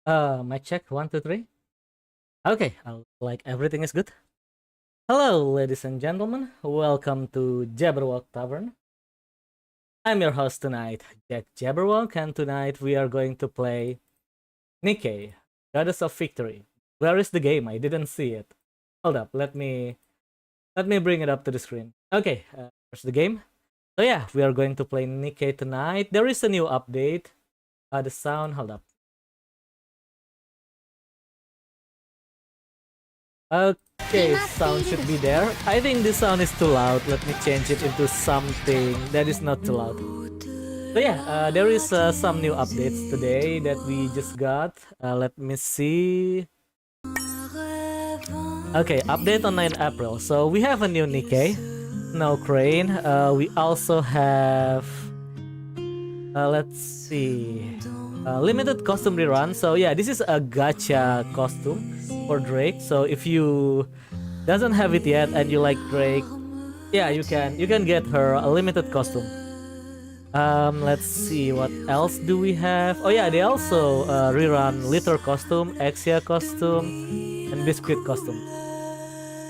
Mic check, 1, 2, 3. Okay, like everything is good. Hello, ladies and gentlemen. Welcome to Jabberwock Tavern. I'm your host tonight, Jack Jabberwock, and tonight we are going to play Nikke, Goddess of Victory. Where is the game? I didn't see it. Hold up, let me bring it up to the screen. Okay, here's the game. So yeah, we are going to play Nikke tonight. There is a new update. The sound, hold up. Okay, sound should be there. I think this sound is too loud. Let me change it into something that is not too loud. So yeah, there is some new updates today that we just got. Let me see. Okay, update on 9 April. So we have a new Nikke, Snow Crane. We also have, let's see, limited costume rerun. So yeah, this is a gacha costume for Drake. So if you doesn't have it yet and you like Drake, yeah, you can get her a limited costume. Let's see, what else do we have? Oh yeah, they also rerun Litter costume, Exia costume, and Biscuit costume.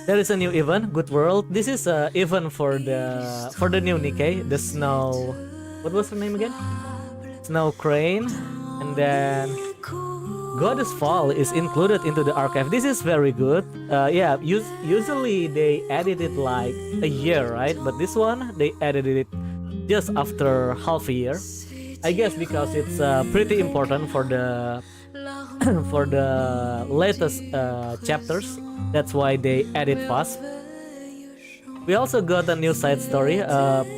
There is a new event, Good World. This is a event for the new Nikke, the Snow. What was her name again? Snow Crane, and then Goddess Fall is included into the archive. This is very good. Yeah, usually they edit it like a year, right? But this one they edited it just after half a year. I guess because it's pretty important for the for the latest chapters. That's why they edit fast. We also got a new side story,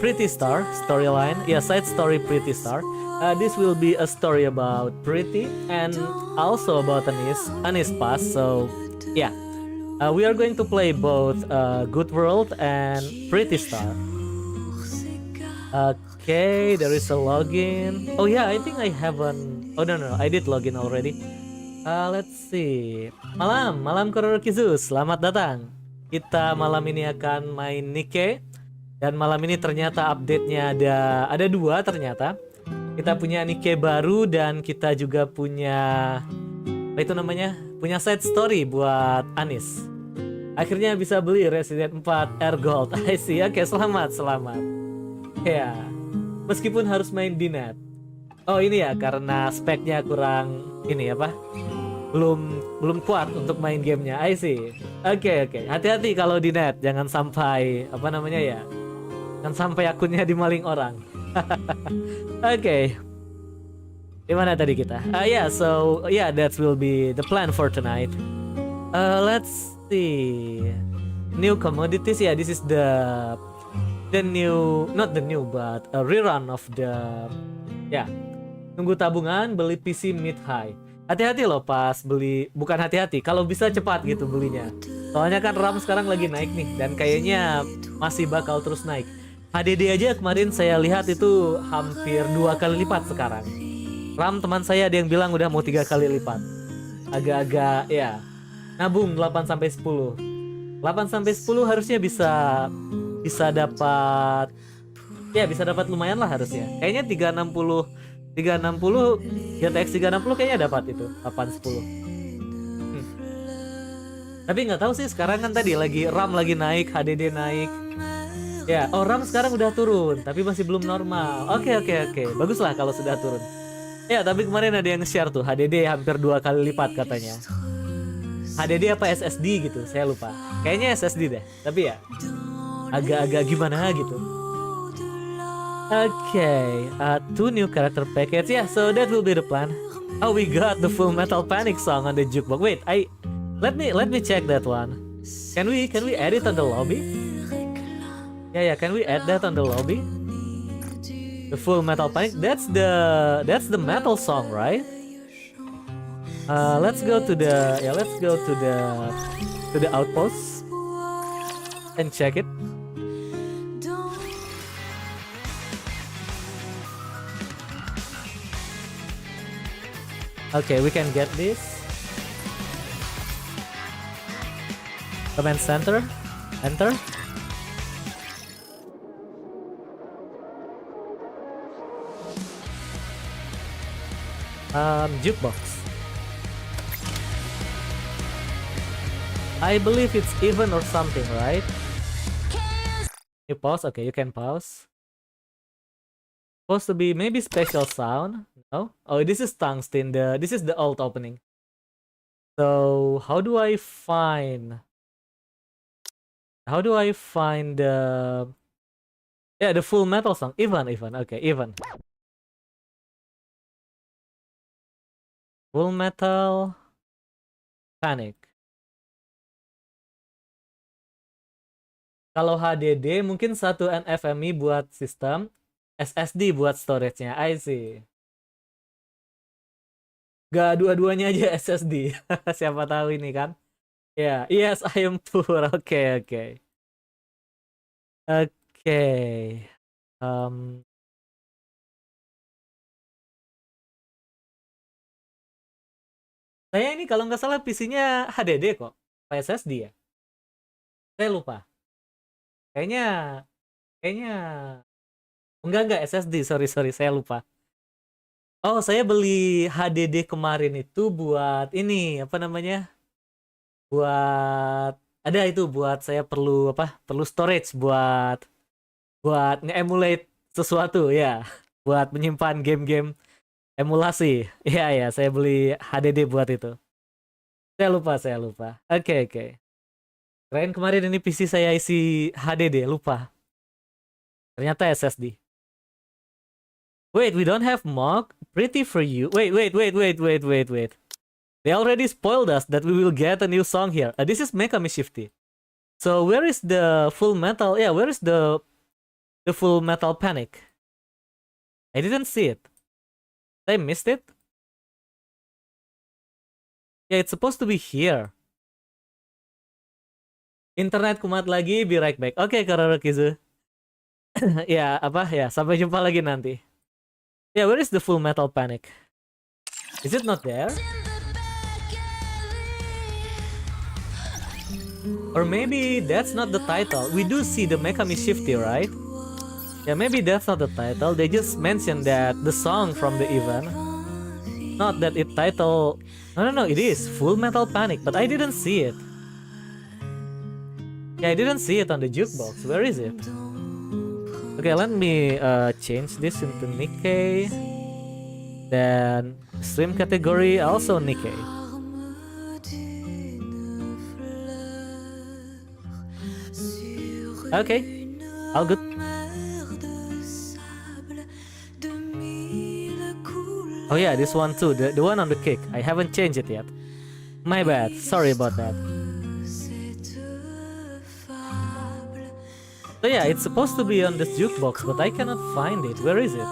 Pretty Star storyline. Yeah, side story Pretty Star. This will be a story about Pretty and also about Anis past. So yeah, we are going to play both Good World and Pretty Star. Okay, there is a login. Oh yeah, I think I haven't. Oh no, I did login already. Let's see. Malam Kororokizu, selamat datang. Kita malam ini akan main Nikke. Dan malam ini ternyata update-nya ada 2 ternyata. Kita punya Nikke baru dan kita juga punya apa itu namanya? Punya side story buat Anis. Akhirnya bisa beli Resident 4 Air Gold. I see. Oke, selamat. Ya. Meskipun harus main di net. Oh, ini ya karena speknya kurang ini apa? Belum kuat untuk main gamenya. I see. Oke. Hati-hati kalau di net, jangan sampai apa namanya ya? Jangan sampai akunnya dimaling orang. Oke. Dimana tadi kita? So that will be the plan for tonight. Let's see. New commodities. Yeah, this is the new, not the new, but a rerun of the. Ya, tunggu tabungan, beli PC mid high. Hati-hati loh pas beli, bukan hati-hati, kalau bisa cepat gitu belinya. Soalnya kan RAM sekarang lagi naik nih dan kayaknya masih bakal terus naik. HDD aja kemarin saya lihat itu hampir 2 kali lipat sekarang. RAM teman saya ada yang bilang udah mau 3 kali lipat. Agak-agak ya. Nabung 8 sampai 10. 8 sampai 10 harusnya bisa dapat lumayan lah harusnya. Kayaknya 360 GTX 360 kayaknya dapat itu 810. Tapi nggak tahu sih sekarang kan tadi lagi RAM lagi naik, HDD naik. Ya, RAM sekarang udah turun, tapi masih belum normal. Oke. Baguslah kalau sudah turun. Ya, tapi kemarin ada yang share tuh HDD hampir 2 kali lipat katanya. HDD apa SSD gitu, saya lupa. Kayaknya SSD deh, tapi ya agak-agak gimana gitu. Okay, 2 new character packets. Yeah, so that will be the plan. Oh, we got the Full Metal Panic song on the jukebox. Wait, let me check that one. Can we add it on the lobby? Yeah, can we add that on the lobby? The Full Metal Panic. That's the metal song, right? Let's go to the outpost and check it. Okay, we can get this. Command center. Enter. Jukebox. I believe it's even or something, right? You pause? Okay, you can pause. Supposed to be maybe special sound? No? Oh, this is tungsten. This is the old opening. So how do I find the the full metal song? Even. Okay, even. Full Metal Panic. Kalau HDD mungkin satu NVMe buat sistem, SSD buat storage-nya. I see. Gak dua-duanya aja SSD. Siapa tahu ini kan? Ya, yeah. Yes, I am poor. Oke. Saya ini kalau nggak salah PC-nya HDD kok. SSD ya? Saya lupa. Kayaknya enggak SSD. Sorry, saya lupa. Oh, saya beli HDD kemarin itu buat ini, apa namanya? Buat buat saya perlu storage buat nge-emulate sesuatu ya. Buat menyimpan game-game emulasi. Iya, saya beli HDD buat itu. Saya lupa. Oke. Keren kemarin ini PC saya isi HDD, lupa. Ternyata SSD. Wait, we don't have mock? Pretty for you. Wait. They already spoiled us that we will get a new song here. This is Mekami Shifty. So where is the full metal? Yeah, where is the full metal panic? I didn't see it. I missed it? Yeah, it's supposed to be here. Internet kumat lagi, be right back. Oke, Kararakizu. Ya, sampai jumpa lagi nanti. Yeah, where is the full metal panic? Is it not there? Or maybe that's not the title. We do see the Mekami Shifty, right? Yeah, maybe that's not the title. They just mentioned that the song from the event. Not that it title. No, it is Full Metal Panic, but I didn't see it. Yeah, I didn't see it on the jukebox. Where is it? Okay, let me change this into Nikke. Then stream category also Nikke. Okay, all good. Oh yeah, this one too, the one on the kick. I haven't changed it yet. My bad, sorry about that. So yeah, it's supposed to be on this jukebox, but I cannot find it. Where is it?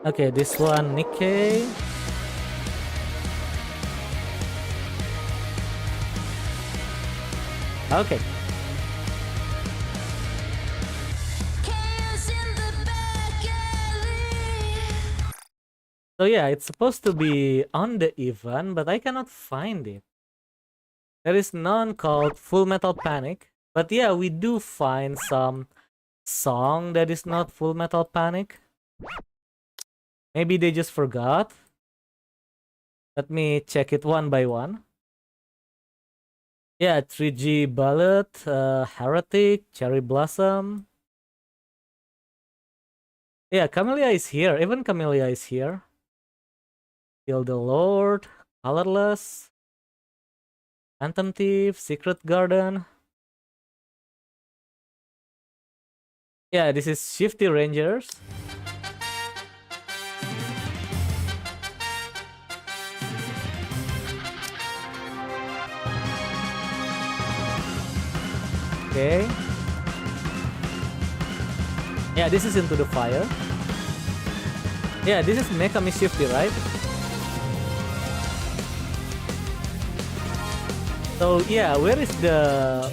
Okay, this one, Nikke. Okay. So yeah, it's supposed to be on the event, but I cannot find it. There is none called Full Metal Panic. But yeah, we do find some song that is not Full Metal Panic. Maybe they just forgot. Let me check it one by one. Yeah, 3G Bullet, Heretic, Cherry Blossom. Yeah, Camellia is here. Even Camellia is here. Kill the Lord, Colorless, Phantom Thief, Secret Garden. Yeah, this is Shifty Rangers. Okay. Yeah, this is Into the Fire. Yeah, this is Mekami Shifty, right? So yeah, where is the...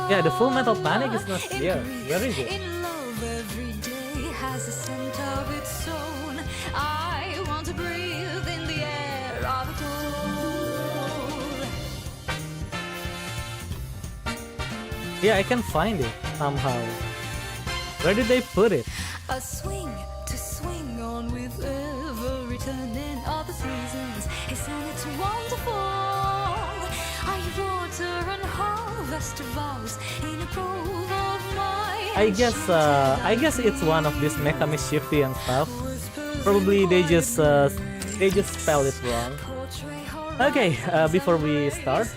Yeah, the Full Metal Panic is not here. Where is it? Yeah, I can find it somehow. Where did they put it? A swing to swing on with every turn and all the seasons. Isn't it wonderful? I water and harvest vows in a grove of my. I guess it's one of these mecha mischiefy and stuff. Probably they just spelled it wrong. Okay, before we start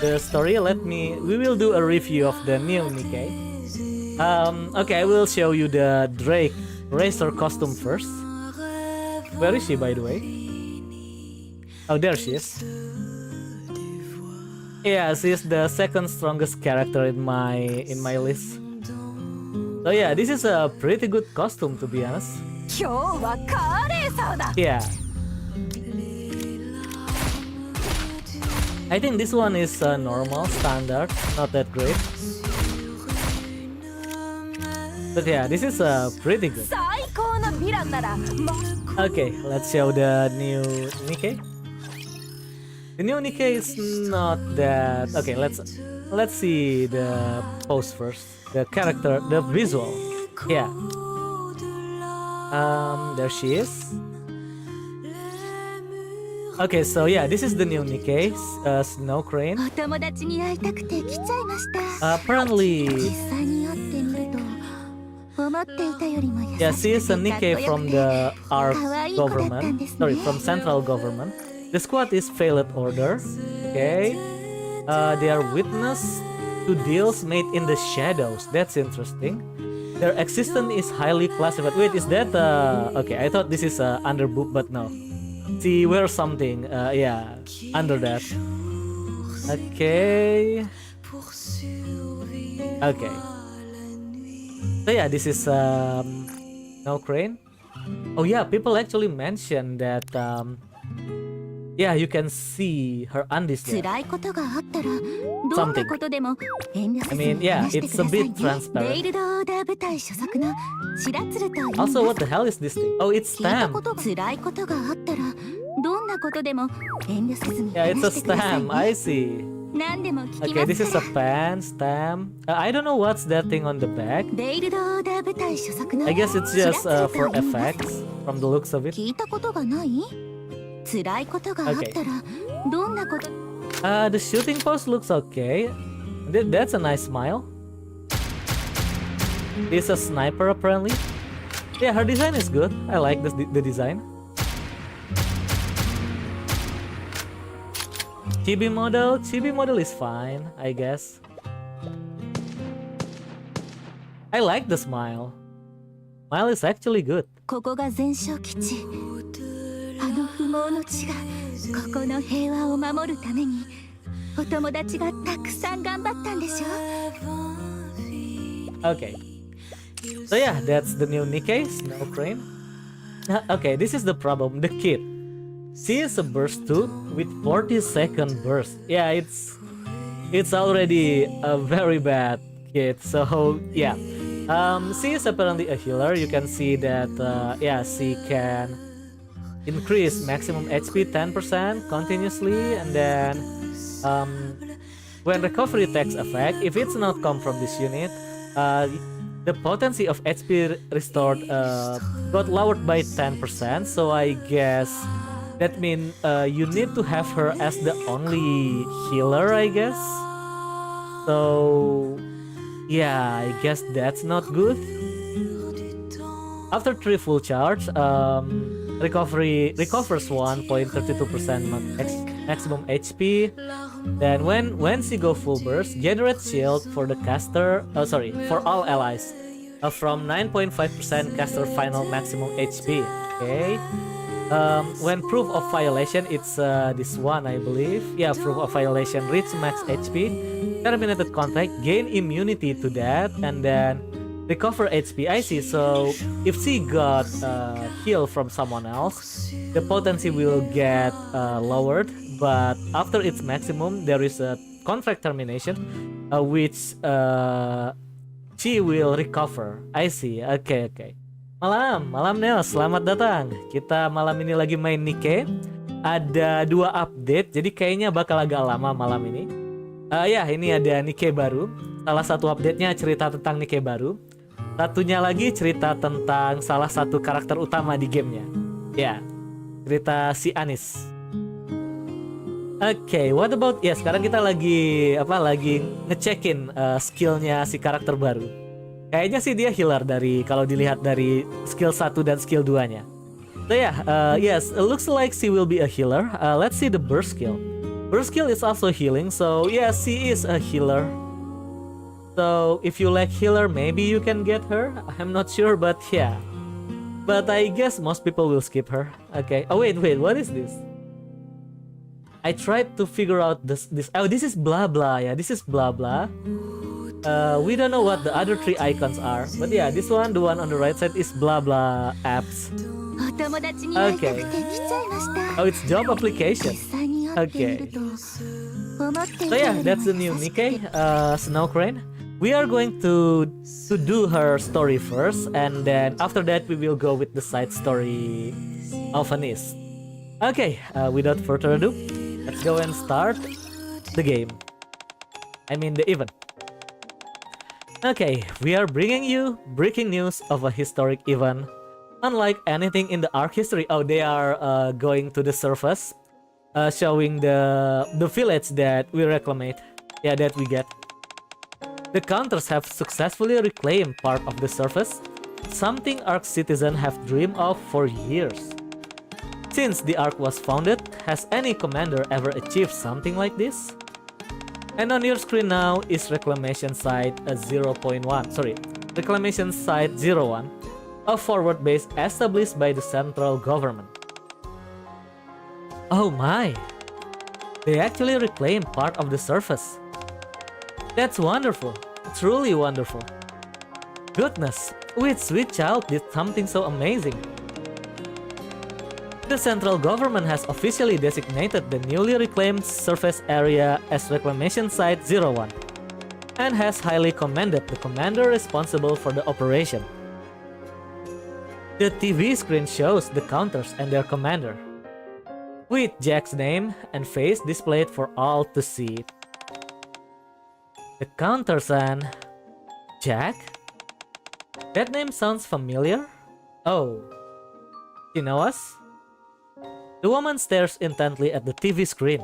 the story, we will do a review of the new Nikke. Okay, I will show you the Drake racer costume first. Where is she, by the way? Oh, there she is. Yeah, she's the second strongest character in my list. So yeah, this is a pretty good costume, to be honest. Yeah. I think this one is normal, standard, not that great. But yeah, this is pretty good. Okay, let's show the new Nikke. The new Nikke is not that... Okay, let's see the pose first. The character, the visual. Yeah. There she is. Okay, so yeah, this is the new Nikke, Snow Crane. Apparently, yeah, she is a Nikke from the ARC government. Sorry, from central government. The squad is failed order. Okay, they are witness to deals made in the shadows. That's interesting. Their existence is highly classified. Wait, is that okay? I thought this is underboob, but no. She wears something, yeah, under that. Okay. Okay. So yeah, this is no crane. Oh yeah, people actually mentioned that yeah, you can see her undies there. Something. I mean, yeah, it's a bit transparent. Also, what the hell is this thing? Oh, it's stamp. Yeah, it's a stamp. I see. Okay, this is a pen, stamp. I don't know what's that thing on the back. I guess it's just for effects from the looks of it. Okay. The shooting pose looks okay. That's a nice smile. This is a sniper apparently. Yeah, her design is good. I like the design. Chibi model is fine, I guess. I like the smile. Smile is actually good. Okay. So yeah, that's the new Nikke, Snow Crane. Okay, this is the problem, the kit. She is a burst too with 40-second burst. Yeah, it's already a very bad kit. So yeah, she is apparently a healer. You can see that yeah, she can increase maximum HP 10% continuously, and then when recovery takes effect, if it's not come from this unit, the potency of HP restored got lowered by 10%. So I guess that means you need to have her as the only healer, I guess. So yeah, I guess that's not good. After 3 full charge, recovers 1.32% maximum HP. Then when she go full burst, generate shield for the caster. For all allies, from 9.5% caster final maximum HP. Okay. When proof of violation, it's this one, I believe. Yeah, proof of violation reach max HP. Terminated contract, gain immunity to that, and then recover HP. I see. So if she got heal from someone else, the potency will get lowered. But after its maximum, there is a contract termination, which she will recover. I see. Okay. Malam Neo, selamat datang. Kita malam ini lagi main Nikke. ada 2 update, jadi kayaknya bakal agak lama malam ini. Ya, ini ada Nikke baru. Salah satu update-nya cerita tentang Nikke baru. Satunya lagi cerita tentang salah satu karakter utama di gamenya. Ya, cerita si Anis. Oke, what about sekarang kita lagi ngecekin skillnya si karakter baru. Kayaknya sih dia healer kalau dilihat dari skill 1 dan skill 2-nya. So yes, it looks like she will be a healer. Let's see the burst skill. Burst skill is also healing, so yes, she is a healer. So if you like healer, maybe you can get her. I'm not sure, but yeah. But I guess most people will skip her. Okay. Oh wait, what is this? I tried to figure out this. Oh, this is blah blah. Yeah, this is blah blah. We don't know what the other 3 icons are, but yeah, this one, the one on the right side, is blah blah apps. Okay. Oh, it's job application. Okay. So yeah, that's the new Nikke, Snow Crane. We are going to do her story first, and then after that we will go with the side story of Anis. Okay, without further ado, let's go and start the game. I mean the event. Okay, we are bringing you breaking news of a historic event. Unlike anything in the arc history, they are going to the surface, showing the village that we reclaim. Yeah, that we get. The counters have successfully reclaimed part of the surface, something Ark citizens have dreamed of for years. Since the Ark was founded, has any commander ever achieved something like this? And on your screen now is Reclamation Site 0.1. Sorry, Reclamation Site 01. A forward base established by the central government. Oh my! They actually reclaimed part of the surface. That's wonderful. It's really wonderful. Goodness, which sweet child did something so amazing? The central government has officially designated the newly reclaimed surface area as Reclamation Site 01 and has highly commended the commander responsible for the operation. The TV screen shows the counters and their commander, with Jack's name and face displayed for all to see. The counters and Jack? That name sounds familiar? Oh, you know us? The woman stares intently at the TV screen.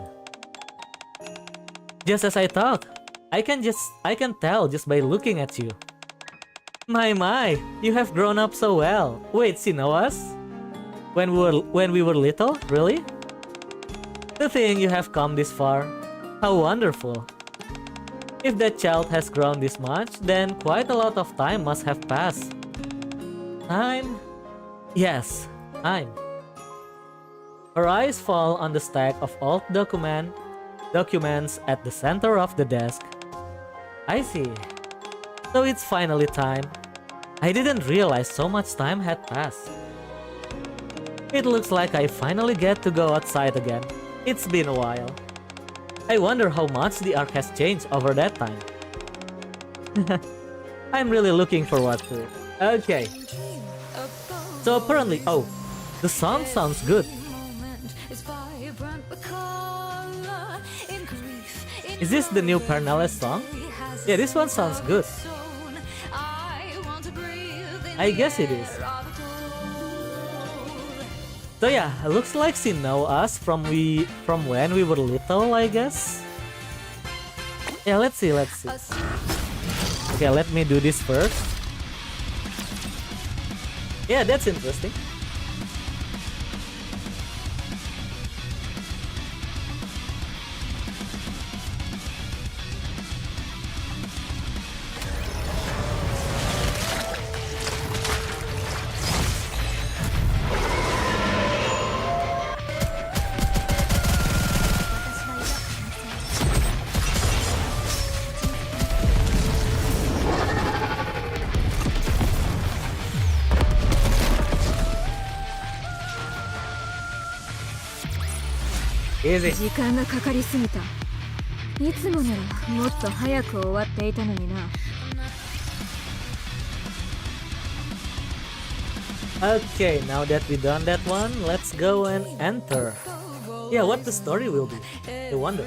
Just as I thought, I can tell just by looking at you. My, you have grown up so well. Wait, she know us? When we were little, really? To think you have come this far. How wonderful. If that child has grown this much, then quite a lot of time must have passed. Time? Yes, time. Her eyes fall on the stack of old documents at the center of the desk. I see. So it's finally time. I didn't realize so much time had passed. It looks like I finally get to go outside again. It's been a while. I wonder how much the Ark has changed over that time. I'm really looking forward to it. Okay. So apparently, the song sounds good. Is this the new Pernales song? Yeah, this one sounds good. I guess it is. So yeah, looks like she know us from when we were little, I guess. Yeah, let's see. Okay, let me do this first. Yeah, that's interesting. Easy. 時間がかかりすぎた。いつもならもっと早く終わっていたのにな。Okay, now that we done that one, let's go and enter. Yeah, what the story will be. I wonder.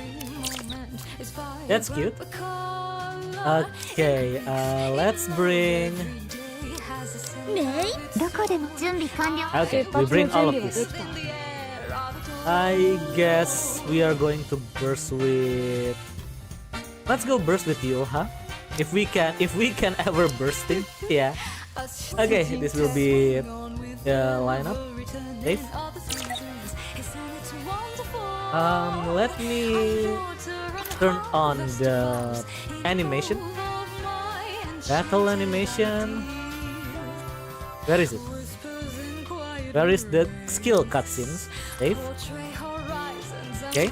That's cute. Okay, let's bring... どこでも準備完了 Okay, we bring all of this. I guess we are going to burst with... Let's go burst with you, huh? If we can ever burst it, yeah. Okay, this will be the lineup. Dave. Let me turn on the animation. Battle animation. Where is it? Where is the skill cutscenes, Dave? Okay.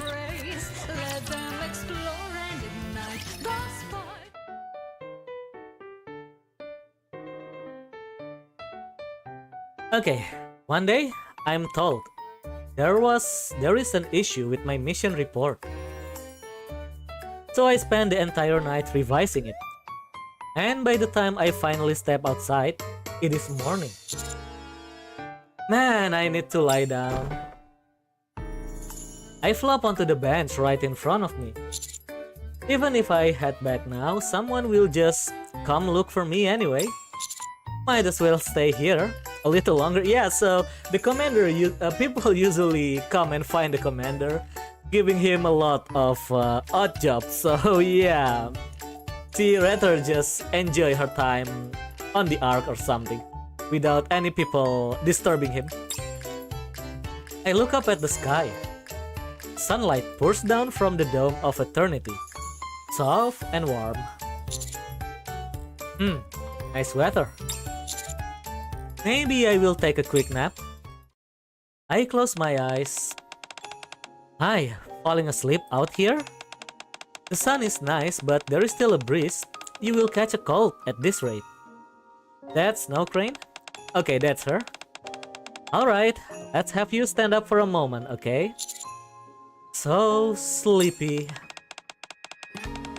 Okay, one day I'm told there is an issue with my mission report. So I spent the entire night revising it. And by the time I finally step outside, it is morning. Man, I need to lie down. I flop onto the bench right in front of me. Even if I head back now, someone will just come look for me anyway. Might as well stay here a little longer. Yeah, so the commander, people usually come and find the commander, giving him a lot of odd jobs. So yeah, she rather just enjoy her time on the ark or something, without any people disturbing him. I look up at the sky. Sunlight pours down from the dome of eternity, soft and warm. Nice weather. Maybe I will take a quick nap. I close my eyes. Hi, falling asleep out here? The sun is nice, but there is still a breeze. You will catch a cold at this rate. That's Snow Crane? Okay, that's her. Alright, let's have you stand up for a moment, okay? So sleepy.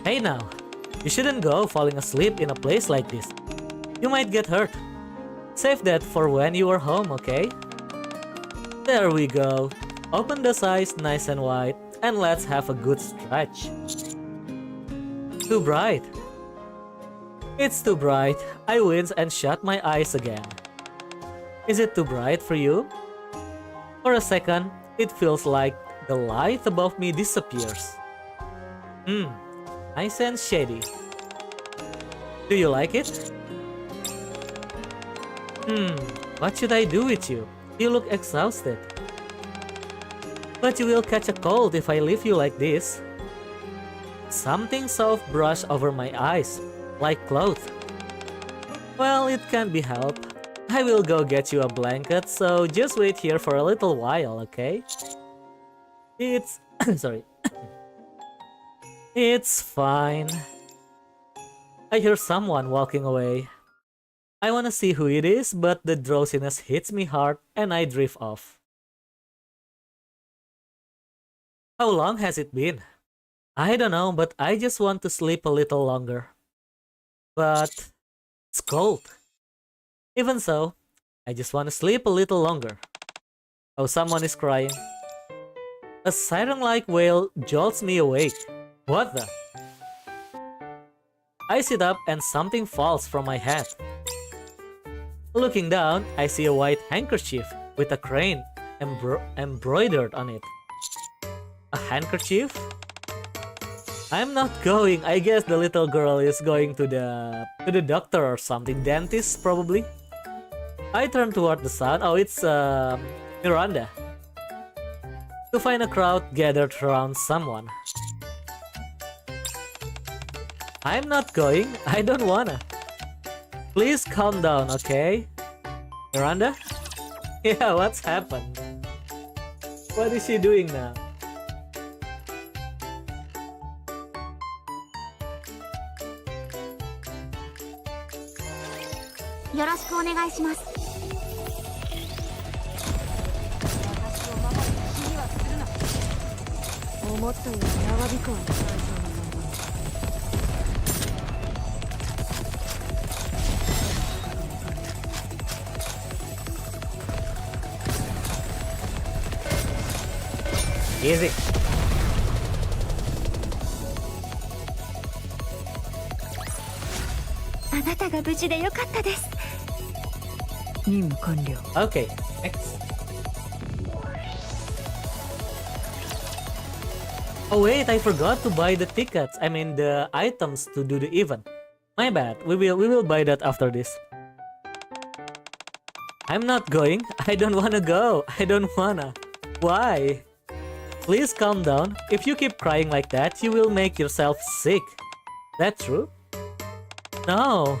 Hey now, you shouldn't go falling asleep in a place like this. You might get hurt. Save that for when you are home, okay? There we go. Open those eyes nice and wide, and let's have a good stretch. Too bright. It's too bright. I wince and shut my eyes again. Is it too bright for you? For a second, it feels like the light above me disappears. Nice and shady. Do you like it? What should I do with you? You look exhausted. But you will catch a cold if I leave you like this. Something soft brushed over my eyes, like cloth. Well, it can't be helped. I will go get you a blanket, so just wait here for a little while, okay? It's... sorry. It's fine. I hear someone walking away. I wanna see who it is, but the drowsiness hits me hard and I drift off. How long has it been? I don't know, but I just want to sleep a little longer. But it's cold. Even so, I just want to sleep a little longer. Oh, someone is crying. A siren-like wail jolts me awake. What the? I sit up and something falls from my head. Looking down, I see a white handkerchief with a crane embroidered on it. A handkerchief? I'm not going. I guess the little girl is going to the doctor or something. Dentist, probably. I turn toward the sound. Oh, it's Miranda. To find a crowd gathered around someone. I'm not going. I don't wanna. Please calm down, okay? Miranda? Yeah, what's happened? What is she doing now? Easy. あなたが無事でよかったです。 任務完了。 Okay, next. Oh wait, I forgot to buy the tickets. I mean the items to do the event. My bad. We will buy that after this. I'm not going. I don't wanna go. I don't wanna. Why? Please calm down. If you keep crying like that, you will make yourself sick. That true? No.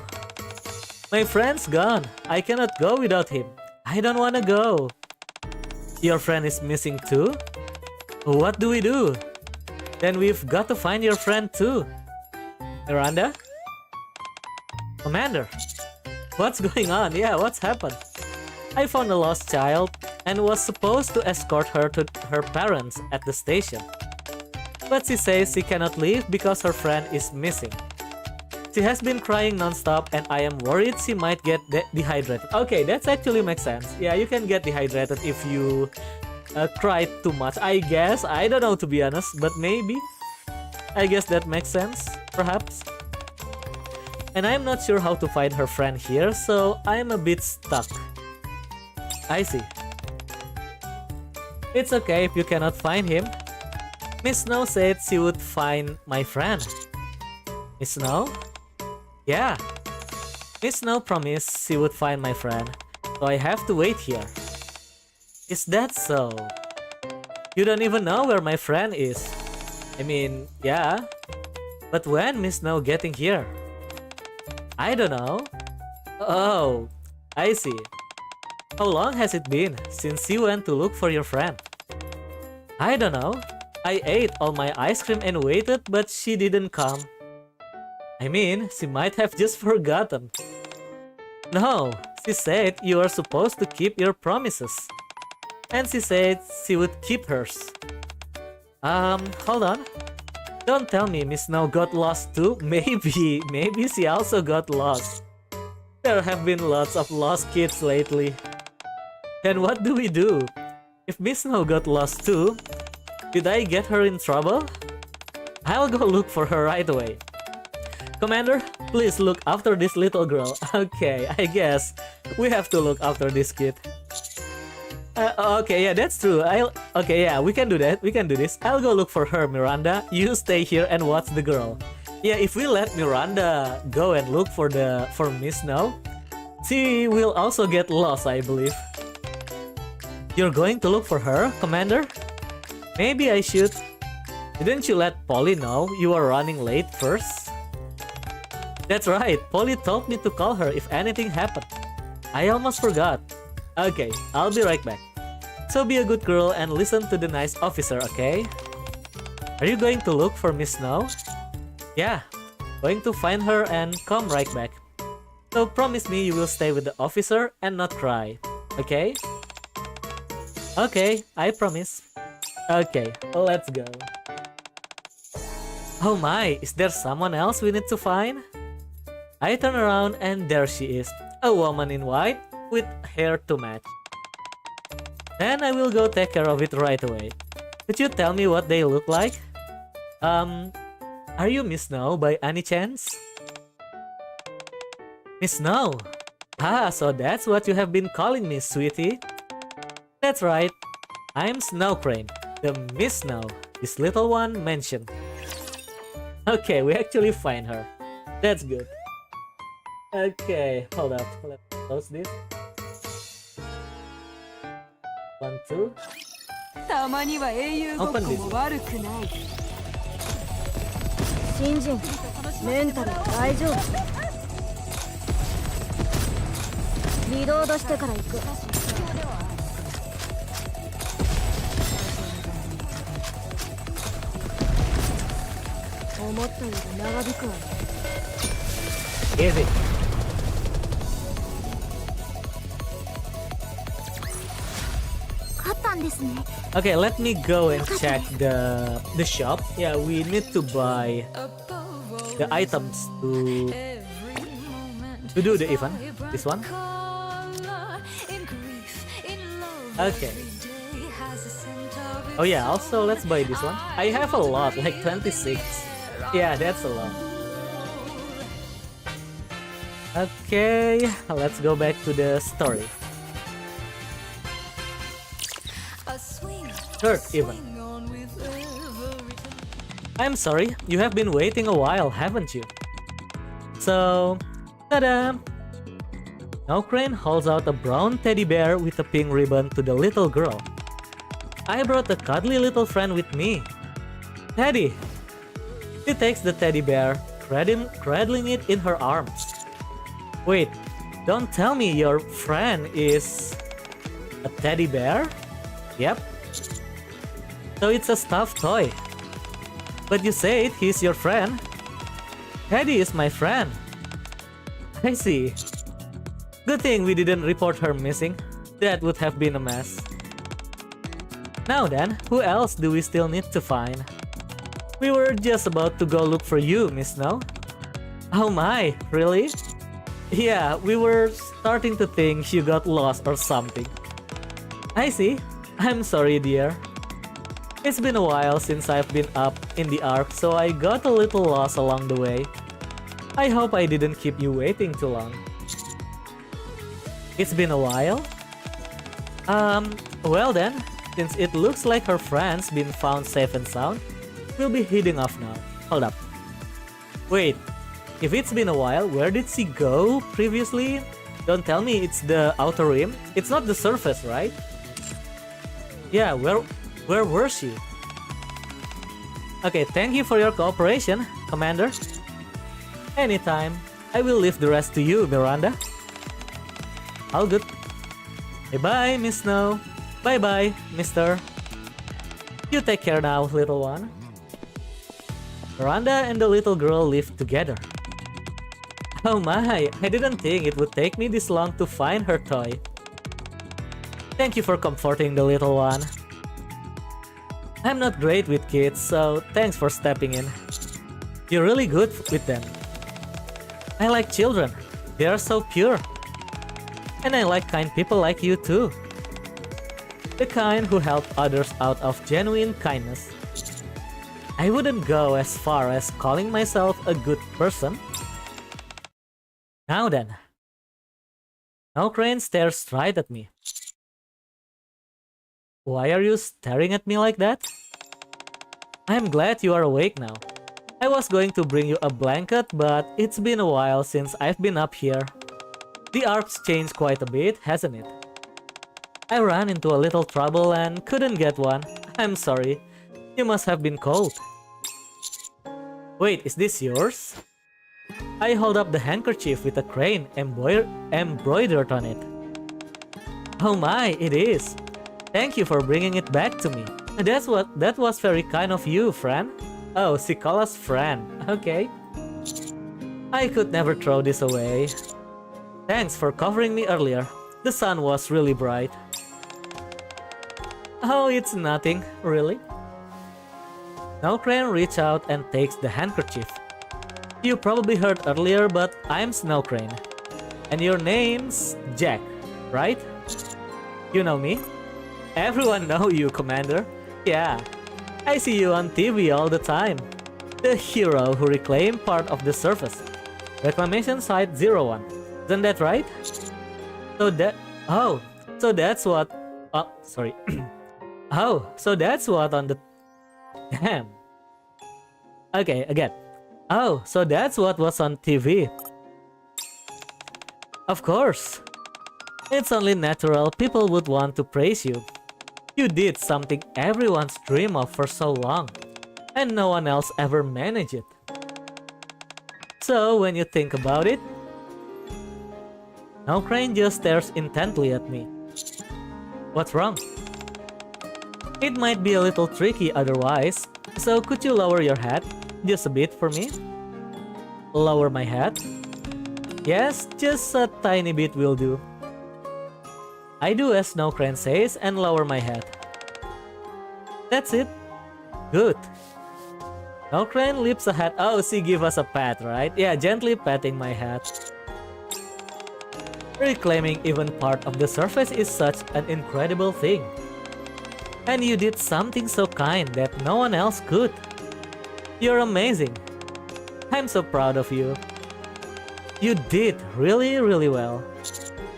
My friend's gone. I cannot go without him. I don't wanna go. Your friend is missing too? What do we do? Then we've got to find your friend too. Miranda? Commander? What's going on? Yeah, what's happened? I found a lost child and was supposed to escort her to her parents at the station. But she says she cannot leave because her friend is missing. She has been crying non-stop and I am worried she might get dehydrated. Okay, that's actually makes sense. Yeah, you can get dehydrated if you cry too much. I guess. I don't know, to be honest, but maybe. I guess that makes sense, perhaps. And I'm not sure how to find her friend here, so I'm a bit stuck. I see. It's okay if you cannot find him. Miss Snow said she would find my friend. Miss Snow? Yeah. Miss Snow promised she would find my friend, so I have to wait here. Is that so? You don't even know where my friend is. I mean, yeah. But when Miss Snow getting here? I don't know. Oh, I see. How long has it been since you went to look for your friend? I don't know. I ate all my ice cream and waited, but she didn't come. I mean, she might have just forgotten. No, she said you are supposed to keep your promises. And she said she would keep hers. Hold on. Don't tell me Miss Snow got lost too. Maybe she also got lost. There have been lots of lost kids lately. Then what do we do? If Miss Snow got lost too, did I get her in trouble? I'll go look for her right away. Commander, please look after this little girl. Okay, I guess we have to look after this kid. Okay, yeah, that's true. Okay, yeah, we can do that. We can do this. I'll go look for her, Miranda. You stay here and watch the girl. Yeah, if we let Miranda go and look for Miss Snow, she will also get lost, I believe. You're going to look for her, Commander? Maybe I should. Didn't you let Polly know you are running late first? That's right, Polly told me to call her if anything happened. I almost forgot. Okay, I'll be right back. So be a good girl and listen to the nice officer, okay? Are you going to look for Miss Snow? Yeah, going to find her and come right back. So promise me you will stay with the officer and not cry, okay? Okay, I promise. Okay, let's go. Oh my, is there someone else we need to find? I turn around and there she is, a woman in white with hair to match. Then I will go take care of it right away. Could you tell me what they look like? Are you Miss Snow by any chance? Miss Snow? Ah, so that's what you have been calling me, sweetie. That's right. I'm Snow Crane, the Miss Snow this little one mentioned. Okay, we actually find her. That's good. Okay, hold up. Close this. 1, 2. たまには英雄ごっこも悪くない。新人、メンタルは大丈夫。リロードしてから行く。思ったより長引くわね。Easy. Okay, let me go and check the shop. Yeah, we need to buy the items to do the event. This one. Okay. Oh yeah, also let's buy this one. I have a lot, like 26. Yeah, that's a lot. Okay, let's go back to the story. Third even. I'm sorry, you have been waiting a while, haven't you? So, ta-da! Now Crane holds out a brown teddy bear with a pink ribbon to the little girl. I brought a cuddly little friend with me. Teddy! She takes the teddy bear, cradling it in her arms. Wait, don't tell me your friend is a teddy bear? Yep. So it's a stuffed toy. But you said he's your friend. Teddy is my friend. I see. Good thing we didn't report her missing. That would have been a mess. Now then, who else do we still need to find? We were just about to go look for you, Miss Snow. Oh my, really? Yeah, we were starting to think you got lost or something. I see. I'm sorry, dear. It's been a while since I've been up in the Ark, so I got a little lost along the way. I hope I didn't keep you waiting too long. It's been a while? Well then, since it looks like her friend's been found safe and sound, we'll be heading off now. Hold up. Wait, if it's been a while, where did she go previously? Don't tell me it's the outer rim. It's not the surface, right? Yeah, where was she? Okay, thank you for your cooperation, Commander. Anytime. I will leave the rest to you, Miranda. All good. Bye-bye, Miss Snow. Bye-bye, Mister. You take care now, little one. Miranda and the little girl live together. Oh my, I didn't think it would take me this long to find her toy. Thank you for comforting the little one. I'm not great with kids, so thanks for stepping in. You're really good with them. I like children. They are so pure. And I like kind people like you too. The kind who help others out of genuine kindness. I wouldn't go as far as calling myself a good person. Now then. Now Crane stares right at me. Why are you staring at me like that? I'm glad you are awake now. I was going to bring you a blanket, but it's been a while since I've been up here. The Ark's changed quite a bit, hasn't it? I ran into a little trouble and couldn't get one. I'm sorry. You must have been cold. Wait, is this yours? I hold up the handkerchief with a crane embroidered on it. Oh my, it is. Thank you for bringing it back to me. That was very kind of you, friend. Oh, she called us friend. Okay. I could never throw this away. Thanks for covering me earlier. The sun was really bright. Oh, it's nothing, really. Now Crane reaches out and takes the handkerchief. You probably heard earlier, but I'm Snow Crane. And your name's Jack, right? You know me? Everyone know you, Commander. Yeah, I see you on TV all the time. The hero who reclaimed part of the surface. Reclamation Site 01. Isn't that right? So that's what... Oh, sorry. Oh, so that's what on the... Damn. Okay, again. Oh, so that's what was on TV. Of course. It's only natural people would want to praise you. You did something everyone's dreamed of for so long, and no one else ever managed it. So when you think about it... Now Crane just stares intently at me. What's wrong? It might be a little tricky otherwise, so could you lower your head just a bit for me? Lower my head? Yes, just a tiny bit will do. I do as Snow Crane says and lower my head. That's it. Good. Snow Crane lifts a head. Oh, she give us a pat, right? Yeah, gently patting my head. Reclaiming even part of the surface is such an incredible thing. And you did something so kind that no one else could. You're amazing. I'm so proud of you. You did really well.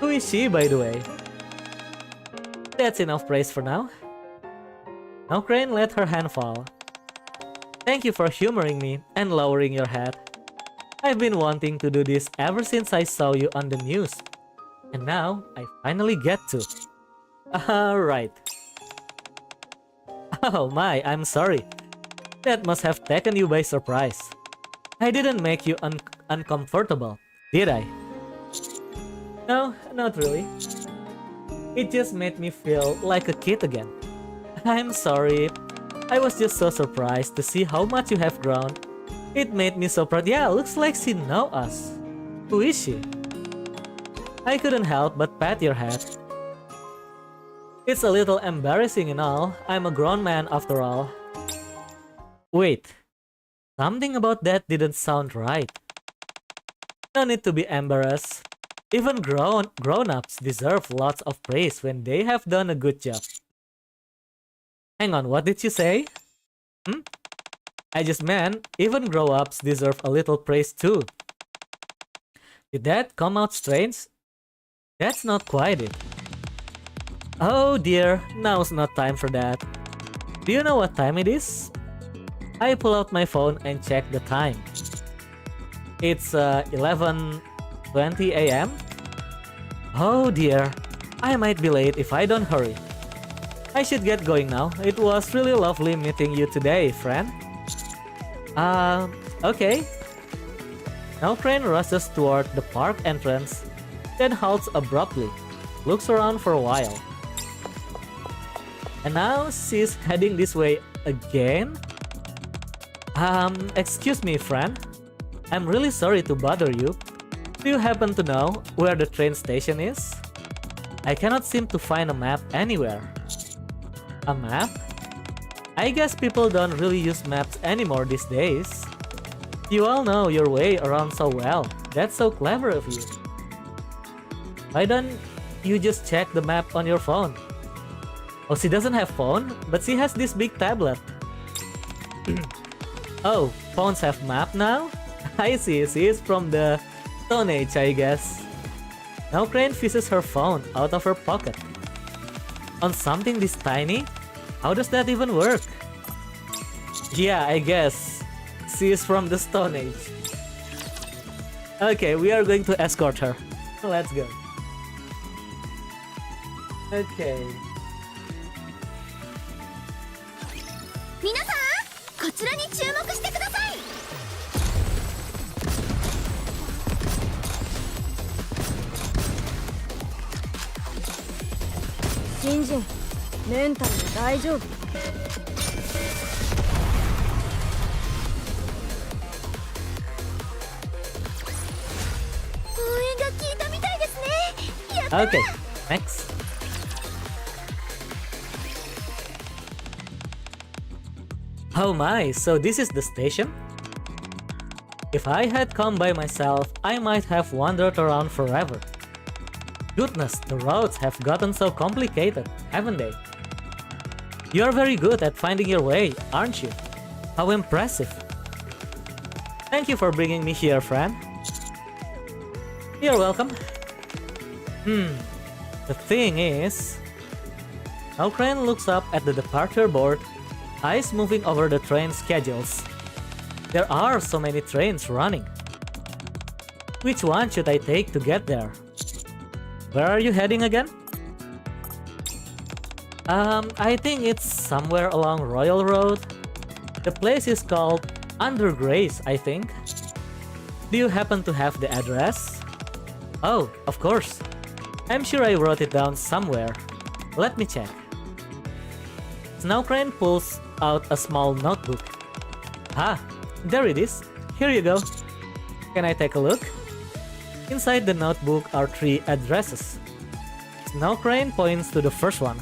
Who is she, by the way? That's enough praise for now. Now Crane let her hand fall. Thank you for humoring me and lowering your head. I've been wanting to do this ever since I saw you on the news. And now, I finally get to. Right. Oh my, I'm sorry. That must have taken you by surprise. I didn't make you uncomfortable, did I? No, not really. It just made me feel like a kid again. I'm sorry. I was just so surprised to see how much you have grown. It made me so proud. Yeah, looks like she knows us. Who is she? I couldn't help but pat your head. It's a little embarrassing and all. I'm a grown man after all. Wait. Something about that didn't sound right. No need to be embarrassed. Even grown-ups deserve lots of praise when they have done a good job. Hang on, what did you say? I just meant, even grown-ups deserve a little praise too. Did that come out strange? That's not quite it. Oh dear, now's not time for that. Do you know what time it is? I pull out my phone and check the time. It's 11:20 a.m. Oh dear, I might be late if I don't hurry. I should get going now. It was really lovely meeting you today, friend. Okay. Now Crane rushes toward the park entrance, then halts abruptly, looks around for a while. And now she's heading this way again? Excuse me, friend. I'm really sorry to bother you. Do you happen to know where the train station is? I cannot seem to find a map anywhere. A map? I guess people don't really use maps anymore these days. You all know your way around so well. That's so clever of you. Why don't you just check the map on your phone? Oh, she doesn't have phone, but she has this big tablet. Oh, phones have map now? I see, she is from the Stone Age, I guess. Now Crane fishes her phone out of her pocket. On something this tiny? How does that even work? Yeah, I guess she is from the Stone Age. Okay, we are going to escort her. Let's go. Okay. 皆さん、こちらに注目してください。新人、メンタルは大丈夫？応援が効いたみたいですね。やったー。 Okay, next. Oh my, so this is the station? If I had come by myself, I might have wandered around forever. Goodness, the roads have gotten so complicated, haven't they? You're very good at finding your way, aren't you? How impressive. Thank you for bringing me here, friend. You're welcome. The thing is... Now Crane looks up at the departure board, eyes moving over the train schedules. There are so many trains running. Which one should I take to get there? Where are you heading again? I think it's somewhere along Royal Road. The place is called Under Grace, I think. Do you happen to have the address? Oh, of course. I'm sure I wrote it down somewhere. Let me check. Snow Crane pulls out a small notebook. Ah, there it is. Here you go. Can I take a look? Inside the notebook are 3 addresses. Snow Crane points to the first one.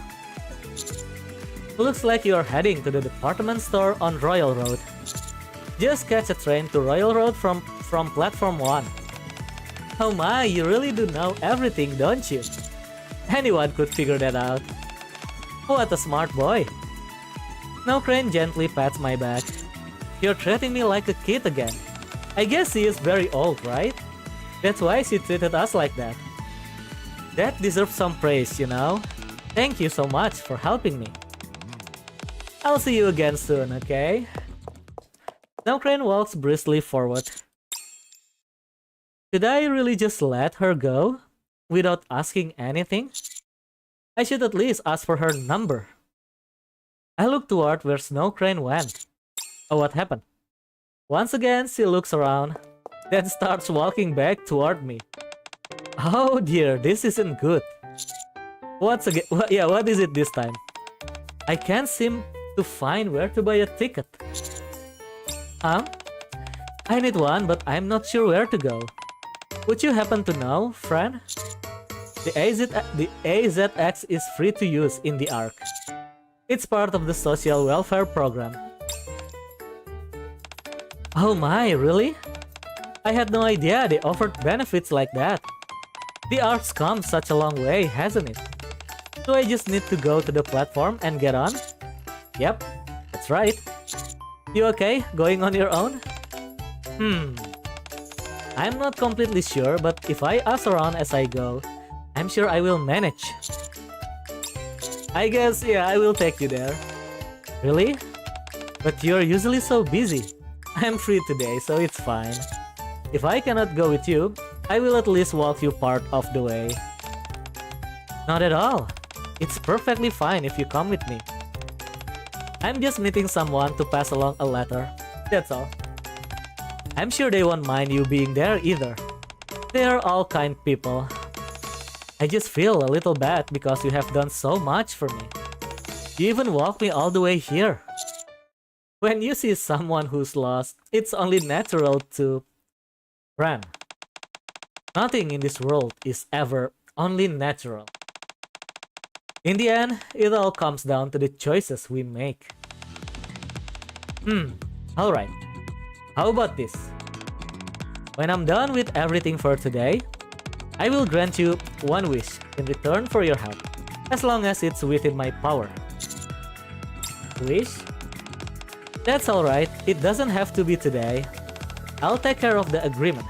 Looks like you are heading to the department store on Royal Road. Just catch a train to Royal Road from platform 1. Oh my, you really do know everything, don't you? Anyone could figure that out. What a smart boy. Now Crane gently pats my back. You're treating me like a kid again. I guess she is very old, right? That's why she treated us like that. That deserves some praise, you know? Thank you so much for helping me. I'll see you again soon, okay? Now Crane walks briskly forward. Did I really just let her go? Without asking anything? I should at least ask for her number. I look toward where Snow Crane went. Oh, what happened? Once again, she looks around, then starts walking back toward me. Oh dear, this isn't good. What is it this time? I can't seem to find where to buy a ticket. Huh? I need one, but I'm not sure where to go. Would you happen to know, friend? The AZX is free to use in the Ark. It's part of the social welfare program. Oh my, really? I had no idea they offered benefits like that. The Ark's come such a long way, hasn't it? So I just need to go to the platform and get on? Yep, that's right. You okay, going on your own? I'm not completely sure, but if I ask around as I go, I'm sure I will manage. I guess, yeah, I will take you there. Really? But you're usually so busy. I'm free today, so it's fine. If I cannot go with you, I will at least walk you part of the way. Not at all. It's perfectly fine if you come with me. I'm just meeting someone to pass along a letter. That's all. I'm sure they won't mind you being there either. They are all kind people. I just feel a little bad because you have done so much for me. You even walked me all the way here. When you see someone who's lost, it's only natural to run. Nothing in this world is ever only natural. In the end, it all comes down to the choices we make. Alright. How about this? When I'm done with everything for today, I will grant you one wish in return for your help, as long as it's within my power. Wish? That's alright, it doesn't have to be today. I'll take care of the agreement.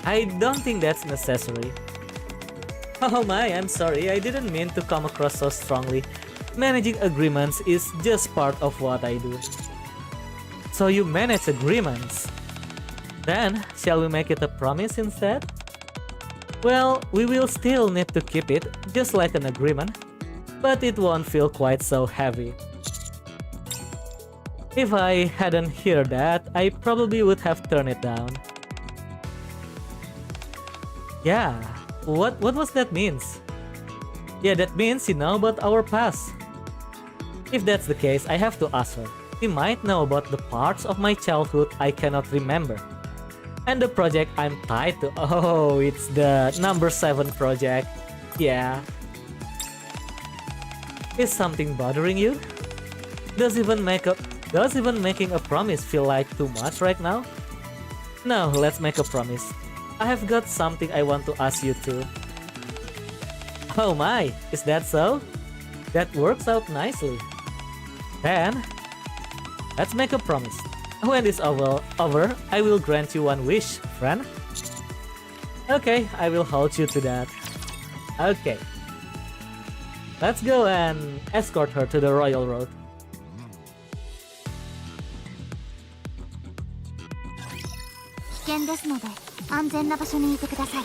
I don't think that's necessary. Oh my, I'm sorry, I didn't mean to come across so strongly. Managing agreements is just part of what I do. So you manage agreements. Then, shall we make it a promise instead? Well, we will still need to keep it, just like an agreement, but it won't feel quite so heavy. If I hadn't heard that, I probably would have turned it down. Yeah, what was that means? Yeah, that means you know about our past. If that's the case, I have to ask her. She might know about the parts of my childhood I cannot remember. And the project I'm tied to. Oh, it's the number 7 project. Yeah. Is something bothering you? Does even making a promise feel like too much right now? No, let's make a promise. I have got something I want to ask you too. Oh my, is that so? That works out nicely. Then, let's make a promise. When this over, I will grant you one wish, friend. Okay, I will hold you to that. Okay. Let's go and escort her to the Royal Road. 危険ですので安全な場所にいてください。応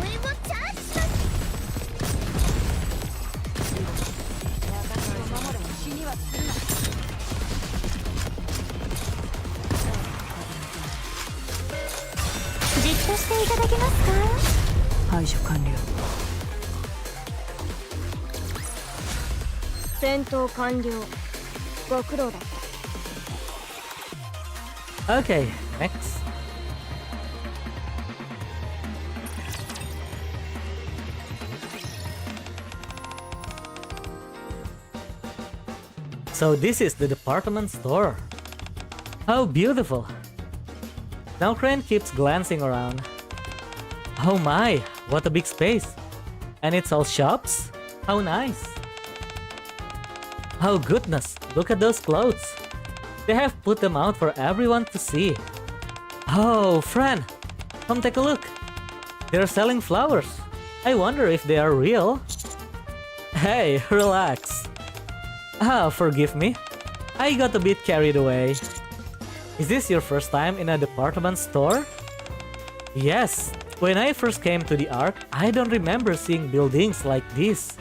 援をチャージします。じっとしていただけますか？排除完了。戦闘完了。ご苦労だった。 Okay, next. So this is the department store. How beautiful. Now Crane keeps glancing around. Oh my, what a big space. And it's all shops? How nice. Oh goodness, look at those clothes. They have put them out for everyone to see. Oh, friend, come take a look. They're selling flowers. I wonder if they are real. Hey, relax. Forgive me. I got a bit carried away. Is this your first time in a department store? Yes. When I first came to the Ark, I don't remember seeing buildings like this.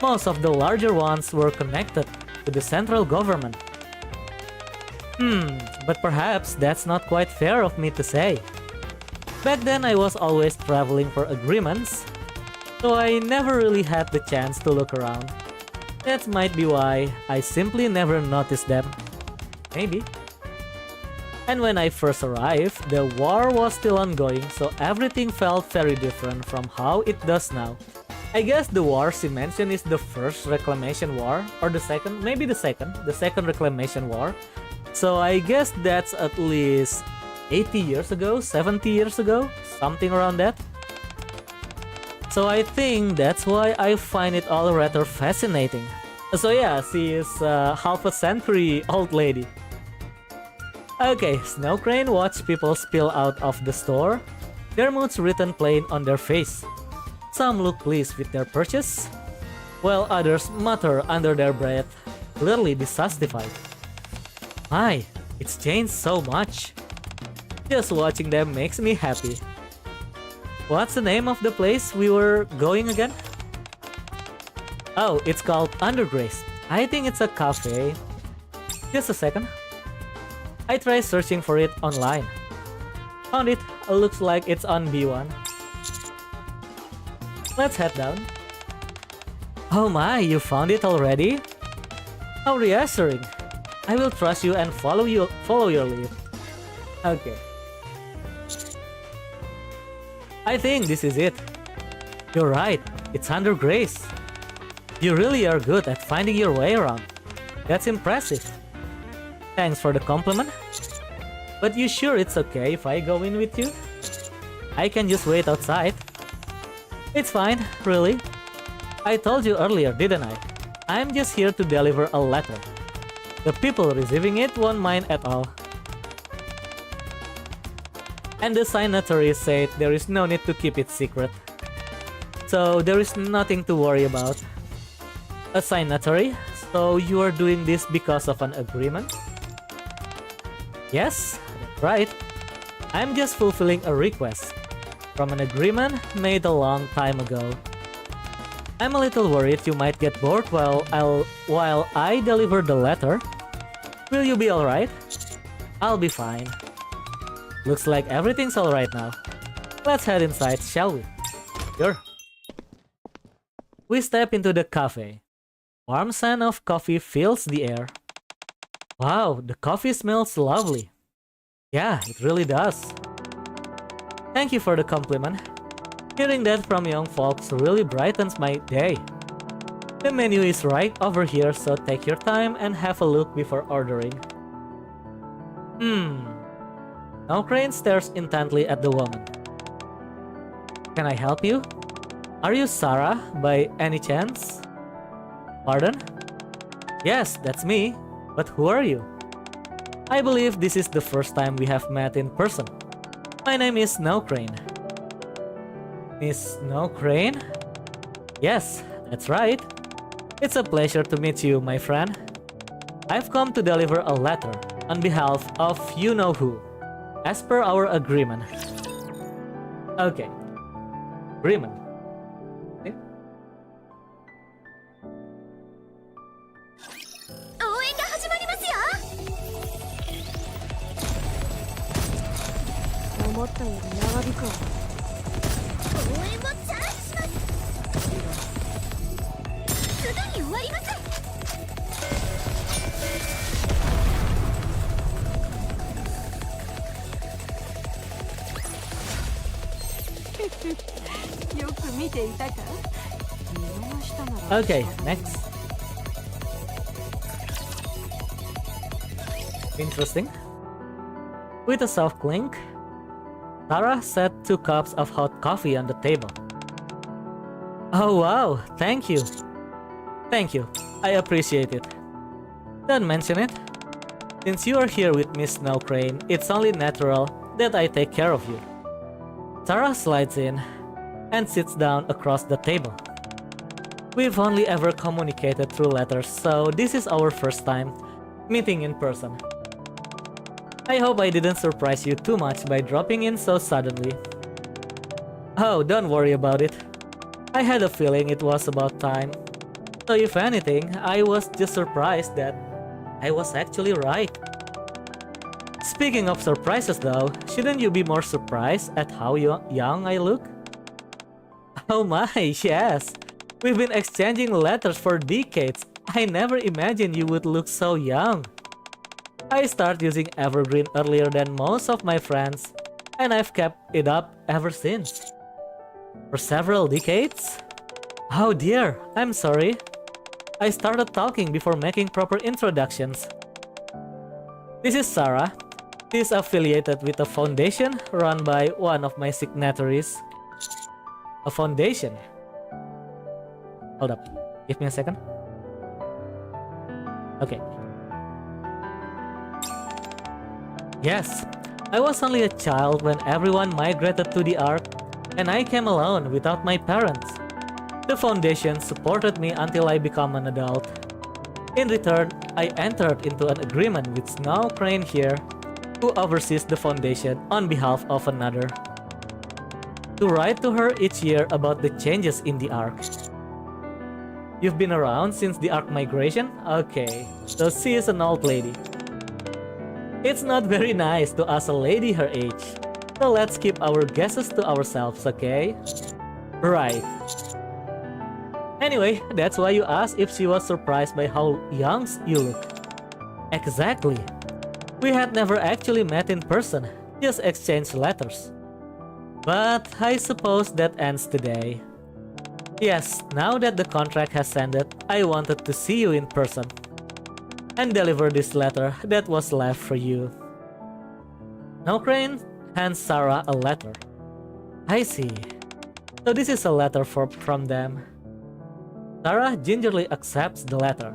Most of the larger ones were connected to the central government. But perhaps that's not quite fair of me to say. Back then I was always traveling for agreements, so I never really had the chance to look around. That might be why I simply never noticed them. Maybe. And when I first arrived, the war was still ongoing, so everything felt very different from how it does now. I guess the war she mentioned is the first reclamation war, or the second, maybe the second reclamation war. So I guess that's at least 80 years ago, 70 years ago, something around that. So I think that's why I find it all rather fascinating. So yeah, she is a half a century old lady. Okay, Snow Crane watch people spill out of the store, their moods written plain on their face. Some look pleased with their purchase, while others mutter under their breath, clearly dissatisfied. My, it's changed so much. Just watching them makes me happy. What's the name of the place we were going again? Oh, it's called Undergrace. I think it's a cafe. Just a second. I tried searching for it online. Found it. Looks like it's on B1. Let's head down. Oh my, you found it already? How reassuring. I will trust you and follow your lead. Okay. I think this is it. You're right, it's under Grace. You really are good at finding your way around. That's impressive. Thanks for the compliment. But you sure it's okay if I go in with you? I can just wait outside. It's fine, really. I told you earlier, didn't I? I'm just here to deliver a letter. The people receiving it won't mind at all. And the signatory said there is no need to keep it secret. So there is nothing to worry about. A signatory? So you are doing this because of an agreement? Yes, that's right. I'm just fulfilling a request from an agreement made a long time ago. I'm a little worried you might get bored while I deliver the letter. Will you be alright? I'll be fine. Looks like everything's alright now. Let's head inside, shall we? Sure. We step into the cafe. Warm scent of coffee fills the air. Wow, the coffee smells lovely. Yeah, it really does. Thank you for the compliment. Hearing that from young folks really brightens my day. The menu is right over here, so take your time and have a look before ordering. Now Crane stares intently at the woman. Can I help you? Are you Sarah, by any chance? Pardon? Yes, that's me. But who are you? I believe this is the first time we have met in person. My name is Snow Crane. Miss Snow Crane? Yes, that's right. It's a pleasure to meet you, my friend. I've come to deliver a letter on behalf of you-know-who, as per our agreement. Okay. Agreement. Okay. 応援が始まりますよ。思ったより長引くわ。応援もチャージします。すぐに終わります。よく見ていたか？見逃したなら。Okay, next. Interesting. With a soft clink, Sarah set 2 cups of hot coffee on the table. Oh wow, thank you. Thank you. I appreciate it. Don't mention it. Since you are here with Miss Snow Crane, it's only natural that I take care of you. Sarah slides in and sits down across the table. We've only ever communicated through letters, so this is our first time meeting in person. I hope I didn't surprise you too much by dropping in so suddenly. Oh, don't worry about it. I had a feeling it was about time. So if anything, I was just surprised that I was actually right. Speaking of surprises though, shouldn't you be more surprised at how young I look? Oh my, yes. We've been exchanging letters for decades. I never imagined you would look so young. I started using Evergreen earlier than most of my friends, and I've kept it up ever since. For several decades? Oh dear, I'm sorry. I started talking before making proper introductions. This is Sarah. She's affiliated with a foundation run by one of my signatories. A foundation? Hold up, give me a second. Okay. Yes, I was only a child when everyone migrated to the Ark, and I came alone without my parents. The foundation supported me until I became an adult. In return, I entered into an agreement with Snow Crane here, who oversees the foundation on behalf of another, to write to her each year about the changes in the Ark. You've been around since the Ark migration? Okay, so she is an old lady. It's not very nice to ask a lady her age, so let's keep our guesses to ourselves, okay? Right. Anyway, that's why you asked if she was surprised by how young you look. Exactly. We had never actually met in person, just exchanged letters. But I suppose that ends today. Yes, now that the contract has ended, I wanted to see you in person and deliver this letter that was left for you. Snow Crane hands Sarah a letter. I see. So this is a letter from them. Sarah gingerly accepts the letter.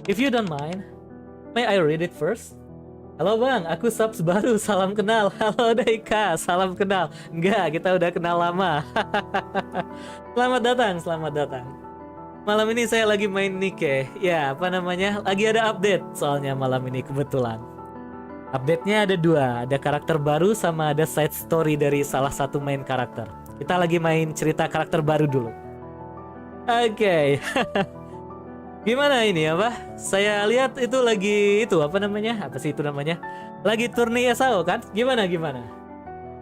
If you don't mind, may I read it first? Halo bang, aku subs baru, salam kenal. Halo Daika, salam kenal. Enggak, kita udah kenal lama. Selamat datang, selamat datang. Malam ini saya lagi main Nikke. Ya, apa namanya? Lagi ada update soalnya malam ini kebetulan. Update-nya ada dua, ada karakter baru sama ada side story dari salah satu main karakter. Kita lagi main cerita karakter baru dulu. Oke. Gimana ini apa? Saya lihat itu lagi itu apa namanya? Apa sih itu namanya? Lagi turni SAO kan? Gimana?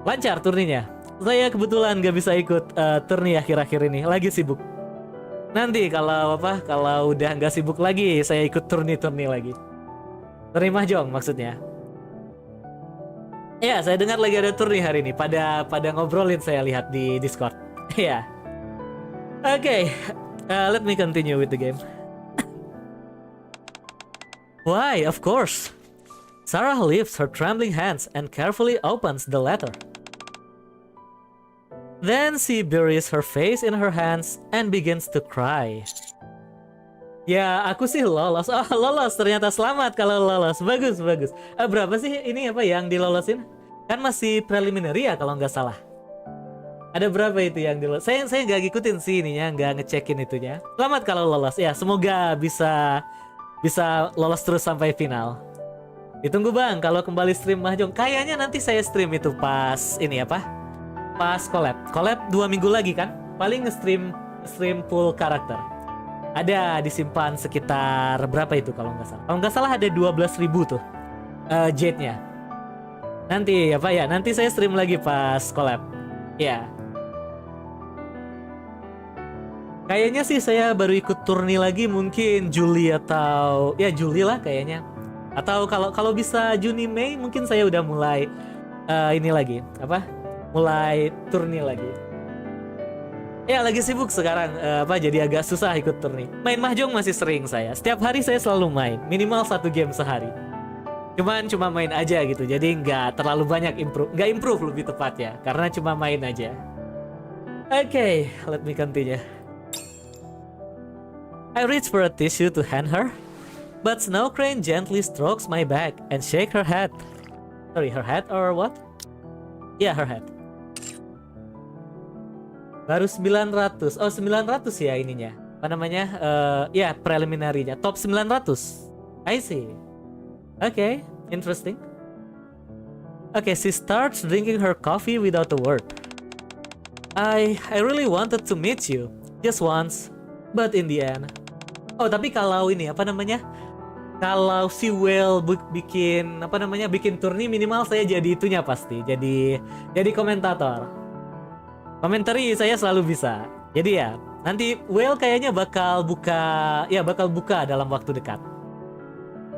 Lancar turninya? Saya kebetulan gak bisa ikut turni akhir-akhir ini, lagi sibuk. Nanti kalau udah nggak sibuk lagi, saya ikut turni lagi. Turni mahjong maksudnya. Ya, saya dengar lagi ada turni hari ini. Pada ngobrolin saya lihat di Discord. Ya. Okay, let me continue with the game. Why, of course. Sarah lifts her trembling hands and carefully opens the letter. Then she buries her face in her hands and begins to cry. Ya, aku sih lolos. Oh, lolos. Ternyata selamat kalau lolos. Bagus. Berapa sih ini apa yang dilolosin? Kan masih preliminary ya kalau nggak salah. Ada berapa itu yang dilolos? Saya nggak ngikutin sih ininya, nggak ngecekin itunya. Selamat kalau lolos. Ya, semoga bisa lolos terus sampai final. Ditunggu bang kalau kembali stream mahjong. Kayaknya nanti saya stream itu pas ini apa? Pas collab 2 minggu lagi kan? Paling nge-stream full karakter. Ada disimpan sekitar berapa itu kalau nggak salah? Kalau nggak salah ada 12.000 tuh jade-nya. Nanti apa ya? Nanti saya stream lagi pas collab. Ya. Kayaknya sih saya baru ikut turni lagi mungkin Juli atau ya Juli lah kayaknya. Atau kalau bisa Juni Mei mungkin saya udah mulai ini lagi apa? Mulai turni lagi. Ya lagi sibuk sekarang jadi agak susah ikut turni. Main mahjong masih sering saya. Setiap hari saya selalu main, minimal 1 game sehari. Cuma main aja gitu. Jadi nggak terlalu banyak nggak improve lebih tepat ya, karena cuma main aja. Okay, let me continue. I reach for a tissue to hand her, but Snow Crane gently strokes my back and shake her head. Sorry, her head or what? Yeah, her head. Baru 900. Oh, 900 ya ininya. Apa namanya? Ya, preliminarinya. Top 900. I see. Okay, interesting. Okay, she starts drinking her coffee without a word. I really wanted to meet you just once, but in the end. Oh, tapi kalau ini apa namanya? Kalau si Whale bikin apa namanya? Bikin turni minimal saya jadi itunya pasti. Jadi komentator. Komentari saya selalu bisa. Jadi ya, nanti Whale kayaknya bakal buka dalam waktu dekat.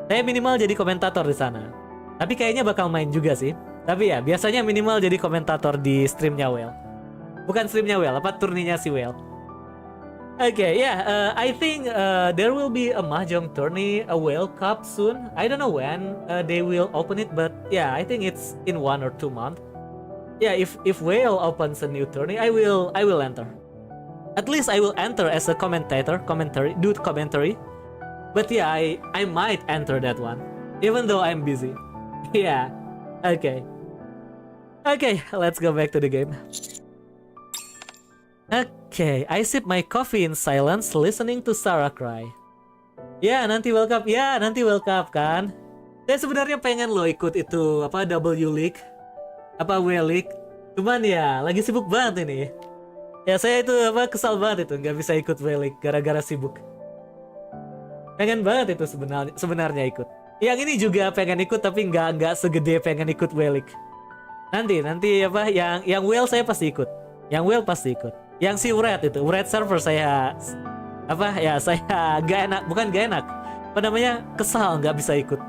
Saya minimal jadi komentator di sana. Tapi kayaknya bakal main juga sih. Tapi ya, biasanya minimal jadi komentator di streamnya Whale. Bukan streamnya Whale, apa turninya si Whale. Okay, yeah, I think there will be a mahjong tourney, a Whale Cup soon. I don't know when they will open it, but yeah, I think it's in 1 or 2 months. Yeah, if Whale opens a new tourney, I will enter. At least I will enter as a commentary. But yeah, I might enter that one, even though I'm busy. Yeah, okay. Okay, let's go back to the game. Okay, I sip my coffee in silence, listening to Sarah cry. Ya, nanti World Cup kan. Saya sebenarnya pengen lo ikut itu apa W League, apa W League. Cuman ya, lagi sibuk banget ini. Ya saya itu apa kesal banget itu nggak bisa ikut W League gara-gara sibuk. Pengen banget itu sebenarnya ikut. Yang ini juga pengen ikut tapi nggak segede pengen ikut W League. Nanti apa yang Whale saya pasti ikut. Yang Whale pasti ikut. Yang si Red itu, Red server saya bukan gak enak. Apa namanya? Kesal nggak bisa ikut.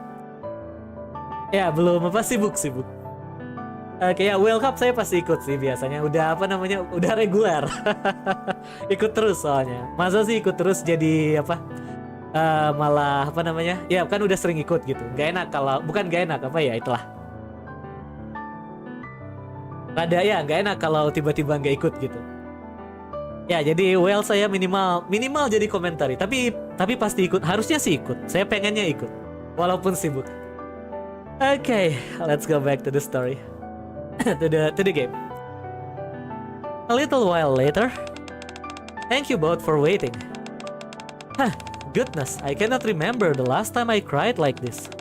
Ya belum sibuk. Kayak World Cup saya pasti ikut sih biasanya. Udah reguler. Ikut terus soalnya. Masa sih ikut terus jadi malah ya kan udah sering ikut gitu. Gak enak itulah. Rada ya gak enak kalau tiba-tiba gak ikut gitu. Ya jadi Well saya minimal jadi komentari. Tapi pasti ikut. Harusnya sih ikut. Saya pengennya ikut walaupun sibuk. Okay, let's go back to the story. to the game. A little while later. Thank you both for waiting. Goodness, I cannot remember the last time I cried like this.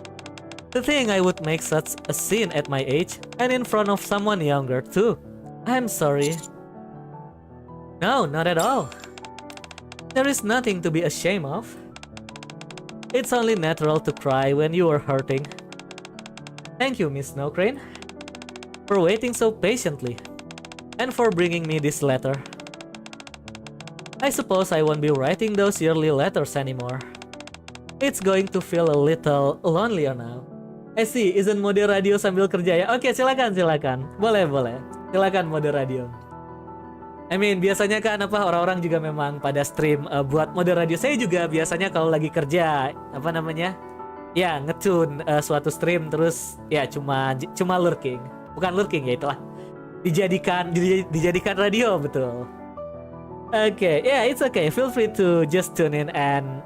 To think I would make such a scene at my age and in front of someone younger too. I'm sorry. No, not at all. There is nothing to be ashamed of. It's only natural to cry when you are hurting. Thank you, Miss Snow Crane, for waiting so patiently and for bringing me this letter. I suppose I won't be writing those yearly letters anymore. It's going to feel a little lonelier now. I see, isn't mode radio sambil kerja ya? Oke, silakan. Boleh. Silakan mode radio. I mean, biasanya kan orang-orang juga memang pada stream buat mode radio. Saya juga biasanya kalau lagi kerja ya ngetune suatu stream terus ya cuma lurking. Bukan lurking ya itulah. Dijadikan radio betul. Okay, yeah, it's okay. Feel free to just tune in and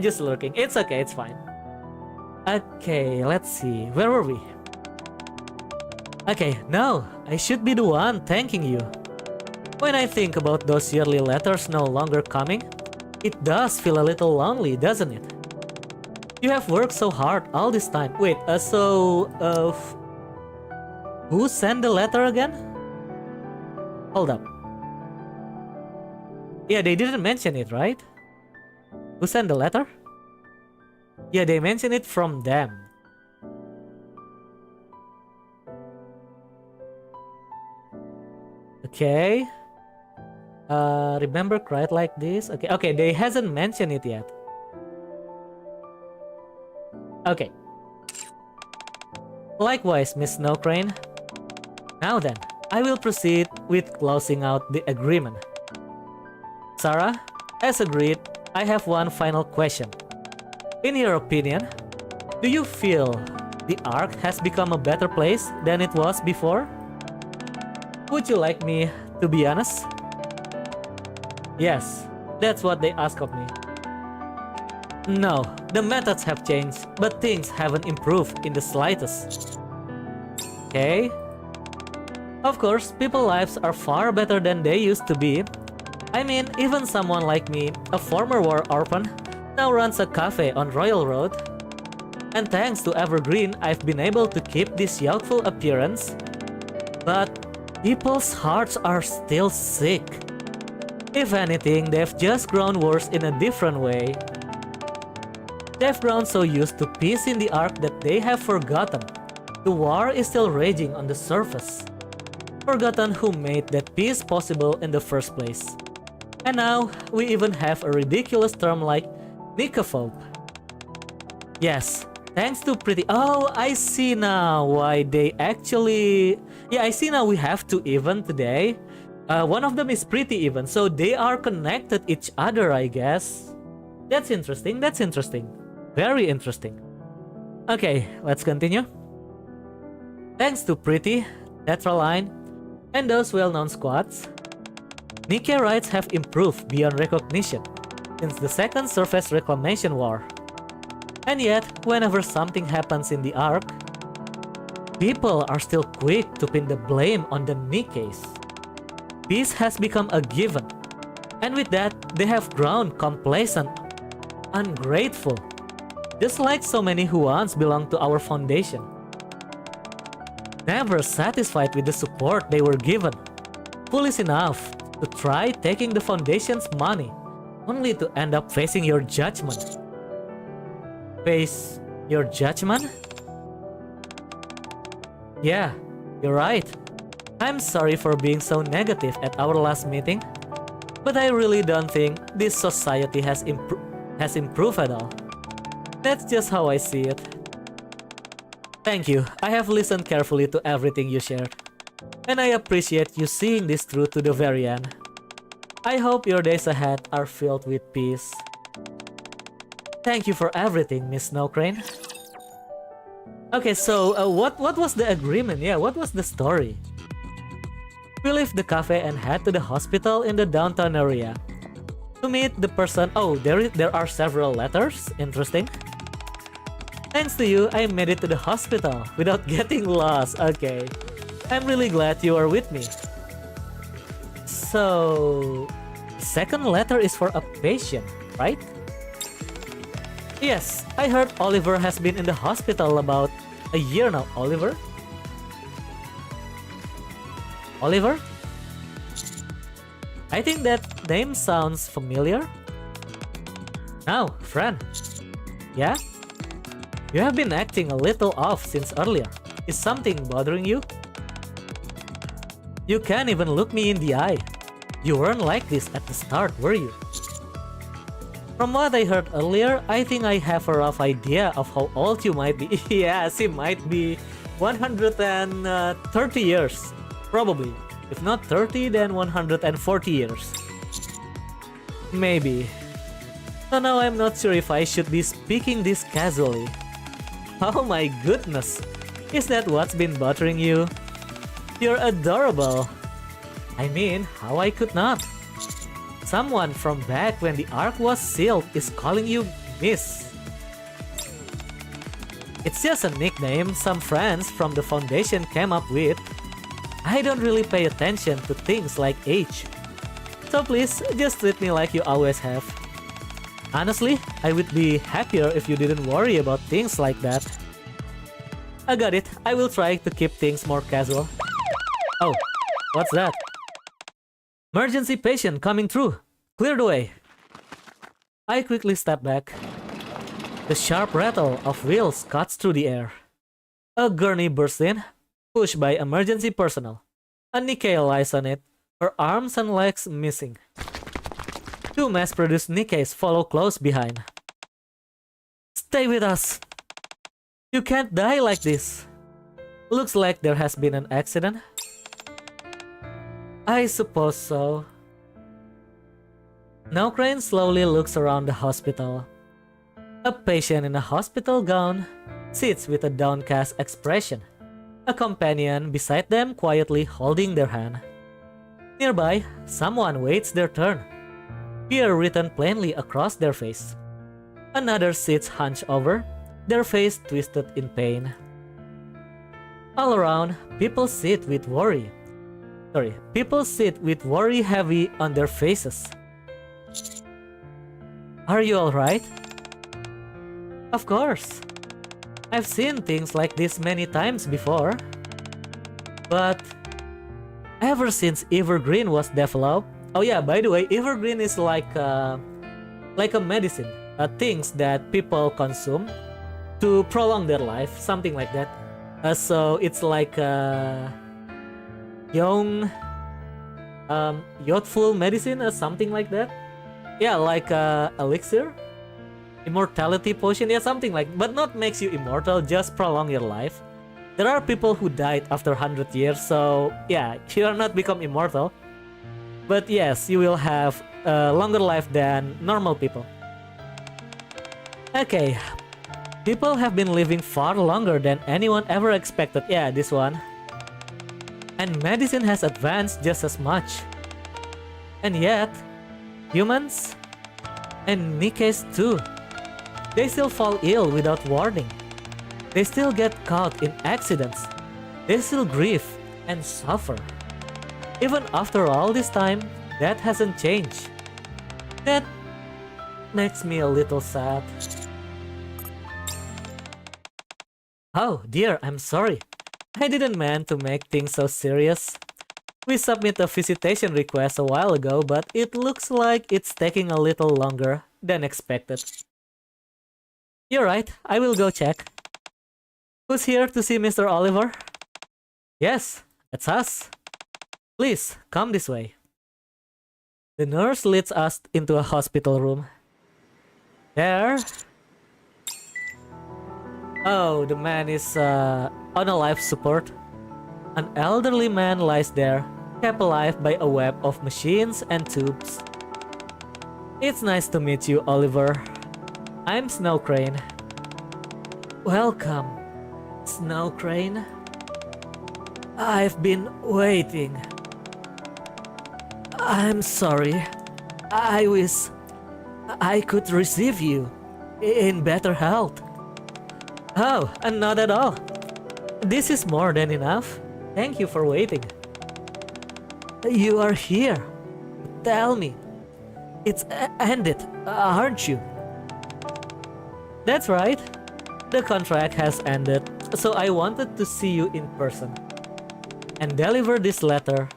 just lurking. It's okay, it's fine. Okay, let's see. Where were we? Okay, now I should be the one thanking you. When I think about those yearly letters no longer coming, it does feel a little lonely, doesn't it? You have worked so hard all this time. Wait, who sent the letter again? Hold up. Yeah, they didn't mention it, right? Who sent the letter? Yeah, they mentioned it from them. Okay. Remember cried like this? Okay, they hasn't mentioned it yet. Okay. Likewise, Miss Snow Crane. Now then, I will proceed with closing out the agreement. Sarah, as agreed, I have one final question. In your opinion, do you feel the Ark has become a better place than it was before? Would you like me to be honest? Yes, that's what they ask of me. No, the methods have changed, but things haven't improved in the slightest. Okay. Of course, people's lives are far better than they used to be. I mean, even someone like me, a former war orphan, now runs a cafe on Royal Road. And thanks to Evergreen, I've been able to keep this youthful appearance. But people's hearts are still sick. If anything, they've just grown worse in a different way. They've grown so used to peace in the Ark that they have forgotten the war is still raging on the surface. Forgotten who made that peace possible in the first place. And now, we even have a ridiculous term like Nikkephobe. Yes, thanks to Pretty... Oh, I see now why they actually... Yeah, I see now we have two even today. One of them is Pretty even, so they are connected each other, I guess. That's interesting, that's interesting. Very interesting. Okay, let's continue. Thanks to Pretty, Tetraline, and those well-known squads, Nikke rights have improved beyond recognition since the second Surface Reclamation War. And yet, whenever something happens in the Ark, people are still quick to pin the blame on the Nikkes. Peace has become a given, and with that, they have grown complacent, ungrateful, just like so many who once belonged to our foundation. Never satisfied with the support they were given, foolish enough to try taking the foundation's money, only to end up facing your judgment. Face your judgment? Yeah, you're right. I'm sorry for being so negative at our last meeting, but I really don't think this society has improved at all. That's just how I see it. Thank you, I have listened carefully to everything you shared, and I appreciate you seeing this through to the very end. I hope your days ahead are filled with peace. Thank you for everything, Miss Snowcrane. Okay, so what was the agreement? Yeah, what was the story? We left the cafe and head to the hospital in the downtown area to meet the person. Oh, there are several letters. Interesting. Thanks to you, I made it to the hospital without getting lost. Okay. I'm really glad you are with me. So, the second letter is for a patient, right? Yes, I heard Oliver has been in the hospital about a year now. Oliver? Oliver? I think that name sounds familiar. Now, friend. Yeah? You have been acting a little off since earlier. Is something bothering you? You can't even look me in the eye. You weren't like this at the start, were you? From what I heard earlier, I think I have a rough idea of how old you might be. Yeah, she might be 130 years. Probably. If not 30, then 140 years. Maybe. So now I'm not sure if I should be speaking this casually. Oh my goodness! Is that what's been bothering you? You're adorable! I mean, how I could not? Someone from back when the Ark was sealed is calling you Miss. It's just a nickname some friends from the Foundation came up with. I don't really pay attention to things like age. So please, just treat me like you always have. Honestly, I would be happier if you didn't worry about things like that. I got it. I will try to keep things more casual. Oh, what's that? Emergency patient coming through. Clear the way. I quickly step back. The sharp rattle of wheels cuts through the air. A gurney bursts in, pushed by emergency personnel. A Nikke lies on it, her arms and legs missing. Two mass-produced Nikkes follow close behind. Stay with us! You can't die like this! Looks like there has been an accident. I suppose so. Snowcrane slowly looks around the hospital. A patient in a hospital gown sits with a downcast expression. A companion beside them quietly holding their hand. Nearby, someone waits their turn. Fear written plainly across their face. Another sits hunched over, their face twisted in pain. All around, people sit with worry heavy on their faces. Are you alright? Of course. I've seen things like this many times before. But ever since Evergreen was developed, oh yeah, by the way, Evergreen is like a medicine, things that people consume to prolong their life, something like that. So it's like a young, youthful medicine or something like that. Yeah, like elixir, immortality potion, yeah, something like, but not makes you immortal, just prolong your life. There are people who died after 100 years, so yeah, you are not become immortal. But yes, you will have a longer life than normal people. Okay, people have been living far longer than anyone ever expected. Yeah, this one. And medicine has advanced just as much. And yet, humans and Nikkes too, they still fall ill without warning. They still get caught in accidents. They still grieve and suffer. Even after all this time, that hasn't changed. That makes me a little sad. Oh dear, I'm sorry. I didn't mean to make things so serious. We submitted a visitation request a while ago, but it looks like it's taking a little longer than expected. You're right, I will go check. Who's here to see Mr. Oliver? Yes, it's us. Please, come this way. The nurse leads us into a hospital room. There. Oh, the man is on a life support. An elderly man lies there, kept alive by a web of machines and tubes. It's nice to meet you, Oliver. I'm Snow Crane. Welcome, Snow Crane. I've been waiting. I'm sorry. I wish I could receive you in better health. Oh, and not at all. This is more than enough. Thank you for waiting. You are here. Tell me. It's ended, aren't you? That's right. The contract has ended, so I wanted to see you in person and deliver this letter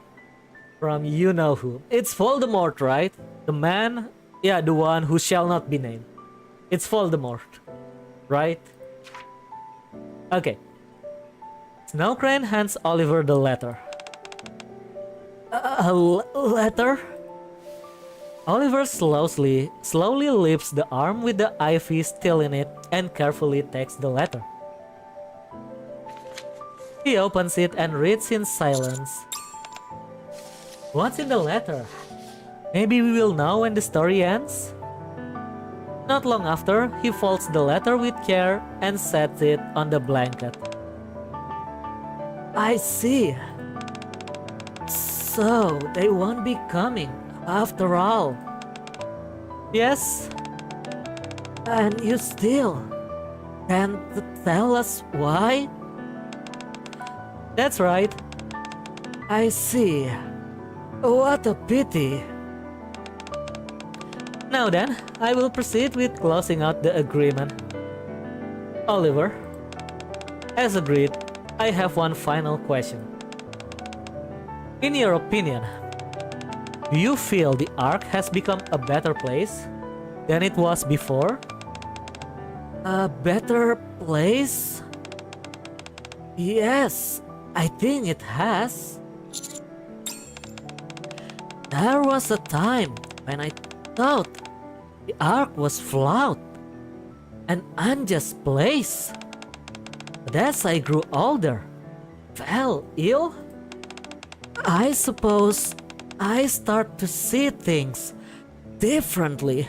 from you-know-who. It's Voldemort, right? The man, yeah, the one who shall not be named. It's Voldemort, right? Okay. Snow Crane hands Oliver the letter. A letter? Oliver slowly lifts the arm with the ivy still in it and carefully takes the letter. He opens it and reads in silence. What's in the letter? Maybe we will know when the story ends? Not long after, he folds the letter with care and sets it on the blanket. I see. So, they won't be coming after all. Yes. And you still can't tell us why? That's right. I see. What a pity. Now then, I will proceed with closing out the agreement. Oliver, as agreed, I have one final question. In your opinion, do you feel the Ark has become a better place than it was before? A better place? Yes, I think it has. There was a time when I thought the Ark was flawed, an unjust place. But as I grew older, fell ill, I suppose I start to see things differently.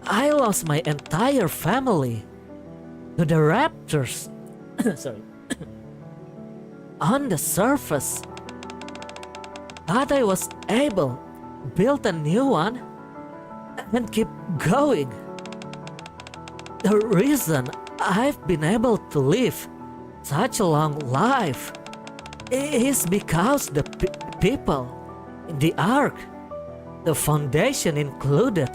I lost my entire family to the raptors. Sorry. On the surface, but I was able to build a new one and keep going. the reason I've been able to live such a long life is because the people in the Ark, the Foundation included.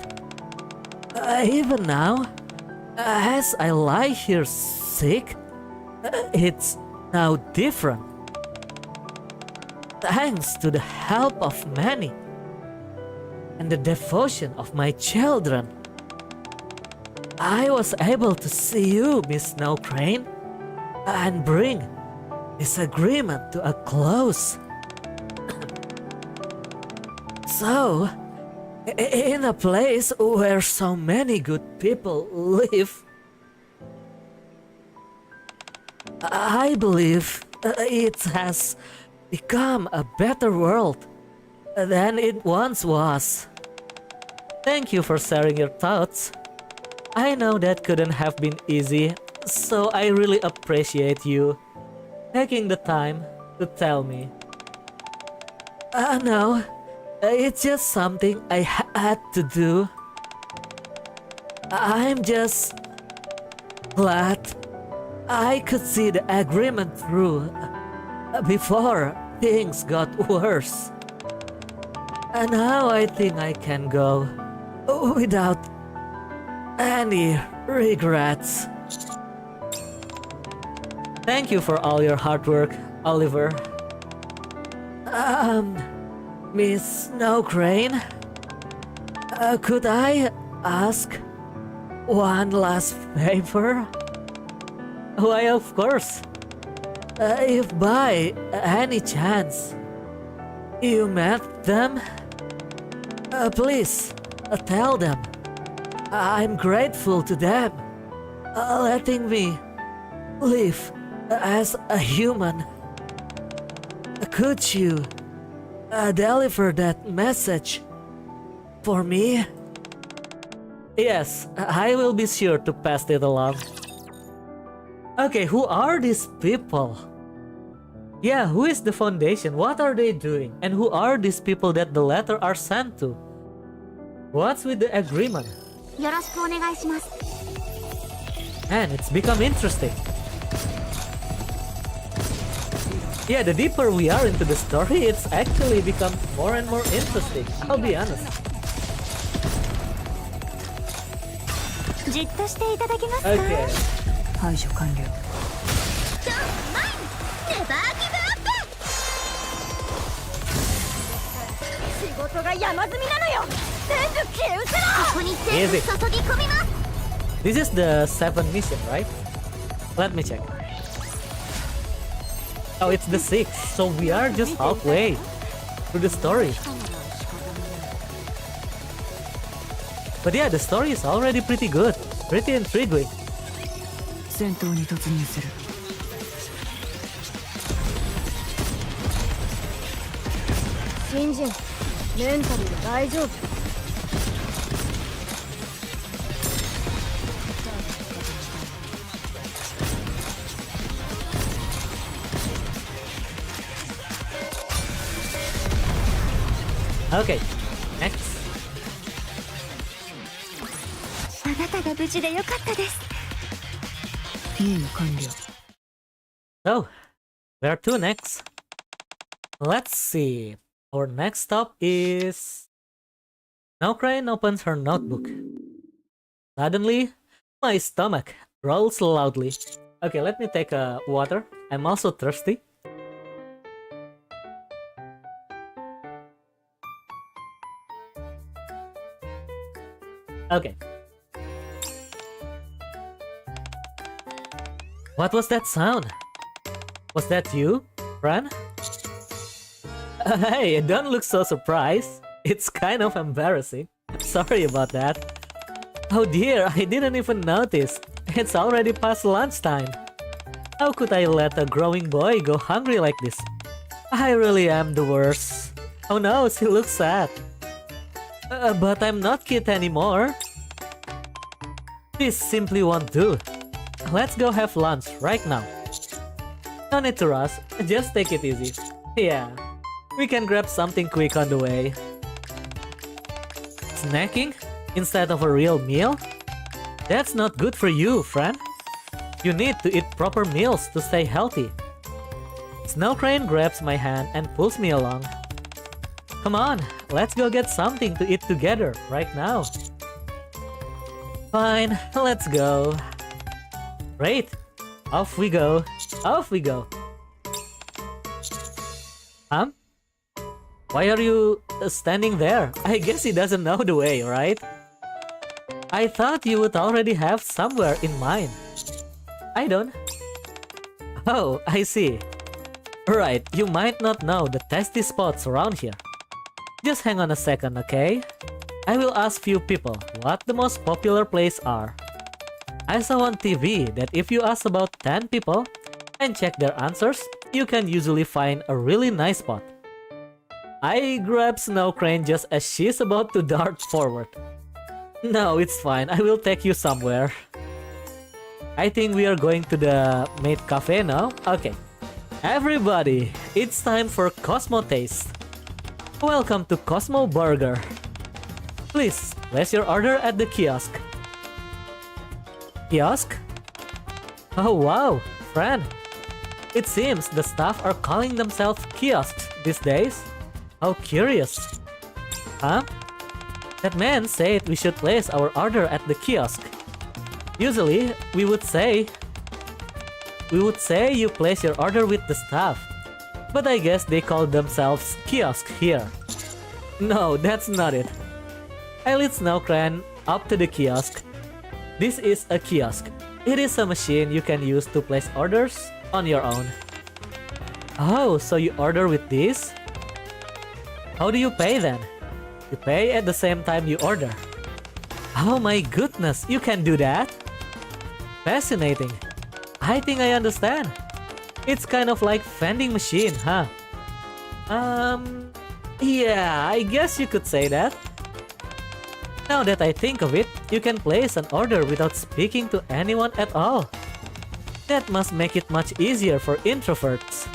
Even now, as I lie here sick, it's now different. Thanks to the help of many and the devotion of my children, I was able to see you, Miss Snow Crane, and bring this agreement to a close. So, in a place where so many good people live, I believe it has become a better world than it once was. Thank you for sharing your thoughts. I know that couldn't have been easy, so I really appreciate you taking the time to tell me. No, it's just something I had to do. I'm just glad I could see the agreement through before things got worse. And now I think I can go without any regrets. Thank you for all your hard work, Oliver. Miss Snow Crane, could I ask one last favor? Why, of course. If by any chance you met them, please tell them I'm grateful to them letting me live as a human. Could you deliver that message for me? Yes, I will be sure to pass it along. Okay, who are these people? Yeah, who is the Foundation? What are they doing? And who are these people that the letter are sent to? What's with the agreement? よろしくお願いします。 Man, it's become interesting. Yeah, the deeper we are into the story, it's actually become more and more interesting. I'll be honest. じっとしていただけますか。 Okay. 排除完了。ネバーギブアップ。仕事が山積みなのよ。全部消え失せろ。ここに全部注ぎ込みます。 This is the 7th mission, right? Let me check. Oh, it's the 6th, so we are just halfway through the story. But yeah, the story is already pretty good, pretty intriguing. 戦闘に突入する。新人、メンタルで大丈夫。 Okay, next. あなたが無事でよかったです。 任務完了。 So, where to next? Let's see. Our next stop is... Now Crane opens her notebook. Suddenly, my stomach growls loudly. Okay, let me take a water. I'm also thirsty. Okay. What was that sound? Was that you, friend? Hey, don't look so surprised. It's kind of embarrassing. Sorry about that. Oh dear, I didn't even notice. It's already past lunchtime. How could I let a growing boy go hungry like this? I really am the worst. Oh no, she looks sad. But I'm not kid anymore. This simply won't do. Let's go have lunch right now. No need to rush, just take it easy. Yeah, we can grab something quick on the way. Snacking instead of a real meal? That's not good for you, friend. You need to eat proper meals to stay healthy. Snow Crane grabs my hand and pulls me along. Come on, let's go get something to eat together right now. Fine, let's go. Great. Off we go. Off we go. Why are you standing there? I guess he doesn't know the way, right? I thought you would already have somewhere in mind. I don't. Oh, I see. Right, you might not know the tasty spots around here. Just hang on a second, okay? I will ask few people what the most popular places are. I saw on TV that if you ask about 10 people and check their answers, you can usually find a really nice spot. I grab Snow Crane just as she's about to dart forward. No, it's fine. I will take you somewhere. I think we are going to the maid cafe now. Okay. Everybody, it's time for Cosmo Taste. Welcome to Cosmo Burger. Please, place your order at the kiosk. Kiosk? Oh wow, friend. It seems the staff are calling themselves kiosks these days. How curious. Huh? That man said we should place our order at the kiosk. Usually, we would say you place your order with the staff. But I guess they call themselves kiosk here. No, that's not it. I lead Snow Crane up to the kiosk. This is a kiosk. It is a machine you can use to place orders on your own. Oh, so you order with this? How do you pay then? You pay at the same time you order. Oh my goodness, you can do that? Fascinating. I think I understand. It's kind of like vending machine, huh? Yeah, I guess you could say that. Now that I think of it, you can place an order without speaking to anyone at all. That must make it much easier for introverts.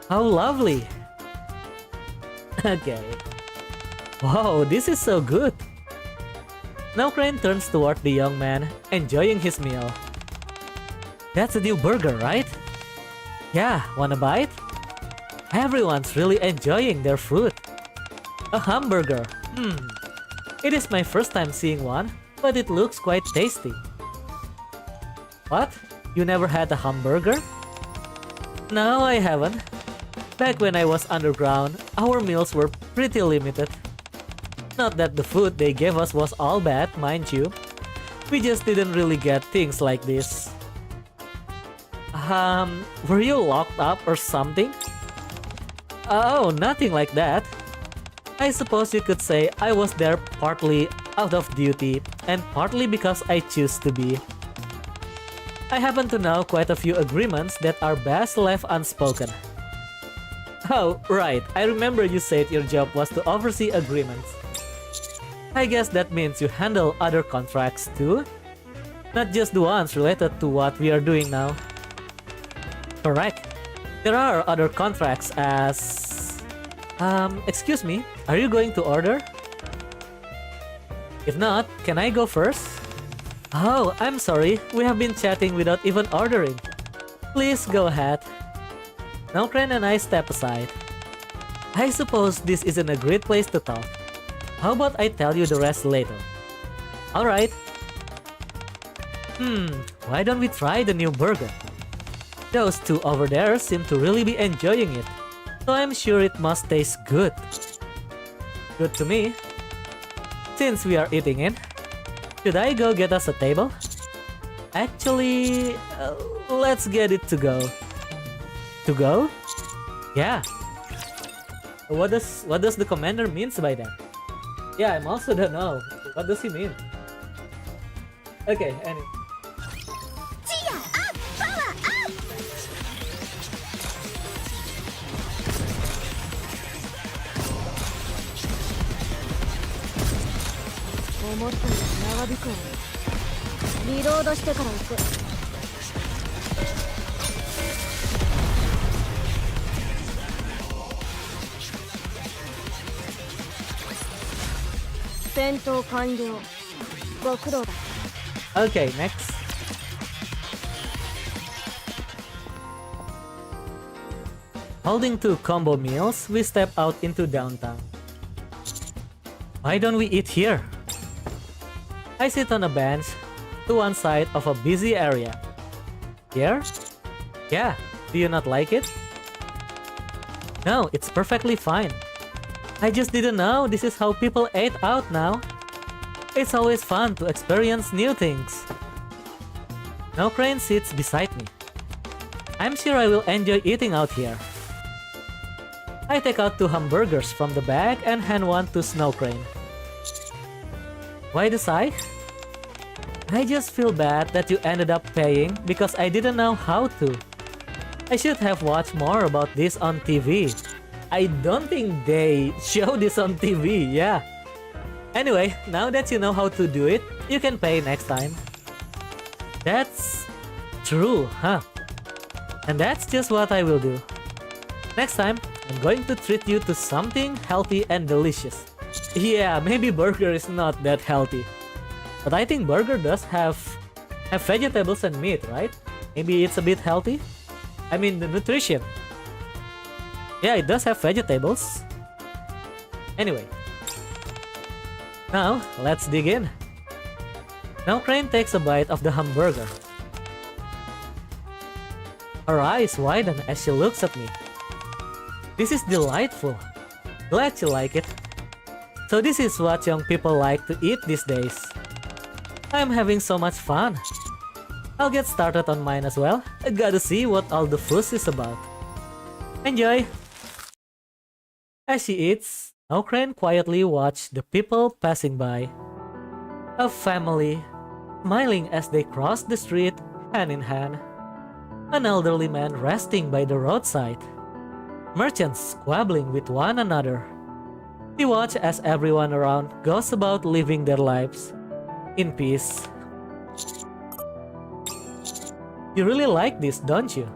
How lovely. Okay. Wow, this is so good. Now Crane turns toward the young man, enjoying his meal. That's a new burger, right? Yeah, wanna bite? Everyone's really enjoying their food. A hamburger. It is my first time seeing one, but it looks quite tasty. What? You never had a hamburger? No, I haven't. Back when I was underground, our meals were pretty limited. Not that the food they gave us was all bad, mind you. We just didn't really get things like this. Were you locked up or something? Oh, nothing like that. I suppose you could say I was there partly out of duty and partly because I choose to be. I happen to know quite a few agreements that are best left unspoken. Oh, right, I remember you said your job was to oversee agreements. I guess that means you handle other contracts too? Not just the ones related to what we are doing now. Correct. There are other contracts as... excuse me, are you going to order? If not, can I go first? Oh, I'm sorry, we have been chatting without even ordering. Please go ahead. Now Crane and I step aside. I suppose this isn't a great place to talk. How about I tell you the rest later? Alright. Why don't we try the new burger? Those two over there seem to really be enjoying it, so I'm sure it must taste good. Good to me. Since we are eating it, should I go get us a table? Actually, let's get it to go. To go? Yeah. What does the commander means by that? Yeah, I'm also don't know. What does he mean? Okay, anyway. Cheer up! Power up! 思ったより長引くわ。リロードしてから行く。戦闘完了。ご苦労だ。Okay, next. Holding 2 combo meals, we step out into downtown. Why don't we eat here? I sit on a bench to one side of a busy area. Here? Yeah, do you not like it? No, it's perfectly fine. I just didn't know this is how people ate out now. It's always fun to experience new things. No Crane sits beside me. I'm sure I will enjoy eating out here. I take out 2 hamburgers from the bag and hand one to Snow Crane. Why the sigh? I just feel bad that you ended up paying because I didn't know how to. I should have watched more about this on TV. I don't think they show this on TV, yeah. Anyway, now that you know how to do it, you can pay next time. That's true, huh? And that's just what I will do. Next time, I'm going to treat you to something healthy and delicious. Yeah, maybe burger is not that healthy. But I think burger does have vegetables and meat, right? Maybe it's a bit healthy? I mean the nutrition. Yeah, it does have vegetables. Anyway. Now, let's dig in. Now Crane takes a bite of the hamburger. Her eyes widen as she looks at me. This is delightful. Glad you like it. So this is what young people like to eat these days. I'm having so much fun. I'll get started on mine as well. I gotta see what all the fuss is about. Enjoy! As she eats, Snow Crane quietly watches the people passing by. A family, smiling as they cross the street hand in hand. An elderly man resting by the roadside. Merchants squabbling with one another. They watch as everyone around goes about living their lives in peace. You really like this, don't you?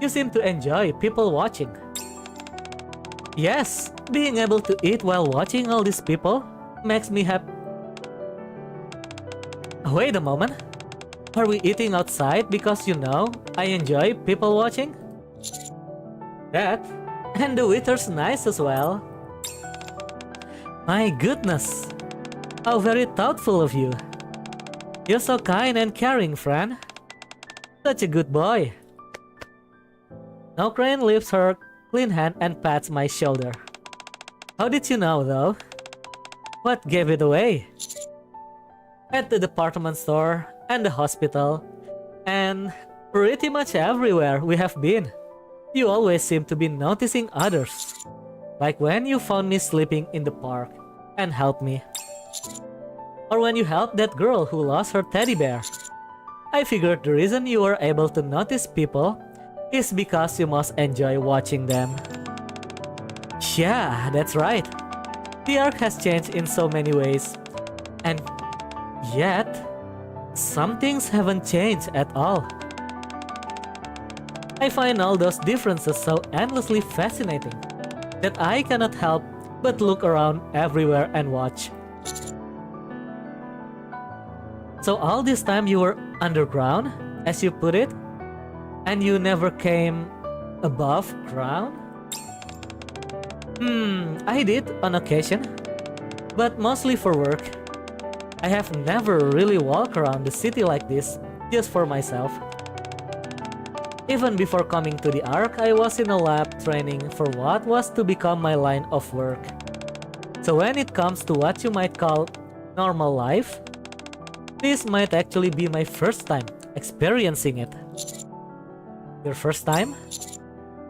You seem to enjoy people watching. Yes, being able to eat while watching all these people makes me happy. Wait a moment. Are we eating outside because you know I enjoy people watching? That, and the waiter's nice as well. My goodness, how very thoughtful of you. You're so kind and caring, friend. Such a good boy. Now Crane lifts her clean hand and pats my shoulder. How did you know, though? What gave it away? At the department store and the hospital, and pretty much everywhere we have been, you always seem to be noticing others. Like when you found me sleeping in the park and helped me. Or when you helped that girl who lost her teddy bear. I figured the reason you were able to notice people is because you must enjoy watching them. Yeah, that's right. The arc has changed in so many ways. And yet, some things haven't changed at all. I find all those differences so endlessly fascinating that I cannot help but look around everywhere and watch. So all this time you were underground, as you put it, and you never came above ground? I did on occasion, but mostly for work. I have never really walked around the city like this, just for myself. Even before coming to the Ark, I was in a lab training for what was to become my line of work. So when it comes to what you might call normal life, this might actually be my first time experiencing it. Your first time?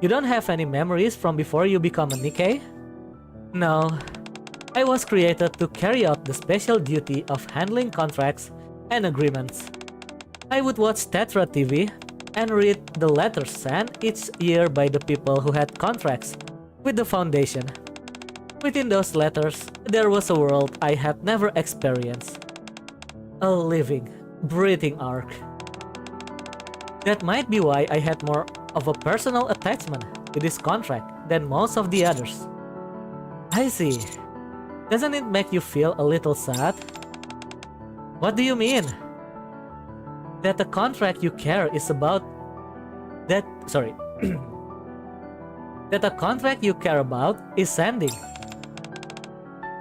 You don't have any memories from before you become a Nikke? No. I was created to carry out the special duty of handling contracts and agreements. I would watch Tetra TV and read the letters sent each year by the people who had contracts with the Foundation. Within those letters, there was a world I had never experienced. A living, breathing arc. That might be why I had more of a personal attachment to this contract than most of the others. I see. Doesn't it make you feel a little sad? What do you mean? That the contract you care is about that sorry that the contract you care about is ending.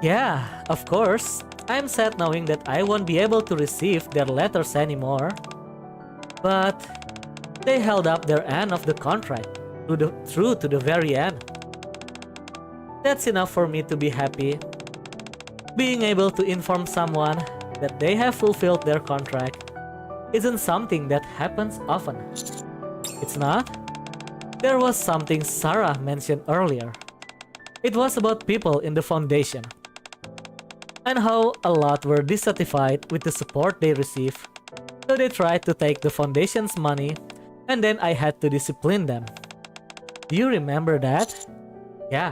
Yeah, of course. I'm sad knowing that I won't be able to receive their letters anymore. But they held up their end of the contract through to the very end. That's enough for me to be happy. Being able to inform someone that they have fulfilled their contract isn't something that happens often. It's not? There was something Sarah mentioned earlier. It was about people in the foundation and how a lot were dissatisfied with the support they received, so they tried to take the foundation's money and then I had to discipline them. Do you remember that? Yeah.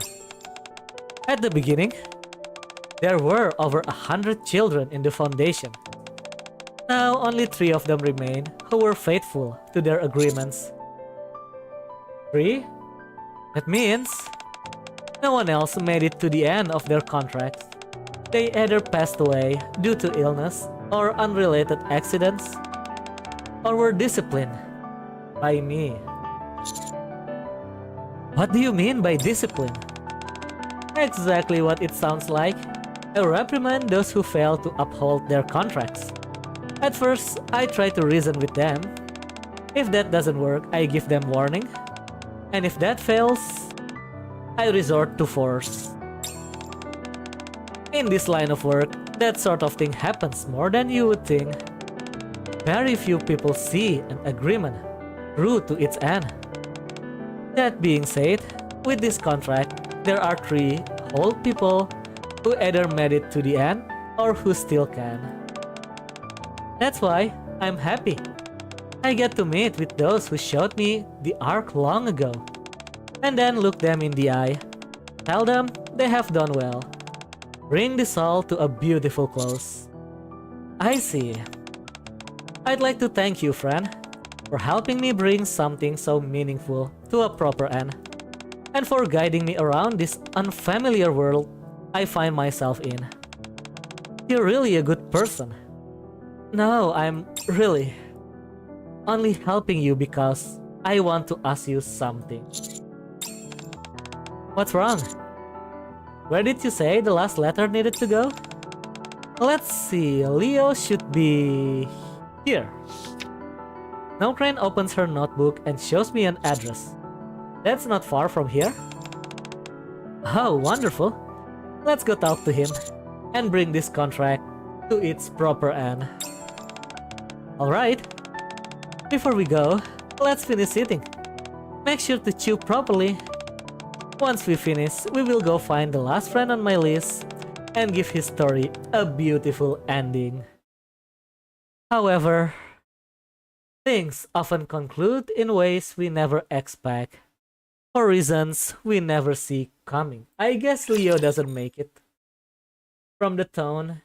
At the beginning, there were over 100 children in the foundation. Now only 3 of them remain who were faithful to their agreements. 3? That means no one else made it to the end of their contracts. They either passed away due to illness or unrelated accidents, or were disciplined by me. What do you mean by discipline? Exactly what it sounds like. I reprimand those who fail to uphold their contracts. At first, I try to reason with them. If that doesn't work, I give them warning. And if that fails, I resort to force. In this line of work, that sort of thing happens more than you would think. Very few people see an agreement through to its end. That being said, with this contract, there are 3 whole people who either made it to the end or who still can. That's why I'm happy. I get to meet with those who showed me the arc long ago, and then look them in the eye, tell them they have done well, bring this all to a beautiful close. I see. I'd like to thank you, friend, for helping me bring something so meaningful to a proper end, and for guiding me around this unfamiliar world I find myself in. You're really a good person. No, I'm really only helping you because I want to ask you something. What's wrong? Where did you say the last letter needed to go? Let's see, Leo should be here. Snowcrane opens her notebook and shows me an address. That's not far from here. Oh, wonderful. Let's go talk to him and bring this contract to its proper end. Alright. Before we go, let's finish eating. Make sure to chew properly. Once we finish, we will go find the last friend on my list and give his story a beautiful ending. However, things often conclude in ways we never expect, for reasons we never see coming. I guess Leo doesn't make it. From the tone,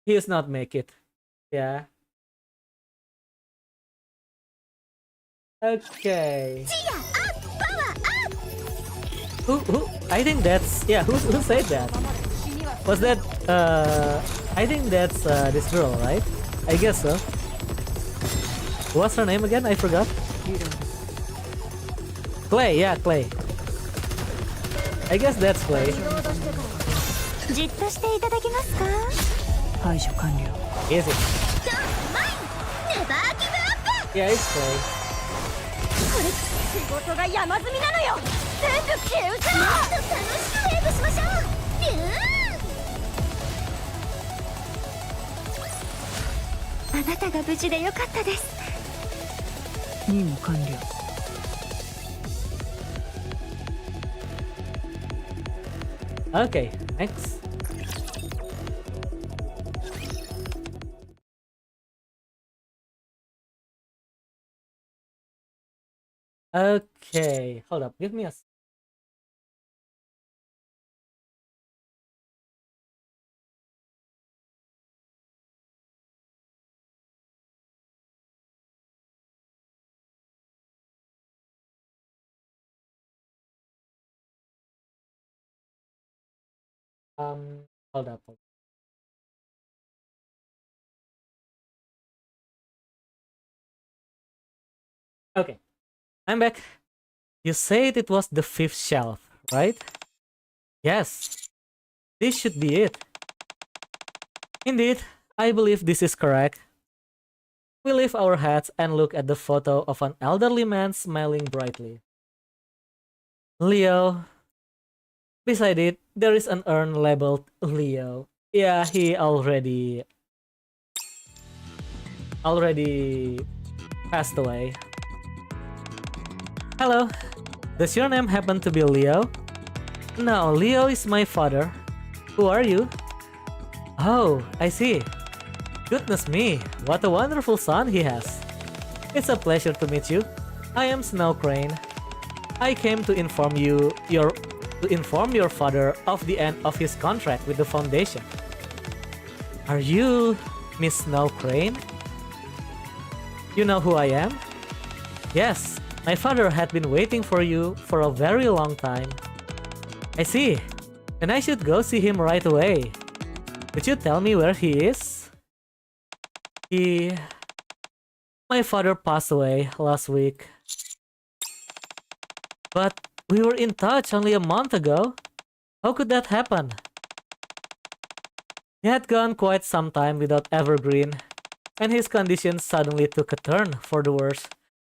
he does not make it. Yeah. Okay. Who? I think that's yeah. Who said that? Was that I think that's this girl, right? I guess so. What's her name again? I forgot. Clay, yeah, Clay. I guess that's Clay. じっとしていただけますか？排除完了。 Is it? Don't mind! Never give up! Yeah, it's Clay. これ仕事が山積みなのよ！全部消えうぞ！もっと楽しくウェーブしましょう！ビューン！あなたが無事でよかったです。任務完了。Okay, next. Okay, hold up. Give me a. Hold up. Okay, I'm back. You said it was the 5th shelf, right? Yes, this should be it. Indeed, I believe this is correct. We lift our heads and look at the photo of an elderly man smiling brightly. Leo. Beside it, there is an urn labeled Leo. Yeah, he already passed away. Hello, does your name happen to be Leo? No, Leo is my father. Who are you? Oh, I see. Goodness me, what a wonderful son he has. It's a pleasure to meet you. I am Snow Crane. I came to inform your father of the end of his contract with the Foundation. Are you Miss Snow Crane? You know who I am? Yes, my father had been waiting for you for a very long time. I see. Then I should go see him right away. Could you tell me where he is? My father passed away last week. But we were in touch only a month ago. How could that happen? He had gone quite some time without Evergreen, and his condition suddenly took a turn for the worse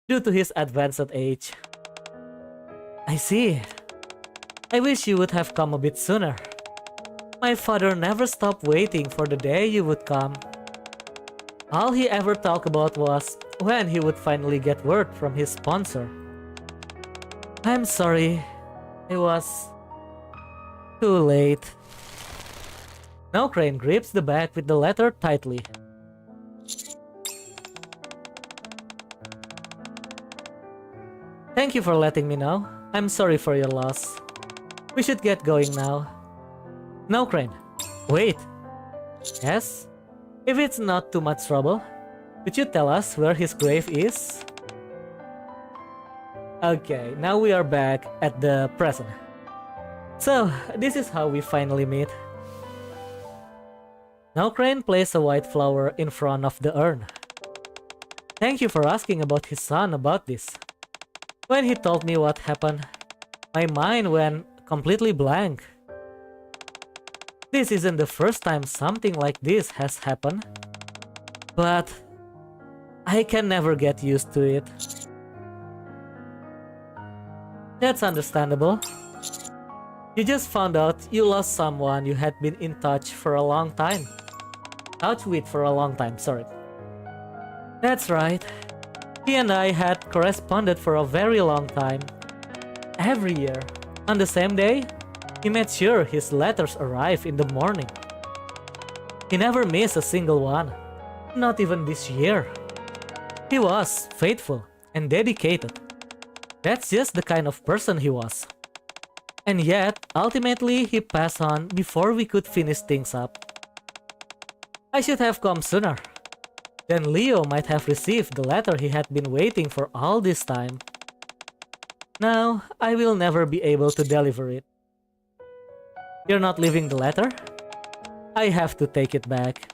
due to his advanced age. I see. I wish you would have come a bit sooner. My father never stopped waiting for the day you would come. All he ever talked about was when he would finally get word from his sponsor. I'm sorry, it was too late. Now Crane grips the bag with the letter tightly. Thank you for letting me know. I'm sorry for your loss. We should get going now. No, Crane. Wait. Yes? If it's not too much trouble, could you tell us where his grave is? Okay, now we are back at the present. So, this is how we finally meet. Now Crane placed a white flower in front of the urn. Thank you for asking about his son about this. When he told me what happened, my mind went completely blank. This isn't the first time something like this has happened, but I can never get used to it. That's understandable. You just found out you lost someone you had been in touch for a long time. For a long time, sorry. That's right. He and I had corresponded for a very long time. Every year, on the same day, he made sure his letters arrive in the morning. He never missed a single one, not even this year. He was faithful and dedicated. That's just the kind of person he was. And yet, ultimately, he passed on before we could finish things up. I should have come sooner. Then Leo might have received the letter he had been waiting for all this time. Now, I will never be able to deliver it. You're not leaving the letter? I have to take it back.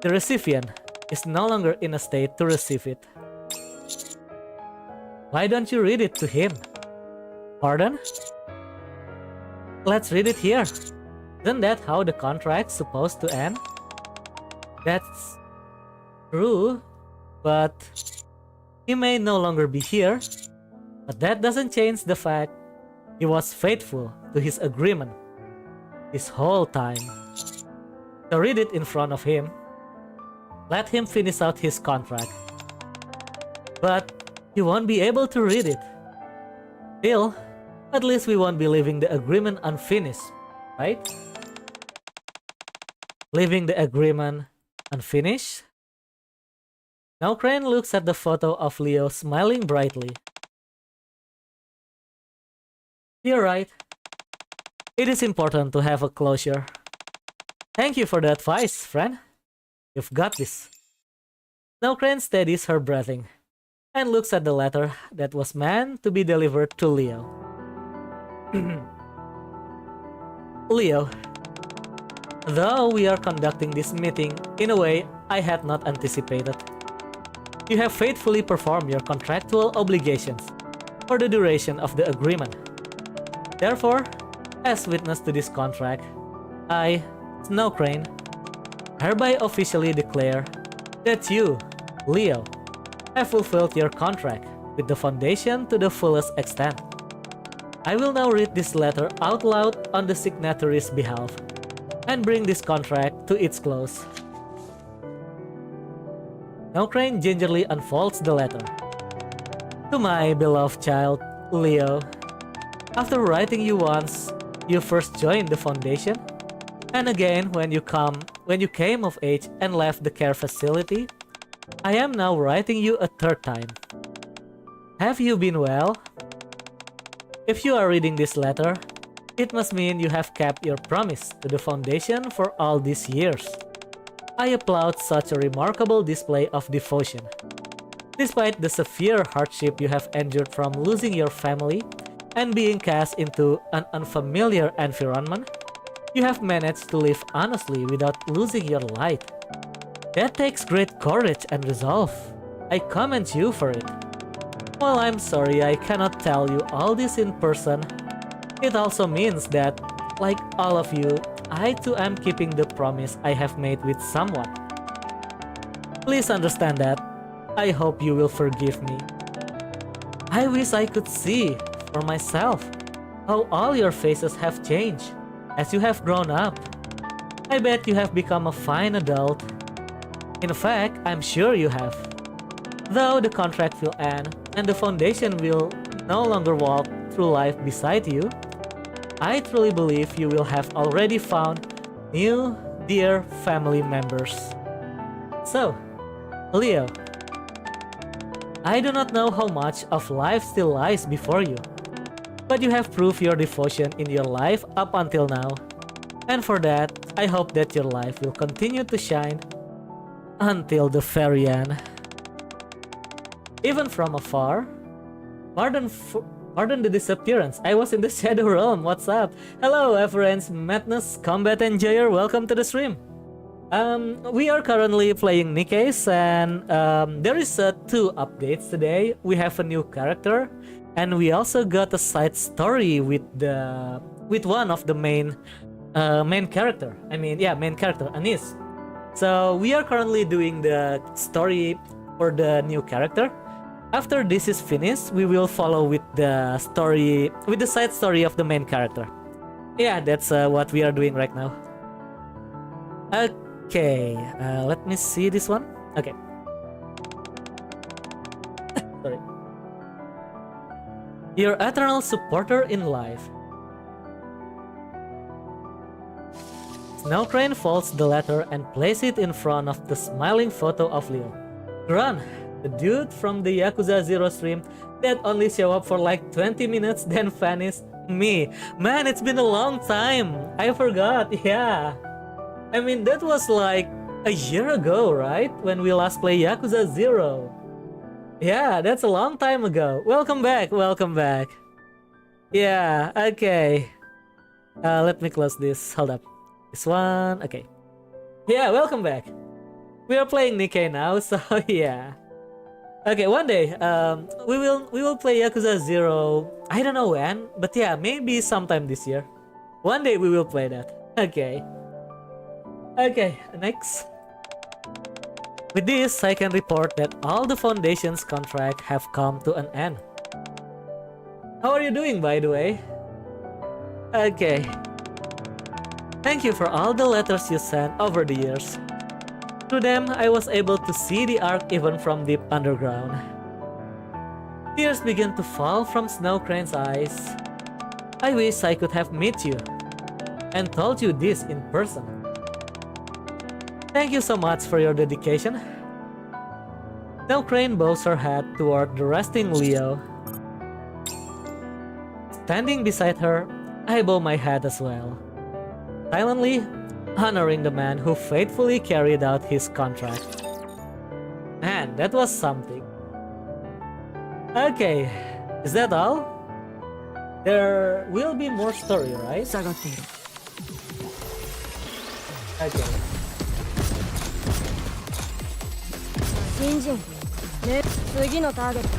The recipient is no longer in a state to receive it. Why don't you read it to him? Pardon? Let's read it here. Isn't that how the contract's supposed to end? That's true, but he may no longer be here. But that doesn't change the fact he was faithful to his agreement this whole time. So read it in front of him. Let him finish out his contract. But he won't be able to read it. Still, at least we won't be leaving the agreement unfinished, right? Leaving the agreement unfinished? Now Crane looks at the photo of Leo smiling brightly. You're right. It is important to have a closure. Thank you for the advice, friend. You've got this. Now Crane steadies her breathing and looks at the letter that was meant to be delivered to Leo. Leo, though we are conducting this meeting in a way I had not anticipated, you have faithfully performed your contractual obligations for the duration of the agreement. Therefore, as witness to this contract, I, Snow Crane, hereby officially declare that you, Leo, have fulfilled your contract with the Foundation to the fullest extent. I will now read this letter out loud on the signatory's behalf and bring this contract to its close. Snow Crane gingerly unfolds the letter. To my beloved child, Leo, after writing you once, you first joined the Foundation, and again when you came of age and left the care facility, I am now writing you a third time. Have you been well? If you are reading this letter, it must mean you have kept your promise to the Foundation for all these years. I applaud such a remarkable display of devotion. Despite the severe hardship you have endured from losing your family and being cast into an unfamiliar environment, you have managed to live honestly without losing your light. That takes great courage and resolve. I commend you for it. While I'm sorry I cannot tell you all this in person, it also means that, like all of you, I too am keeping the promise I have made with someone. Please understand that. I hope you will forgive me. I wish I could see for myself how all your faces have changed as you have grown up. I bet you have become a fine adult. In fact, I'm sure you have. Though the contract will end and the Foundation will no longer walk through life beside you, I truly believe you will have already found new, dear family members. So, Leo, I do not know how much of life still lies before you, but you have proved your devotion in your life up until now, and for that, I hope that your life will continue to shine until the very end. Even from afar, pardon the disappearance. I was in the Shadow Realm. What's up? Hello, friends. Madness, Combat Enjoyer. Welcome to the stream. We are currently playing Nikke, and there is 2 updates today. We have a new character, and we also got a side story with one of the main character. Main character, Anis. So we are currently doing the story for the new character. After this is finished, we will follow with the side story of the main character. Yeah, that's what we are doing right now. Okay, let me see this one. Okay. Sorry. Your eternal supporter in life. Snow Crane folds the letter and places it in front of the smiling photo of Leo. Gran, the dude from the Yakuza 0 stream that only show up for like 20 minutes then vanished. Me. Man, it's been a long time. I forgot, yeah. I mean, that was like a year ago, right? When we last played Yakuza 0. Yeah, that's a long time ago. Welcome back, welcome back. Yeah, okay. Let me close this. Hold up. This one, okay. Yeah, welcome back. We are playing Nikke now, so yeah. Okay, one day, we will play Yakuza 0. I don't know when, but yeah, maybe sometime this year. One day we will play that. Okay. Okay, next. With this, I can report that all the Foundation's contracts have come to an end. How are you doing, by the way? Okay. Thank you for all the letters you sent over the years. Through them, I was able to see the arc even from deep underground. Tears began to fall from Snow Crane's eyes. I wish I could have met you and told you this in person. Thank you so much for your dedication. Snow Crane bows her head toward the resting Leo. Standing beside her, I bow my head as well, silently honoring the man who faithfully carried out his contract. Man, that was something. Okay, is that all? There will be more story, right? Okay. で次のターゲットは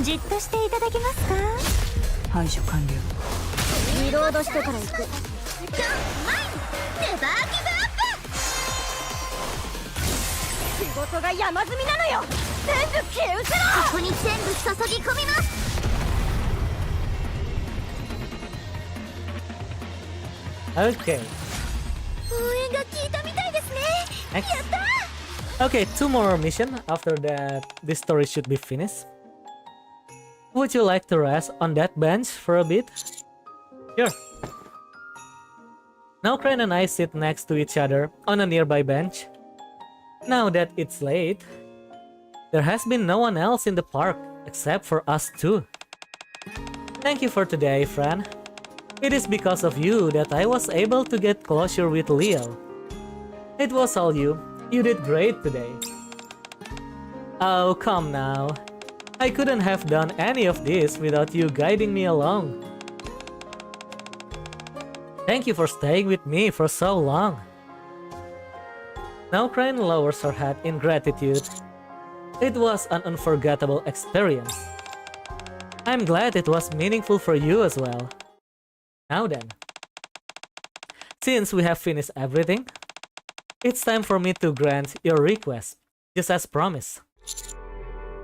じっとしていただけますか？排除完了。リロードしてから行く。ネバーギブアップ。仕事が山積みなのよ。全部消え失せろ。ここに全部注ぎ込みます。Okay. 応援が効いたみたいですね。 Next. やったー。 Okay, 2 more mission. After that, this story should be finished. Would you like to rest on that bench for a bit? Sure. Now Crane and I sit next to each other on a nearby bench. Now that it's late, there has been no one else in the park except for us two. Thank you for today, friend. It is because of you that I was able to get closure with Leo. It was all you. You did great today. Oh, come now. I couldn't have done any of this without you guiding me along. Thank you for staying with me for so long. Now Crane lowers her head in gratitude. It was an unforgettable experience. I'm glad it was meaningful for you as well. Now then, since we have finished everything, it's time for me to grant your request, just as promised.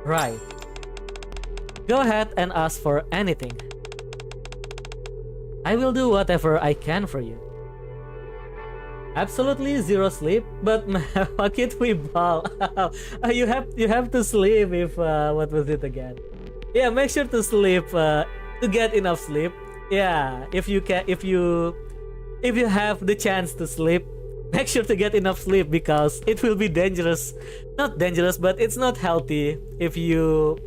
Right. Go ahead and ask for anything. I will do whatever I can for you. Absolutely zero sleep, but why can't we ball? you have to sleep if what was it again? Yeah, make sure to sleep to get enough sleep. Yeah, if you have the chance to sleep, make sure to get enough sleep because it will be dangerous. Not dangerous, but it's not healthy if you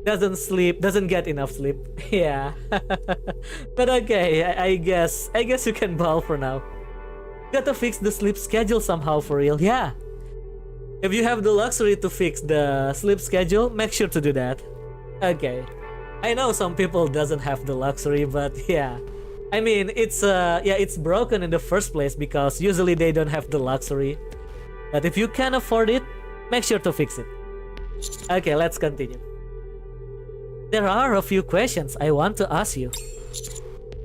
doesn't get enough sleep. Yeah. But okay, I guess you can ball for now. Gotta fix the sleep schedule somehow for real. Yeah. If you have the luxury to fix the sleep schedule, make sure to do that. Okay. I know some people doesn't have the luxury, but yeah. I mean, it's broken in the first place because usually they don't have the luxury. But if you can afford it, make sure to fix it. Okay, let's continue. There are a few questions I want to ask you.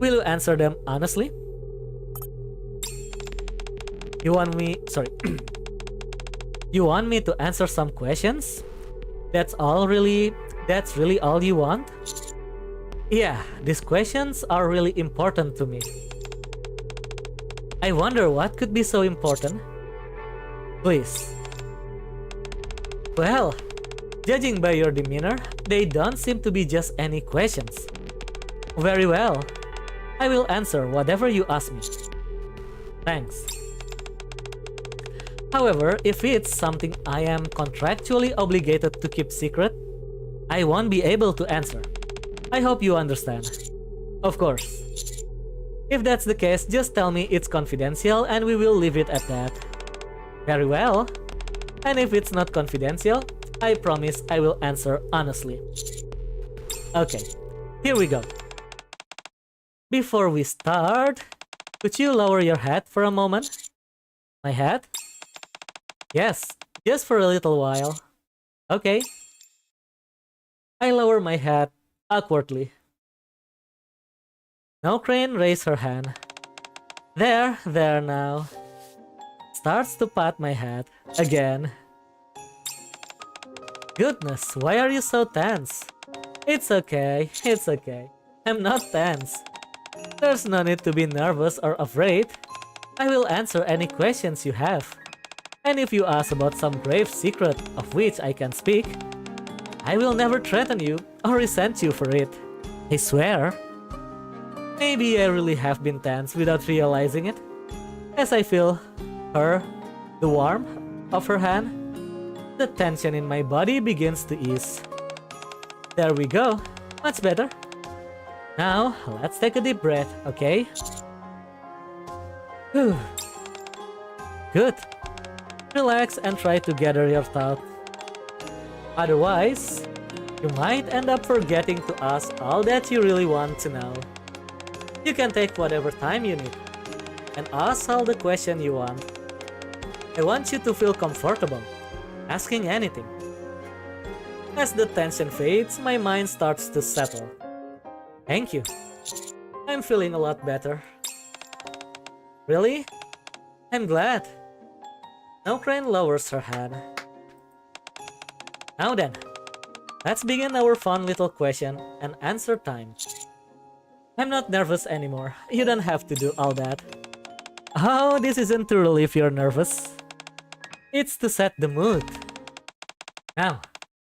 Will you answer them honestly? You want me to answer some questions? That's really all you want? Yeah, these questions are really important to me. I wonder what could be so important? Please. Well, judging by your demeanor, they don't seem to be just any questions. Very well. I will answer whatever you ask me. Thanks. However, if it's something I am contractually obligated to keep secret, I won't be able to answer. I hope you understand. Of course. If that's the case, just tell me it's confidential and we will leave it at that. Very well. And if it's not confidential, I promise I will answer honestly. Okay, here we go. Before we start, could you lower your head for a moment? My head? Yes, just for a little while. Okay. I lower my head awkwardly. Now Crane raised her hand. There now. Starts to pat my head again. Goodness, why are you so tense? It's okay. I'm not tense. There's no need to be nervous or afraid. I will answer any questions you have. And if you ask about some grave secret of which I can speak, I will never threaten you or resent you for it. I swear. Maybe I really have been tense without realizing it. As I feel the warmth of her hand, the tension in my body begins to ease. There we go. Much better. Now, let's take a deep breath, okay? Whew. Good. Relax and try to gather your thoughts. Otherwise, you might end up forgetting to ask all that you really want to know. You can take whatever time you need and ask all the questions you want. I want you to feel comfortable asking anything. As the tension fades, my mind starts to settle. Thank you. I'm feeling a lot better. Really? I'm glad. Now Crane lowers her head. Now then, let's begin our fun little question and answer time. I'm not nervous anymore. You don't have to do all that. Oh, this isn't to relieve your nervous. It's to set the mood. Now,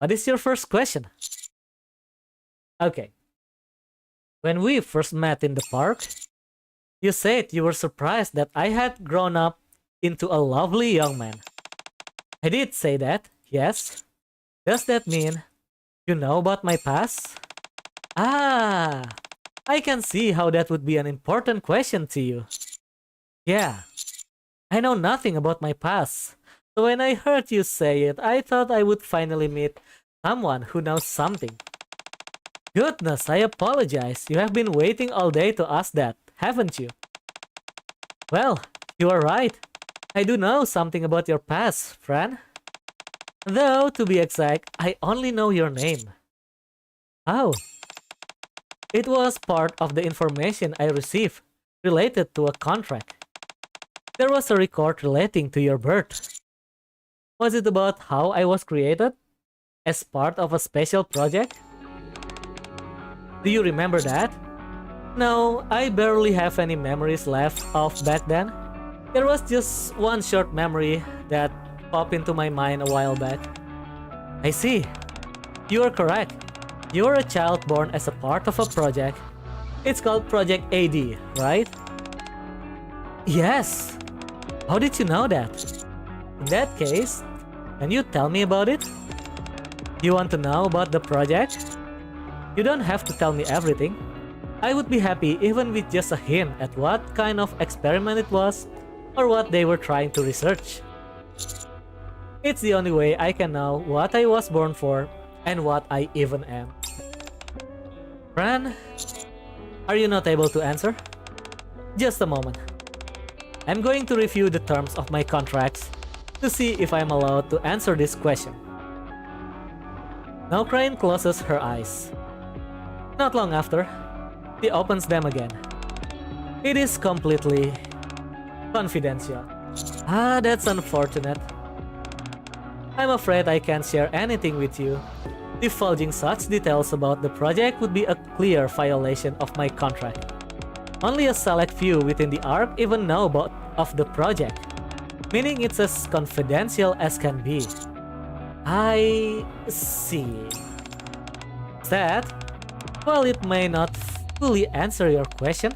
what is your first question? Okay. When we first met in the park, you said you were surprised that I had grown up into a lovely young man. I did say that, yes. Does that mean you know about my past? Ah, I can see how that would be an important question to you. Yeah, I know nothing about my past. So when I heard you say it, I thought I would finally meet someone who knows something. Goodness, I apologize. You have been waiting all day to ask that, haven't you? Well, you are right. I do know something about your past, friend. Though, to be exact, I only know your name. Oh. It was part of the information I received related to a contract. There was a record relating to your birth. Was it about how I was created? As part of a special project? Do you remember that? No, I barely have any memories left of back then. There was just one short memory that popped into my mind a while back. I see. You are correct. You are a child born as a part of a project. It's called Project AD, right? Yes. How did you know that? In that case, can you tell me about it? You want to know about the project? You don't have to tell me everything. I would be happy even with just a hint at what kind of experiment it was or what they were trying to research. It's the only way I can know what I was born for and what I even am. Fran, are you not able to answer? Just a moment. I'm going to review the terms of my contracts to see if I'm allowed to answer this question. Now Crane closes her eyes. Not long after, she opens them again. It is completely confidential. Ah, that's unfortunate. I'm afraid I can't share anything with you. Divulging such details about the project would be a clear violation of my contract. Only a select few within the ARC even know about the project, meaning it's as confidential as can be. I see. That, while it may not fully answer your question,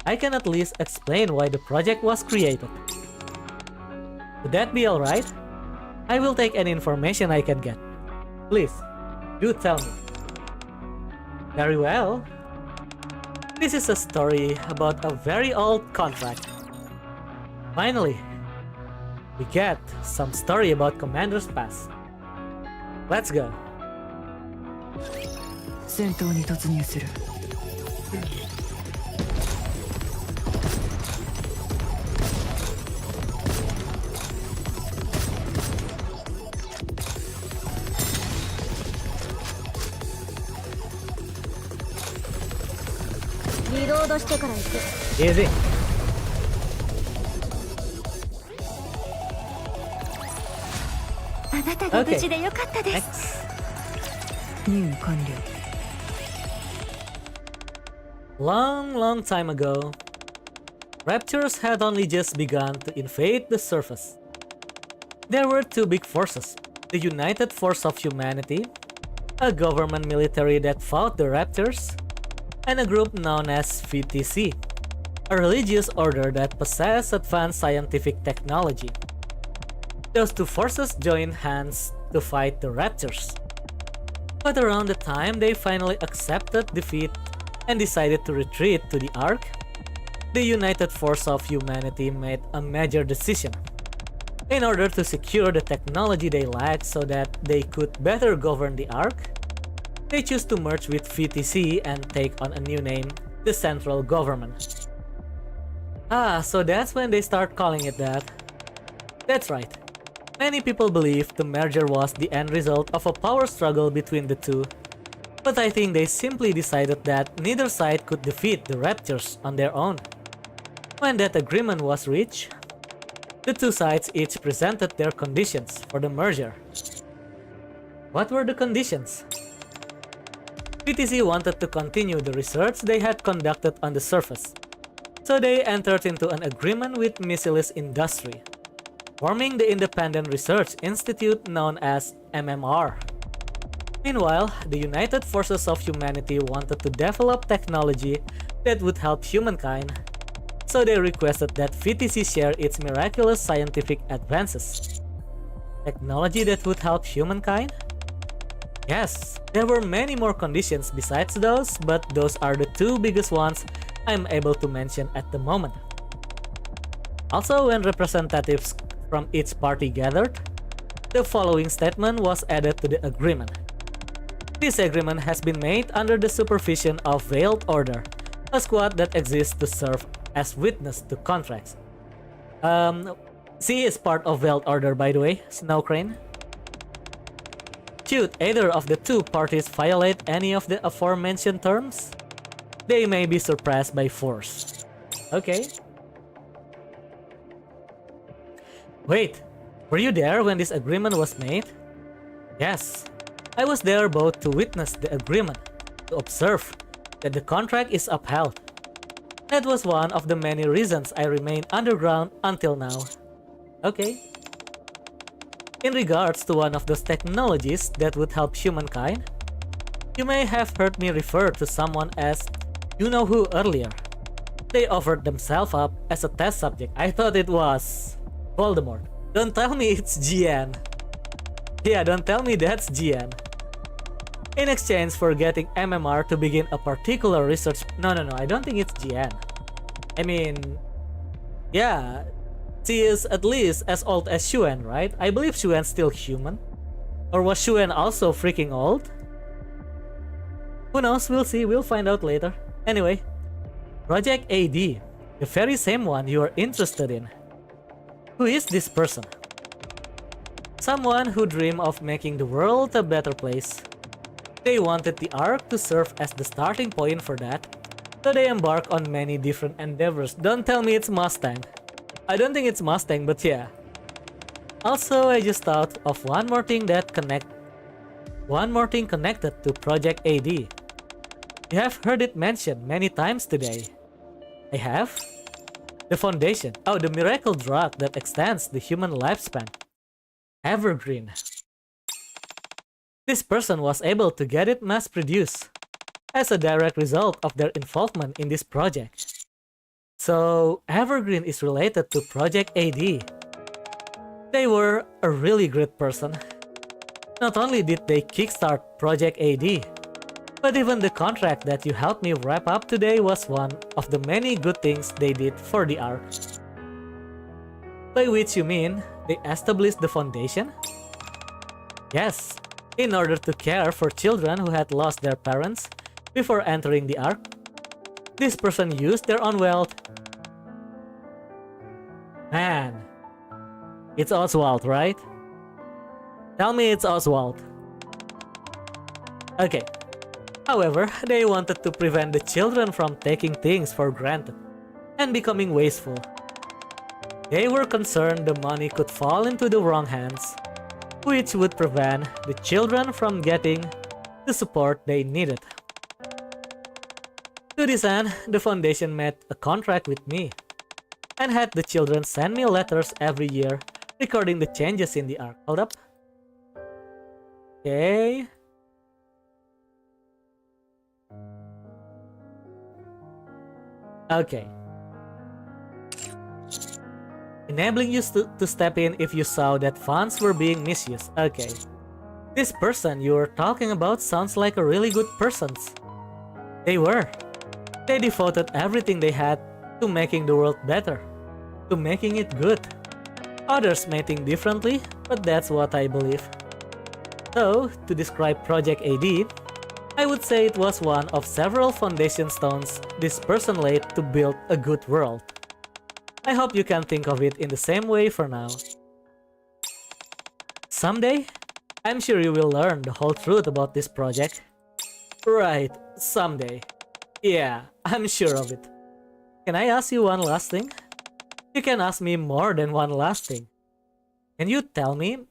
I can at least explain why the project was created. Would that be alright? I will take any information I can get. Please, do tell me. Very well. This is a story about a very old contract. Finally, we get some story about Commander's past. Let's go. 戦闘に突入する。リロードしてから行く。 Easy. あなたが無事でよかったです。 任務完了。 Long time ago, raptors had only just begun to invade the surface. There were two big forces, the United Force of Humanity, a government military that fought the raptors, and a group known as VTC, a religious order that possessed advanced scientific technology. Those two forces joined hands to fight the raptors. But around the time they finally accepted defeat and decided to retreat to the Ark, the United Force of Humanity made a major decision. In order to secure the technology they lacked so that they could better govern the Ark, they chose to merge with VTC and take on a new name, the the central government. Ah, so that's when they start calling it that. That's right. Many people believe the merger was the end result of a power struggle between the two, but I think they simply decided that neither side could defeat the Raptors on their own. When that agreement was reached, the two sides each presented their conditions for the merger. What were the conditions? PTC wanted to continue the research they had conducted on the surface, so they entered into an agreement with Missiles Industry, forming the Independent Research Institute known as MMR. Meanwhile, the United Forces of Humanity wanted to develop technology that would help humankind, so they requested that VTC share its miraculous scientific advances. Technology that would help humankind? Yes, there were many more conditions besides those, but those are the two biggest ones I'm able to mention at the moment. Also, when representatives from each party gathered, the following statement was added to the agreement. This agreement has been made under the supervision of Veiled Order, a squad that exists to serve as witness to contracts. She is part of Veiled Order, by the way, Snow Crane. Should either of the two parties violate any of the aforementioned terms, they may be suppressed by force. Okay. Wait, were you there when this agreement was made? Yes, I was there both to witness the agreement, to observe that the contract is upheld. That was one of the many reasons I remained underground until now. Okay. In regards to one of those technologies that would help humankind, you may have heard me refer to someone as you-know-who earlier. They offered themselves up as a test subject. I thought it was Voldemort. Don't tell me it's Jian. Yeah, don't tell me that's Jian. In exchange for getting MMR to begin a particular research... No, I don't think it's Jian. I mean... Yeah... She is at least as old as Xuan, right? I believe Xuan's still human. Or was Xuan also freaking old? Who knows, we'll see, we'll find out later. Anyway, Project AD, the very same one you are interested in. Who is this person? Someone who dreamed of making the world a better place. They wanted the Ark to serve as the starting point for that, so they embark on many different endeavors. Don't tell me it's Mustang. I don't think it's Mustang, but yeah. Also, I just thought of one more thing connected to Project AD. You have heard it mentioned many times today. I have? The Foundation. Oh, the miracle drug that extends the human lifespan. Evergreen. This person was able to get it mass-produced as a direct result of their involvement in this project. So, Evergreen is related to Project AD. They were a really great person. Not only did they kickstart Project AD, but even the contract that you helped me wrap up today was one of the many good things they did for the Ark. By which you mean, they established the Foundation? Yes, in order to care for children who had lost their parents before entering the Ark. This person used their own wealth. Man, it's Oswald, right? Tell me it's Oswald. Okay. However, they wanted to prevent the children from taking things for granted and becoming wasteful. They were concerned the money could fall into the wrong hands, which would prevent the children from getting the support they needed. To this end, the Foundation made a contract with me and had the children send me letters every year recording the changes in the Ark. Hold up. Okay. Okay. Enabling you to step in if you saw that funds were being misused. Okay. This person you were talking about sounds like a really good person. They were. They devoted everything they had to making the world better, to making it good. Others may think differently, but that's what I believe. So, to describe Project AD, I would say it was one of several foundation stones this person laid to build a good world. I hope you can think of it in the same way for now. Someday, I'm sure you will learn the whole truth about this project. Right, someday. Yeah, I'm sure of it. Can I ask you one last thing? You can ask me more than one last thing. Can you tell me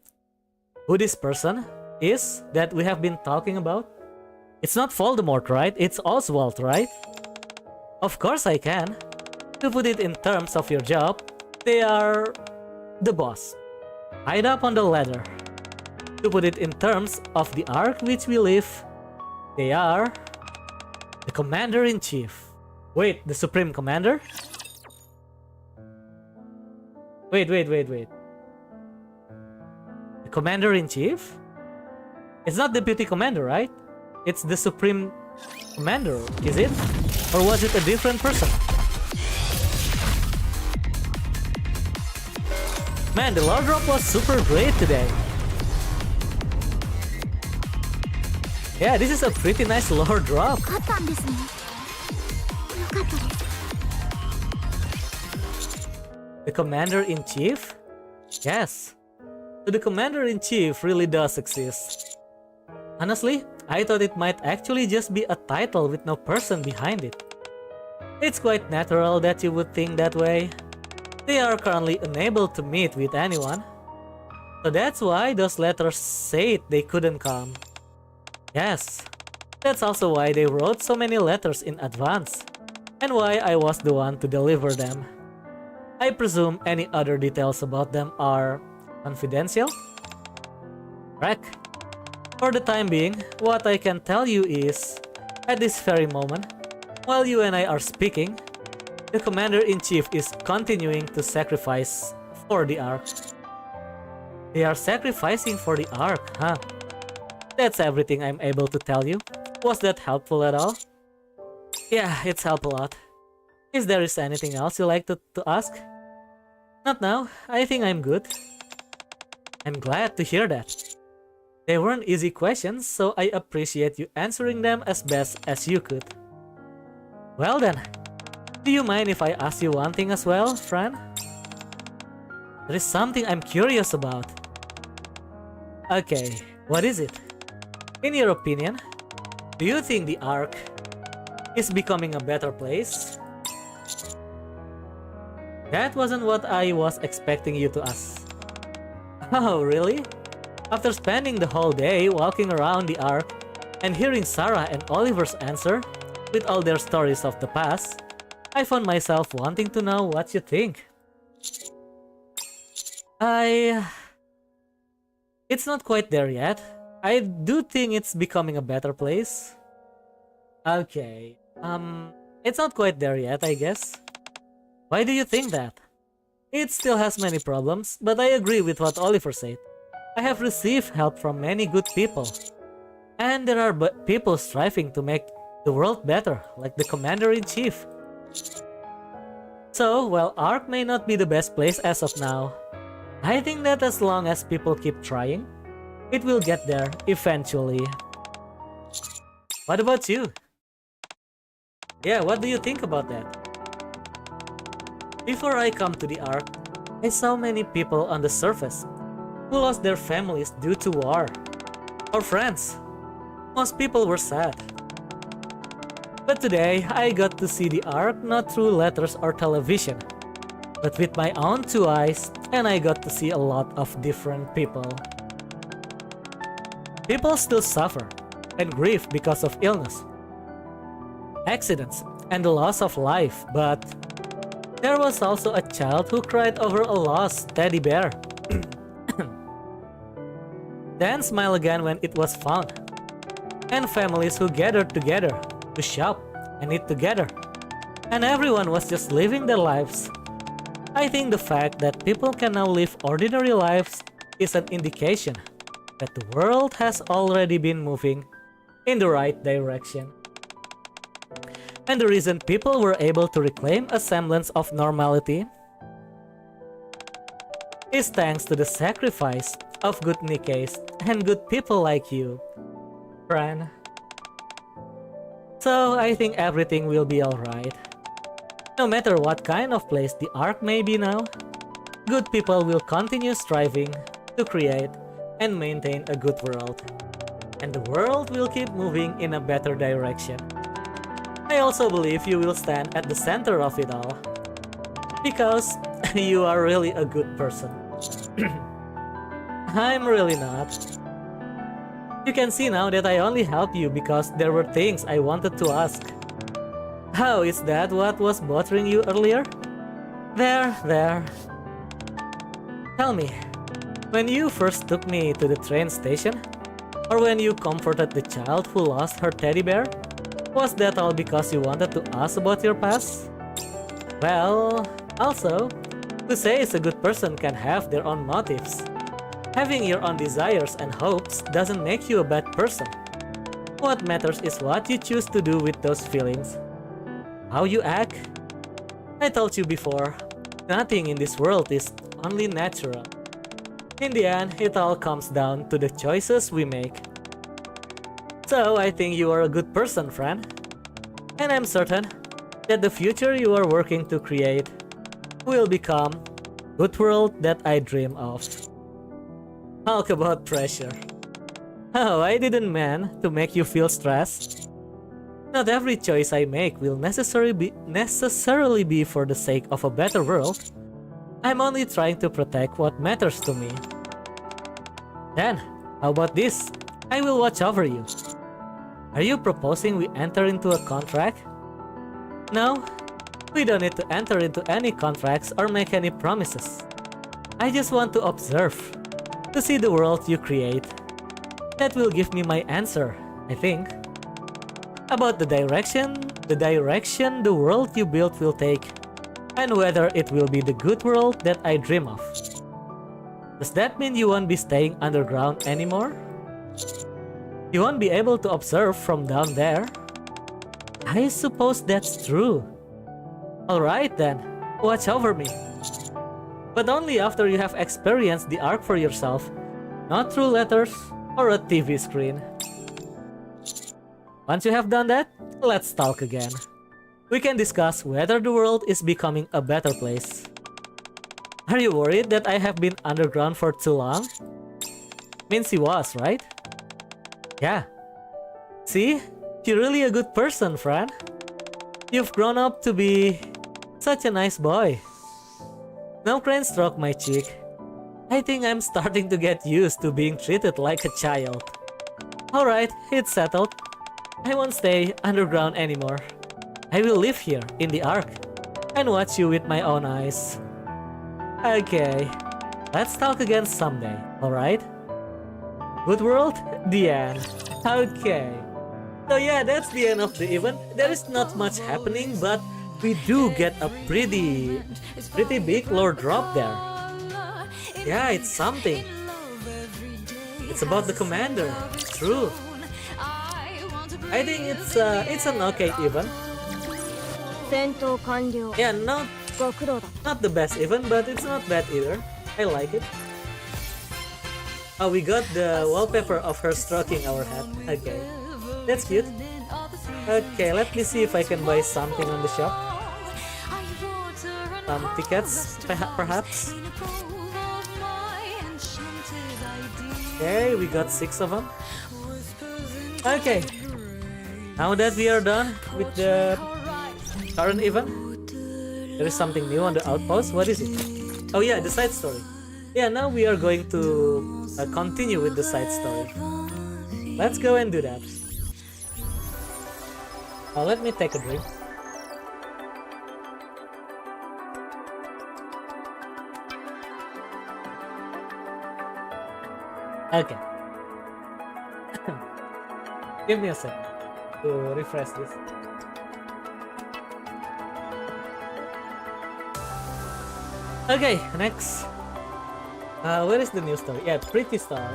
who this person is that we have been talking about? It's not Voldemort, right? It's Oswald, right? Of course I can. To put it in terms of your job, they are the boss. High up on the ladder. To put it in terms of the arc which we live, they are the Commander-in-Chief. Wait, the Supreme Commander? Wait. The Commander-in-Chief? It's not Deputy Commander, right? It's the Supreme Commander, is it? Or was it a different person? Man, the lore drop was super great today. Yeah, this is a pretty nice lore drop. 勝ったんですね。よかったです。 The Commander-in-Chief? Yes. So the Commander-in-Chief really does exist. Honestly, I thought it might actually just be a title with no person behind it. It's quite natural that you would think that way. They are currently unable to meet with anyone. So that's why those letters said they couldn't come. Yes, that's also why they wrote so many letters in advance, and why I was the one to deliver them. I presume any other details about them are confidential? Correct. For the time being, what I can tell you is, at this very moment, while you and I are speaking, the Commander-in-Chief is continuing to sacrifice for the Ark. They are sacrificing for the Ark, huh? That's everything I'm able to tell you. Was that helpful at all? Yeah, it's helped a lot. If there is anything else you'd like to ask? Not now, I think I'm good. I'm glad to hear that. They weren't easy questions, so I appreciate you answering them as best as you could. Well then, do you mind if I ask you one thing as well, friend? There is something I'm curious about. Okay, what is it? In your opinion, do you think the Ark is becoming a better place? That wasn't what I was expecting you to ask. Oh, really? After spending the whole day walking around the Ark and hearing Sarah and Oliver's answer with all their stories of the past, I found myself wanting to know what you think. It's not quite there yet. I do think it's becoming a better place. Okay, it's not quite there yet, I guess. Why do you think that? It still has many problems, but I agree with what Oliver said. I have received help from many good people. And there are people striving to make the world better, like the Commander-in-Chief. So, while Ark may not be the best place as of now, I think that as long as people keep trying, it will get there eventually. What about you? Yeah, what do you think about that? Before I come to the Ark, I saw many people on the surface who lost their families due to war, or friends. Most people were sad. But today, I got to see the Ark not through letters or television, but with my own two eyes, and I got to see a lot of different people. People still suffer and grieve because of illness, accidents, and the loss of life, but there was also a child who cried over a lost teddy bear. Then smiled again when it was found. And families who gathered together to shop and eat together. And everyone was just living their lives. I think the fact that people can now live ordinary lives is an indication that the world has already been moving in the right direction. And the reason people were able to reclaim a semblance of normality is thanks to the sacrifice of good Nikkes and good people like you, friend. So I think everything will be alright. No matter what kind of place the Ark may be now, good people will continue striving to create and maintain a good world. And the world will keep moving in a better direction. I also believe you will stand at the center of it all. Because you are really a good person. I'm really not. You can see now that I only helped you because there were things I wanted to ask. How is that what was bothering you earlier? There. Tell me, when you first took me to the train station, or when you comforted the child who lost her teddy bear, was that all because you wanted to ask about your past? Well, also, who says a good person can have their own motives? Having your own desires and hopes doesn't make you a bad person. What matters is what you choose to do with those feelings. How you act? I told you before, nothing in this world is only natural. In the end, it all comes down to the choices we make. So I think you are a good person, friend. And I'm certain that the future you are working to create will become good world that I dream of. Talk about pressure. Oh, I didn't mean to make you feel stressed. Not every choice I make will necessarily be for the sake of a better world. I'm only trying to protect what matters to me. Then, how about this? I will watch over you. Are you proposing we enter into a contract? No, we don't need to enter into any contracts or make any promises. I just want to observe, to see the world you create. That will give me my answer, I think. About the direction the world you build will take, and whether it will be the good world that I dream of. Does that mean you won't be staying underground anymore? You won't be able to observe from down there? I suppose that's true. Alright then, watch over me. But only after you have experienced the Ark for yourself, not through letters or a TV screen. Once you have done that, let's talk again. We can discuss whether the world is becoming a better place. Are you worried that I have been underground for too long? Means you was, right? Yeah. See? You're really a good person, friend. You've grown up to be such a nice boy. Now Crane stroked my cheek. I think I'm starting to get used to being treated like a child. Alright, it's settled. I won't stay underground anymore. I will live here in the Ark and watch you with my own eyes. Okay, let's talk again someday, alright? Good world? The end. Okay. So yeah, that's the end of the event. There is not much happening, but we do get a pretty big lore drop there. Yeah, it's something. It's about the commander. True. I think it's an okay event. Yeah, not the best event, but it's not bad either. I like it. Oh, we got the wallpaper of her stroking our head. Okay, that's cute. Okay, let me see if I can buy something on the shop. Some tickets, perhaps. Okay, we got 6 of them. Okay, now that we are done with the current event, there is something new on the outpost. What is it? Oh yeah, the side story. Yeah, now we are going to continue with the side story. Let's go and do that. Let me take a drink. Okay. Give me a second to refresh this. Okay, next. Where is the new story? Yeah, Pretty Star.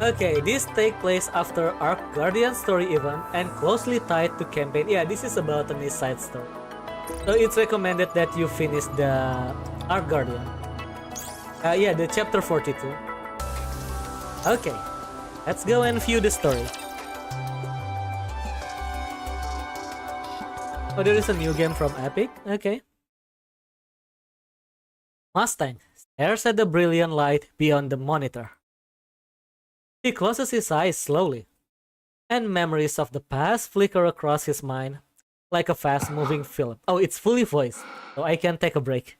Okay, this take place after Ark Guardian story event and closely tied to campaign. Yeah, this is about a side story. So it's recommended that you finish the Ark Guardian. Yeah, the chapter 42. Okay, let's go and view the story. Oh, there is a new game from Epic? Okay. Mustang stares at the brilliant light beyond the monitor. He closes his eyes slowly, and memories of the past flicker across his mind like a fast-moving film. Oh, it's fully voiced, so I can take a break.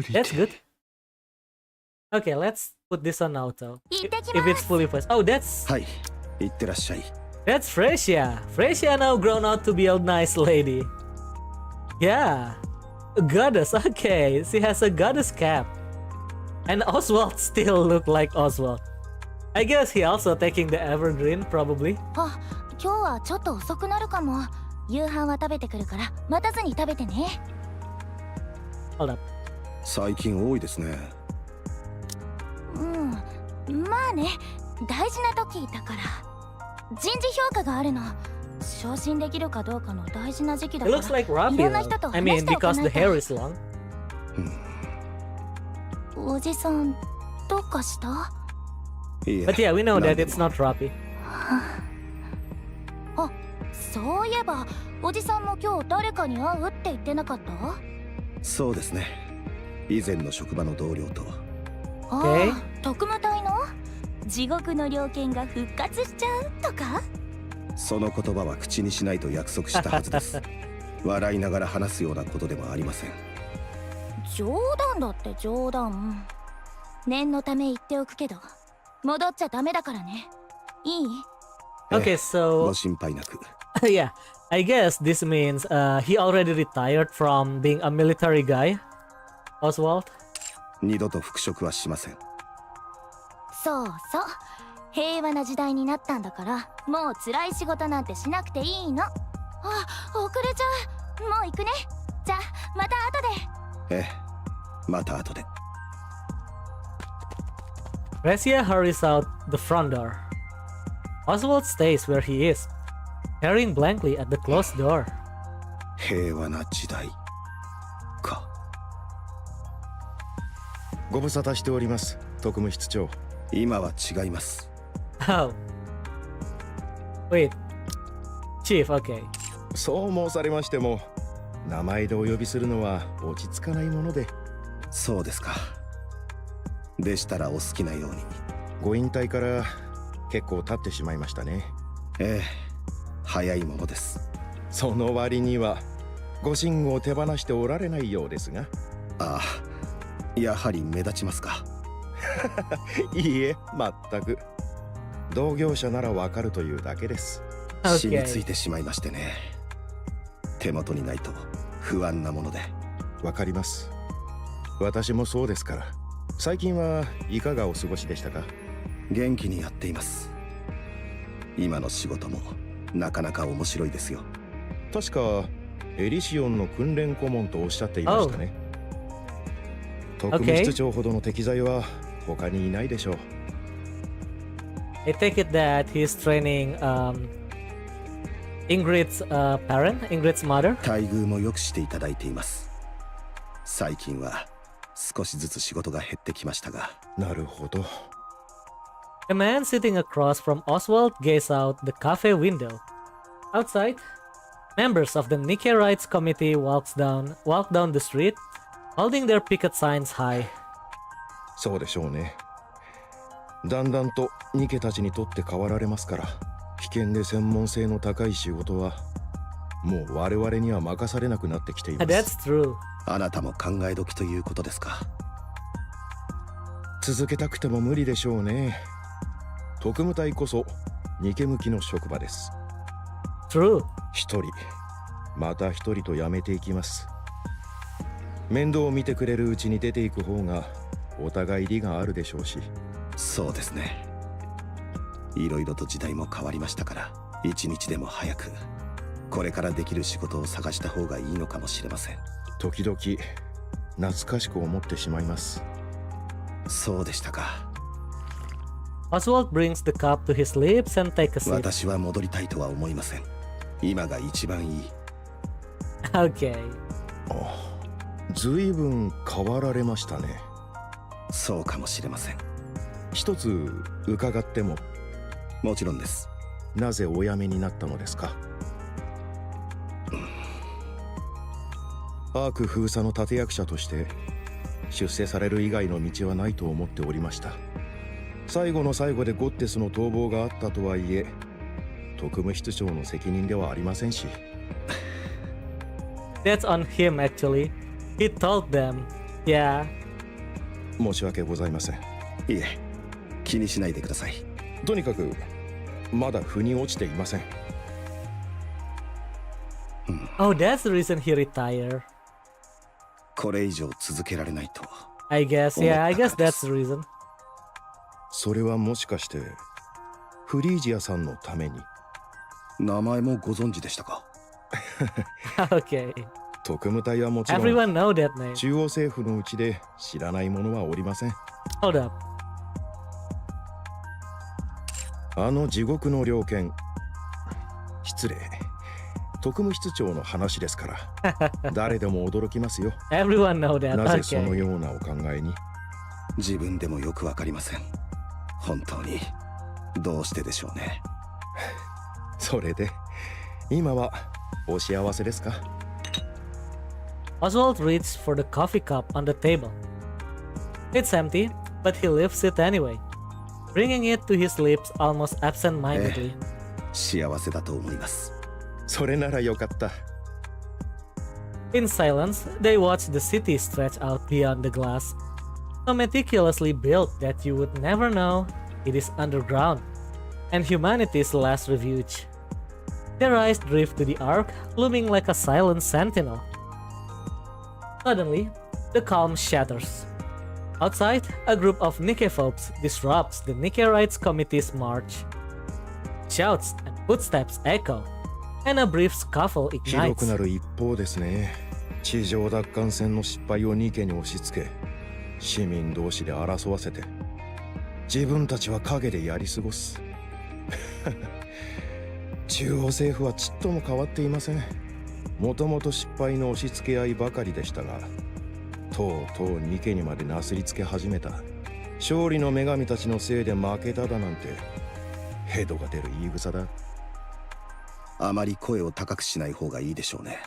That's good. Okay, let's put this on auto. If it's fully voiced. Oh, that's... はい、いってらっしゃい。 That's Fresia. Fresia now grown out to be a nice lady. Yeah. A goddess, okay. She has a goddess cap. And Oswald still look like Oswald. I guess he also taking the evergreen, probably. あ、今日はちょっと遅くなるかも。夕飯は食べてくるから待たずに食べてね。Hold up. 最近多いですね。まあね、大事な時だから。人事評価があるの。昇進できるかどうかの大事な時期だ It から。 looks like Robbie いろんな人と though. I 話 mean, しておか because ない the と。 hair is long. おじさん、どうかした？いえ。 But yeah, we know なん that でも it's not Robbie. あ、そういえば、おじさんも今日誰かに会うって言ってなかった？そうですね。以前の職場の同僚と。ああ、特務隊の地獄の猟犬が復活しちゃうとか？その言葉は口にしないと約束したはずです。笑いながら話すようなことでもありません。冗談だって冗談。念のため言っておくけど、戻っちゃダメだからね。いい？ Okay, so ご心配なく。yeah, I guess this means he already retired from being a military guy. Oswald? 二度と復職はしません。そうそう。平和な時代になったんだから、もう辛い仕事なんてしなくていいの。あ、遅れちゃう。もう行くね。じゃあ、また後で。ええ、また後で。Fresia hurries out the front door. Oswald stays where he is, staring blankly at the closed door. 平和な時代か。ご無沙汰しております、特務室長。今は違います。Oh. Wait. Chief, okay. そう申されましても、名前でお呼びするのは落ち着かないもので。そうですか。でしたらお好きなように。ご引退から結構経ってしまいましたね。ええ、早いものです。その割にはご寝具を手放しておられないようですが。ああ、やはり目立ちますか。いいえ、全く。同業者ならわかるというだけです。染みついてしまいましてね。手元にないと不安なもので。わかります。私もそうですから。最近はいかがお過ごしでしたか？元気にやっています。今の仕事もなかなか面白いですよ。確かエリシオンの訓練顧問とおっしゃっていましたね。特務室長ほどの適材は他にいないでしょう。I take it that he's training Ingrid's parent, Ingrid's mother. 待遇も良くしていただいています。最近は少しずつ仕事が減ってきましたが。なるほど。A man sitting across from Oswald gazes out the cafe window. Outside, members of the Nikke Rights Committee walk down the street, holding their picket signs high. そうでしょうね。だんだんとニケたちにとって変わられますから、危険で専門性の高い仕事はもう我々には任されなくなってきています。That's true. あなたも考え時ということですか。続けたくても無理でしょうね。特務隊こそニケ向きの職場です。True. 一人また一人と辞めていきます。面倒を見てくれるうちに出ていく方がお互い利があるでしょうし。そうですね。いろいろと時代も変わりましたから、一日でも早くこれからできる仕事を探した方がいいのかもしれません。時々懐かしく思ってしまいます。そうでしたか。Oswald brings the cup to his lips and takes a sip. 私は戻りたいとは思いません。今が一番いい。Okay. ずいぶん変わられましたね。そうかもしれません。一つ伺っても？もちろんです。なぜお辞めになったのですか？アーク封鎖の立役者として出世される以外の道はないと思っておりました。最後の最後でゴッテスの逃亡があったとはいえ、特務室長の責任ではありませんし。That's on him actually. He told them. Yeah. 申し訳ございません。いえ、気にしないでください。とにかくまだ腑に落ちていません。Oh, that's the reason he retired. これ以上続けられないと。I guess, yeah, I guess that's the reason. それはもしかしてフリージアさんのために？名前もご存知でしたか？Okay. 特務隊はもちろん Everyone know that name. 中央政府のうちで知らない者はおりません。Hold up. あの地獄の猟犬、失礼、特務室長の話ですから誰でも驚きますよ。Everyone know that. なぜその Okay. ようなお考えに？自分でもよくわかりません。本当にどうしてでしょうね。それで今はお幸せですか？ Oswald reached for the coffee cup on the table. It's empty, but he lifts it anyway, bringing it to his lips almost absent-mindedly. 幸せだと思います。それならよかった。In silence, they watch the city stretch out beyond the glass, so meticulously built that you would never know it is underground, and humanity's last refuge. Their eyes drift to the ark, looming like a silent sentinel. Suddenly, the calm shatters. Outside, a group of Nikke folks disrupts the Nikke Rights Committee's march. Shouts and footsteps echo, and a brief scuffle ひどく ignites. なる一方ですね。地上奪還戦の失敗をニケに押し付け、市民同士で争わせて、自分たちは陰でやり過ごす。中央政府はちっとも変わっていません。もともと失敗の押し付け合いばかりでしたが、とうとうニケにまでなすりつけ始めた。勝利の女神たちのせいで負けただなんてヘドが出る言い草だ。あまり声を高くしない方がいいでしょうね。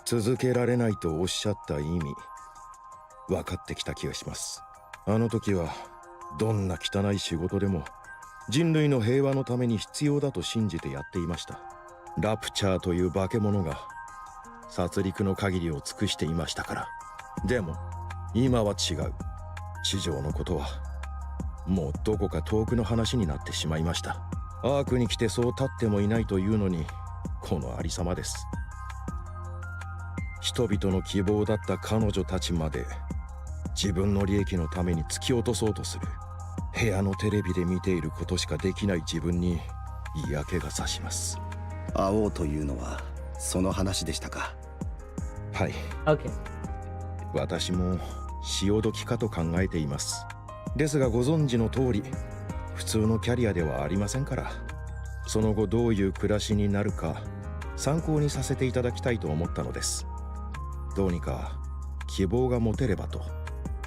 続けられないとおっしゃった意味、分かってきた気がします。あの時はどんな汚い仕事でも人類の平和のために必要だと信じてやっていました。ラプチャーという化け物が殺戮の限りを尽くしていましたから。でも今は違う。地上のことはもうどこか遠くの話になってしまいました。アークに来てそう立ってもいないというのにこのありさまです。人々の希望だった彼女たちまで自分の利益のために突き落とそうとする。部屋のテレビで見ていることしかできない自分に嫌気がさします。会おうというのはその話でしたか？はい、 Okay. 私も潮時かと考えています。ですがご存知の通り普通のキャリアではありませんから、その後どういう暮らしになるか参考にさせていただきたいと思ったのです。どうにか希望が持てればと。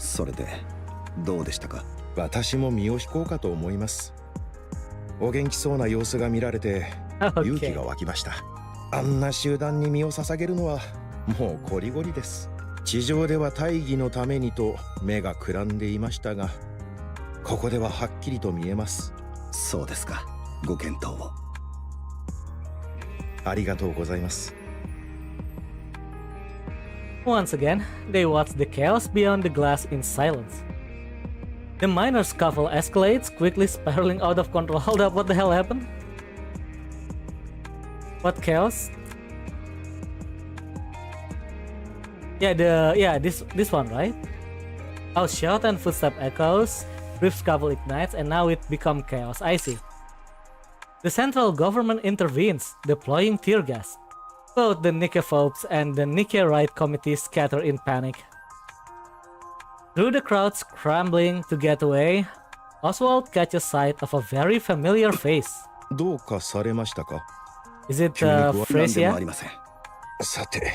それでどうでしたか？私も身を引こうかと思います。お元気そうな様子が見られて勇気が湧きました。あんな集団に身を捧げるのはもうこりごりです。地上では大義のためにと目がくらんでいましたが、ここでははっきりと見えます。そうですか。ご検討を。ありがとうございます。Once again, they watch the chaos beyond the glass in silence. The minor scuffle escalates, quickly spiraling out of control. Hold up, what the hell happened? What chaos? Yeah, this one, right? Oh, shout and footstep echoes, brief scuffle ignites, and now it become chaos. I see. The central government intervenes, deploying tear gas. Both the Nikke folks and the Nikke Right Committee scatter in panic. Through the crowd scrambling to get away, Oswald catches sight of a very familiar face. どうかされましたか？ Is it 何でもあ Freysia? りません。さて、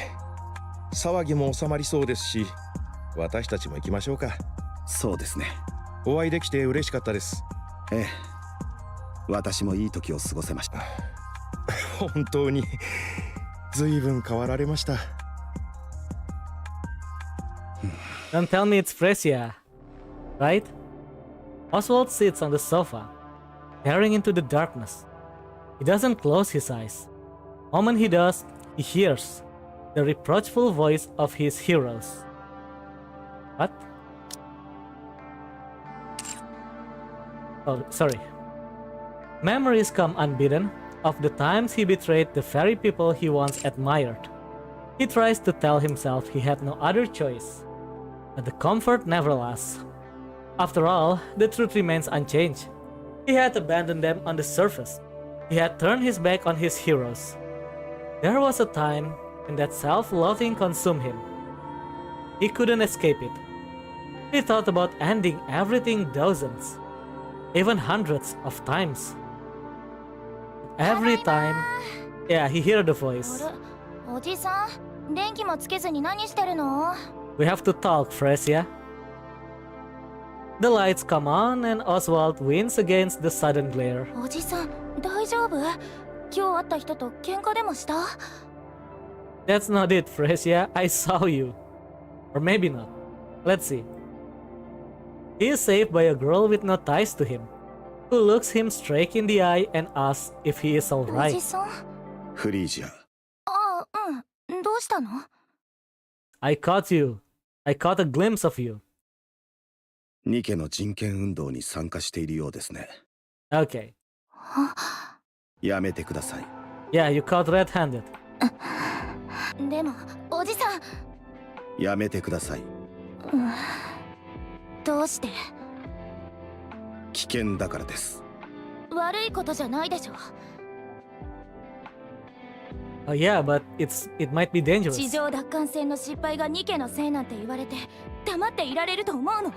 騒ぎも収まりそうですし、私たちも行きましょうか。そうですね。お会いできて嬉しかったです。ええ。私もいい時を過ごせました。本当に随分変わられました。Don't tell me it's Fresia, right? Oswald sits on the sofa, staring into the darkness. He doesn't close his eyes. The moment he does, he hears the reproachful voice of his heroes. What? Oh, sorry. Memories come unbidden of the times he betrayed the very people he once admired. He tries to tell himself he had no other choice, but the comfort never lasts. After all, the truth remains unchanged. He had abandoned them on the surface. He had turned his back on his heroes. There was a time when that self-loathing consumed him. He couldn't escape it. He thought about ending everything dozens, even hundreds of times. Every time, yeah, he heard the voice. おじさん、電気もつけずに何してるの？ We have to talk, Fresia. The lights come on and Oswald wins against the sudden glare. おじさん、大丈夫？今日会った人と喧嘩でもした？ That's not it, Fresia. I saw you. Or maybe not. Let's see. He is saved by a girl with no ties to him, who looks him straight in the eye and asks if he is お alright. じさん？フリージア、ああ、うん。どうしたの？ I caught you. I caught a glimpse of you. ニケの人権運動に参加しているようですね。Okay. やめてください。Yeah, you caught red-handed. でも、おじさん。やめてください。どうして？危険だからです。悪いことじゃないでしょ。Oh yeah, but it might be dangerous. 地上奪還戦の失敗がニケのせいなんて言われて黙っていられると思うの？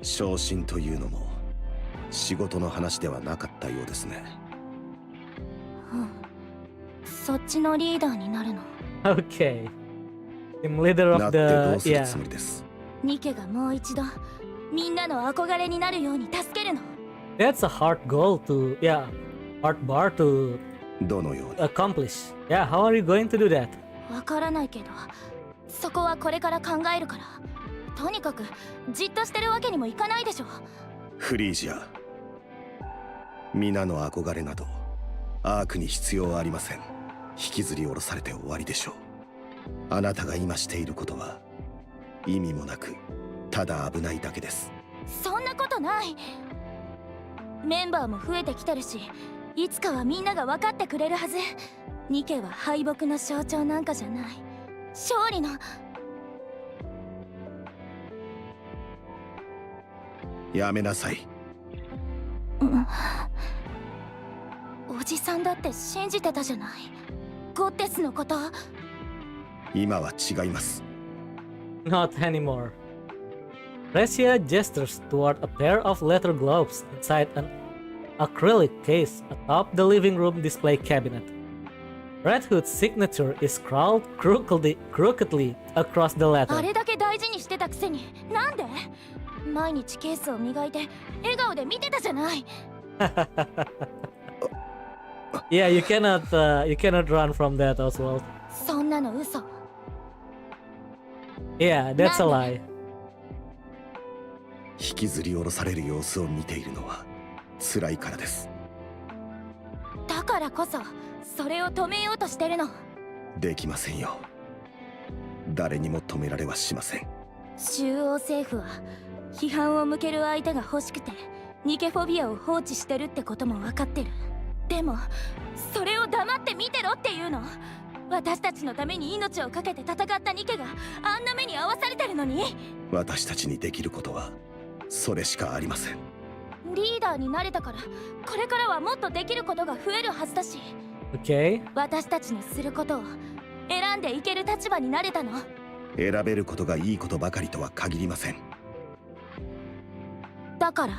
昇進というのも仕事の話ではなかったようですね。そっちのリーダーになるの？ Okay. Team leader な of ってど the うする yeah. つもりです。ニケがもう一度みんなの憧れになるように助けるの。 That's a hard goal to hard bar to どのように？ accomplish. Yeah, how are you going to do that? わからないけど、そこはこれから考えるから。とにかくじっとしてるわけにもいかないでしょ。フリージア、皆の憧れなどアークに必要ありません。引きずり下ろされて終わりでしょう。あなたが今していることは意味もなくただ危ないだけです。そんなことない。メンバーも増えてきてるし、いつかはみんなが分かってくれるはず。ニケは敗北の象徴なんかじゃない。勝利の。やめなさい。おじさんだって信じてたじゃない。ゴッテスのこと。今は違います。 Not anymore. Fresia gestures toward a pair of leather gloves inside an acrylic case atop the living room display cabinet. Red Hood's signature is scrawled crookedly across the あ letter. れだけ大事にしてたくせになんで？毎日ケースを磨いて笑顔で見てたじゃない。Yeah, you cannot run from that, Oswald. そんなの嘘。 Yeah, that's a lie. 引きずり下ろされる様子を見ているのは辛いからです。だからこそそれを止めようとしてるの。できませんよ。誰にも止められはしません。中央政府は批判を向ける相手が欲しくてニケフォビアを放置してるってことも分かってる。でもそれを黙って見てろっていうの。私たちのために命を懸けて戦ったニケがあんな目に遭わされてるのに。私たちにできることはそれしかありません。リーダーになれたからこれからはもっとできることが増えるはずだし。 Okay. 私たちのすることを選んでいける立場になれたの。選べることがいいことばかりとは限りません。だから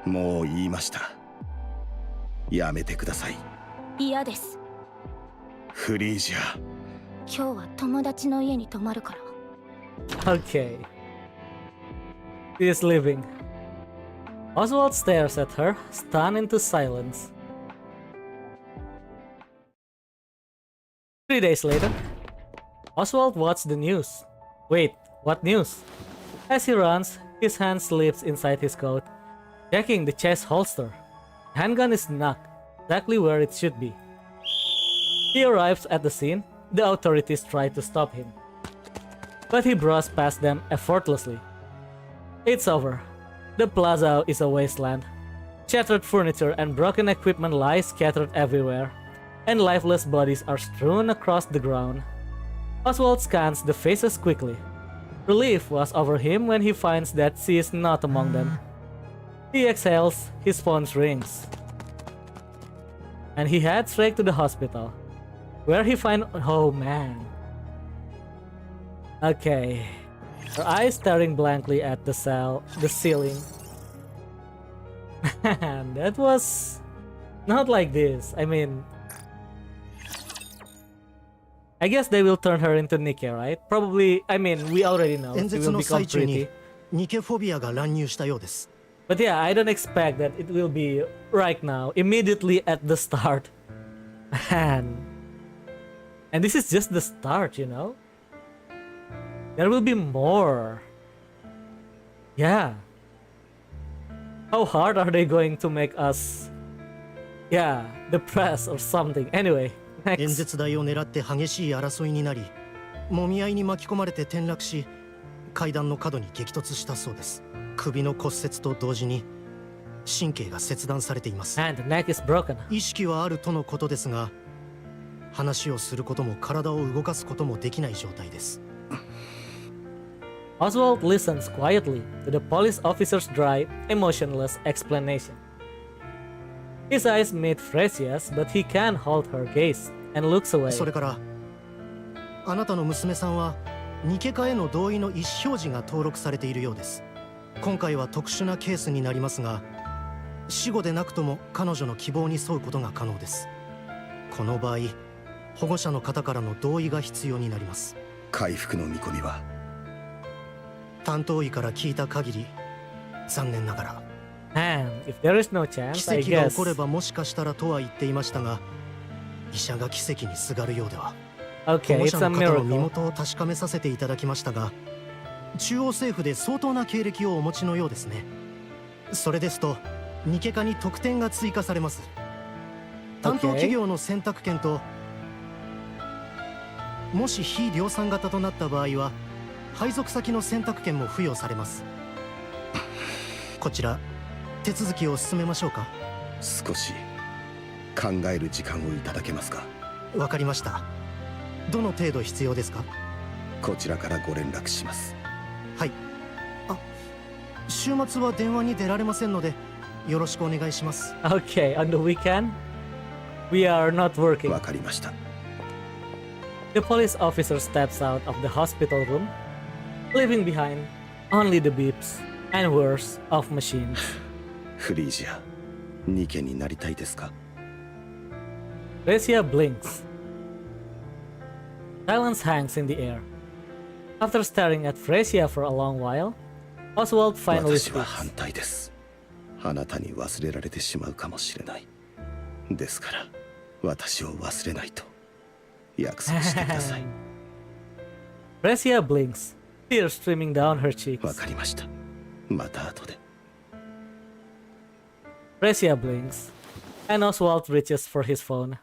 もう言いました。やめてください。嫌です。フリージア。今日は友達の家に泊まるから。 Okay. She is leaving. Oswald stares at her, stunned into silence. 3 days later, Oswald watched the news. Wait, what news? As he runs, his hand slips inside his coat, checking the chest holster. The handgun is not exactly where it should be. He arrives at the scene. The authorities try to stop him, but he brushes past them effortlessly. It's over. The plaza is a wasteland. Shattered furniture and broken equipment lie scattered everywhere, and lifeless bodies are strewn across the ground. Oswald scans the faces quickly. Relief was over him when he finds that she is not among them. He exhales, his phone rings, and he heads straight to the hospital, where he finds— oh man. Okay. Her eyes staring blankly at the ceiling. Man, that was not like this. I mean, I guess they will turn her into Nikke, right? Probably. I mean, we already know she will become pretty. ニケフォビアが乱入したようです。 But yeah, I don't expect that it will be right now, immediately at the start. And this is just the start, you know? There will be more. Yeah. How hard are they going to make us, yeah, depressed or something? Anyway, 演 next. 説台を狙って激しい争いになり、もみ合いに巻き込まれて転落し、階段の角に激突したそうです。首の骨折と同時に神経が切断されています。 And the neck is broken. 意識はあるとのことですが、話をすることも体を動かすこともできない状態です。 Oswald listens quietly to the police officer's dry, emotionless explanation. His eyes meet Fresia's, but he can't hold her gaze and looks away. それから、あなたの娘さんはニケ化への同意の意思表示が登録されているようです。今回は特殊なケースになりますが、死後でなくとも彼女の希望に沿うことが可能です。この場合、保護者の方からの同意が必要になります。回復の見込みは？担当医から聞いた限り、残念ながら。 And if there is no chance, 奇 I 跡が guess. 起こればもしかしたらとは言っていましたが、医者が奇跡にすがるようでは。保 Okay, 護 it's 者 a の方の身 miracle. 元を確かめさせていただきましたが、中央政府で相当な経歴をお持ちのようですね。それですとニケ化に特典が追加されます。担当企業の選択権と、もし非量産型となった場合は配属先の選択権も付与されます。こちら手続きを進めましょうか。少し考える時間をいただけますか？わかりました。どの程度必要ですか？こちらからご連絡します。はい。あ、週末は電話に出られませんので、よろしくお願いします。 Okay, on the weekend, we are not working. わかりました。 The police officer steps out of the hospital room, leaving behind only the beeps and whirs of machines. フリージア、ニケになりたいですか？ Fresia blinks. Silence hangs in the air. After staring at Fresia for a long while, Oswald finally 私は speaks. 反対です。あなたに忘れられてしまうかもしれない。ですから、私を忘れないと約束してください。Fresia blinks, tears streaming down her わ cheeks. かりました。また後で。Fresia blinks, and Oswald reaches for his phone.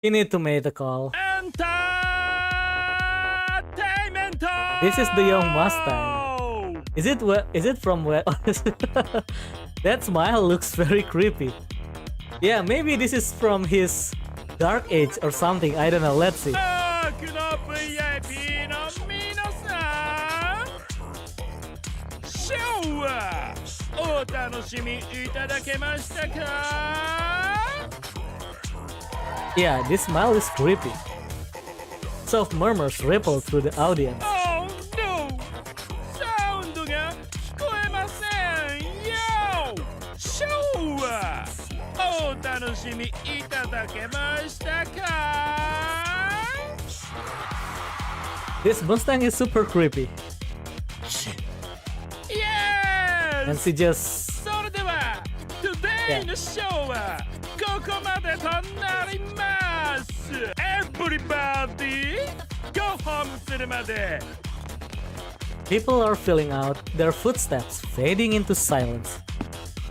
He needs to make a call. This is the young Mustang. Is it from where? That smile looks very creepy. Yeah, maybe this is from his dark age or something. I don't know. Let's see. お楽しみいただけましたか？ Yeah, this smile is creepy. Soft murmurs ripple through the audience. Oh no! サウンドが聞こえませんよ！ショーはお楽しみいただけましたか？ This Mustang is super creepy. Yes! And she just... それでは Today のショーはここまでとなります。Everybody バーディー Go home するまで People are filling out, their footsteps fading into silence.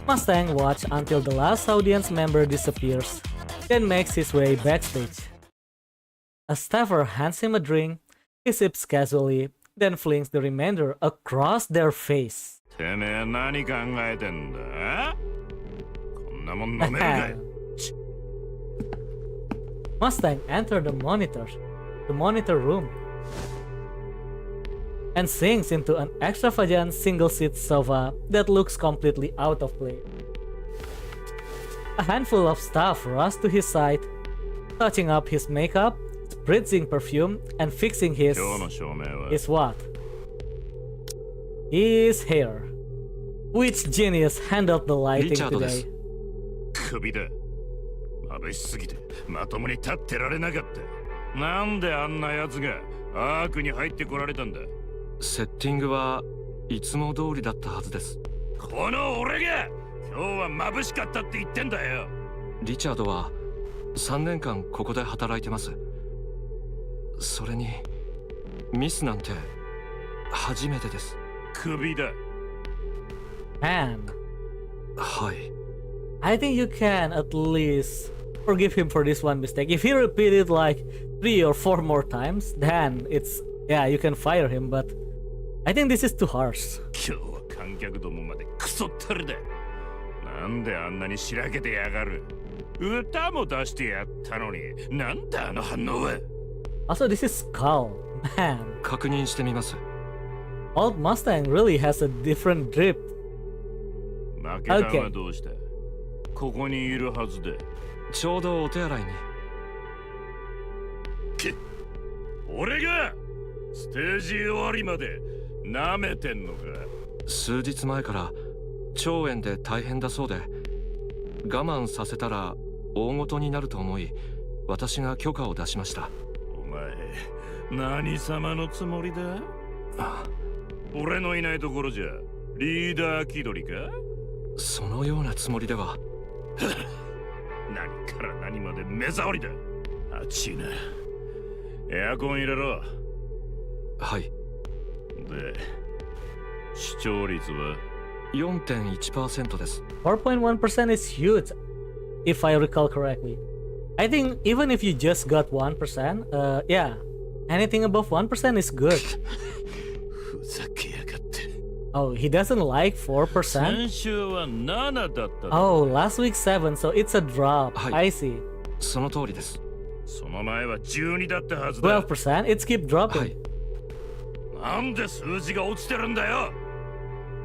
Mustang watches until the last audience member disappears, then makes his way backstage. A staffer hands him a drink, he sips casually, then flings the remainder across their face. てめえ何考えてんだこんなもん飲めるかい Mustang entered the monitor room, and sinks into an extravagant single-seat sofa that looks completely out of place. A handful of staff rush to his side, touching up his makeup, spritzing perfume, and fixing his what? His hair. Which genius handled the lighting today? 首だ眩しすぎてまともに立ってられなかったなんであんな奴がアークに入ってこられたんだセッティングはいつも通りだったはずです。この俺が今日は眩しかったって言ってんだよ。リチャードは3年間ここで働いてます。それにミスなんて初めてです。首だ。Man, はい。I think you can at least forgive him for this one mistake. If he repeated like 3 or 4 more times, then yeah, you can fire him, but I think this is too harsh. 今日は観客どもまでクソったれだ。なんであんなにしらけてやがる。歌も出してやったのに、なんだあの反応は。Also, this is Skull, man. 確認してみます。Old Mustang really has a different drip. 負けたのはどうした、ここにいるはずで。ちょうどお手洗いに。俺がステージ終わりまで舐めてんのか。数日前から腸炎で大変だそうで、我慢させたら大事になると思い、私が許可を出しました。お前何様のつもりだ。俺のいないところじゃリーダー気取りか。そのようなつもりでは。何から何まで目障りだ。あっちいな。エアコン入れろ。はい。で、視聴率は 4.1% です。4.1% is huge, if I recall correctly. I think even if you just got 1%, yeah, anything above 1% is good. ふざけやがって。Oh, he doesn't like 4%? 先週は7だった。Oh, last week 7, so it's a drop. I see. その通りです。その前は12だったはずだ。12%? It's keep dropping. はい。なんで数字が落ちてるんだよ。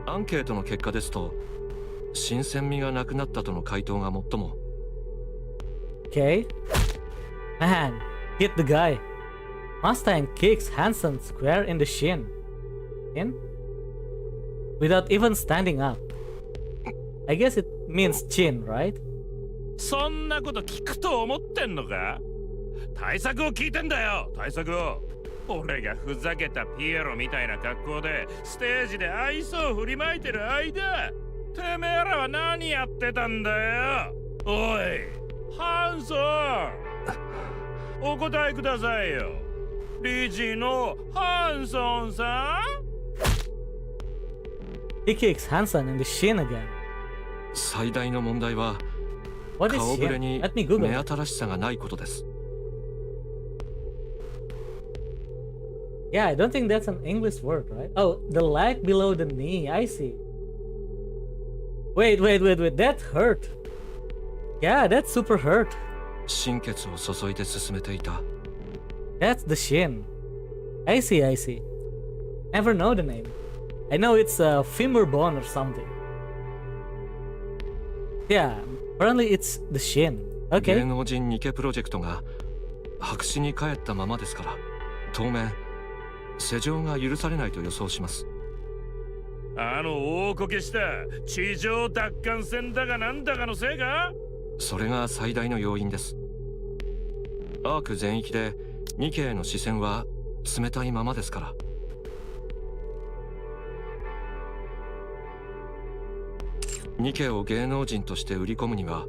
アンケートの結果ですと、新鮮味がなくなったとの回答が最も。Okay. Man, hit the guy. Mustang kicks Hansen square in the shin. Without even standing up. I guess it means chin, right? そんなこと聞くと思ってんのか。対策を聞いてんだよ、対策を。俺がふざけたピエロみたいな格好でステージで愛想を振りまいてる間、てめえらは何やってたんだよ。おい、ハンソン、お答えくださいよ。理事のハンソンさん。He kicks Hansen in the shin again. 最大の問題は What is 顔ぶれ shin? に Let me Google 目 it. 新しさがないことです。Yeah, I don't think that's an English word, right? Oh, the leg below the knee. I see. Wait. That hurt. Yeah, that's super hurt. 心血を注いで進めていた。That's the shin. I see. Never know the name. I know it's a femur bone or something. Yeah, apparently it's the shin. 芸 Okay. 能人ニケプロジェクトが白紙に帰ったままですから、当面施錠が許されないと予想します。あの大こけした地上奪還戦だがなんだかのせいか。それが最大の要因です。アーク全域でニケへの視線は冷たいままですから。ニケを芸能人として売り込むには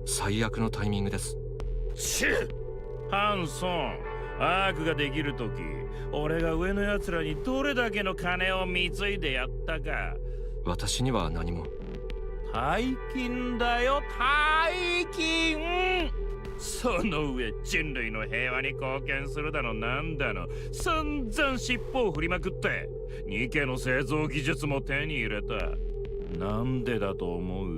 最悪のタイミングです。シュッ、ハンソン、アークができるとき、俺が上の奴らにどれだけの金を貢いでやったか。私には何も。大金だよ、大金。その上、人類の平和に貢献するだのなんだの、散々尻尾を振りまくって、ニケの製造技術も手に入れた。なんでだと思う？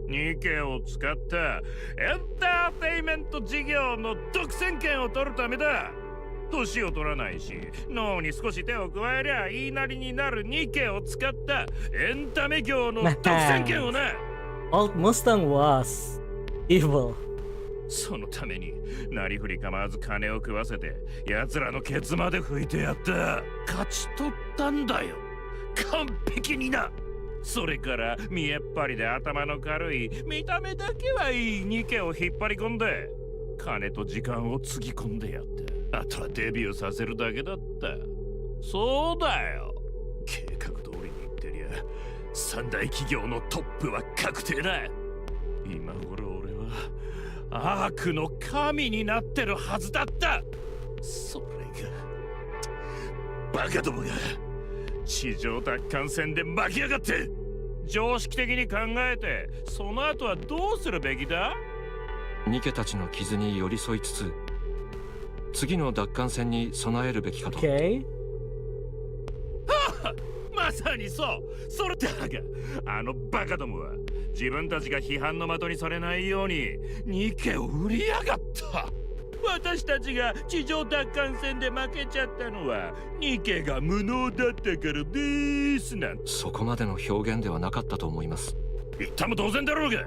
ニケを使ったエンターテイメント事業の独占権を取るためだ。年を取らないし、脳に少し手を加えりゃ言いなりになるニケを使ったエンタメ業の独占権をな。Old Mustang was evil. そのためになりふり構わず金を食わせて奴らのケツまで拭いてやった。勝ち取ったんだよ、完璧にな。それから見えっ張りで頭の軽い、見た目だけはいいニケを引っ張り込んで金と時間をつぎ込んでやった。あとはデビューさせるだけだった。そうだよ、計画通りに言ってりゃ三大企業のトップは確定だ。今頃俺はアークの神になってるはずだった。それがバカどもが地上奪還戦で負けやがって。常識的に考えてその後はどうするべきだ？ニケたちの傷に寄り添いつつ、次の奪還戦に備えるべきかと。Okay. まさにそう。それだが、あのバカどもは自分たちが批判の的にされないようにニケを売りやがった。私たちが地上奪還戦で負けちゃったのはニケが無能だったからですなんて。そこまでの表現ではなかったと思います。言ったも当然だろうが。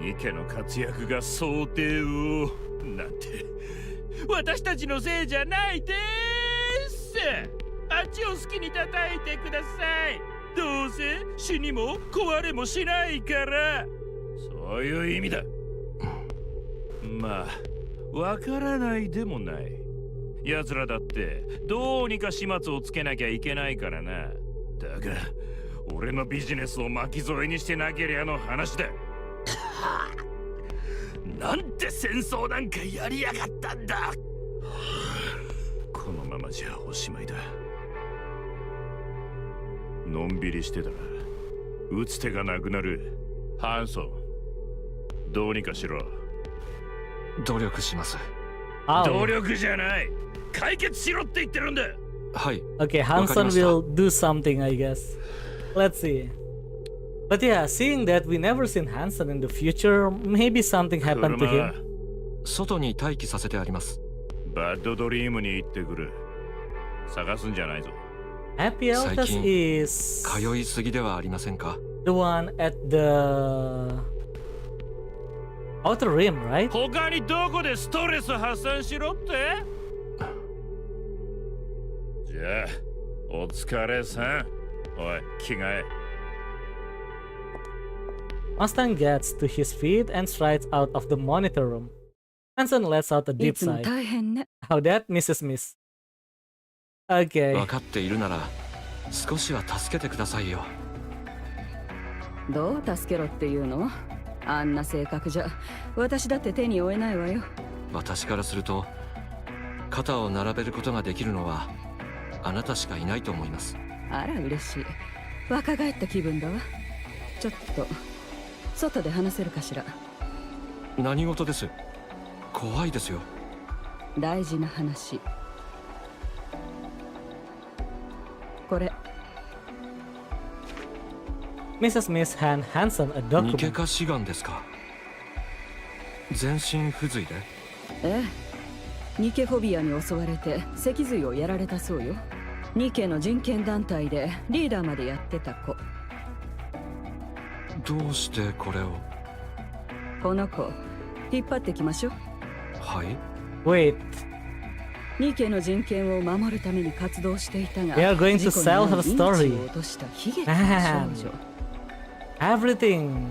ニケの活躍が想定をなんて私たちのせいじゃないです。あっちを好きに叩いてください。どうせ死にも壊れもしないから。そういう意味だ。まあわからないでもない。奴らだってどうにか始末をつけなきゃいけないからな。だが俺のビジネスを巻き添えにしてなけりゃの話だ。なんて戦争なんかやりやがったんだ。このままじゃおしまいだ。のんびりしてたら打つ手がなくなる。ハンソン、どうにかしろ。努力します。努力じゃない、解決しろって言ってるんだ。はい。Okay, Hanson will do something, I guess. Let's see. But yeah, seeing that we never seen Hanson in the future, maybe something happened to him. 外に待機させてあります。バッドドリームに行ってくる。探すんじゃないぞ。Happy Altus is 通いすぎではありませんか？ the one at the outer rim, right? 他にどこでストレス発散しろって？じゃあ、お疲れさん。おい、着替え。Mustang gets to his feet and strides out of the monitor room. Hanson lets out a い deep つも sigh. 大変ね。 How that, Mrs. Miss? Okay. 分かっているなら少しは助けてくださいよ。どう助けろっていうの？あんな性格じゃ私だって手に負えないわよ。私からすると肩を並べることができるのはあなたしかいないと思います。あら嬉しい。若返った気分だわ。ちょっと外で話せるかしら。何事です？怖いですよ。大事な話。これ。Mrs. Miss hand Hanson a ニケ document. 化志願ですか？全身不随で？ええ。ニケフォビアに襲われて脊髄をやられたそうよ。ニケの人権団体でリーダーまでやってた子。どうしてこれを？この子引っ張ってきましょう。はい。Wait, ニケの人権を守るために活動していたが、 we are going to 事故に sell 遭 her い story. 命を落とした悲劇の少女。 Everything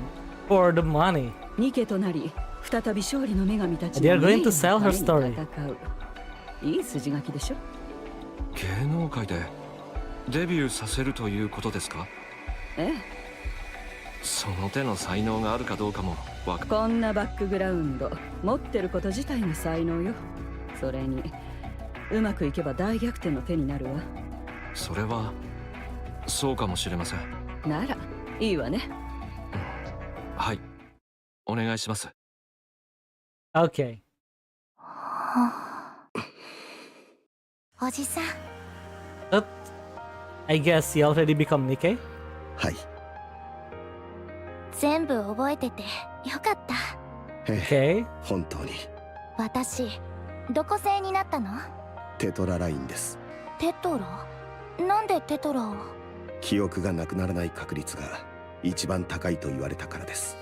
for the money. ニケとなり再び勝利の女神たち They are の going to sell her story. 戦う。いい筋書きでしょ。芸能界でデビューさせるということですか？ええ。その手の才能があるかどうかもわか。こんなバックグラウンド持ってること自体が才能よ。それにうまくいけば大逆転の手になるわ。それはそうかもしれません。ならいいわね。はい、お願いします。 Okay. おじさん、 But I guess he already become Nikke. はい。全部覚えててよかった。Okay. 本当に私どこ製になったの？テトララインです。テトラ？なんでテトラを？記憶がなくならない確率が一番高いと言われたからです。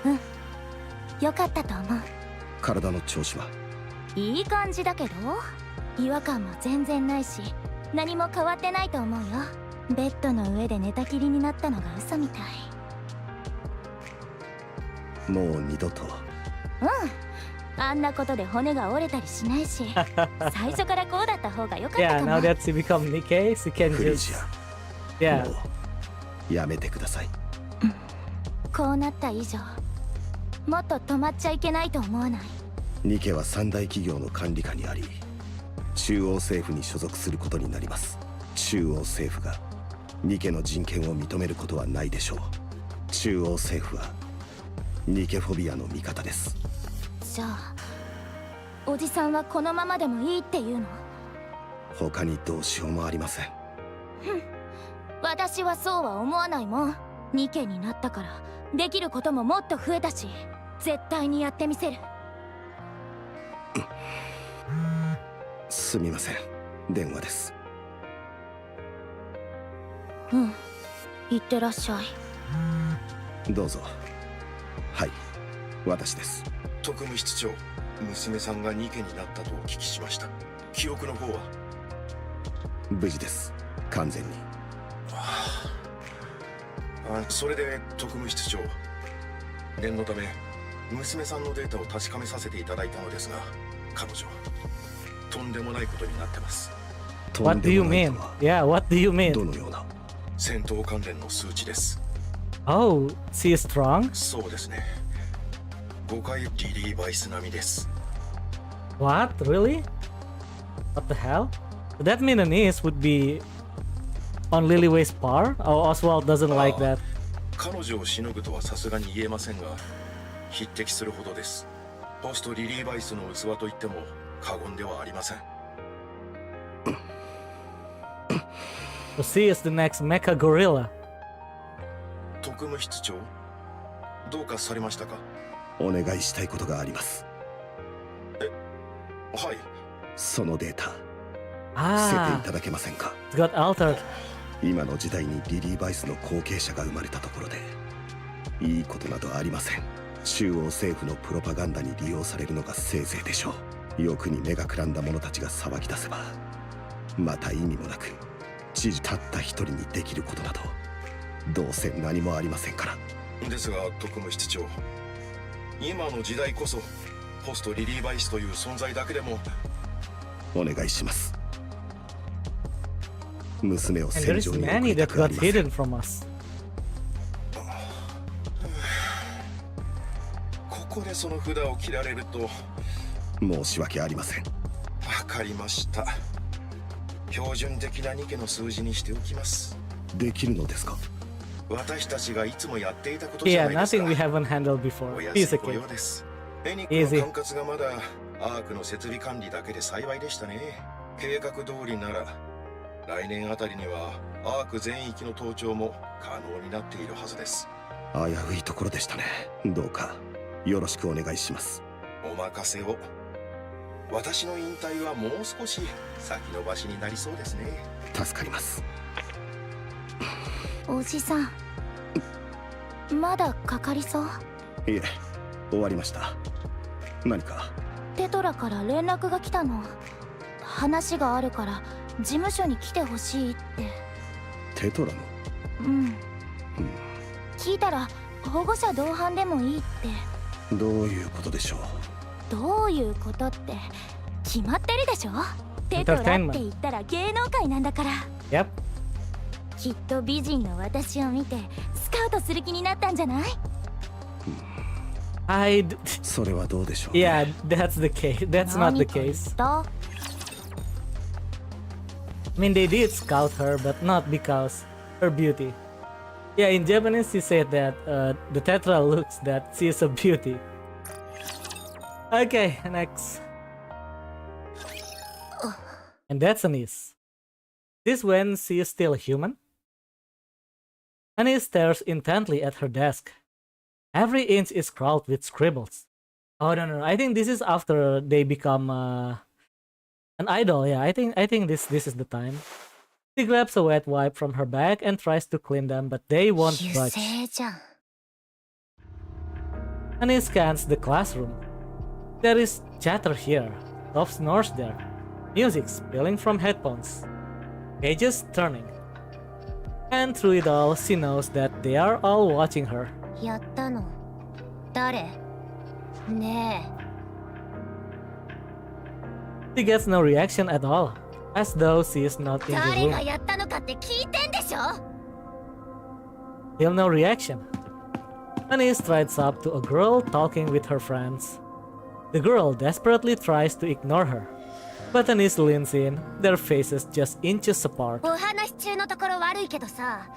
うん、よかったと思う。体の調子はいい感じだけど、違和感も全然ないし、何も変わってないと思うよ。ベッドの上で寝たきりになったのが嘘みたい。もう二度と。あんなことで骨が折れたりしないし、最初からこうだった方が良かった Yeah, かも。 now that he become Nikke, he can フリ just ジア、 yeah. もうやめてください。こうなった以上、もっと止まっちゃいけないと思わない？ニケは三大企業の管理下にあり、中央政府に所属することになります。中央政府がニケの人権を認めることはないでしょう。中央政府はニケフォビアの味方です。じゃあおじさんはこのままでもいいっていうの？他にどうしようもありません。私はそうは思わないもん。ニケになったからできることももっと増えたし、絶対にやってみせる。すみません、電話です。いってらっしゃい。どうぞ。はい、私です。特務室長、娘さんがニケになったとお聞きしました。記憶の方は？無事です、完全に。それで特務室長、念のため娘さんのデータを確かめさせていただいたのですが、彼女とんでもないことになってます。What do you mean? Yeah, what do you mean? どのような？戦闘関連の数値です。Oh, she is strong? そうですね。5回リリーバイス並みです。What? Really? What the hell? That Milanese would be on Lilyway's par? Oh, Oswald doesn't like that. 彼女をしのぐとはさすがに言えませんが、匹敵するほどです。ポストリリーバイスの器と言っても過言ではありません。So she is the next mecha gorilla. 特務室長、どうかされましたか？お願いしたいことがあります。はい。そのデータ、捨てていただけませんか？ It got altered. 今の時代にリリーバイスの後継者が生まれたところでいいことなどありません。中央政府のプロパガンダに利用されるのがせいぜいでしょう。欲に目がくらんだ者たちが騒ぎ出せば、また意味もなく知事たった一人にできることなどどうせ何もありませんから。ですが特務室長、今の時代こそポストリリーバイスという存在だけでも。お願いします。娘を And there 戦 is 場に many 送りた that くあ got りません。 hidden from us. ここでその札を切られると。申し訳ありません。わかりました。標準的なニケの数字にしておきます。できるのですか？私たちがいつもやっていたことじゃ Yeah, ないです nothing we か。 haven't handled before. お安 He's い a ご用 kid. です。エニックの管轄がまだアークの設備管理だけで幸いでしたね。計画通りなら来年あたりにはアーク全域の盗聴も可能になっているはずです。危ういところでしたね。どうかよろしくお願いします。お任せを。私の引退はもう少し先延ばしになりそうですね。助かります。おじさん、まだかかりそう？いえ、終わりました。何か？テトラから連絡が来たの。話があるから事務所に来てほしいって。テトラの？聞いたら保護者同伴でもいいって。どういうことでしょう？どういうことって決まってるでしょ。テトラって言ったら芸能界なんだから。 Yep. きっと美人の私を見てスカウトする気になったんじゃない？それはどうでしょう。 Yeah, that's the case. That's not the case. I mean, they did scout her, but not because her beauty. Yeah, in Japanese, she said that the Tetra looks that she is a beauty. Okay, next. And that's Anise. This when she is still human? Anise stares intently at her desk. Every inch is crawled with scribbles. Oh no, I think this is after they become an idol. Yeah, I think this is the time. She grabs a wet wipe from her bag and tries to clean them, but they won't budge. Annie scans the classroom. There is chatter here, soft snores there, music spilling from headphones, pages turning. And through it all, she knows that they are all watching her. やったの誰ねえ She gets no reaction at all, as though she is not in the 誰 room. がやったのかって聞いてんでしょ Still no reaction. Annie strides up to a girl talking with her friends. The girl desperately tries to ignore her, but Anise leans in, their faces just inches apart. お話中のところ悪いけどさ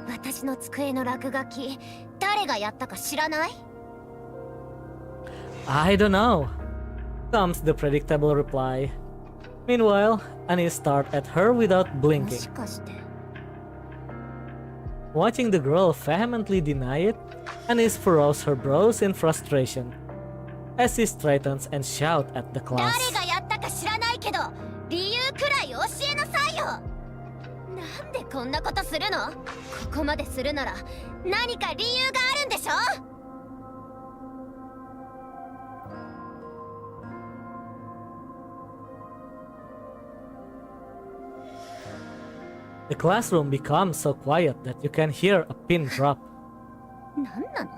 私の机の落書き誰がやったか知らない I don't know, comes the predictable reply. Meanwhile, Annie stared at her without も blinking. しかして Watching the girl vehemently deny it, Anise furrows her brows in frustration as she straightens and shouts at the 誰 class. がやったか知らないけど理由くらい教えなさいよなんでこんなことするのここまでするなら何か理由があるんでしょ The classroom becomes so quiet that you can hear a pin drop. なんなの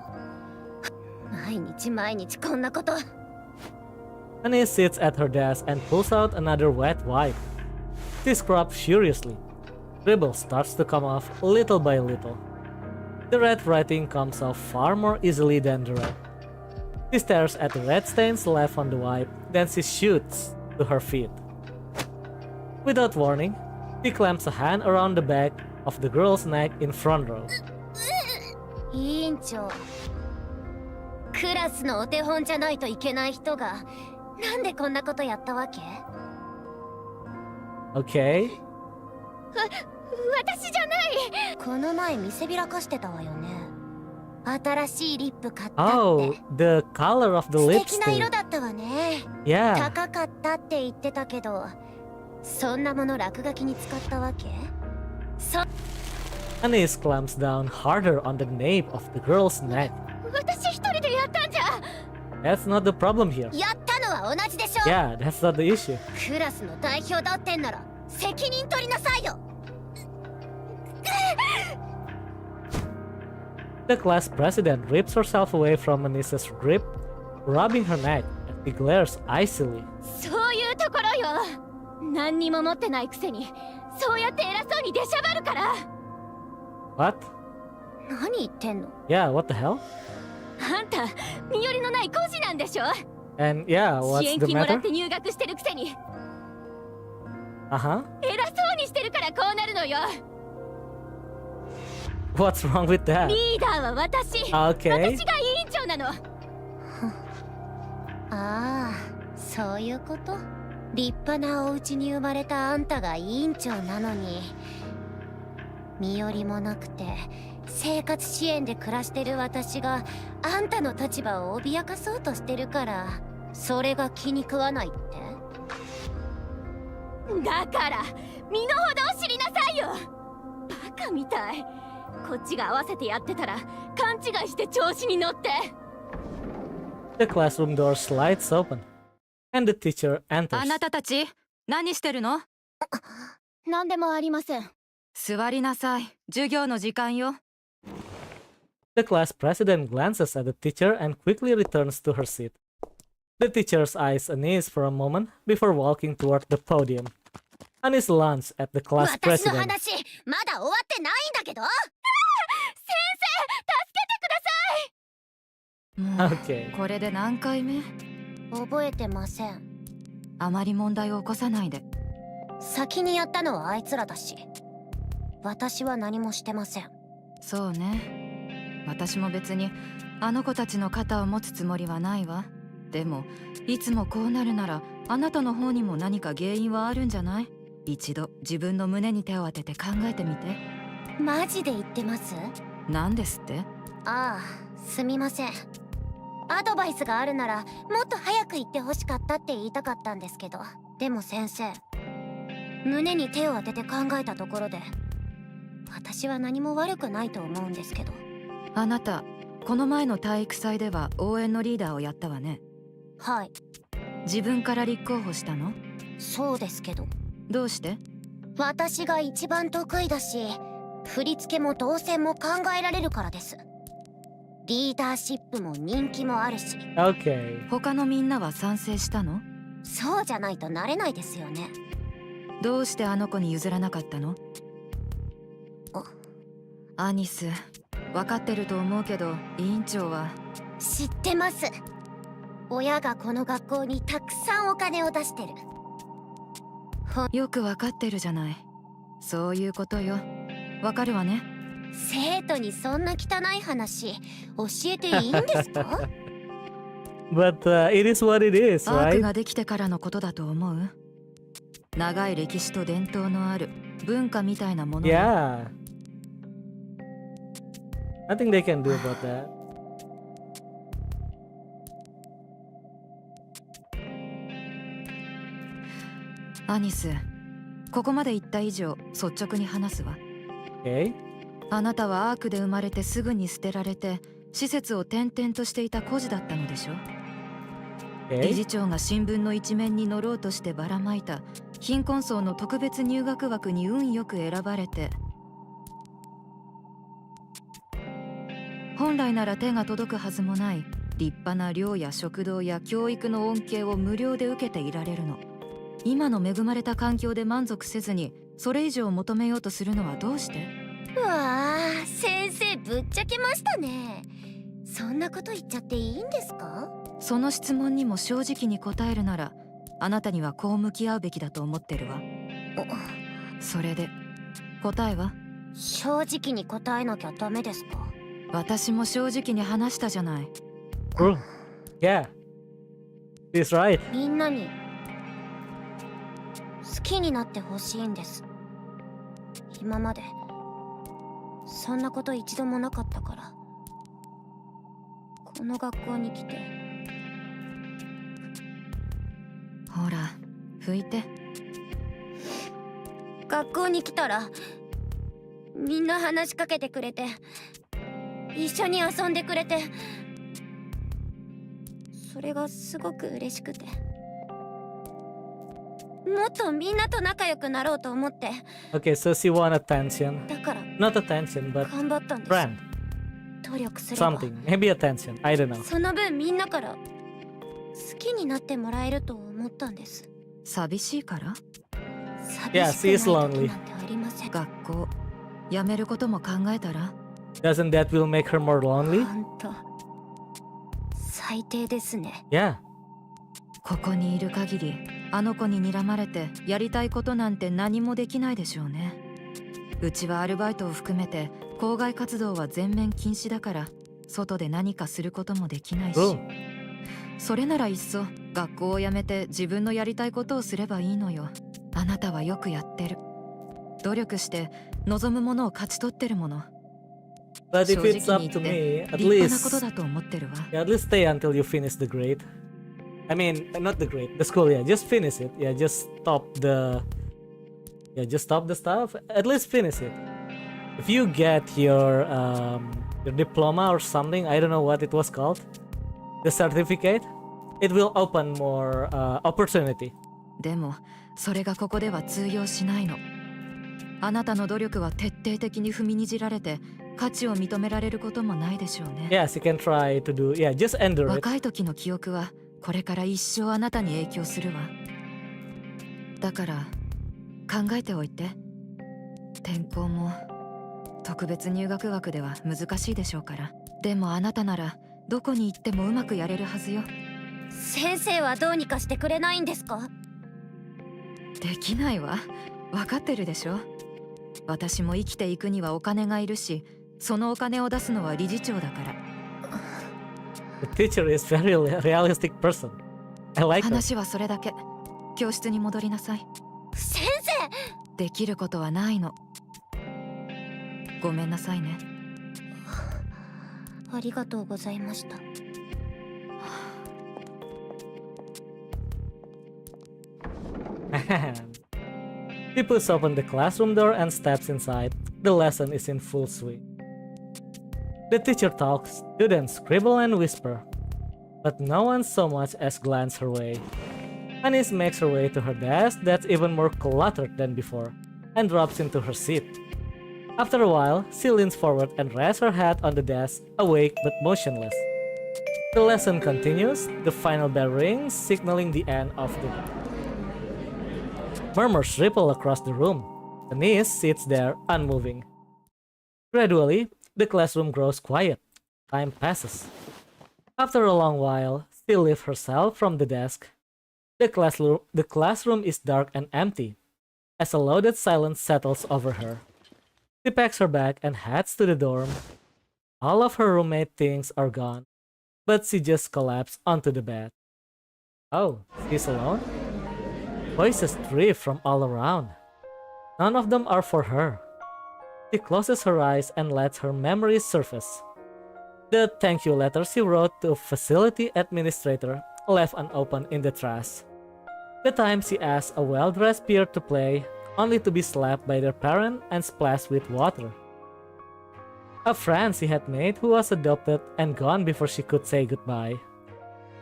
毎日こんなこと Annie sits at her desk and pulls out another wet wipe. She scrubs furiously. Scribble starts to come off little by little. The red writing comes off far more easily than the red. She stares at the red stains left on the wipe, then she shoots to her feet. Without warning, she clamps a hand around the back of the girl's neck in front row. 委員長クラスのお手本じゃないといけない人がなんでこんなことやったわけ Okay. 私じゃないこの前見せびらかしてたわよね新しいリップ買ったって Oh, the color of the 素敵な色 lipstick. だったわね Yeah. 高かったって言ってたけどそんなもの落書きに使ったわけ Anise clamps down harder on the nape of the girl's neck. 私一人でやったんじゃ That's not the problem here. やったのは同じでしょ Yeah, that's not the issue. クラスの代表だってんなら責任取りなさいよ The class president rips herself away from Anise's grip, rubbing her neck as she glares icily. そういうところよ何にも持ってないくせにそうやって偉そうに出しゃばるから What? 何言ってんの Yeah, what the hell? あんた身寄りのない孤児なんでしょ And yeah, 支 what's 援 the 金もらっ matter? て入学してるくせに Uh-huh. 偉そうにしてるからこうなるのよ What's wrong with that? リーダーは私 Okay. 私が委員長なのああそういうこと立派なお家に生まれたあんたが委員長なのに身寄りもなくて生活支援で暮らしてる私があんたの立場を脅かそうとしてるからそれが気に食わないってだから身の程を知りなさいよバカみたいこっちが合わせてやってたら勘違いして調子に乗って The classroom door slides open, and the teacher enters. あなたたち何してるの？何でもありません座りなさい。授業の時間よ。The class president glances at the teacher and quickly returns to her seat. The teacher's eyes Anise for a moment before walking toward the podium. Anise lunges at the class 私の president. 話まだ終わってないんだけど先生助けてくださいもう Okay. これで何回目？覚えてません。あまり問題を起こさないで。先にやったのはあいつらだし、私は何もしてません。そうね。私も別にあの子たちの肩を持つつもりはないわ。でもいつもこうなるならあなたの方にも何か原因はあるんじゃない？一度自分の胸に手を当てて考えてみて。マジで言ってます？なんですって？ああ、すみません。アドバイスがあるならもっと早く言ってほしかったって言いたかったんですけど、でも先生、胸に手を当てて考えたところで私は何も悪くないと思うんですけど。あなたこの前の体育祭では応援のリーダーをやったわね。はい。自分から立候補したの？そうですけど。どうして？私が一番得意だし、振り付けも動線も考えられるからです。リーダーシップも人気もあるし。Okay. 他のみんなは賛成したの？そうじゃないとなれないですよね。どうしてあの子に譲らなかったの？アニス、分かってると思うけど委員長は。知ってます。親がこの学校にたくさんお金を出してる。よく分かってるじゃない。そういうことよ。分かるわね。生徒にそんな汚い話教えていいんですか？But it is what it is, アーク right? ができてからのことだと思う。長い歴史と伝統のある文化みたいなもの。Yeah. Nothing they can do about that. アニス、ここまで言った以上率直に話すわ。Okay. あなたはアークで生まれてすぐに捨てられて施設を転々としていた孤児だったのでしょ。理 Okay. 事長が新聞の一面に載ろうとしてばらまいた貧困層の特別入学枠に運よく選ばれて、本来なら手が届くはずもない立派な寮や食堂や教育の恩恵を無料で受けていられるの。今の恵まれた環境で満足せずにそれ以上求めようとするのはどうして？うわあ、先生ぶっちゃけましたね。そんなこと言っちゃっていいんですか？その質問にも正直に答えるならあなたにはこう向き合うべきだと思ってるわ。それで答えは？正直に答えなきゃダメですか？私も正直に話したじゃない。 True. Yeah. He's right. みんなに好きになってほしいんです。今までそんなこと一度もなかったから。この学校に来て。ほら拭いて。学校に来たらみんな話しかけてくれて、一緒に遊んでくれて、それがすごく嬉しくて、もっとみんなと仲良くなろうと思って。 Okay, so she want attention. だから Not attention, but 頑張ったんです。 friend. 努力すれば Something. Maybe attention. I don't know. その分みんなから好きになってもらえると思ったんです。寂しいから？寂 Yeah, し she is くない lonely. 時なんてありません。学校辞めることも考えたら？ Doesn't that will make her more lonely? ほんと最低ですね。 Yeah. ここにいる限りあの子に睨まれてやりたいことなんて何もできないでしょうね。うちはアルバイトを含めて校外活動は全面禁止だから外で何かすることもできないし、それならいっそ学校を辞めて自分のやりたいことをすればいいのよ。あなたはよくやってる。努力して望むものを勝ち取ってるもの。 But 正 if 直 it's に up 言 to って me, at 立派なこと least だと思ってるわ。 yeah, at least stay until you finish the grade. I mean, not the grade, the school. Yeah, just finish it. Yeah, just stop the stuff. At least finish it. If you get your diploma or something, I don't know what it was called, the certificate, it will open more opportunity. でもそれがここでは通用しないの。あなたの努力は徹底的に踏みにじられて価値を認められることもないでしょうね。 Yes, you can try to do. Yeah, just endure it. 若い時の記憶はこれから一生あなたに影響するわ。だから考えておいて。転校も特別入学枠では難しいでしょうから。でもあなたならどこに行ってもうまくやれるはずよ。先生はどうにかしてくれないんですか？できないわ。分かってるでしょ。私も生きていくにはお金がいるし、そのお金を出すのは理事長だから。The teacher is very realistic person. I like that. 話はそれだけ。教室に戻りなさい。先生！できることはないの。ごめんなさいね。ありがとうございました。He puts open the classroom door and steps inside. The lesson is in full swing. The teacher talks, students scribble and whisper, but no one so much as glances her way. Anis makes her way to her desk that's even more cluttered than before, and drops into her seat. After a while, she leans forward and rests her head on the desk, awake but motionless. The lesson continues, the final bell rings, signaling the end of the day. Murmurs ripple across the room. Anis sits there, unmoving. Gradually, the classroom grows quiet. Time passes. After a long while, she lifts herself from the desk. The classroom is dark and empty, as a loaded silence settles over her. She packs her bag and heads to the dorm. All of her roommate things are gone, but she just collapsed onto the bed. Oh, she's alone? Voices drift from all around. None of them are for her. She closes her eyes and lets her memories surface. The thank you letter she wrote to a facility administrator left unopened in the trash. The time she asked a well-dressed peer to play, only to be slapped by their parent and splashed with water. A friend she had made who was adopted and gone before she could say goodbye.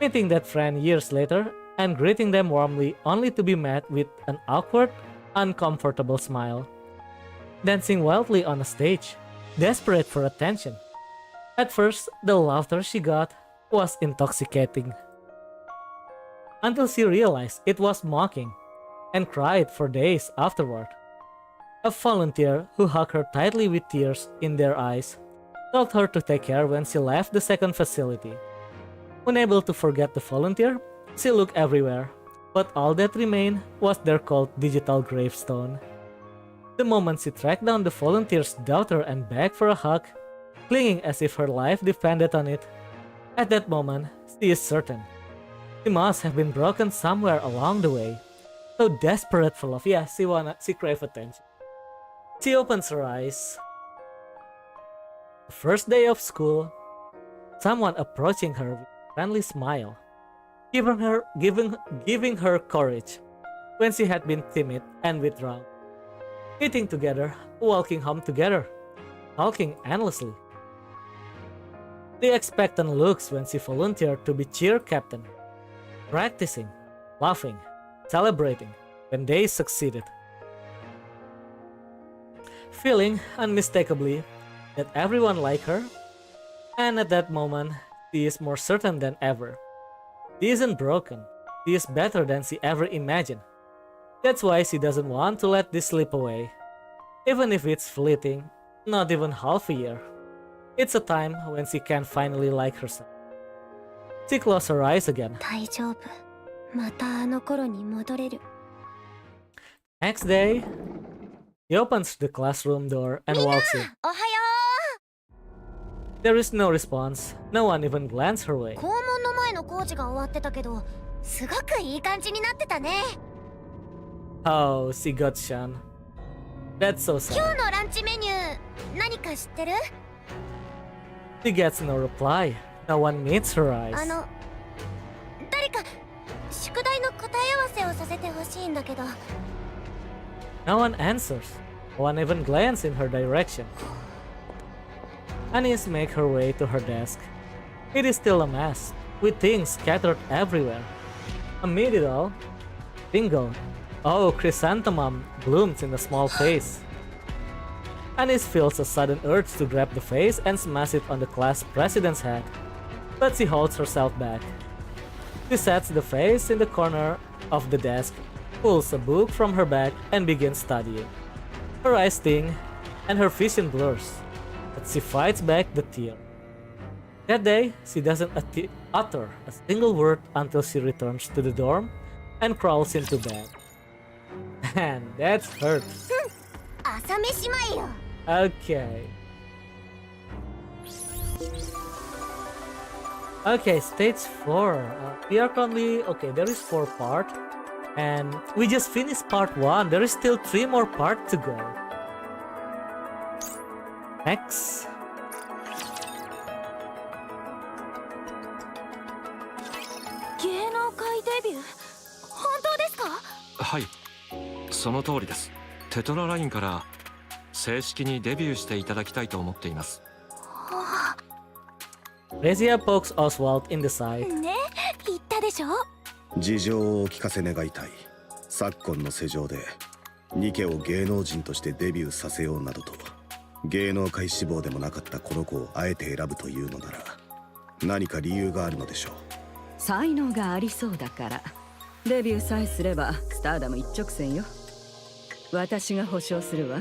Meeting that friend years later and greeting them warmly only to be met with an awkward, uncomfortable smile. Dancing wildly on a stage, desperate for attention. At first, the laughter she got was intoxicating. Until she realized it was mocking, and cried for days afterward. A volunteer who hugged her tightly with tears in their eyes told her to take care when she left the second facility. Unable to forget the volunteer, she looked everywhere, but all that remained was their cold digital gravestone. The moment she tracked down the volunteer's daughter and begged for a hug, clinging as if her life depended on it, at that moment, she is certain. She must have been broken somewhere along the way. So desperate for love, yeah, she craves attention. She opens her eyes. The first day of school, someone approaching her with a friendly smile, giving her courage when she had been timid and withdrawn. Eating together, walking home together, talking endlessly. The expectant looks when she volunteered to be cheer captain, practicing, laughing, celebrating when they succeeded. Feeling unmistakably that everyone liked her, and at that moment, she is more certain than ever. She isn't broken, she is better than she ever imagined. That's why she doesn't want to let this slip away. Even if it's fleeting, not even half a year. It's a time when she can finally like herself. She closed her eyes again. 大丈夫。またあの頃に戻れる。Next day, he opens the classroom door and walks in. おはよ There is no response. No one even glanced her way. う。校門の前の工事が終わってたけど、すごくいい感じになってたね。Oh, she got shunned. That's so 今 sad. 日のランチメニュー、何か知ってる？ She gets no reply. No one meets her eyes. 誰か宿題の答え合わせをさせてほしいんだけど。No one answers. No one even glances in her direction. Anis makes her way to her desk. It is still a mess, with things scattered everywhere. Amid it all, bingo. Oh, chrysanthemum blooms in a small vase. Anis feels a sudden urge to grab the vase and smash it on the class president's head, but she holds herself back. She sets the vase in the corner of the desk, pulls a book from her bag, and begins studying. Her eyes sting, and her vision blurs, but she fights back the tear. That day, she doesn't utter a single word until she returns to the dorm and crawls into bed. And that's hurt. 朝飯前よ。 Okay. Okay, stage 4. We are currently... Okay, there is 4 parts. And we just finished part 1. There is still 3 more parts to go. Next.はい、その通りです。テトララインから正式にデビューしていただきたいと思っています。Rezia pokes Oswald in the side. ね、言ったでしょ。事情をお聞かせ願いたい。昨今の世情でニケを芸能人としてデビューさせようなどと、芸能界志望でもなかったこの子をあえて選ぶというのなら何か理由があるのでしょう。才能がありそうだから。デビューさえすればスターダム一直線よ。私が保証するわ。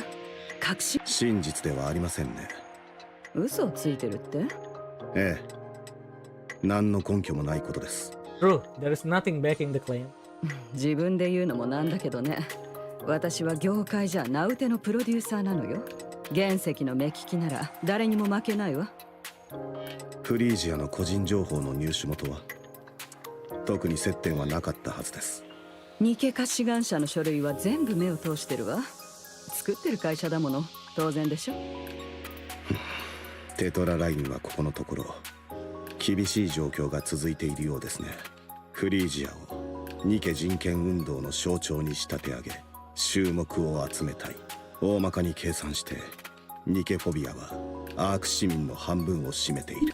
確信。真実ではありませんね。嘘をついてるって？ええ、何の根拠もないことです。True, there is nothing backing the claim. 自分で言うのもなんだけどね。私は業界じゃ名うてのプロデューサーなのよ。原石の目利きなら誰にも負けないわ。フリージアの個人情報の入手元は特に接点はなかったはずです。ニケ化志願者の書類は全部目を通してるわ。作ってる会社だもの、当然でしょ。テトララインはここのところ厳しい状況が続いているようですね。フリージアをニケ人権運動の象徴に仕立て上げ注目を集めたい。大まかに計算してニケフォビアはアーク市民の半分を占めている。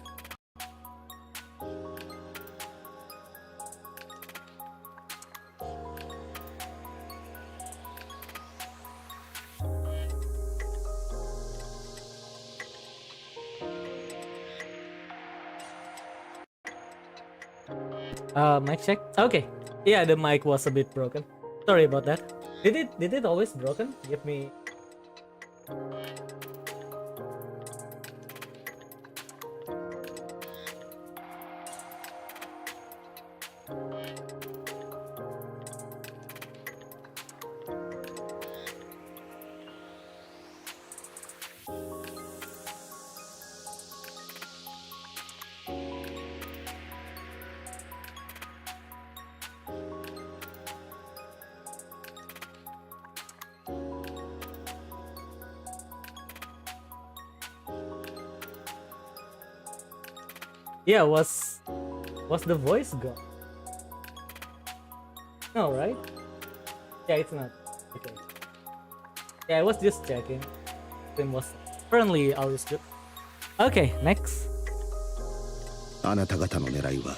Mic check. Okay. Yeah, the mic was a bit broken. Sorry about that. Did it always broken? Give me. Yeah, was the voice gone? No, right? Yeah, it's not. Okay. Yeah, I was just checking. Stream was currently always good. Okay, next. あなた方の狙いは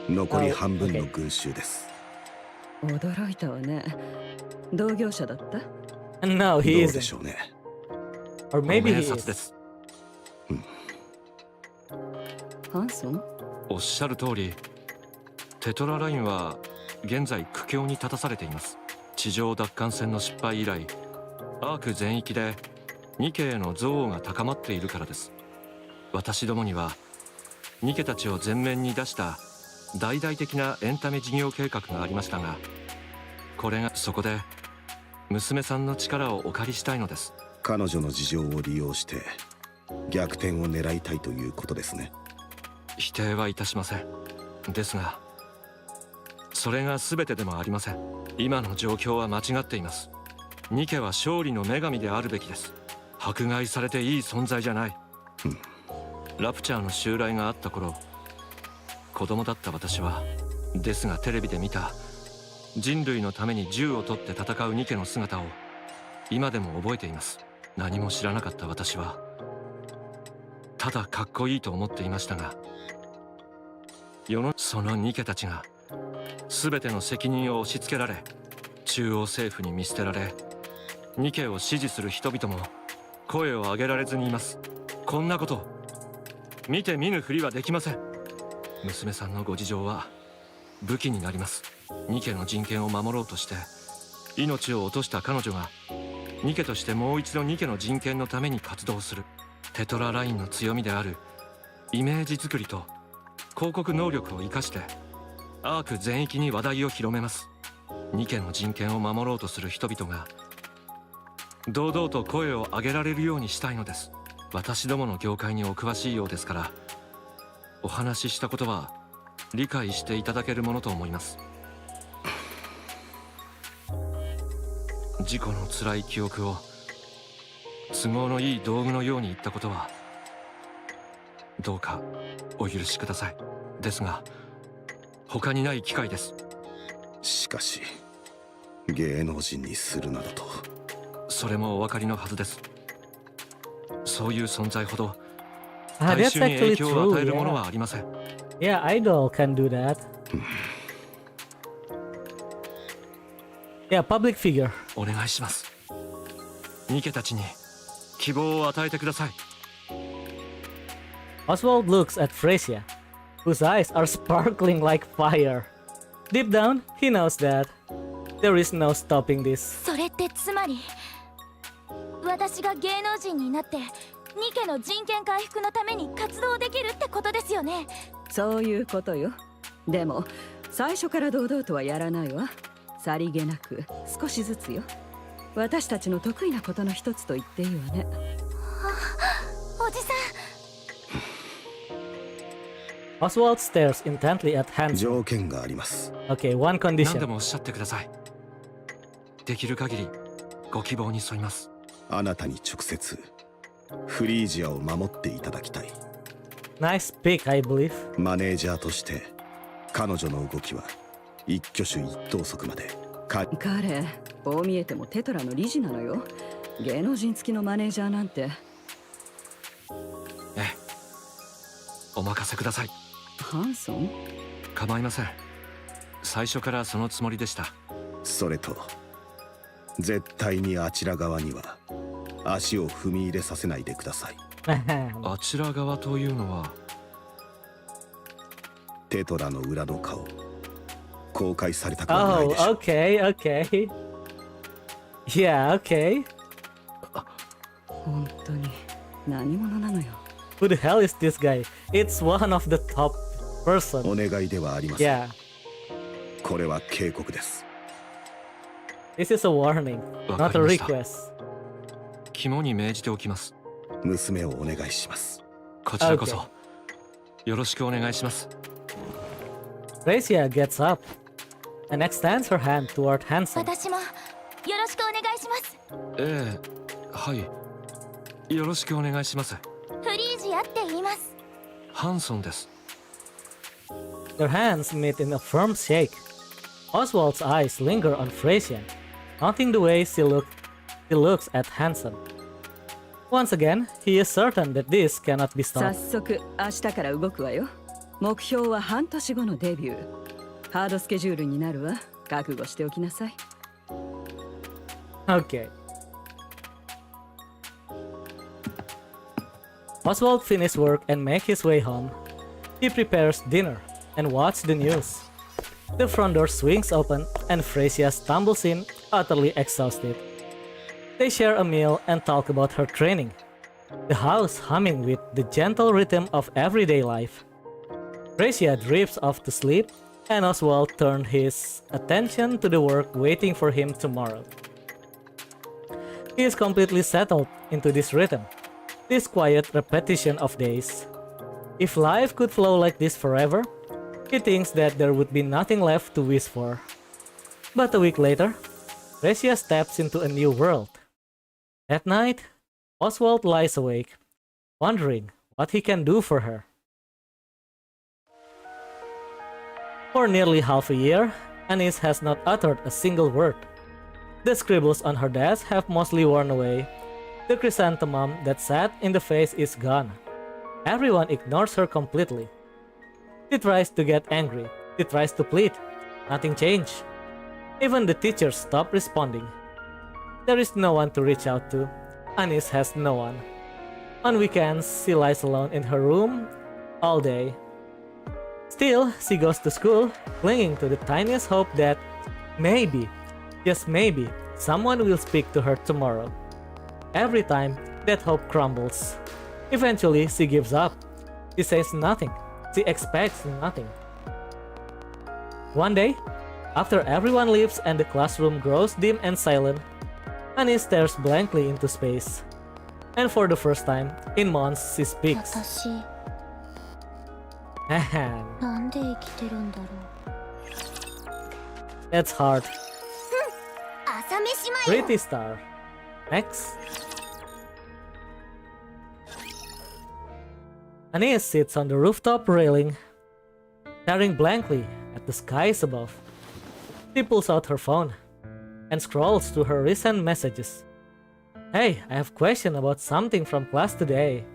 残り半分の群衆です。驚いたわね。同業者だった？ No, he どうで isn't. しょうね。 Or maybe he ご明察 is. です。ハンソン？おっしゃる通り、テトララインは現在苦境に立たされています。地上奪還戦の失敗以来、アーク全域でニケへの憎悪が高まっているからです。私どもにはニケたちを前面に出した大々的なエンタメ事業計画がありましたが、これがそこで娘さんの力をお借りしたいのです。彼女の事情を利用して逆転を狙いたいということですね。否定はいたしません。ですがそれが全てでもありません。今の状況は間違っています。ニケは勝利の女神であるべきです。迫害されていい存在じゃない。ラプチャーの襲来があった頃、子供だった私はですがテレビで見た人類のために銃を取って戦うニケの姿を今でも覚えています。何も知らなかった私はただかっこいいと思っていましたが、そのニケたちが全ての責任を押し付けられ、中央政府に見捨てられ、ニケを支持する人々も声を上げられずにいます。こんなこと見て見ぬふりはできません。娘さんのご事情は武器になります。ニケの人権を守ろうとして命を落とした彼女がニケとしてもう一度ニケの人権のために活動する。テトララインの強みであるイメージ作りと広告能力を生かしてアーク全域に話題を広めます。ニケの人権を守ろうとする人々が堂々と声を上げられるようにしたいのです。私どもの業界にお詳しいようですから、お話ししたことは理解していただけるものと思います。事故の辛い記憶を都合のいい道具のように言ったことはどうかお許しください。ですが他にない機会です。しかし芸能人にするなどと。それもお分かりのはずです。そういう存在ほど Ah, 大 that's 衆に actually 影響を true. 与えるもの Yeah. はありません。 Yeah, idol can do that. Yeah, public figure. お願いします。ニケたちに希望を与えてください。 Oswald looks at Freysia, whose eyes are sparkling like fire. Deep down, he knows that there is no stopping this. それってつまり私が芸能人になってニケの人権回復のために活動できるってことですよね。そういうことよ。でも最初から堂々とはやらないわ。さりげなく少しずつよ。私たちの得意なことの一つと言っていいわね。おじさん、 Oswald stares intently at Hanson. 条件があります。 Okay, one 何で condition. もおっしゃってください。できる限りご希望に沿います。あなたに直接フリージアを守っていただきたい。 Nice pick, I believe. マネージャーとして彼女の動きは一挙手一投足まで彼こう見えてもテトラの理事なのよ。芸能人付きのマネージャーなんて。ええ、お任せください。ハンソン？構いません。最初からそのつもりでした。それと絶対にあちら側には足を踏み入れさせないでください。あちら側というのはテトラの裏の顔公開されたくはない Oh, でしょう。 okay, okay. Yeah, okay. 本当に何者なのよ。 Who the hell is this guy? It's one of the top person. お願いではありません。 Yeah, これは警告です。 this is a warning, わか not り a ました。 request. 肝に銘じておきます。娘をお願いします。こちらこそ Okay. よろしくお願いします。 Freysia gets up and extends her hand toward Hanson. 私もよろしくお願いします。ええ、はい。よろしくお願いします。フリージアって言います。ハンソンです。 Their hands meet in a firm shake. Oswald's eyes linger on Freysia, noting the way she looks at Hanson. Once again, he is certain that this cannot be 早 stopped. 速明日から動くわよ。目標は半年後のデビュー。ハードスケジュールになるわ。覚悟しておきなさい。 Okay. Oswald finishes work and makes his way home. He prepares dinner and watches the news. The front door swings open and Freysia stumbles in, utterly exhausted. They share a meal and talk about her training. The house humming with the gentle rhythm of everyday life. Freysia drifts off to sleep, and Oswald turns his attention to the work waiting for him tomorrow. He is completely settled into this rhythm, this quiet repetition of days. If life could flow like this forever, he thinks that there would be nothing left to wish for. But a week later, Freysia steps into a new world. At night, Oswald lies awake, wondering what he can do for her. For nearly half a year, Anis has not uttered a single word. The scribbles on her desk have mostly worn away. The chrysanthemum that sat in the face is gone. Everyone ignores her completely. She tries to get angry. She tries to plead. Nothing changed. Even the teachers stop responding. There is no one to reach out to. Anis has no one. On weekends, she lies alone in her room all day. Still, she goes to school, clinging to the tiniest hope that maybe, just maybe, someone will speak to her tomorrow. Every time, that hope crumbles. Eventually, she gives up. She says nothing. She expects nothing. One day, after everyone leaves and the classroom grows dim and silent, Annie stares blankly into space. And for the first time in months, she speaks. 私 Man, なんで生きてるんだろう。 that's hard. 朝飯前よ。 Pretty star. Next. Annie sits on the rooftop railing, staring blankly at the skies above. She pulls out her phone and scrolls through her recent messages. Hey, I have a question about something from class today.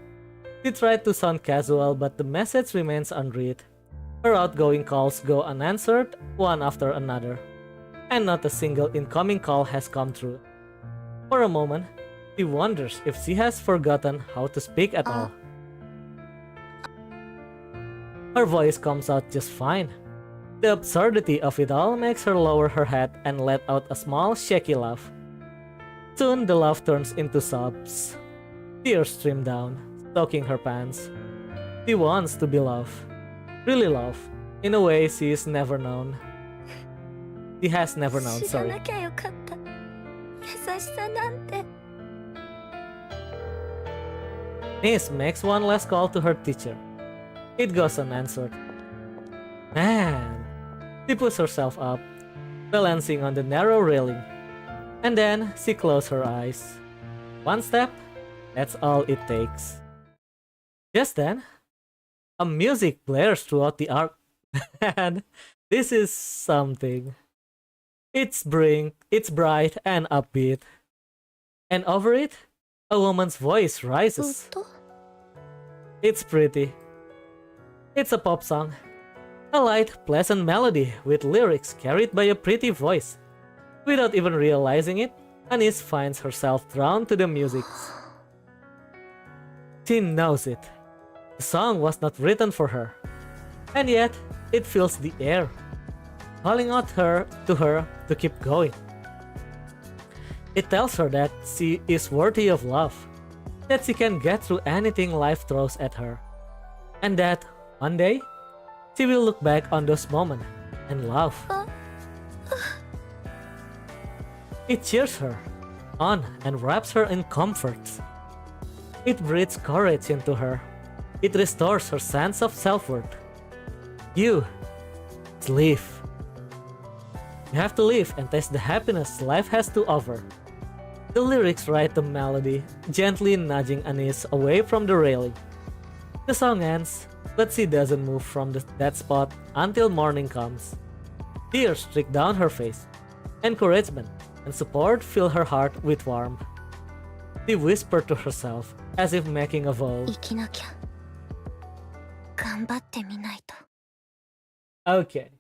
She tried to sound casual, but the message remains unread. Her outgoing calls go unanswered, one after another, and not a single incoming call has come through. For a moment, she wonders if she has forgotten how to speak at all. Her voice comes out just fine. The absurdity of it all makes her lower her head and let out a small, shaky laugh. Soon the laugh turns into sobs. Tears stream down, soaking her pants. She wants to be loved. Really loved. In a way she is never known. She has never known, 知ら sorry. なきゃよかった。優しさなんて。 Nis makes one last call to her teacher. It goes unanswered. Man! She pulls herself up, balancing on the narrow railing. And then she closes her eyes. One step, that's all it takes. Just then, a music blares throughout the arc. And this is something. It's bright and upbeat. And over it, a woman's voice rises. 音 It's pretty. It's a pop song. A light, pleasant melody with lyrics carried by a pretty voice. Without even realizing it, Anis finds herself drawn to the music. She knows it. The song was not written for her. And yet, it fills the air, calling out to her to keep going. It tells her that she is worthy of love, that she can get through anything life throws at her, and that one day she will look back on those moments and laugh. It cheers her on and wraps her in comfort. It breathes courage into her. It restores her sense of self-worth. You live. You have to live and taste the happiness life has to offer. The lyrics write the melody, gently nudging Anis away from the railing. The song ends, but she doesn't move from that spot until morning comes. Tears streak down her face. Encouragement and support fill her heart with warmth. She whispered to herself, as if making a vow. 生きなきゃ。頑張ってみないと。 Okay.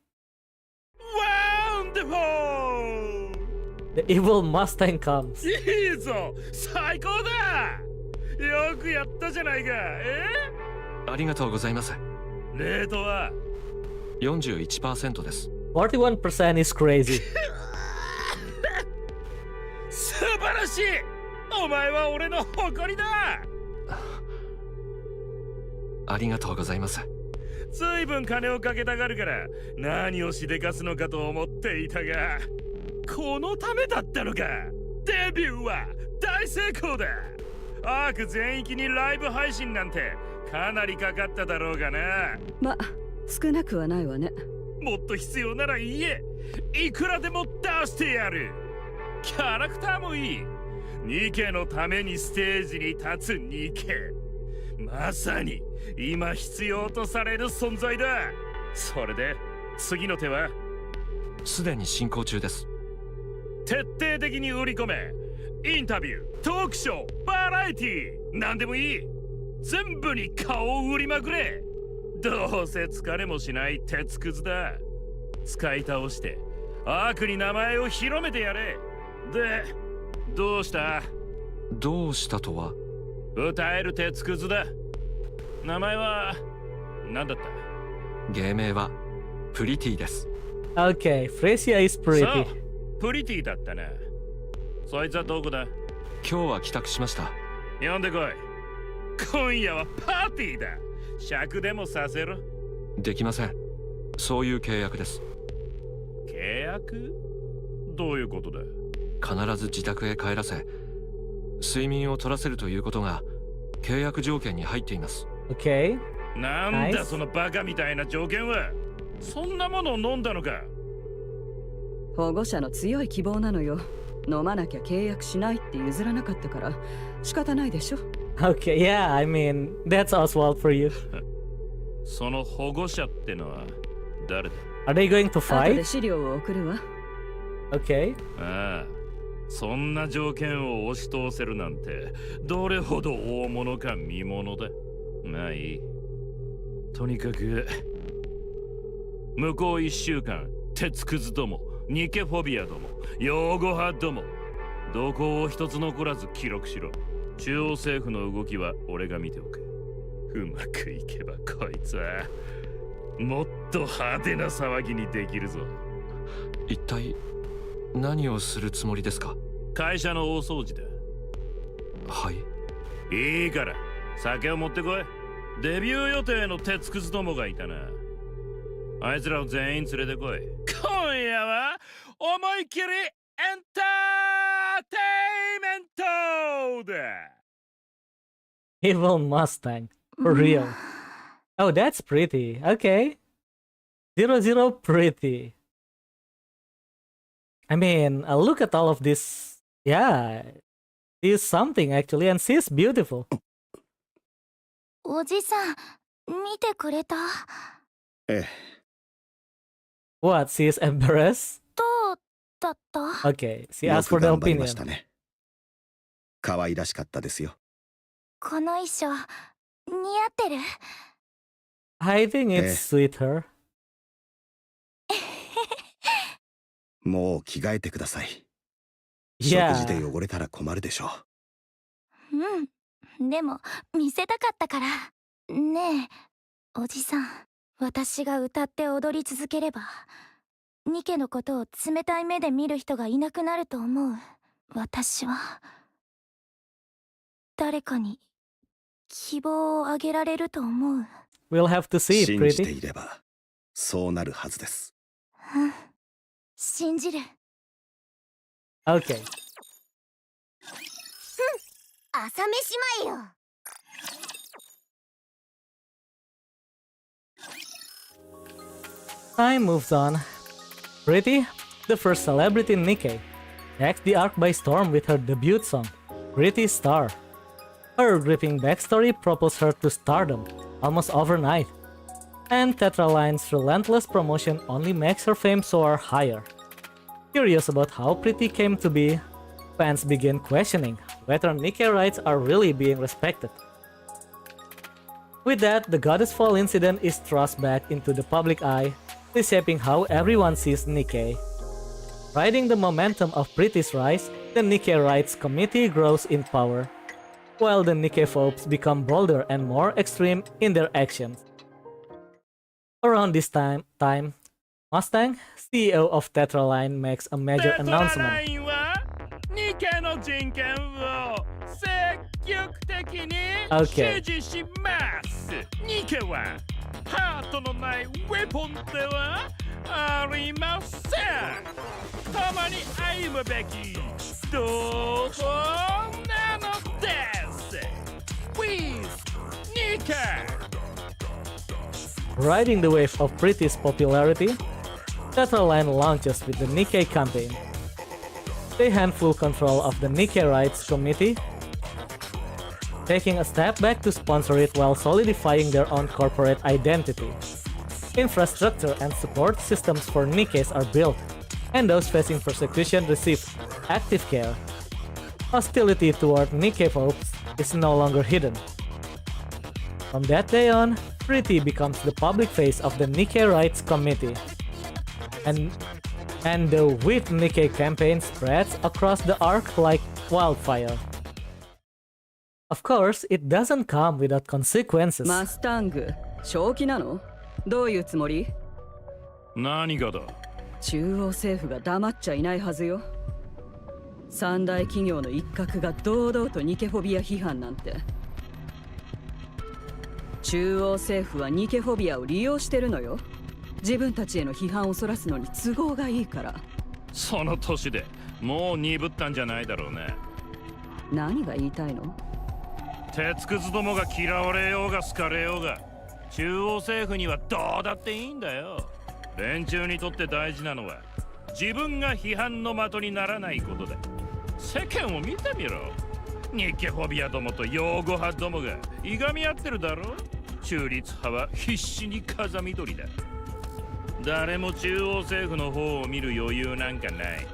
Wonderful! The evil Mustang comes. いいぞ最高だよくやったじゃないかありがとうございます。レートは 41% です。41% is crazy. 素晴らしいお前は俺の誇りだありがとうございます。ずいぶん金をかけたがるから何をしでかすのかと思っていたがこのためだったのかデビューは大成功だアーク全域にライブ配信なんてかなりかかっただろうがなま、少なくはないわね。もっと必要なら言えいくらでも出してやるキャラクターもいいニケのためにステージに立つニケまさに今必要とされる存在だそれで次の手はすでに進行中です。徹底的に売り込めインタビュートークショーバラエティー何でもいい全部に顔を売りまくれどうせ疲れもしない鉄くずだ使い倒してアークに名前を広めてやれでどうしたどうしたとは歌える鉄くずだ名前は何だった芸名はプリティです。 Okay, Fresia is そ pretty. うプリティだったなそいつはどこだ今日は帰宅しました。呼んでこい今夜はパーティーだ尺でもさせろ。できません。そういう契約です。契約？どういうことだ？必ず自宅へ帰らせ、睡眠を取らせるということが契約条件に入っています。Okay. なんだそのバカみたいな条件は。そんなものを飲んだのか？保護者の強い希望なのよ。飲まなきゃ契約しないって譲らなかったから仕方ないでしょ。Okay, yeah, I mean, that's Oswald for you. その保護者ってのは誰だ？ Are they going to 後で fight? 資料を送るわ。Okay. ああ、そんな条件を押し通せるなんてどれほど大物か見物だ。まあいい。とにかく向こう1週間、鉄くずども、ニケフォビアども、擁護派ども、どこを一つ残らず記録しろ。中央政府の動きは俺が見ておく。うまくいけばこいつはもっと派手な騒ぎにできるぞ。一体何をするつもりですか？会社の大掃除だ。はい。いいから酒を持ってこい。デビュー予定の鉄くずどもがいたな。あいつらを全員連れてこい。今夜は思いっきりエンターテイメントだ。Evil Mustang. For real. Oh, that's pretty. Okay. 00 pretty. I mean, look at all of this. Yeah. She's something actually, and she's beautiful. おじさん、見てくれた？ええ、 What? She's embarrassed? どうだった？ Okay, she よ asked く for the 頑張りま opinion. したね。可愛らしかったですよ。この衣装、似合ってる？ I think it's sweet her. もう着替えてください。 Yeah. 食事で汚れたら困るでしょう。うん。でも、見せたかったから。ねえ、おじさん。私が歌って踊り続ければ、ニケのことを冷たい目で見る人がいなくなると思う。私は、誰かに希望をあげられると思う。We'll have to see, 信じて pretty. いればそうなるはずです。うん。信じる。Okay. 朝飯前よ。Time moves on. Pretty, the first celebrity in Nikke, takes the arc by storm with her debut song, Pretty Star. Her gripping backstory propels her to stardom almost overnight, and Tetraline's relentless promotion only makes her fame soar higher. Curious about how Pretty came to be, fans begin questioning whether Nikke rights are really being respected. With that, the Goddess Fall incident is thrust back into the public eye, reshaping how everyone sees Nikke. Riding the momentum of Pretty's rise, the Nikke Rights Committee grows in power, while the Nikke phobes become bolder and more extreme in their actions. Around this time, Mustang, CEO of Tetraline, makes a major announcement. ニケの人権を積極的に Okay. 支持します。ニケはハートのないウェポンではありません。たまに歩むべき同胞なのです。With Nikke. Riding the wave of Pretty's popularity, Tetraline launches with the Nikke campaign. They hand full control of the Nikke Rights Committee, taking a step back to sponsor it while solidifying their own corporate identity. Infrastructure and support systems for Nikkes are built, and those facing persecution receive active care. Hostility toward Nikke folks is no longer hidden. From that day on, Pretty becomes the public face of the Nikke Rights Committee, and the With Nikke campaign spreads across the arc like wildfire. Of course, it doesn't come without consequences. マスタング、正気なの？どういうつもり？何がだ？中央政府が黙っちゃいないはずよ。三大企業の一角が堂々とニケフォビア批判なんて。中央政府はニケフォビアを利用してるのよ。自分たちへの批判をそらすのに都合がいいから。その年でもう鈍ったんじゃないだろうね。何が言いたいの？鉄くずどもが嫌われようが好かれようが、中央政府にはどうだっていいんだよ。連中にとって大事なのは自分が批判の的にならないことだ。世間を見てみろ。ニッケフォビアどもと擁護派どもがいがみ合ってるだろ。中立派は必死に風見鶏だ。誰も中央政府の方を見る余裕なんかない。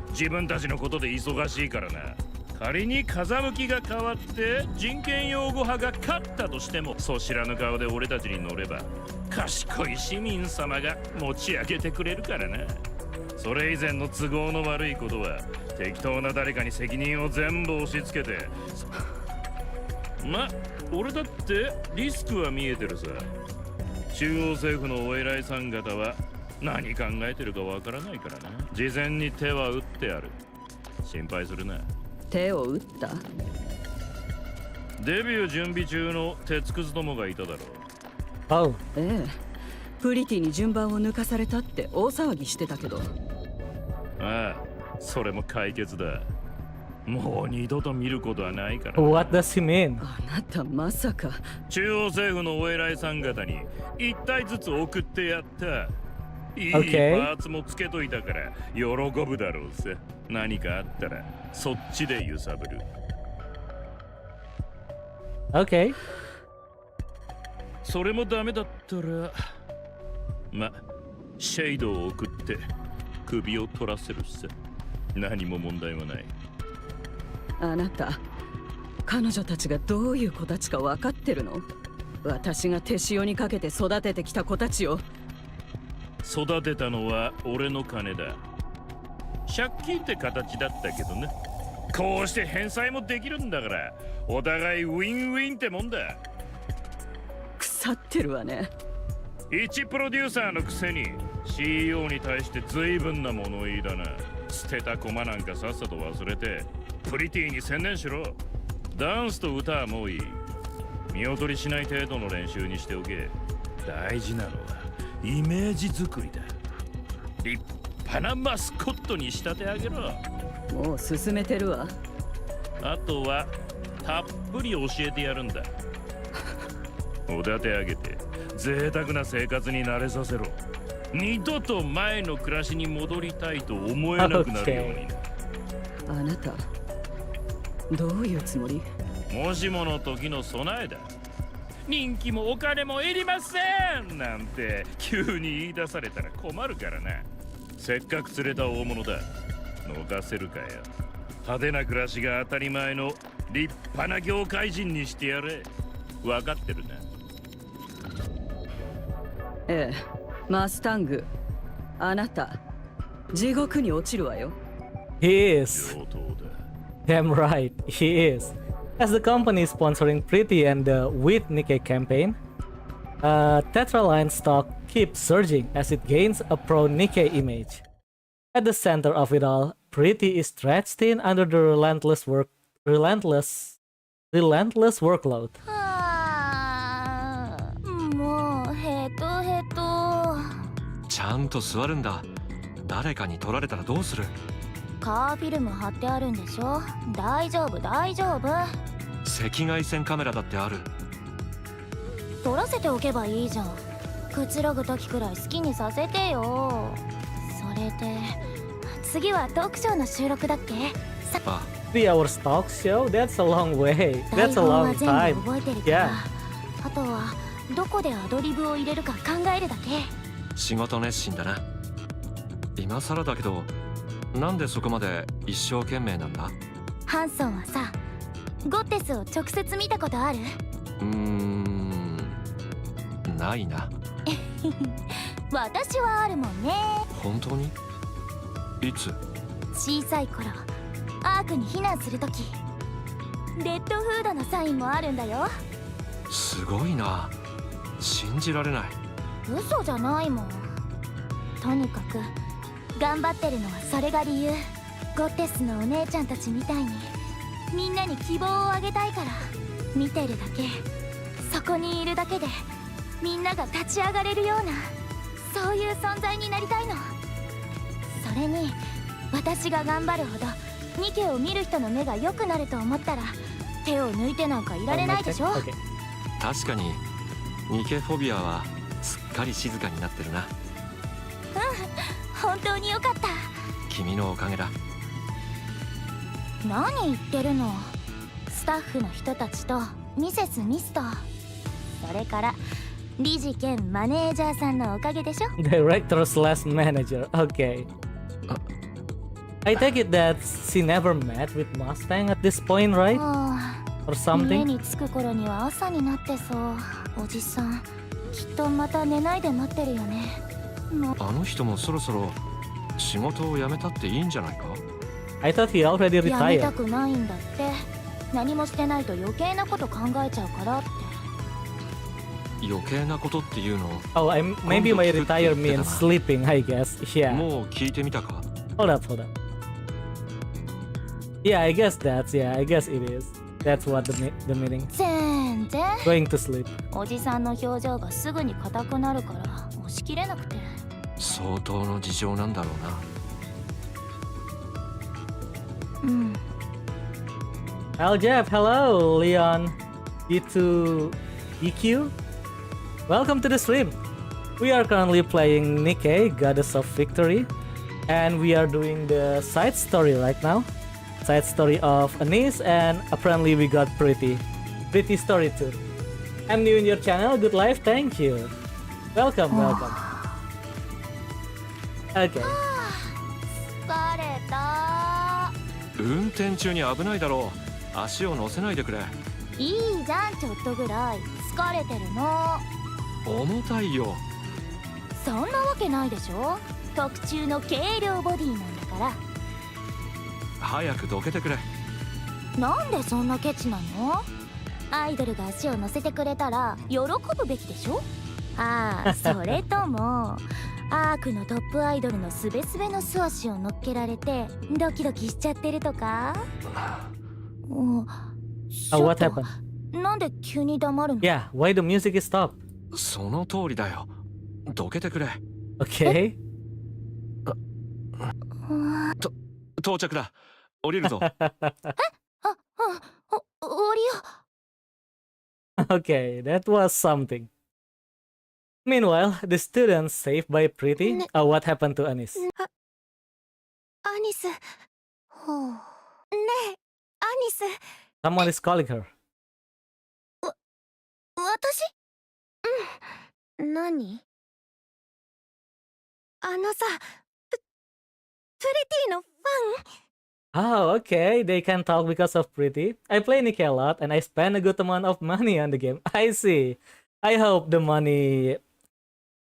自分たちのことで忙しいからな。仮に風向きが変わって人権擁護派が勝ったとしても、そ知らぬ顔で俺たちに乗れば賢い市民様が持ち上げてくれるからな。それ以前の都合の悪いことは適当な誰かに責任を全部押し付けて俺だってリスクは見えてるさ。中央政府のお偉いさん方は何考えてるかわからないからな。事前に手は打ってある。心配するな。手を打った？デビュー準備中の鉄くずどもがいただろう。Oh. ええ、プリティに順番を抜かされたって大騒ぎしてたけど。ああ、それも解決だ。もう二度と見ることはないから。What does he mean? あなたまさか。中央政府のお偉いさん方に一体ずつ送ってやった。いいパ Okay. ーツもつけといたから喜ぶだろうさ。何かあったらそっちで揺さぶる。Okay. それもダメだったらシェイドを送って首を取らせるさ。何も問題はない。あなた、彼女たちがどういう子たちか分かってるの？私が手塩にかけて育ててきた子たちを。育てたのは俺の金だ。借金って形だったけどね。こうして返済もできるんだから、お互いウィンウィンってもんだ。腐ってるわね。一プロデューサーのくせに CEO に対して随分な物言いだな。捨てた駒なんかさっさと忘れてプリティに専念しろ。ダンスと歌はもういい。見劣りしない程度の練習にしておけ。大事なのはイメージ作りだ。立派なマスコットに仕立て上げろ。もう進めてるわ。あとはたっぷり教えてやるんだ。おだて上げて贅沢な生活に慣れさせろ。二度と前の暮らしに戻りたいと思えなくなるように。あなた、どういうつもり？もしもの時の備えだ。人気もお金もいりませんなんて急に言い出されたら困るからな。せっかく釣れた大物だ。逃せるかよ。派手な暮らしが当たり前の立派な業界人にしてやれ。分かってるな。ええ、マスタング、あなた地獄に落ちるわよ。 He is. 上等だ。 Damn right, he is. As the company is sponsoring Pretty and the With Nikke campaign, Tetraline stock keeps surging as it gains a pro-Nikke image. At the center of it all, Pretty is stretched thin under the relentless workload. もうヘトヘト。ちゃんと座るんだ。誰かに取られたらどうする？カーフィルム貼ってあるんでしょ。大丈夫大丈夫。赤外線カメラだってある。撮らせておけばいいじゃん。くつろぐ時くらい好きにさせてよ。それで次はトークショーの収録だっけ？あ、 3 hours talk show? That's a long way. 台 That's a 本は long 全 time. 部覚えてるから、 Yeah. あとはどこでアドリブを入れるか考えるだけ。仕事熱心だな。今更だけど、なんでそこまで一生懸命なんだ？ハンソンはさ、ゴッテスを直接見たことある？ないな。私はあるもんね。本当に？いつ？小さい頃、アークに避難するとき、レッドフードのサインもあるんだよ。すごいな。信じられない。嘘じゃないもん。とにかく頑張ってるのはそれが理由。ゴッテスのお姉ちゃんたちみたいにみんなに希望をあげたいから。見てるだけ、そこにいるだけでみんなが立ち上がれるような、そういう存在になりたいの。それに私が頑張るほどニケを見る人の目が良くなると思ったら手を抜いてなんかいられないでしょ。Okay. 確かにニケフォビアはすっかり静かになってるな。本当によかった。君のおかげだ。何言ってるの。スタッフの人たちとミセスミスト、それから理事兼マネージャーさんのおかげでしょ。 Director/manager. Okay. I take it that she never met with Mustang at this point, right? Or 家 something? に着く頃には朝になってそう。おじさんきっとまた寝ないで待ってるよね。もうあの人もそろそろ仕事を辞めたっていいんじゃないか。 I thought he already やめた retired. くないんだって。何もしてないと余計なこと考えちゃうからって。余計なことっていうのを Oh, maybe my retire means sleeping, I guess. Yeah. もう聞いてみたか。 Hold up. Yeah, I guess I guess it is. That's what the meaning. 全然 Going to sleep. おじさんの表情がすぐに硬くなるから押し切れなくて。相当の事情なんだろうな。うん。 Jeff, hello, Leon, D2 EQ. Welcome to the stream. We are currently playing Nikke, Goddess of Victory, and we are doing the side story right now. Side story of Anis, and apparently we got pretty story too. I'm new in your channel. Good life, thank you. Welcome. Okay. 疲れた。運転中に危ないだろう。足を乗せないでくれ。いいじゃん、ちょっとぐらい。疲れてるの。重たいよ。そんなわけないでしょ。特注の軽量ボディなんだから。早くどけてくれ。なんでそんなケチなの。アイドルが足を乗せてくれたら喜ぶべきでしょ。ああ、それともアークのトップアイドルのすべすべの素足を乗っけられてドキドキしちゃってるとか。Oh, what happened? なんで急に黙るの。 Yeah, why the music is stopped? その通りだよ。どけてくれ。Okay. 到着だ。降りるぞ。終わりよ。Okay, that was something. Meanwhile, the students saved by Pretty. Oh, what happened to Anis? アニス。ほう。ねえ、アニス。 Someone is calling her. 私？うん。何？あのさ、プリティのファン。 Oh, okay. They can talk because of Pretty. I play Nikke a lot and I spend a good amount of money on the game. I see. I hope the money...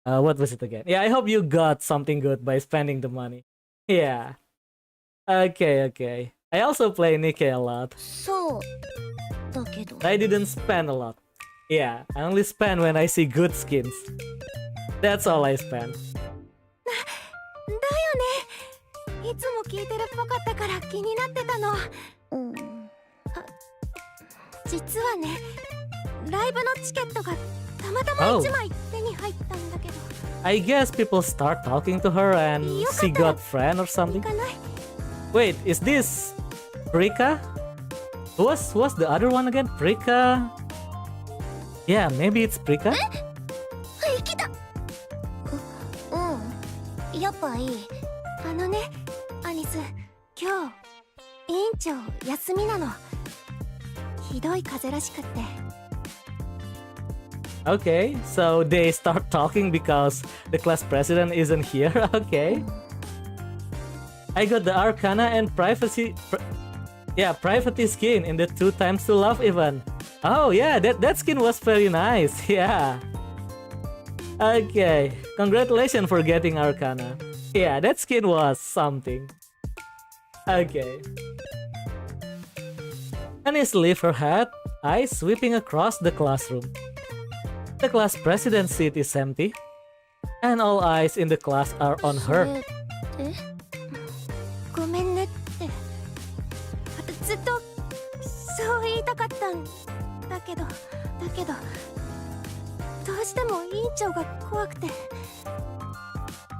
what was it again? Yeah, I hope you got something good by spending the money. Yeah. Okay. I also play Nikke a lot. そう。だけど。 I didn't spend a lot. Yeah, I only spend when I see good skins. That's all I spend. だよね。いつも聞いてるっぽかったから気になってたの。実はね、ライブのチケットがたまたま1枚手に入ったんだけど。I guess people start talking to her and she got friend or something. Wait, is this Prika? What's the other one again? Prika? Yeah, maybe it's Prika? 生きた。やっぱいい。あのね、アニス、今日委員長休みなの。ひどい風邪らしくって。Okay, so they start talking because the class president isn't here. Okay. I got the Arcana and Privacy skin in the 2 times to love event. Oh yeah, that skin was very nice. Yeah. Okay, congratulations for getting Arcana. Yeah, that skin was something. Okay. Anis lifts her head, eyes sweeping across the classroom. The class president's seat is empty, and all eyes in the class are on her. ごめんねって。ずっとそう言いたかったんだけどどうしても委員長が怖くて。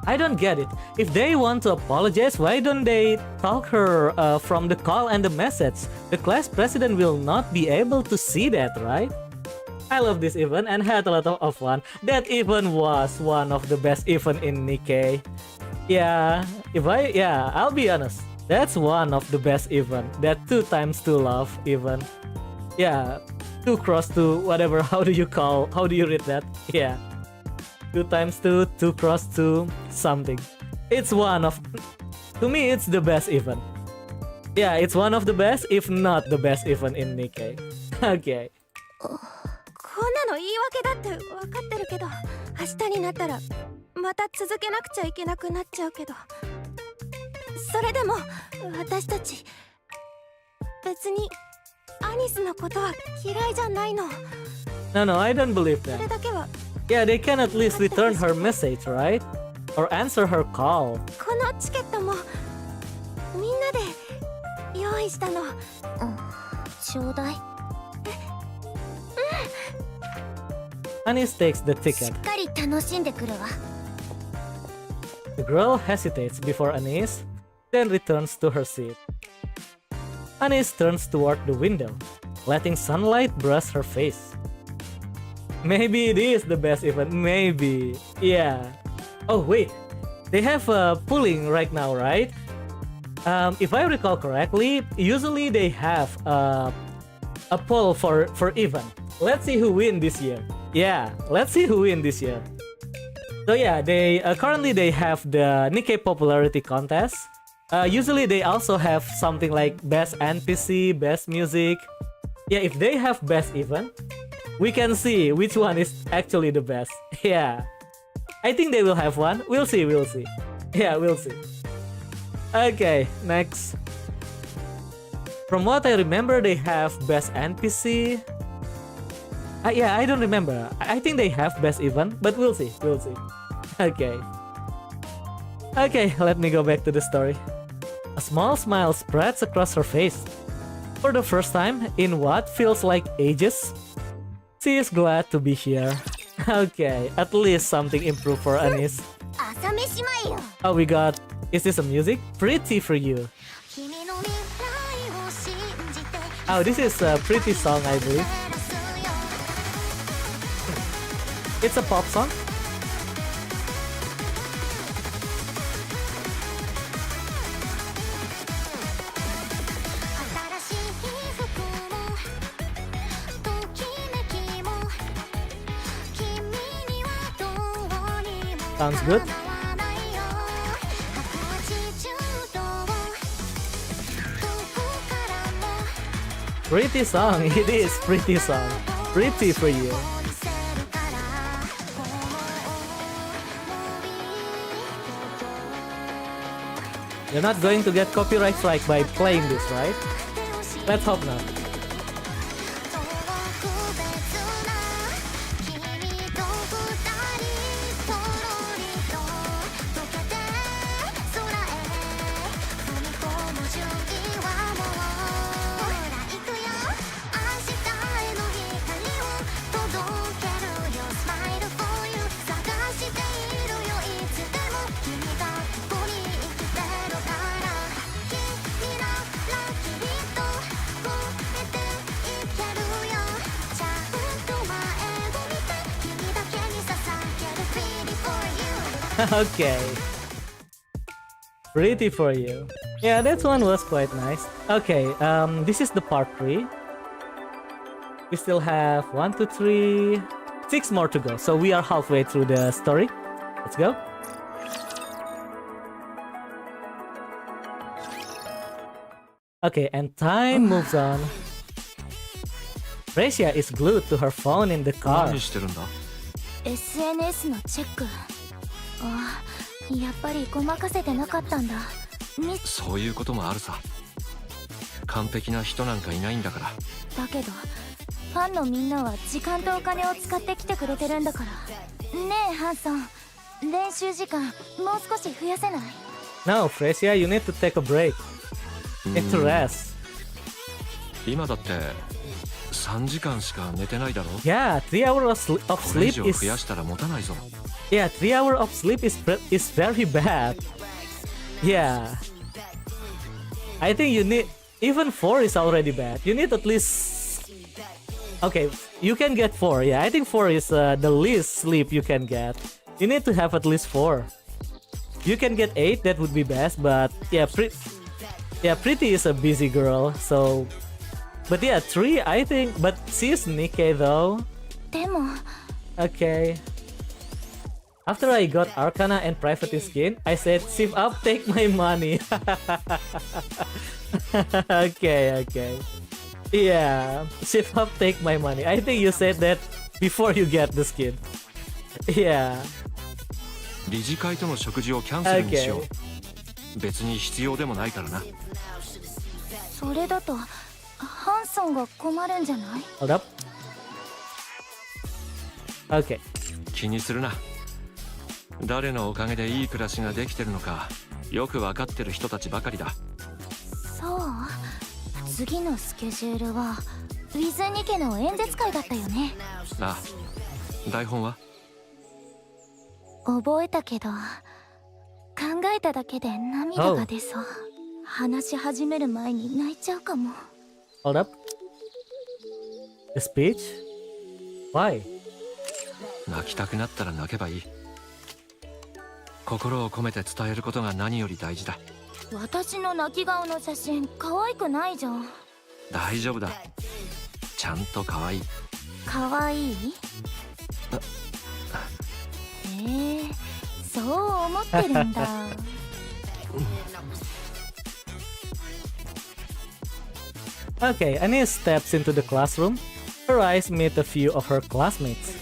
I don't get it. If they want to apologize, why don't they talk her from the call and the message? The class president will not be able to see that, right? I love this event and had a lot of fun. That event was one of the best event in Nikke. Yeah, I'll be honest. That's one of the best event. That 2x2 love event. Yeah, 2x2, whatever. How do you read that? Yeah. 2x2, 2x2, something. It's one of, to me, it's the best event. Yeah, it's one of the best, if not the best event in Nikke. Okay. こんなの言い訳だって分かってるけど、明日になったらまた続けなくちゃいけなくなっちゃうけど、それでも私たち別にアニスのことは嫌いじゃないの。 No, I don't believe それ that. だけは。 Yeah, they can at least return her message, right? Or answer her call. このチケットもみんなで用意したの。ちょうだい。 Anis takes the し ticket. っかり楽しんでくるわ。 The girl hesitates before Anis, then returns to her seat. Anis turns toward the window, letting sunlight brush her face. Maybe it is the best event, maybe. Yeah. Oh wait, they have a pooling right now, right? If I recall correctly, usually they have a poll for event. Let's see who win this year. Yeah, let's see who win this year. So yeah, they currently they have the Nikke popularity contest. Usually they also have something like best NPC, best music. Yeah, if they have best event, we can see which one is actually the best. Yeah, I think they will have one. We'll see. Yeah, we'll see. Okay, next. From what I remember, they have best NPC. Yeah, I don't remember. I think they have best event, but we'll see. Okay, let me go back to the story. A small smile spreads across her face. For the first time in what feels like ages, she is glad to be here. Okay, at least something improved for Anis. 朝飯前よ。 Oh, we got... Is this a music? Pretty for you. 君の未来を信じて Oh, this is a pretty song, I believe. It's a pop song. Sounds good. Pretty song. It is pretty song. Pretty for you. You're not going to get copyright strike by playing this, right? Let's hope not. Okay. Pretty for you. Yeah, that one was quite nice. Okay, this is the part 3. We still have 1, 2, 3, 6 more to go. So we are halfway through the story. Let's go. Okay, and time moves on. Fresia is glued to her phone in the car. 何してるんだ？ SNS のチェック。あ、やっぱりごまかせてなかったんだ。そういうこともあるさ。完璧な人なんかいないんだから。だけどファンのみんなは時間とお金を使ってきてくれてるんだから。ねえハンソン、練習時間もう少し増やせない？ No, Fresia, you need to take a break. Need to rest. 今だって3時間しか寝てないだろ。 Yeah, 3 hours of これ以 sleep 上 is 増やしたら持たないぞ。 yeah, 3 hours of sleep is very bad. Yeah, I think you need even 4 is already bad. You need at least okay. You can get 4. Yeah, I think 4 is the least sleep you can get. You need to have at least 4. You can get 8. That would be best. But yeah, Pretty is a busy girl. So, but yeah, 3 I think. But she's Nikke though. でも Okay. After I got Arcana and Private Skin, I said, "Save up, take my money." Okay. Yeah, save up, take my money. I think you said that before you get the skin. Yeah. 理事会との食事をキャンセルにしよう。別に必要でもないからな。それだとハンソンが困るんじゃない？ Hold up. Okay. 気にするな。誰のおかげでいい暮らしができてるのかよく分かってる人たちばかりだ。そう、次のスケジュールはウィズニケの演説会だったよね。ああ、台本は覚えたけど、考えただけで涙が出そう。話し始める前に泣いちゃうかも。 Hold up. The speech? Why? 泣きたくなったら泣けばいい。心を込めて伝えることが何より大事だ。私の泣き顔の写真可愛くないじゃん。大丈夫だ。ちゃんと可愛い。可愛い？そう思ってるんだ。Okay, Annie steps into the classroom. Her eyes meet a few of her classmates.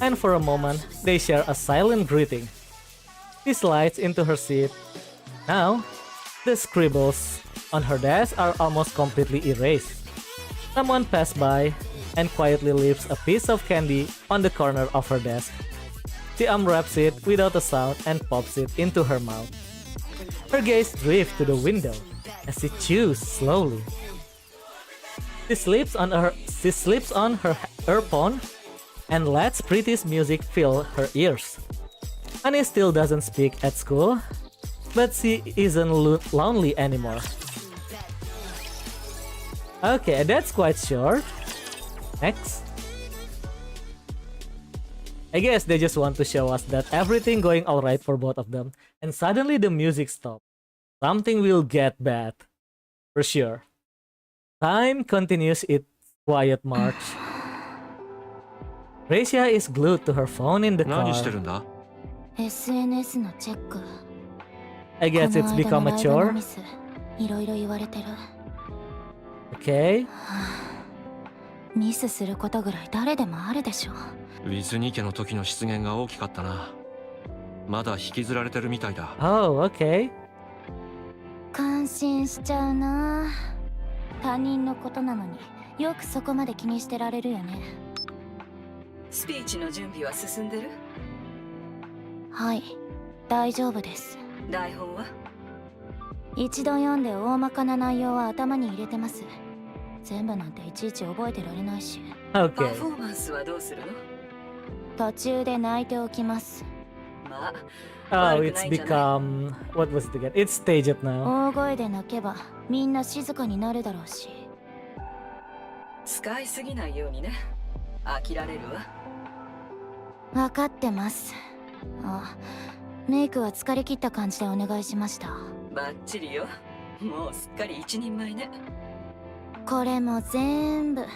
And for a moment, they share a silent greeting. She slides into her seat. Now, the scribbles on her desk are almost completely erased. Someone passed by and quietly leaves a piece of candy on the corner of her desk. She unwraps it without a sound and pops it into her mouth. Her gaze drifts to the window as she chews slowly. She slips on her earphone and lets Pretty's music fill her ears. Annie still doesn't speak at school, but she isn't lonely anymore. Okay, that's quite short. Next. I guess they just want to show us that everything going alright for both of them, and suddenly the music stops. Something will get bad. For sure. Time continues its quiet march. Gracia is glued to her phone in the 何してる car. んだ？ SNS のチェック。 I guess it's この間 become の a ライブの chore. ミス、いろいろ言われてる。 Okay. ミスすることぐらい誰でもあるでしょ。ウィズニ家の時の失言が大きかったな。まだ引きずられてるみたいだ。 Oh, okay. 感心しちゃうな。他人のことなのによくそこまで気にしてられるよね。スピーチの準備は進んでる？はい、大丈夫です。台本は？一度読んで大まかな内容は頭に入れてます。全部なんていちいち覚えてられないし。パ Okay. フォーマンスはどうするの？途中で泣いておきます。まあ、 Oh, 悪く it's ないんじゃない？ become... What was it again? It's staged now. 大声で泣けばみんな静かになるだろうし。使いすぎないようにね。飽きられるわ。分かってます。あ、メイクは疲れ切った感じでお願いしました。バッチリよ。もうすっかり一人前ね。これも全部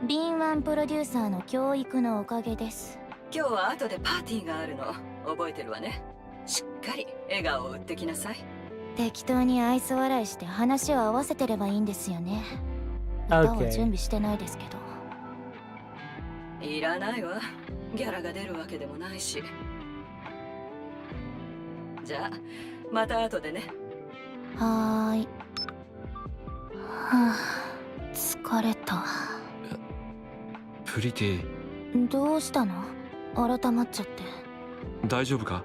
敏腕プロデューサーの教育のおかげです。今日は後でパーティーがあるの。覚えてるわね。しっかり笑顔を売ってきなさい。適当に愛想笑いして話を合わせてればいいんですよね。歌は Okay. 準備してないですけど。いらないわ。ギャラが出るわけでもないし。じゃあ、また後でね。はーい。はあ、疲れた。プリティ、どうしたの？改まっちゃって。大丈夫か？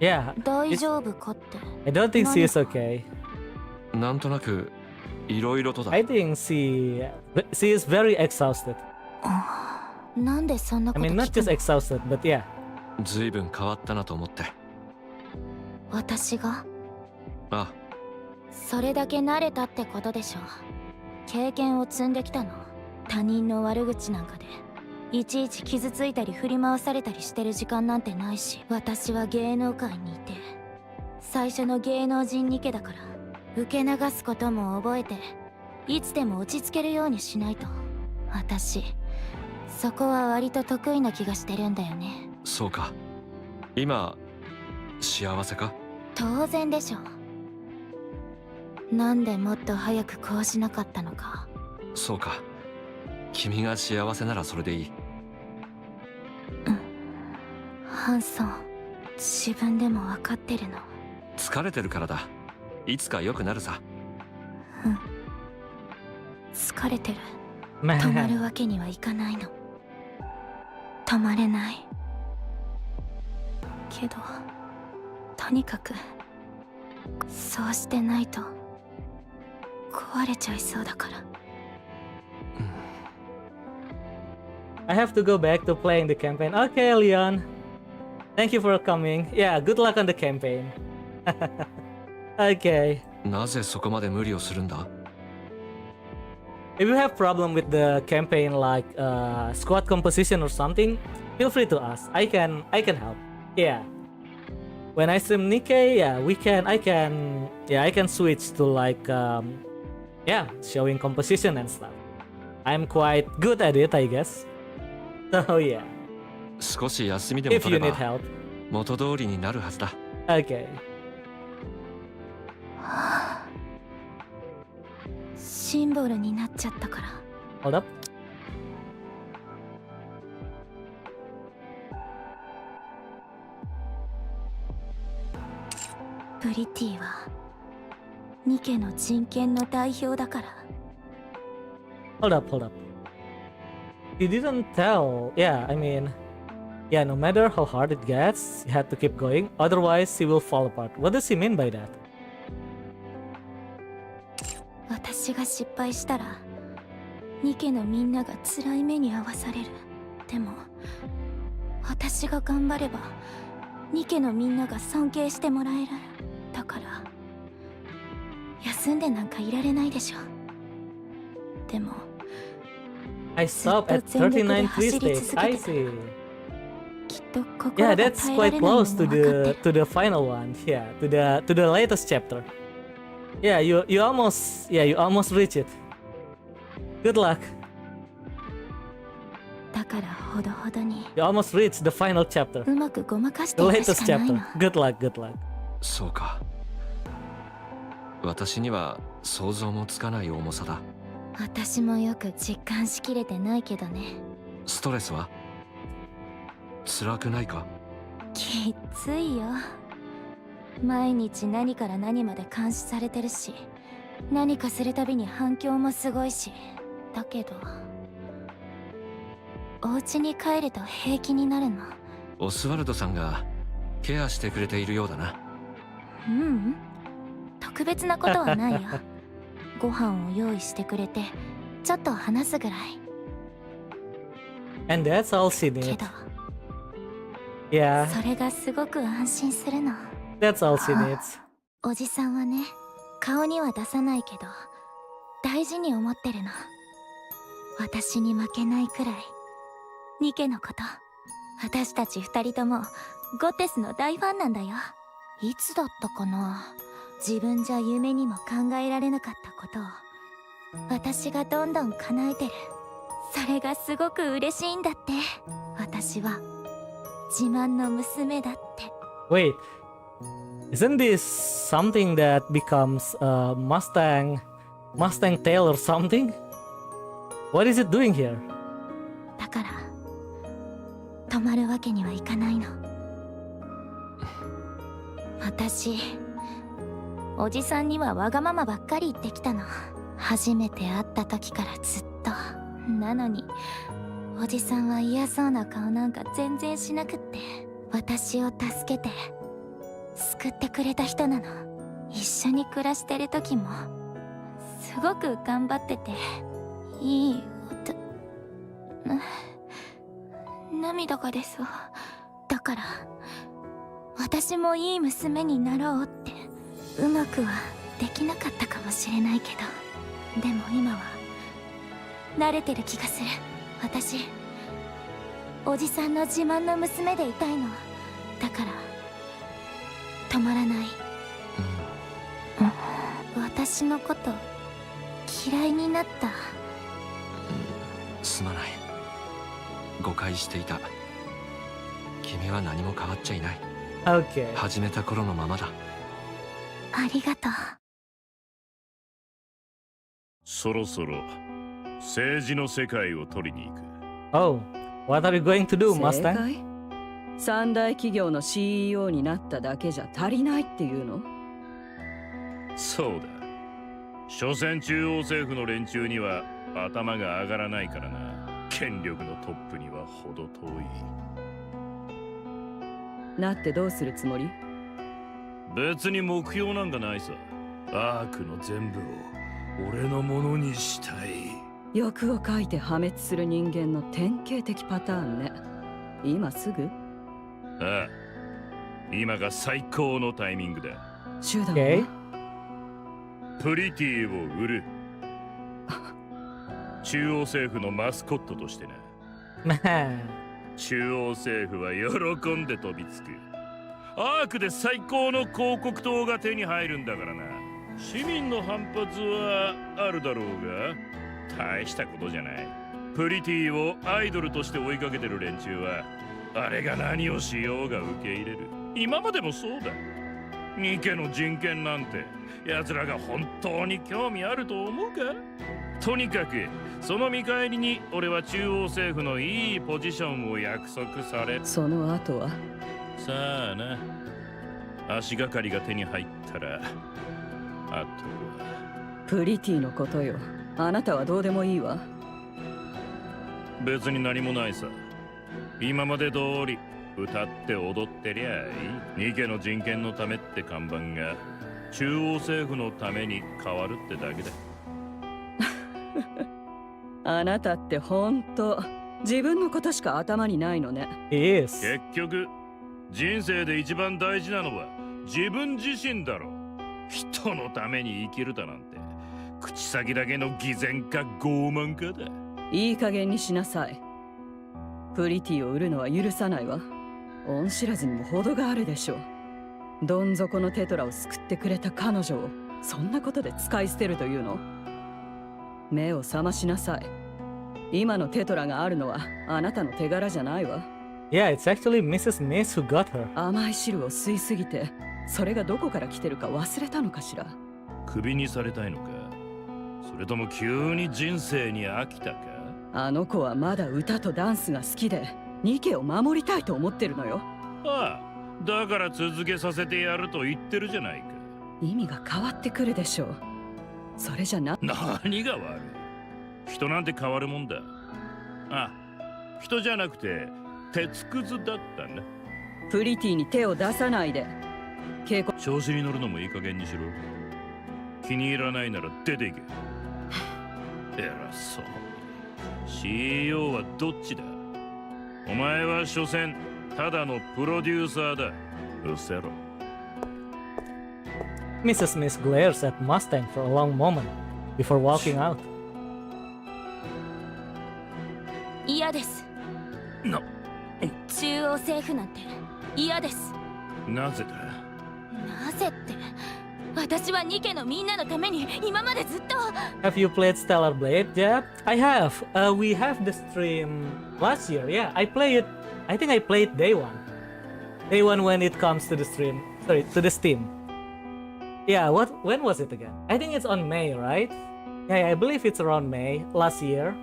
Yeah. 大丈夫かって。 I don't think she is okay. なんとなくいろいろとだ。 I think she is very exhausted. なんでそんなこ I と mean, not 聞く just の？ exhausted, but yeah. ずいぶん変わったなと思って。私があ、それだけ慣れたってことでしょ。経験を積んできたの。他人の悪口なんかでいちいち傷ついたり振り回されたりしてる時間なんてないし、私は芸能界にいて最初の芸能人ニケだから、受け流すことも覚えていつでも落ち着けるようにしないと。私そこは割と得意な気がしてるんだよね。そうか。今幸せか？当然でしょ。なんでもっと早くこうしなかったのか。そうか。君が幸せならそれでいい。ハンソン、自分でも分かってるの？疲れてるからだ。いつか良くなるさ。疲れてる。止まる Man. わけにはいかないの。止まれない。けどとにかくそうしてないと壊れちゃいそうだから。I have to go back to playing the campaign. Okay, Leon. Thank you for coming. Yeah, good luck on the campaign. Okay. なぜそこまで無理をするんだ？ If you have problem with the campaign like squad composition or something, feel free to ask. I can help. Yeah. When I stream Nikke, yeah, I can switch to like showing composition and stuff. I'm quite good at it, I guess. So yeah. 少し休みでも If 取 you れ need ば help. 元通りになるはずだ。 Okay. シンボルになっちゃったから。 Hold up. プリティはニケの人権の代表だから。 Hold up. You didn't tell. Yeah, I mean, yeah, no matter how hard it gets, you have to keep going. Otherwise, he will fall apart. What does he mean by that? 私が失敗したらニケのみんなが辛い目に遭わされる。でも私が頑張ればニケのみんなが尊敬してもらえる。だから休んでなんかいられないでしょ。でも I stop at 39 free states. I see. きっと心 Yeah, が that's 耐えら quite れないのも close 分 to かってる。 the final one. Yeah, to the latest chapter. Yeah, you almost reach it. Good luck. だからほどほどに You almost reached the final chapter. うまくごまかして The やるし latest かないの。 chapter. Good luck. そうか。私には想像もつかない重さだ。私もよく実感しきれてないけどね。ストレスは？辛くないか？きついよ。毎日何から何まで監視されてるし、何かするたびに反響もすごいし。だけどお家に帰ると平気になるの。オスワルドさんがケアしてくれているようだな。特別なことはないよ。ご飯を用意してくれてちょっと話すぐらい。 And that's all she け needs. ど Yeah, それがすごく安心するの。 that's all she needs. おじさんはね、顔には出さないけど大事に思ってるの。私に負けないくらいニケのこと。私たち二人ともゴテスの大ファンなんだよ。いつだったかな、自分じゃ夢にも考えられなかったことを私がどんどん叶えてる。それがすごく嬉しいんだって。私は自慢の娘だって。 Wait, isn't this something that becomes a Mustang tail or something? What is it doing here? だから止まるわけにはいかないの。私おじさんにはわがままばっかり言ってきたの。初めて会った時からずっと。なのにおじさんは嫌そうな顔なんか全然しなくって、私を助けて救ってくれた人なの。一緒に暮らしてる時もすごく頑張ってていい涙が出そう。だから私もいい娘になろうって。うまくはできなかったかもしれないけど、でも今は慣れてる気がする。私おじさんの自慢の娘でいたいの。だから止まらない。私のこと嫌いになった？すまない。誤解していた。君は何も変わっちゃいない。 Okay. 始めた頃のままだ。ありがとう。そろそろ政治の世界を取りに行く。 Oh, what are you going to do, 正 Mustang? 解？三大企業の CEO になっただけじゃ足りないっていうの？そうだ。所詮中央政府の連中には頭が上がらないからな。権力のトップには程遠い。なってどうするつもり？別に目標なんかないさ。アークの全部を俺のものにしたい。欲をかいて破滅する人間の典型的パターンね。今すぐ？ああ、今が最高のタイミングだ。手段 Okay. は？プリティを売る。中央政府のマスコットとしてな。Man. 中央政府は喜んで飛びつく。アークで最高の広告塔が手に入るんだからな。市民の反発はあるだろうが大したことじゃない。プリティをアイドルとして追いかけてる連中はあれが何をしようが受け入れる。今までもそうだ。ニケの人権なんて奴らが本当に興味あると思うか？とにかくその見返りに俺は中央政府のいいポジションを約束され。その後は？さあな。足がかりが手に入ったらあとはプリティのことよ。あなたはどうでもいいわ。別に何もないさ。今まで通り歌って踊ってりゃいい。ニケの人権のためって看板が中央政府のために変わるってだけだ。あなたって本当自分のことしか頭にないのね。He is. 結局人生で一番大事なのは自分自身だろ。人のために生きるだなんて口先だけの偽善か傲慢かだ。いい加減にしなさい。プリティを売るのは許さないわ。恩知らずにも程があるでしょう。どん底のテトラを救ってくれた彼女をそんなことで使い捨てるというの？目を覚ましなさい。今のテトラがあるのはあなたの手柄じゃないわ。Yeah, it's actually Mrs. Mace who got her. 甘い汁を吸いすぎてそれがどこから来てるか忘れたのかしら。クビにされたいのか、それとも急に人生に飽きたか。あの子はまだ歌とダンスが好きでニケを守りたいと思ってるのよ。ああ、だから続けさせてやると言ってるじゃないか。意味が変わってくるでしょう。それじゃな。何が悪い？人なんて変わるもんだ。あ、人じゃなくて鉄くずだったな。プリティに手を出さないで。稽古調子に乗るのもいい加減にしろ。気に入らないなら出ていけ。偉そう。CEO はどっちだ？お前は所詮ただのプロデューサーだ。うせろ。 Mrs. Mace glares at Mustang for a long moment before walking out. 嫌です。中央政府なんて嫌です。なぜだ？なぜって、私はニケのみんなのために今までずっと。 Have you played Stellar Blade, Jab? I have. We have the stream last year. Yeah, I play it. I think I played day one. Day one when it comes to the stream. Sorry, to the Steam. Yeah, when was it again? I think it's on May, right? Yeah, I believe it's around May last year.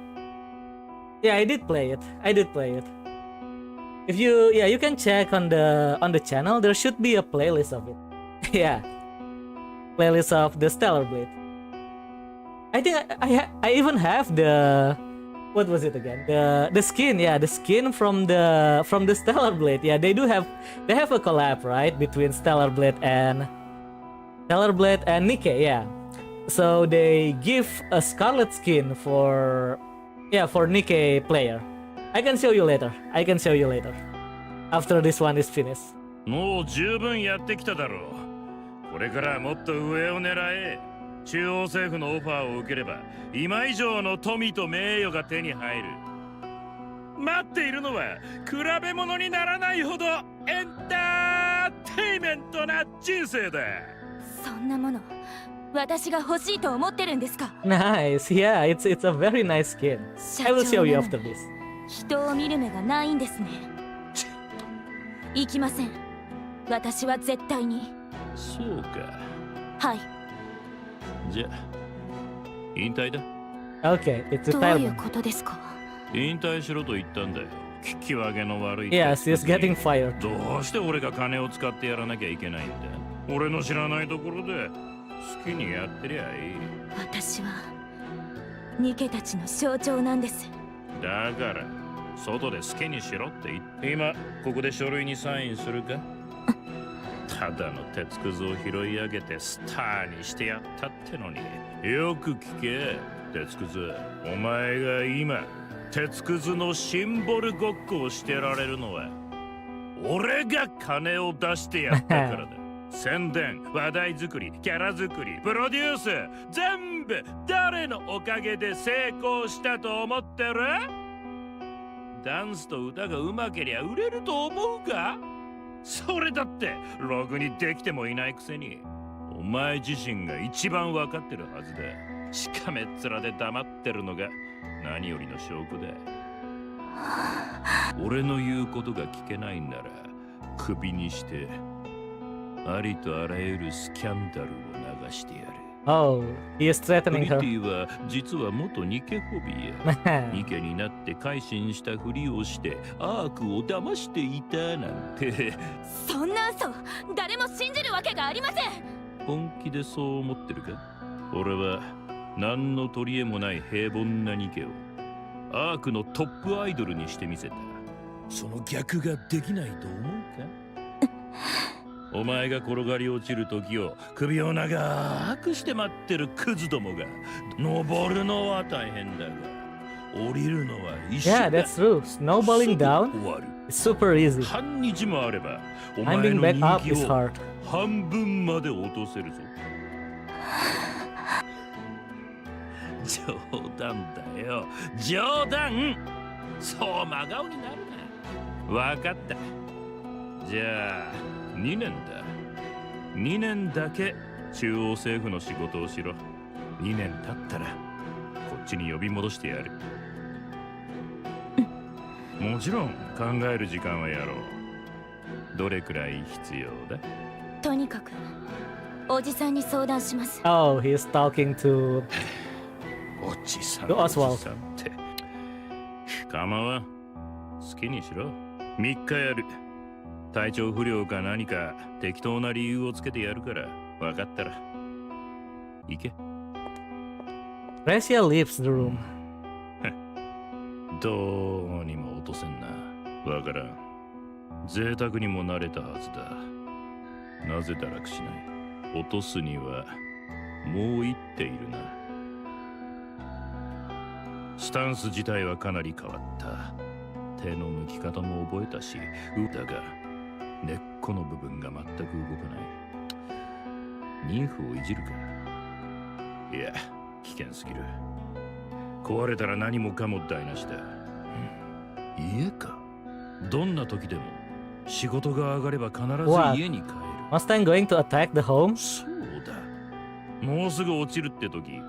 Yeah, I did play it. If you, yeah, you can check on the channel. There should be a playlist of it. Yeah, playlist of the Stellar Blade. I think I even have the, what was it again? The skin, yeah, the skin from the Stellar Blade. Yeah, they have a collab, right, between Stellar Blade and Nikke. Yeah, So they give a scarlet skin for Nikke player. I can show you later. After this one is finished. もう十分やってきただろう。これからはもっと上を狙え。中央政府のオファーを受ければ今以上の富と名誉が手に入る。待っているのは比べ物にならないほどエンターテイメントな人生だ。そんなもの私が欲しいと思ってるんですか？ Nice, yeah, it's a very nice skin. I will show you after this. 人を見る目がないんですね。行きません。私は絶対に。そうか。はい。じゃあ引退だ。 Okay, it's どういう retirement. ことですか？引退しろと言ったんだよ。聞き分けの悪い。Yes, he's getting fired. どうして俺が金を使ってやらなきゃいけないんだ。俺の知らないところで好きにやってりゃいい。私はニケたちの象徴なんです。だから外で好きにしろって言って。今ここで書類にサインするか？ただの鉄くずを拾い上げてスターにしてやったってのに。よく聞け鉄くず、お前が今鉄くずのシンボルごっこをしてられるのは俺が金を出してやったからだ。宣伝、話題作り、キャラ作り、プロデュース、全部誰のおかげで成功したと思ってる？ダンスと歌がうまけりゃ売れると思うか？それだってログにできてもいないくせにお前自身が一番分かってるはずだ。しかめっ面で黙ってるのが何よりの証拠だ。俺の言うことが聞けないんならクビにしてありとあらゆるスキャンダルを流してやる。Oh, he is プ threatening リテ her. ィは実は元ニケホビーや。ニケになって改心したふりをしてアークを騙していたなんて。そんな嘘誰も信じるわけがありません。本気でそう思ってるか？俺は何の取り柄もない平凡なニケをアークのトップアイドルにしてみせた。その逆ができないと思うか？お前が転がり落ちる時を首を長くして待ってるクズどもが登るのは大変だが降りるのは一瞬 Yeah, だ。 that's true. Snowballing すぐ down 終わる。 is super easy. 半日もあればお前の Climbing back 人 up 気 is を hard. 半分まで落とせるぞ。冗談だよ、冗談。そう真顔になるな。わかった。じゃあ2年だ。2年だけ中央政府の仕事をしろ。2年経ったらこっちに呼び戻してやる。もちろん考える時間はやろう。どれくらい必要だ？とにかくおじさんに相談します。 Oh, he is talking to おじさん To Oswald おじさんって構わん。好きにしろ。3日やる。体調不良か何か適当な理由をつけてやるから分かったら行け。 Gracia leaves the room. どうにも落とせんな。わからん。贅沢にもなれたはずだ。なぜ堕落しない？落とすにはもう一手いるな。スタンス自体はかなり変わった。手の抜き方も覚えたし、だが根っこの部分が全く動かない。妊婦をいじるか？いや、危険すぎる。壊れたら何もかも台無しだ。家か？どんな時でも仕事が上がれば必ず家に帰る。Mustang going to attack the home? そうだ。もうすぐ落ちるって時、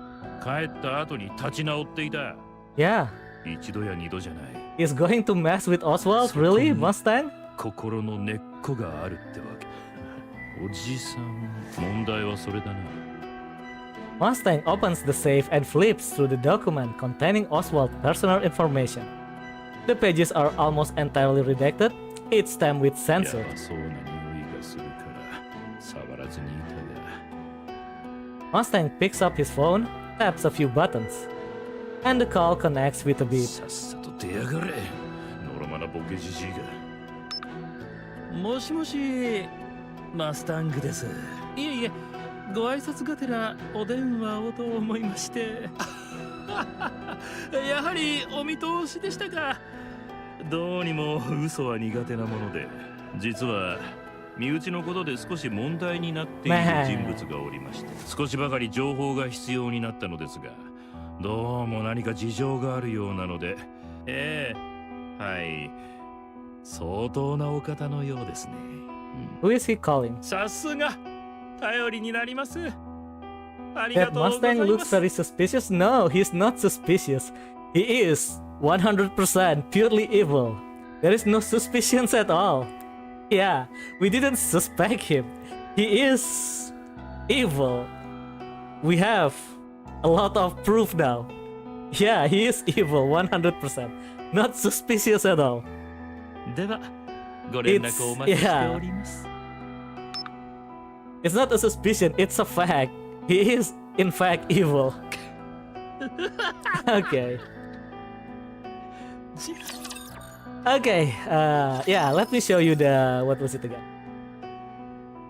帰った後に立ち直っていた。Yeah. 一度や二度じゃない。He's going to mess with Oswald? Really, Mustang? 心の根っこがあるってわけ。おじさん、問題はそれだな。Mustang opens the safe and flips through the document containing Oswald's personal information. The pages are almost entirely redacted, each stamped with や censor. ばそうな匂いがするから触らずにいたが。 Mustang picks up his phone, taps a few buttons, and the call connects with a beep. さっさと出やがれ。のろまなボケじじいが。もしもし、マスタングです。いえいえ、ご挨拶がてらお電話をと思いまして。やはりお見通しでしたか。どうにも嘘は苦手なもので、実は身内のことで少し問題になっている人物がおりまして、少しばかり情報が必要になったのですが、どうも何か事情があるようなので、はい、相当なお方のようですね。Who is he calling? さすが頼りになります。あり That がとうござい Mustang ま looks す。 very suspicious. No, he's not suspicious. He is 100% purely evil. There is no suspicions at all. Yeah, we didn't suspect him. He is evil. We have a lot of proof now. Yeah, he is evil 100%. Not suspicious at all. ではご連絡をお待ちしております。It's not a suspicion, it's a fact. He is, in fact, evil. Okay. Okay, yeah, let me show you the, what was it again?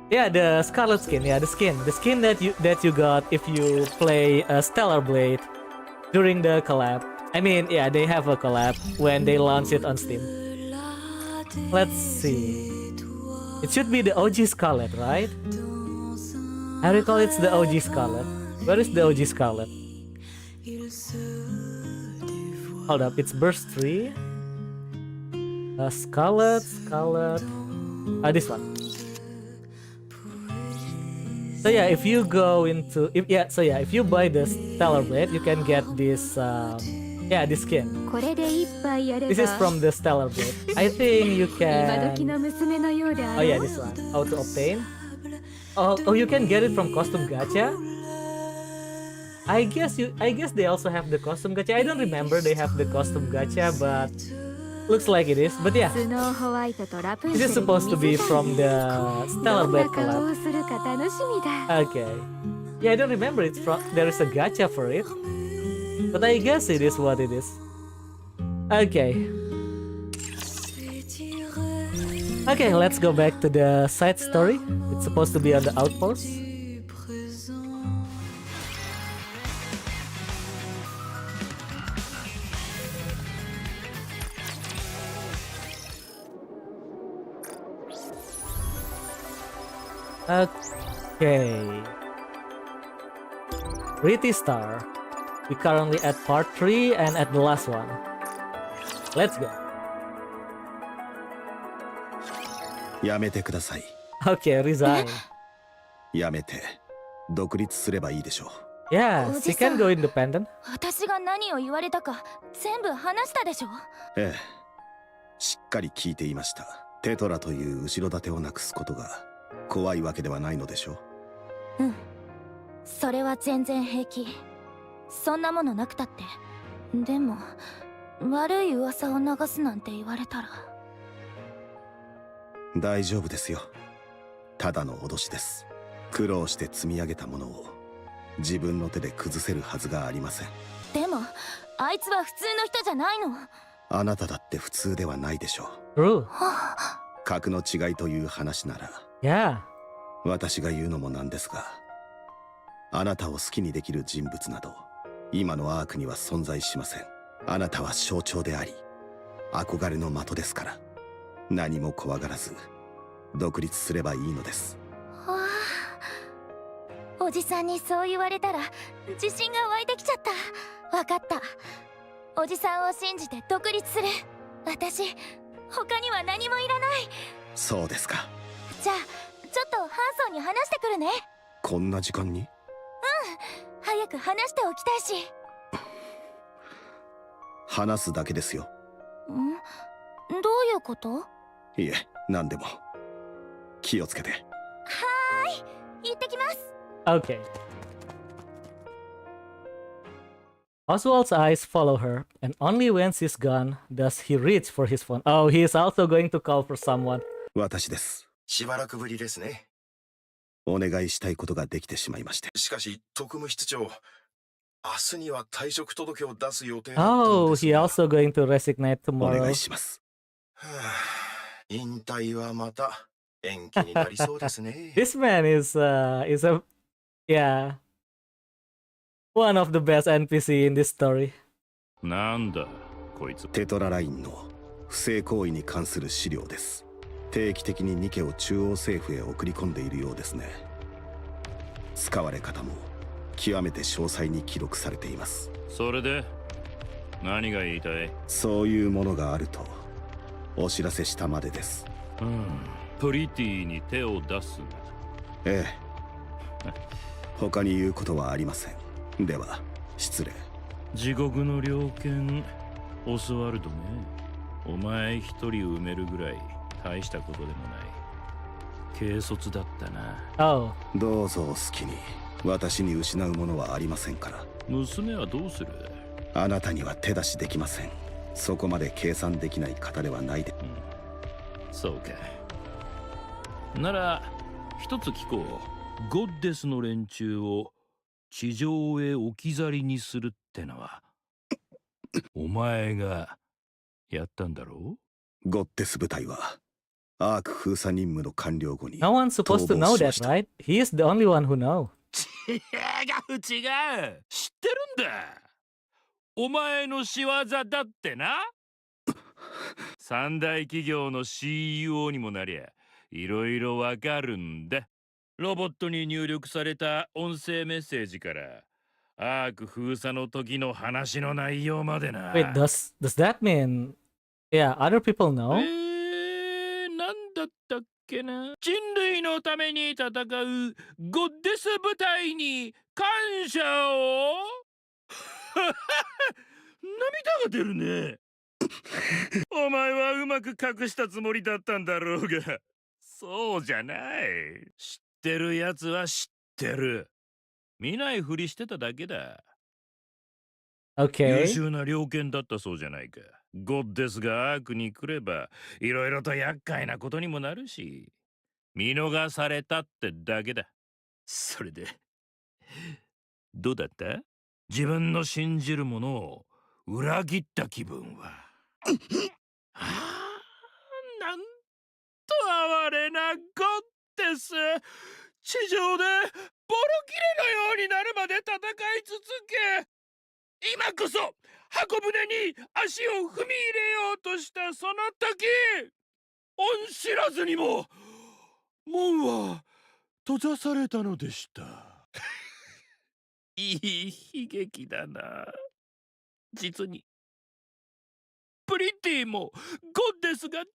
Yeah, the Scarlet skin, yeah, the skin that you got if you play Stellar Blade during the collab. I mean, yeah, they have a collab when they launch it on Steam. Let's see. It should be the OG Scarlet, right? I recall it's the OG Scarlet. Where is the OG Scarlet? Hold up, it's Burst 3. Scarlet. This one. So yeah, if you go into if you buy the Stellar Blade, you can get this this skin. This is from the Stellar Blade. I think you can. Oh yeah, this one. How to obtain? Oh, you can get it from Costume Gacha. I guess they also have the Costume Gacha. I don't remember they have the Costume Gacha, but looks like it is. But yeah, this is supposed to be from the Stellar Blade collab. Okay. Yeah, I don't remember it's from. There is a gacha for it, but I guess it is what it is. Okay. Okay, let's go back to the side story. It's supposed to be on the outpost. Okay. Pretty Star. We currently at part 3 and at the last one. Let's go. やめてください。 Okay, resign. やめて独立すればいいでしょう。 Yeah, she can go independent. 私が何を言われたか全部話したでしょ。ええ、しっかり聞いていました。テトラという後ろ盾をなくすことが怖いわけではないのでしょう。うん、それは全然平気。そんなものなくたって。でも悪い噂を流すなんて言われたら。大丈夫ですよ。ただの脅しです。苦労して積み上げたものを自分の手で崩せるはずがありません。でもあいつは普通の人じゃないの。あなただって普通ではないでしょう。 True. 格の違いという話なら Yeah. 私が言うのもなんですが、あなたを好きにできる人物など今のアークには存在しません。あなたは象徴であり憧れの的ですから、何も怖がらず独立すればいいのです。はあ、おじさんにそう言われたら自信が湧いてきちゃった。わかった。おじさんを信じて独立する。私他には何もいらない。そうですか。じゃあちょっとハンソンに話してくるね。こんな時間に？早く話しておきたいし。話すだけですよ。どういうこと？いえ、何でも。気をつけて。はーい、行ってきます。 Okay. Oswald's eyes follow her, and only when she's gone does he reach for his phone. Oh, he is also going to call for someone. 私です。しばらくぶりですね。お願いしたいことができてしまいまして。しかし、特務室長、明日には退職届を出す予定だったんですが。 Oh, he also going to resignate お願 tomorrow. いします。はあ、引退はまた延期になりそうですね。This man is a Yeah. One of the best NPC in this story. なんだこいつ。テトララインの不正行為に関する資料です。定期的にニケを中央政府へ送り込んでいるようですね。使われ方も極めて詳細に記録されています。それで何が言いたい？そういうものがあるとお知らせしたまでです。プリティに手を出すな。ええ。他に言うことはありません。では失礼。地獄の猟犬オスワルドね。お前一人埋めるぐらい大したことでもない。軽率だったな。Oh. どうぞお好きに。私に失うものはありませんから。娘はどうする？あなたには手出しできません。そこまで計算できない方ではないで。そうか。なら一つ聞こう。ゴッデスの連中を地上へ置き去りにするってのはお前がやったんだろう？ゴッデス部隊はアーク封鎖任務の完了後に No one's supposed to know that, right? He is the only one who knows. 違う。知ってるんだ。お前の仕業だってな。三大企業の CEO にもなりゃいろいろわかるんだ。ロボットに入力された音声メッセージからアーク封鎖の時の話の内容までな。Wait, does that mean, yeah, other people know? なんだったっけな。人類のために戦うゴッデス部隊に感謝を。涙が出るね。お前はうまく隠したつもりだったんだろうが、そうじゃない。知ってるやつは知ってる。見ないふりしてただけだ。Okay. 優秀な猟犬だったそうじゃないか。ゴッデスがアークに来ればいろいろと厄介なことにもなるし、見逃されたってだけだ。それでどうだった？自分の信じるものを裏切った気分は。なんと哀れなゴッデス。地上でボロ切れのようになるまで戦い続け、今こそ箱舟に足を踏み入れようとしたその時、恩知らずにも門は閉ざされたのでした。いい悲劇だな。実にプリティもゴッデスが大好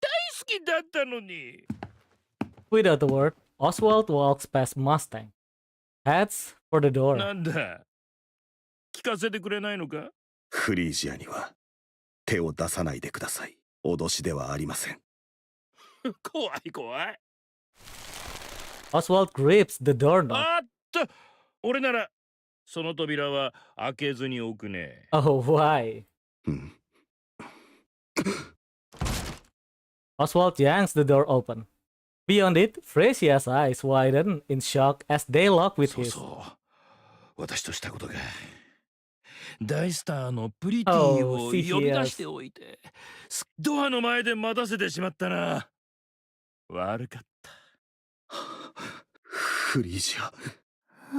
きだったのに。 Without a word, Oswald walks past Mustang. Heads for the door. なんだ、聞かせてくれないのか？フリージアには手を出さないでください。脅しではありません。怖い。Oswald grips the doorknob. あっと、俺ならその扉は開けずに置くね。Oh, why? Oswald yanks the door open. Beyond it, Frasia's eyes widen in shock as they lock with his. 私としたことが。大スターのプリティを呼び出しておいて、ドアの前で待たせてしまったな。悪かった。フリージア。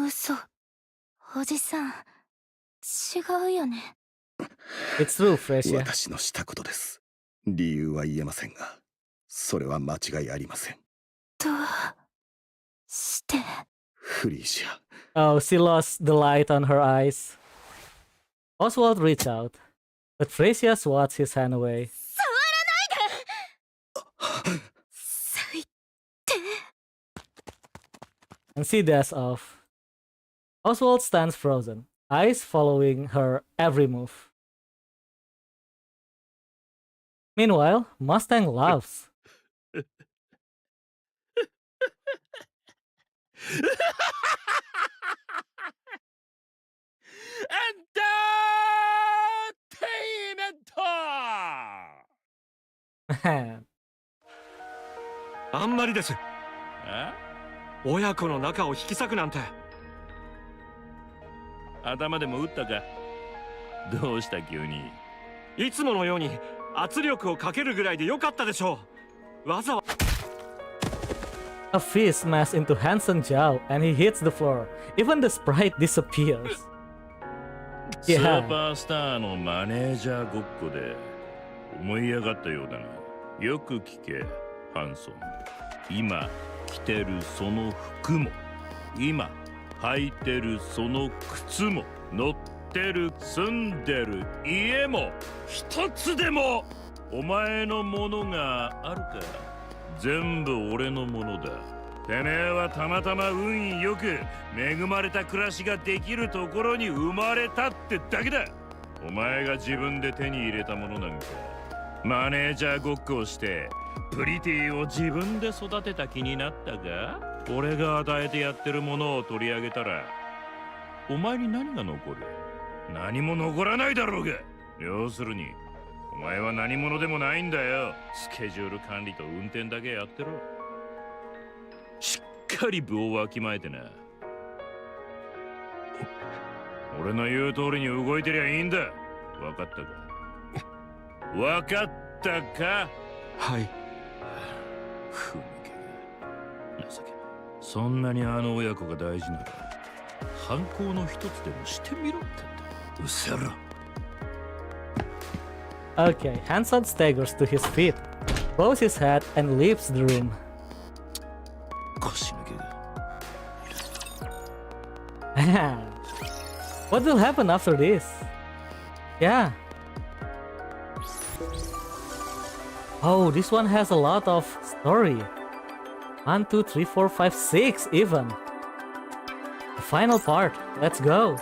嘘。おじさん、違うよね。It's true, Frasia. 私のしたことです。理由は言えませんが、それは間違いありません。どうして？フリージア。Oh, she lost the light on her eyes. Oswald reaches out, but Frasia swats his hand away. 触らないで！最低。 And she dashes off. Oswald stands frozen, eyes following her every move. Meanwhile, Mustang laughs. Man. あんまりです。親子の仲を引き裂くなんて。頭でも打ったか？どうした急に？いつものように圧力をかけるぐらいでよかったでしょう。わざわ。A fist smashes into Hanson's jaw and he hits the floor. Even the sprite disappears. スーパースターのマネージャーごっこで思い上がったようだな。よく聞け、ハンソン。今着てるその服も、今履いてるその靴も、乗ってる住んでる家も、一つでもお前のものがあるか。全部俺のものだ。てめえはたまたま運よく恵まれた暮らしができるところに生まれたってだけだ。お前が自分で手に入れたものなんかマネージャーごっこをしてプリティを自分で育てた気になったか。俺が与えてやってるものを取り上げたらお前に何が残る。何も残らないだろうが。要するにお前は何者でもないんだよ。スケジュール管理と運転だけやってろ。しっかり部をわきまえてな。俺の言う通りに動いてりゃいいんだ。分かったか。分かったか。はい。ふぬけが情けない。そんなにあの親子が大事なら犯行の一つでもしてみろってんだ。うせろ。Okay, Hanson staggers to his feet, bows his head, and leaves the room. 腰抜けが。What will happen after this? Yeah. Oh, this one has a lot of story. 1, 2, 3, 4, 5, 6 even. The final part. Let's go.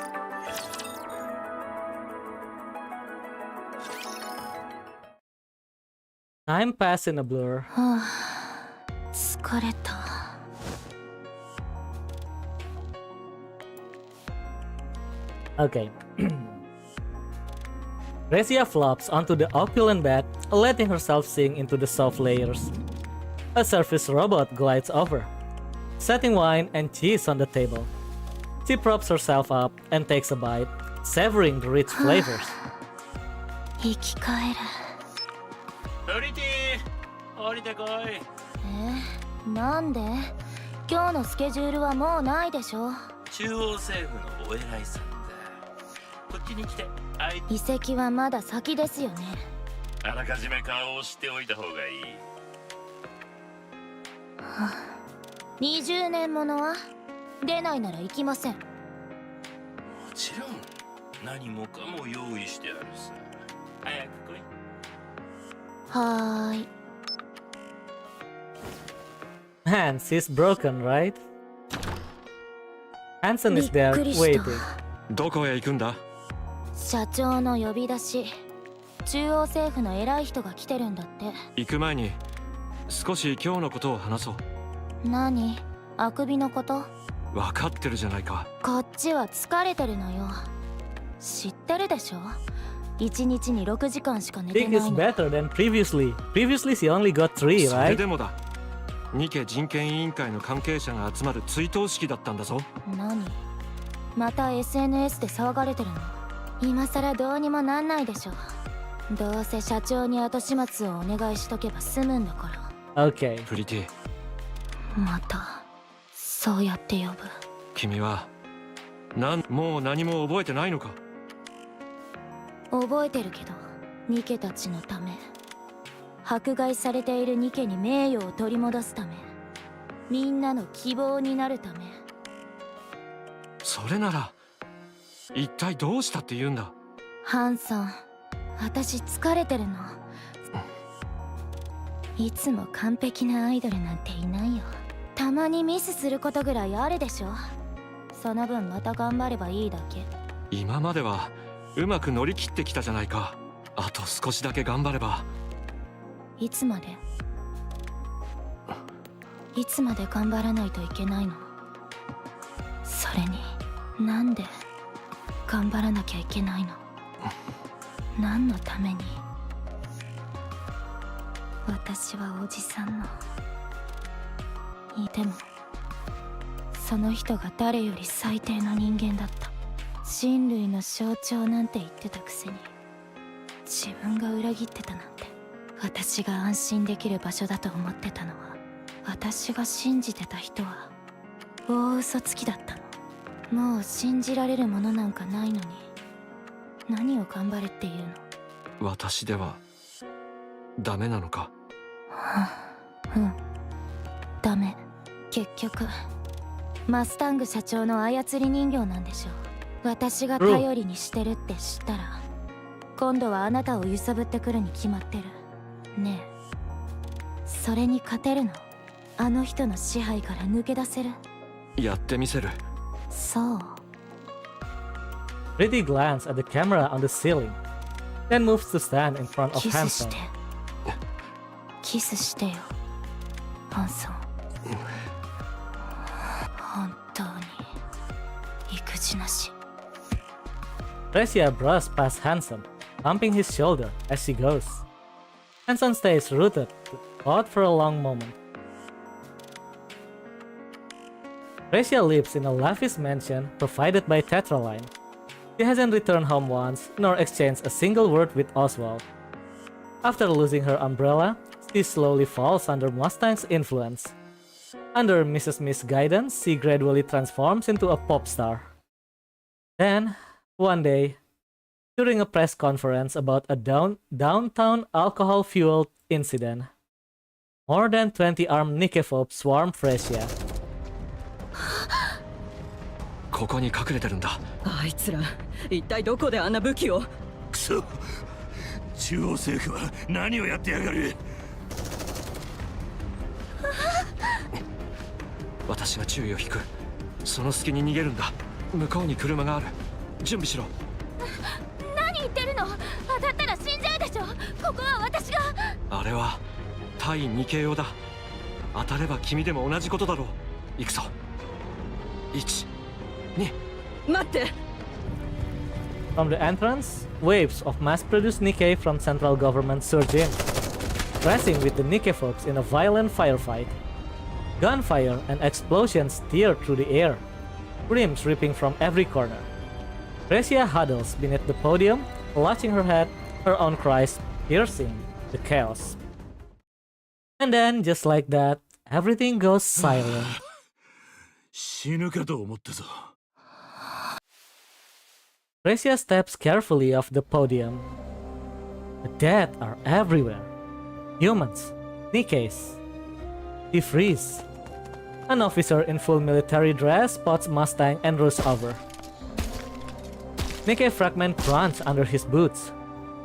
Time passed in a blur. 疲れた。Okay. Rezia flops onto the opulent bed, letting herself sink into the soft layers. A service robot glides over, setting wine and cheese on the table. She props herself up and takes a bite, savoring the rich flavors. 生き返る。プリティ降りてこい。なんで？今日のスケジュールはもうないでしょ。中央政府のお偉いさんだ。こっちに来て。遺跡はまだ先ですよね。あらかじめ顔を知っておいた方がいい。20年ものは出ないなら行きません。もちろん何もかも用意してあるさ。早く来い。はーい。Man, she's broken, right? Hanson is there びっくりした。 waiting. どこへ行くんだ？社長の呼び出し。中央政府の偉い人が来てるんだって。行く前に少し今日のことを話そう。何？あくびのこと？分かってるじゃないか。こっちは疲れてるのよ。知ってるでしょ？1日に6時間しか寝て Think な is いの。 better than previously. Previously she only got 3, それ right? でもだ。ニケ人権委員会の関係者が集まる追悼式だったんだぞ。何？また SNS で騒がれてるの？今さらどうにもなんないでしょ。どうせ社長に後始末をお願いしとけば済むんだから。Okay. プリティ、またそうやって呼ぶ。君はもう何も覚えてないのか？覚えてるけど、ニケたちのため、迫害されているニケに名誉を取り戻すため、みんなの希望になるため。それなら一体どうしたって言うんだ？ハンソン、私疲れてるの。いつも完璧なアイドルなんていないよ。たまにミスすることぐらいあるでしょ。その分また頑張ればいいだけ。今まではうまく乗り切ってきたじゃないか。あと少しだけ頑張れば。いつまで頑張らないといけないの？それになんで頑張らなきゃいけないの？何のために？私はおじさんの。でもその人が誰より最低の人間だった。人類の象徴なんて言ってたくせに自分が裏切ってたなんて。私が安心できる場所だと思ってたのは私が信じてた人は大嘘つきだったの。もう信じられるものなんかないのに何を頑張れっていうの。私ではダメなのか。うん、ダメ。結局マスタング社長の操り人形なんでしょう。私が頼りにしてるって知ったら今度はあなたを揺さぶってくるに決まってる。ねえ、それに勝てるの？あの人の支配から抜け出せる？やってみせる。そう。Pretty glance at the camera on the ceiling, then moves to stand in front of キス Hanson. してキスしてよハンソン。本当に育児なし。Fresia brushes past Hanson, bumping his shoulder as she goes. Hanson stays rooted to thought for a long moment. Fresia lives in a lavish mansion provided by Tetraline. She hasn't returned home once, nor exchanged a single word with Oswald. After losing her umbrella, she slowly falls under Mustang's influence. Under Mrs. Smith's guidance, she gradually transforms into a pop star. Then, one day, during a press conference about a downtown alcohol-fueled incident, more than 20 armed Nikke phobes swarm Fresia. ここに隠れてるんだ。あいつら一体どこであんな武器を。くそ、中央政府は何をやってやがる。私が注意を引く。その隙に逃げるんだ。向こうに車がある。準備しろ。何言ってるの？当たったら死んじゃうでしょ。ここは私が。あれは対ニケ用だ。当たれば君でも同じことだろう。行くぞ。1、2。待って。From the entrance, waves of mass-produced Nikke from central government surge in, crashing with the Nikke folks in a violent firefight. Gunfire and explosions tear through the air, screams ripping from every corner. Fresia huddles beneath the podium, clutching her head, her own cries piercing the chaos. And then, just like that, everything goes silent. 死ぬかと思ったぞ。Fresia steps carefully off the podium. The dead are everywhere. Humans, Nikkes. She frees. An officer in full military dress spots Mustang and rows over. Nikke fragment crunch under his boots.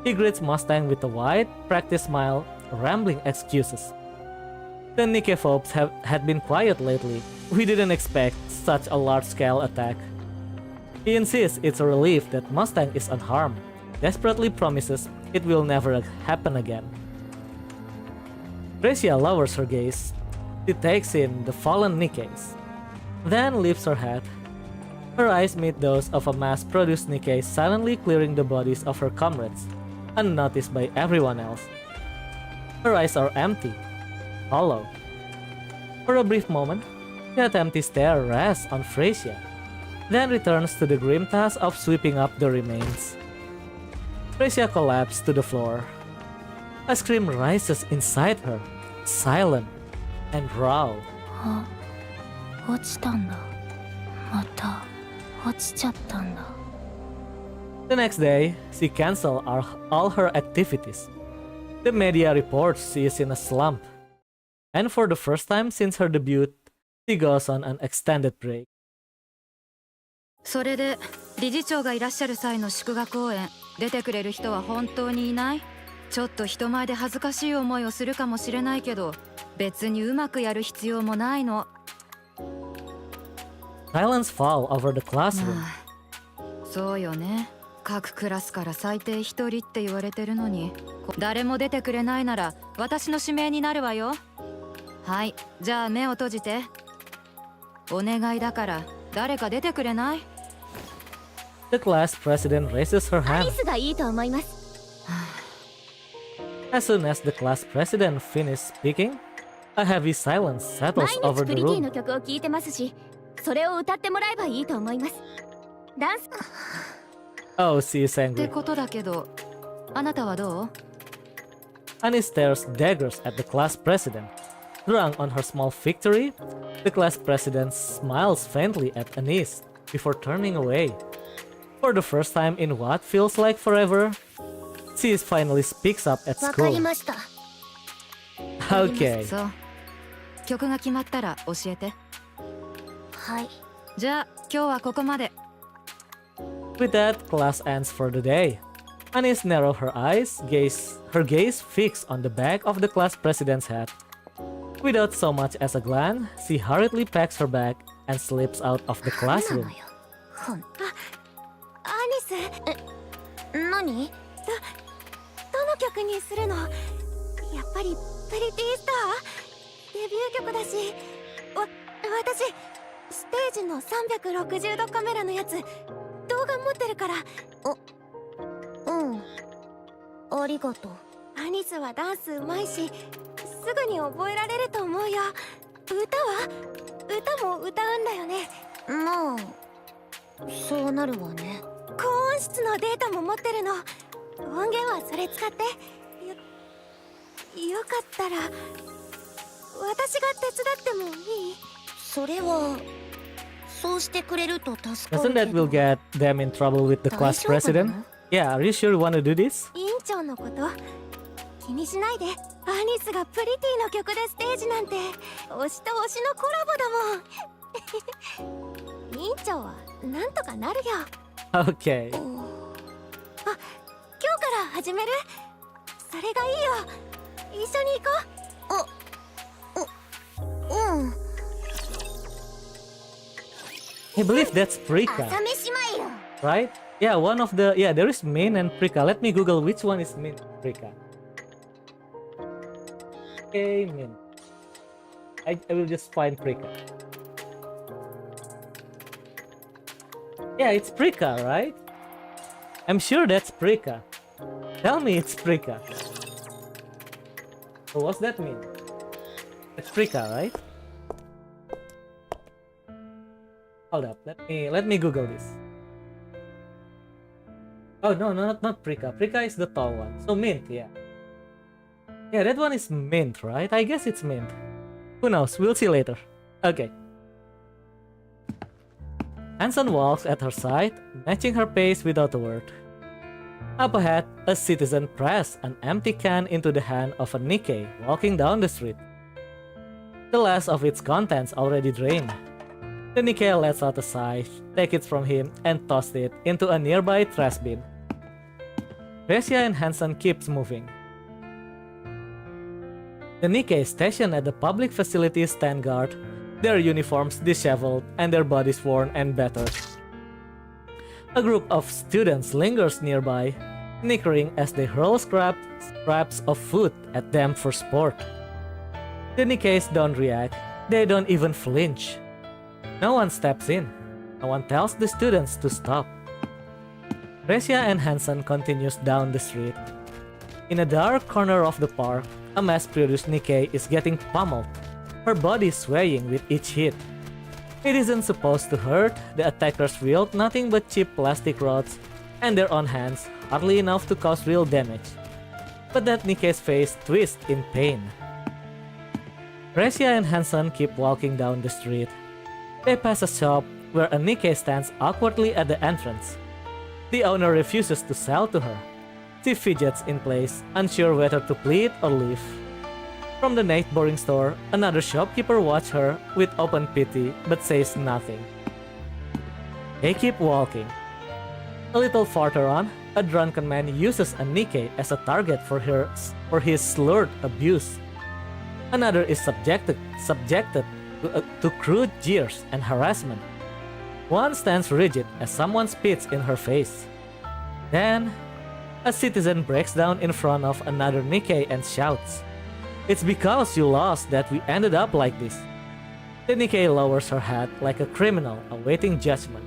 He greets Mustang with a wide, practiced smile, rambling excuses. The Nikke phobes had been quiet lately. We didn't expect such a large-scale attack. He insists it's a relief that Mustang is unharmed, desperately promises it will never happen again. Fresia lowers her gaze. She takes in the fallen Nikkes, then lifts her head. Her eyes meet those of a mass-produced Nikke silently clearing the bodies of her comrades, unnoticed by everyone else. Her eyes are empty, hollow. For a brief moment, that empty stare rests on Fresia, then returns to the grim task of sweeping up the remains. Fresia collapses to the floor. A scream rises inside her, silent and raw. 落ちたんだ。また落ちちゃったんだ。The next day, she cancels all her activities. The media reports she is in a slump. And for the first time since her debut, she goes on an extended break. それで理事長がいらっしゃる際の祝賀公演出てくれる人は本当にいない？ちょっと人前で恥ずかしい思いをするかもしれないけど別にうまくやる必要もないの。 Silence fall over the classroom. そうよね。各クラスから最低一人って言われてるのに誰も出てくれないなら私の指名になるわよ。はい、じゃあ目を閉じて。お願いだから誰か出てくれない？ The class president raises her ア hand. リスがいいと思います。 As soon as the class president finishes speaking, a heavy silence settles 毎 over 日プ the リティ room. の曲を聴いてますし、それを歌ってもらえばいいと思います。ダンス Oh, she is って angry. ことだけどあなたはどう？ Annie stares daggers at the class president, Drunk on her small victory, the class president smiles faintly at Anis before turning away. For the first time in what feels like forever, she finally speaks up at わかり school. ました。 Okay. そう曲が決まったら教えて。はい。じゃあ今日はここまで。 With that, class ends for the day. Anis narrows her eyes, her gaze fixed on the back of the class president's head. Without so much as a glance, she hurriedly packs her bag and slips out of the な classroom. のよ。ほん。アニス。何？どの曲にするの？やっぱりプリティスター？デビュー曲だし、私ステージの360度カメラのやつ動画持ってるから。うん。ありがとう。アニスはダンスうまいし、すぐに覚えられると思うよ。歌も歌うんだよね。まあ、そうなるわね。高音質のデータも持ってるの。音源はそれ使って。よかったら私が手伝ってもいい？それはそうしてくれると助か Doesn't るけ that ど。 will get them in trouble with the 大 class 丈夫なの？ president? Yeah, are you sure you want to do this? 委員長のこと気にしないで。アニスがプリティの曲でステージなんて推しと推しのコラボだもん。委員長はなんとかなるよ。 Okay. 今日から始める？それがいいよ。一緒に行こう。うん。 I believe that's Prika, 朝飯前よ。 right? Yeah, one of the... Yeah, there is Min and Prika. Let me Google which one is Min and Prika. Okay, Min. I will just find Prika. Yeah, it's Prika, right? I'm sure that's Prika. Tell me it's Prika. So what's that mean? It's Prika, right? Hold up, let me Google this. Oh no, not Prika. Prika is the tall one. So Mint, yeah. Yeah, that one is Mint, right? I guess it's Mint. Who knows? We'll see later. Okay. Hanson walks at her side, matching her pace without a word. Up ahead, a citizen presses an empty can into the hand of a Nikke walking down the street. The last of its contents already drained. The Nikke lets out a sigh, takes it from him, and tosses it into a nearby trash bin. Gracia and Hanson keeps moving. The Nikke stationed at the public facilities stand guard, their uniforms disheveled and their bodies worn and battered. A group of students lingers nearby, snickering as they hurl scraps of food at them for sport. The Nikkes don't react, they don't even flinch. No one steps in. No one tells the students to stop. Gracia and Hanson continues down the street. In a dark corner of the park, a mass-produced Nikke is getting pummeled, her body swaying with each hit. It isn't supposed to hurt, the attackers wield nothing but cheap plastic rods and their own hands, hardly enough to cause real damage. But that Nikke's face twists in pain. Gracia and Hanson keep walking down the street. They pass a shop where a Nikke stands awkwardly at the entrance. The owner refuses to sell to her. She fidgets in place, unsure whether to plead or leave. From the neighboring store, another shopkeeper watches her with open pity but says nothing. They keep walking. A little farther on, a drunken man uses a Nikke as a target for his slurred abuse. Another is subjected to crude jeers and harassment. One stands rigid as someone spits in her face. Then, a citizen breaks down in front of another Nikke and shouts, "It's because you lost that we ended up like this." The Nikke lowers her head like a criminal awaiting judgment,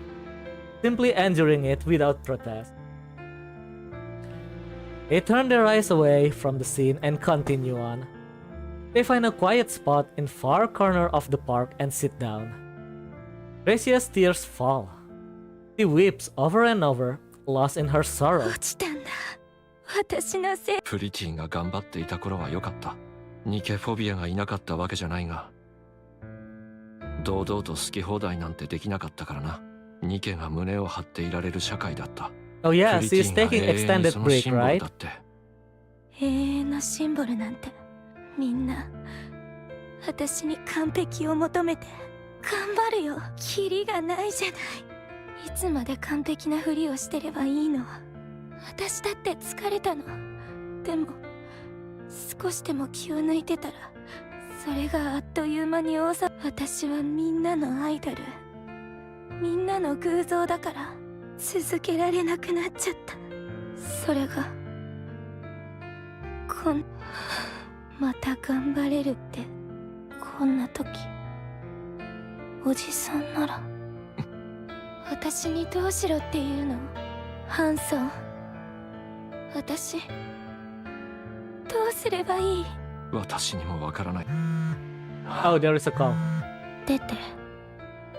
simply enduring it without protest. They turn their eyes away from the scene and continue on. They find a quiet spot in far corner of the park and sit down. Gracia's tears fall. She weeps over and over, lost in her sorrow. 落ちたんだ。私のせい。プリティが頑張っていた頃は良かった。ニケフォビアがいなかったわけじゃないが、堂々と好き放題なんてできなかったからな。ニケが胸を張っていられる社会だった。Oh yeah, プリテ she's ィが taking 永遠に extended その break, シンボル right? だって。永遠のシンボルなんてみんな私に完璧を求めて頑張るよ。キリがないじゃない。いつまで完璧なふりをしてればいいの。私だって疲れたの。でも少しでも気を抜いてたらそれがあっという間に私はみんなのアイドル、みんなの偶像だから続けられなくなっちゃった。それがまた頑張れるってこんな時。おじさんなら私にどうしろっていうの？ハンソン、私どうすればいい？私にもわからない。Oh, there is a call. 出て、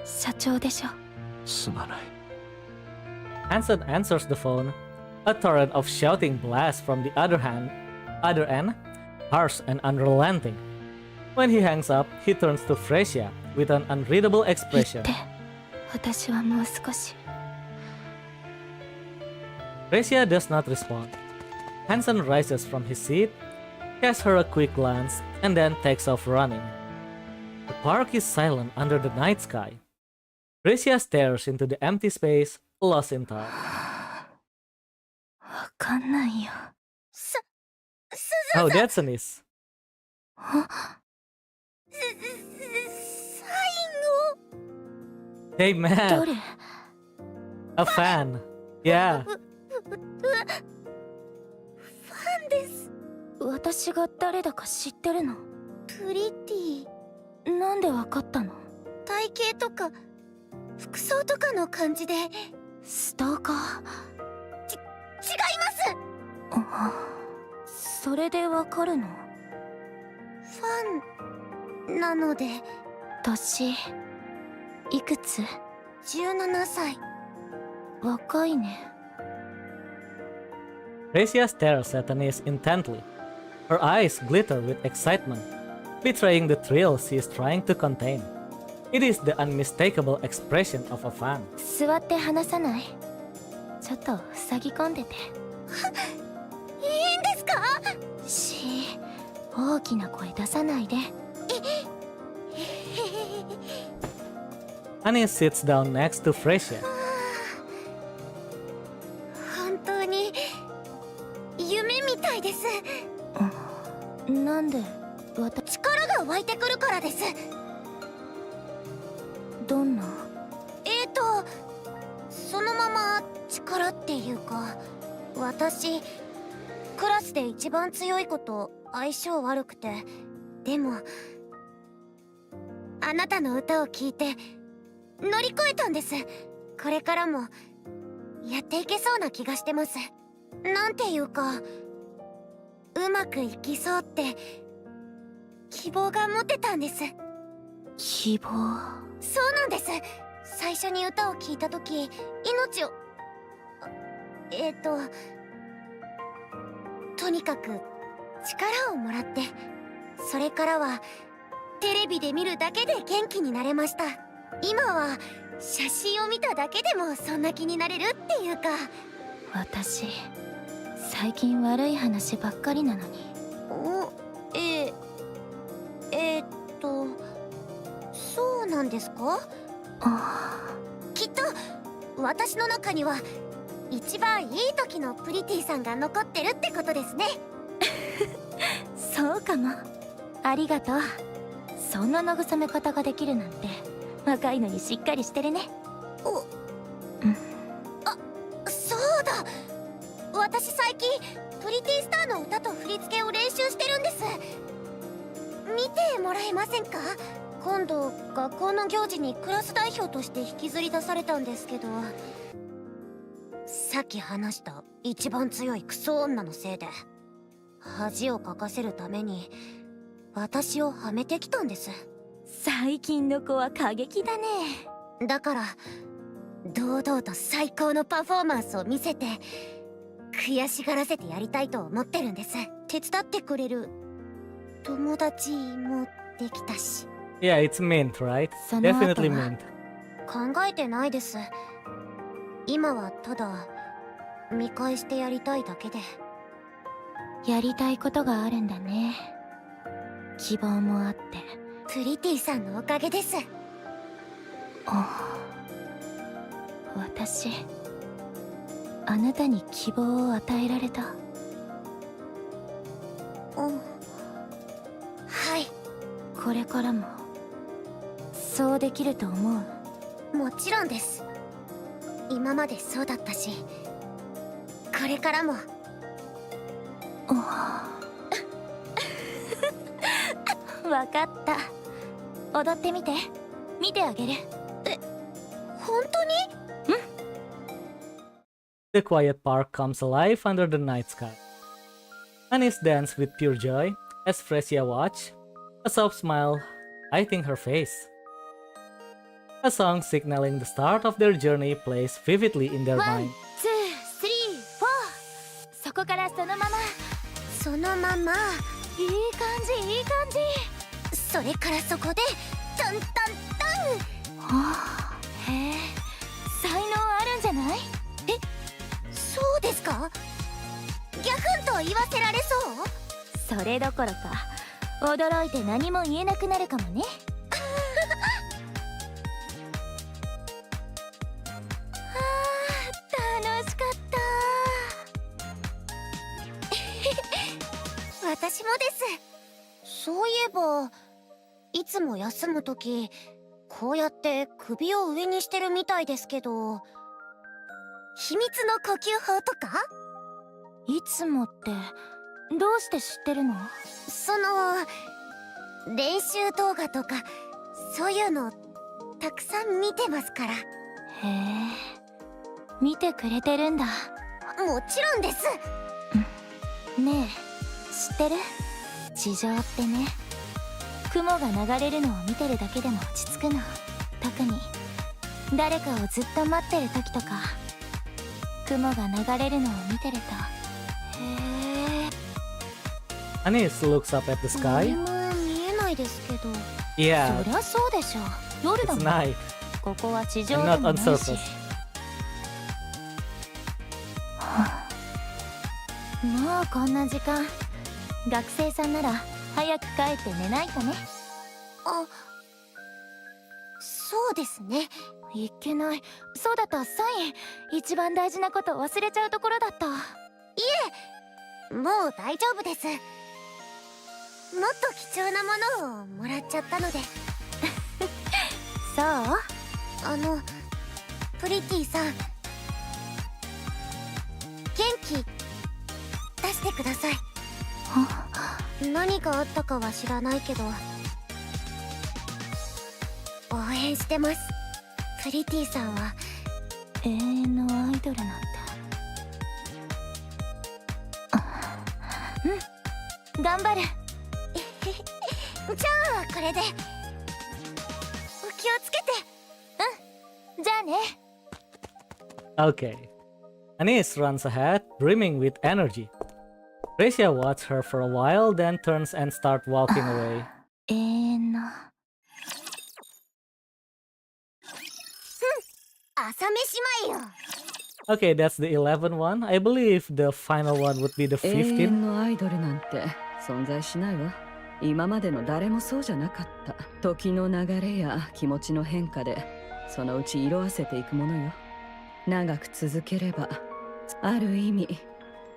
社長でしょ。すまない。Hanson answers the phone. A torrent of shouting blasts from the other end, harsh and unrelenting. When he hangs up, he turns to Fresia with an unreadable 言っ expression. て、私はもう少し。Fresia does not respond. Hanson rises from his seat, casts her a quick glance, and then takes off running. The park is silent under the night sky. Fresia stares into the empty space, lost in thought. わかんないよ。Oh, that's an is. サ Hey, インを。 man. どれ？ A fan. Yeah. ファンです。私が誰だか知ってるの？プリティ。なんでわかったの？体型とか服装とかの感じで。ストーカー？違います。それでわかるの？ファンなので。年いくつ？17歳。若いね。Fresia stares at Anis intently. Her eyes glitter with excitement, betraying the thrill she is trying to contain. It is the unmistakable expression of a fan. 座って話さない？ちょっと塞ぎ込んでて。いいんですか？大きな声出さないで。Anis sits down next to Fresia. 本当に夢みたいです。なんで力が湧いてくるからです。どんな？そのまま力っていうか、私クラスで一番強い子と相性悪くて、でもあなたの歌を聴いて乗り越えたんです。これからもやっていけそうな気がしてます。なんていうか、うまくいきそうって希望が持てたんです。希望？そうなんです。最初に歌を聴いた時、命をとにかく力をもらって、それからはテレビで見るだけで元気になれました。今は写真を見ただけでもそんな気になれるっていうか。私最近悪い話ばっかりなのに。そうなんですか？きっと私の中には一番いい時のプリティさんが残ってるってことですね。そうかも。ありがとう。そんな慰め方ができるなんて若いのにしっかりしてるね。そうだ、私最近プリティスターの歌と振り付けを練習してるんです。見てもらえませんか？今度学校の行事にクラス代表として引きずり出されたんですけど、さっき話した一番強いクソ女のせいで恥をかかせるために私をはめてきたんです。最近の子は過激だね。だから堂々と最高のパフォーマンスを見せて悔しがらせてやりたいと思ってるんです。手伝ってくれる友達もできたし。 Yeah, it's mint, right? その後 Definitely は mint. 考えてないです。今はただ見返してやりたいだけで。やりたいことがあるんだね。希望もあって。プリティさんのおかげです。私、あなたに希望を与えられた。はい。これからもそうできると思う？もちろんです。今までそうだったし、これからも。わかった。踊ってみて。見てあげる。本当にThe quiet park comes alive under the night sky. Anis dances with pure joy as Fresia watches, a soft smile lighting her face. A song signaling the start of their journey plays vividly in their ワン、 mind. ツー、スリー、フォー。そこからそのまま。そのまま。いい感じ、いい感じ。それからそこでタンタンタン。へえ、才能あるんじゃない？そうですか？ギャフンと言わせられそう？それどころか驚いて何も言えなくなるかもね。楽しかった。私もです。そういえばいつも休むときこうやって首を上にしてるみたいですけど、秘密の呼吸法とか？いつもってどうして知ってるの？その練習動画とかそういうのたくさん見てますから。へえ、見てくれてるんだ。もちろんです。ねえ、知ってる？地上ってね、雲が流れるのを見てるだけでも落ち着くの。特に誰かをずっと待ってる時とか、雲が流れるのを見てると。へえ。 Anis looks up at the 何 sky. も見えないですけど。Yeah, そりゃそうでしょ。夜だ it's もん。 night. ここは地上 I'm で not も on ないし。 surface. もうこんな時間。学生さんなら早く帰って寝ないとね。あ、そうですね。いけない。そうだった、サイン。一番大事なこと忘れちゃうところだった。もう大丈夫です。もっと貴重なものをもらっちゃったので。そう？プリティさん、元気出してください。何があったかは知らないけど応援してます。プリティさんは永遠のアイドルなんて。うん、頑張る。じゃあこれで。お気をつけて。じゃあね。 Okay. Anis runs ahead, brimming with energy. Fresia watches her for a while, then turns and starts walking away. 永遠の。朝飯前よ。 Okay, that's the 11th one. I believe the final one would be the 永遠 15th. のアイドルなんて存在しないわ。今までの誰もそうじゃなかった。時の流れや気持ちの変化でそのうち色あせていくものよ。長く続ければある意味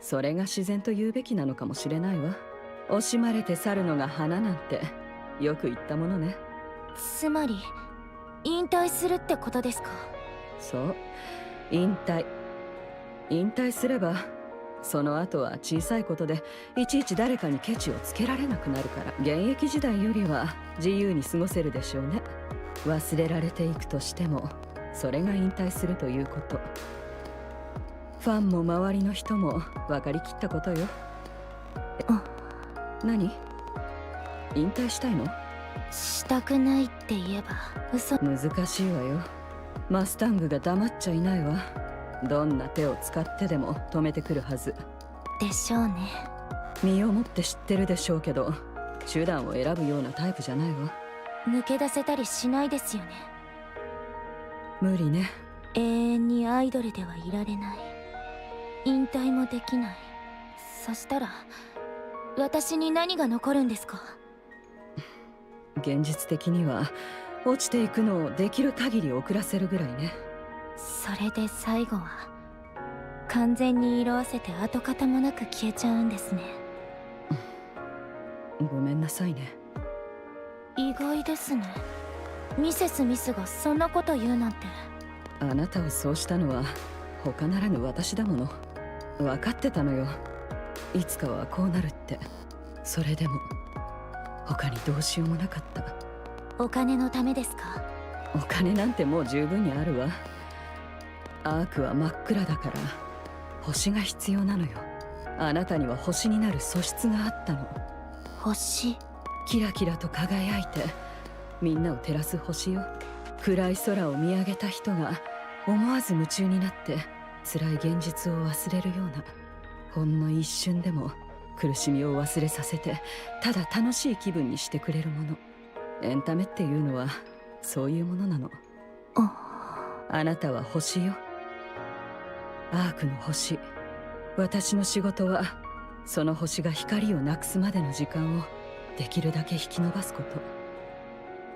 それが自然と言うべきなのかもしれないわ。惜しまれて去るのが花なんてよく言ったものね。つまり引退するってことですか？そう、引退すればその後は小さいことでいちいち誰かにケチをつけられなくなるから、現役時代よりは自由に過ごせるでしょうね。忘れられていくとしてもそれが引退するということ。ファンも周りの人も分かりきったことよ。何？引退したいの？したくないって言えば嘘。難しいわよ。マスタングが黙っちゃいないわ。どんな手を使ってでも止めてくるはずでしょうね。身をもって知ってるでしょうけど、手段を選ぶようなタイプじゃないわ。抜け出せたりしないですよね。無理ね。永遠にアイドルではいられない。引退もできない。そしたら私に何が残るんですか？現実的には落ちていくのをできる限り遅らせるぐらいね。それで最後は完全に色あせて跡形もなく消えちゃうんですね。ごめんなさいね。意外ですね。ミセス・ミスがそんなこと言うなんて。あなたをそうしたのは他ならぬ私だもの。分かってたのよ、いつかはこうなるって。それでも他にどうしようもなかった。お金のためですか？お金なんてもう十分にあるわ。アークは真っ暗だから星が必要なのよ。あなたには星になる素質があったの。星？キラキラと輝いてみんなを照らす星よ。暗い空を見上げた人が思わず夢中になって辛い現実を忘れるような、ほんの一瞬でも苦しみを忘れさせてただ楽しい気分にしてくれるもの。エンタメっていうのはそういうものなの。あなたは星よ、アークの星。私の仕事はその星が光をなくすまでの時間をできるだけ引き延ばすこと。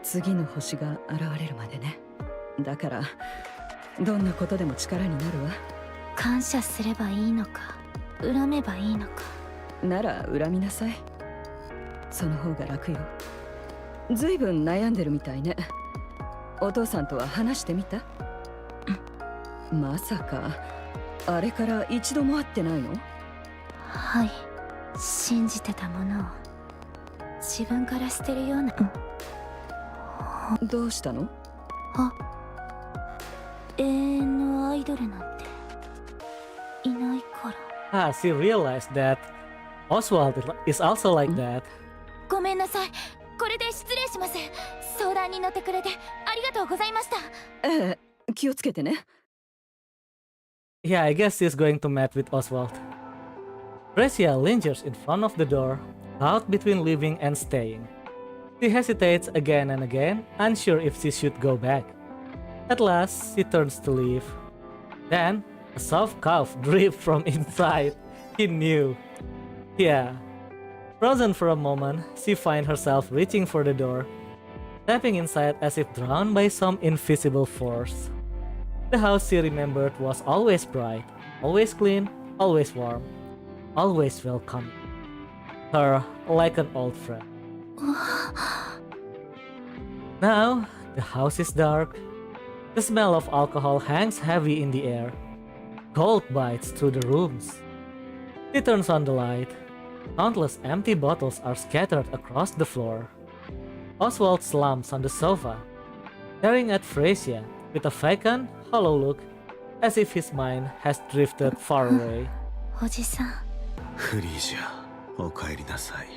次の星が現れるまでね。だからどんなことでも力になるわ。感謝すればいいのか恨めばいいのか。なら恨みなさい。その方が楽よ。ずいぶん悩んでるみたいね。お父さんとは話してみた？まさかあれから一度も会ってないの？はい、信じてたものを自分から捨てるような。どうしたの？永遠のアイドルなんていないから。She realized that Oswald is also like that. ごめんなさい、これで失礼します。相談に乗ってくれてありがとうございました。ええ、気をつけてね。Yeah, I guess she's going to meet with Oswald. Brescia lingers in front of the door, caught between leaving and staying. She hesitates again and again, unsure if she should go back. At last, she turns to leave. Then, a soft cough dripped from inside. He knew. Yeah. Frozen for a moment, she finds herself reaching for the door, stepping inside as if drawn by some invisible force. The house she remembered was always bright, always clean, always warm, always welcoming. Her like an old friend. Now, the house is dark. The smell of alcohol hangs heavy in the air. Cold bites through the rooms. She turns on the light. Countless empty bottles are scattered across the floor. Oswald slumps on the sofa, staring at Frasia with a vacant, hollow look, as if his mind has drifted far away. おじさん。フリージャ、お帰りなさい。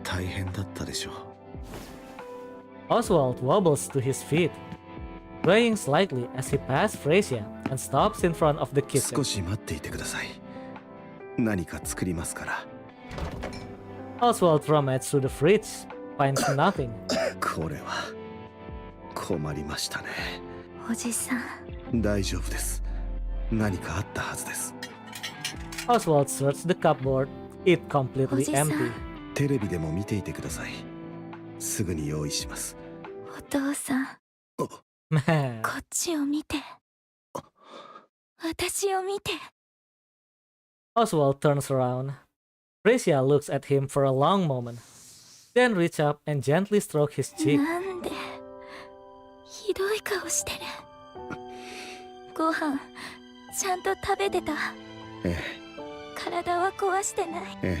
大変だったでしょう。Oswald wobbles to his feet, swaying slightly as he passes Frasia and stops in front of the kitchen. 少し待っていてください。何か作りますから。Oswald rummages through the fridge, finds nothing. これは困りましたね。おじさん。大丈夫です。何かあったはずです。Oswald searches the cupboard, it completely empty. テレビでも見ていてください。すぐに用意します。お父さん。Man. こっちを見て。私を見て。Oswald turns around. Frasia looks at him for a long moment, then reaches up and gently strokes his cheek. なんでひどい顔してる。ご飯ちゃんと食べてた？ええ。体は壊してない？え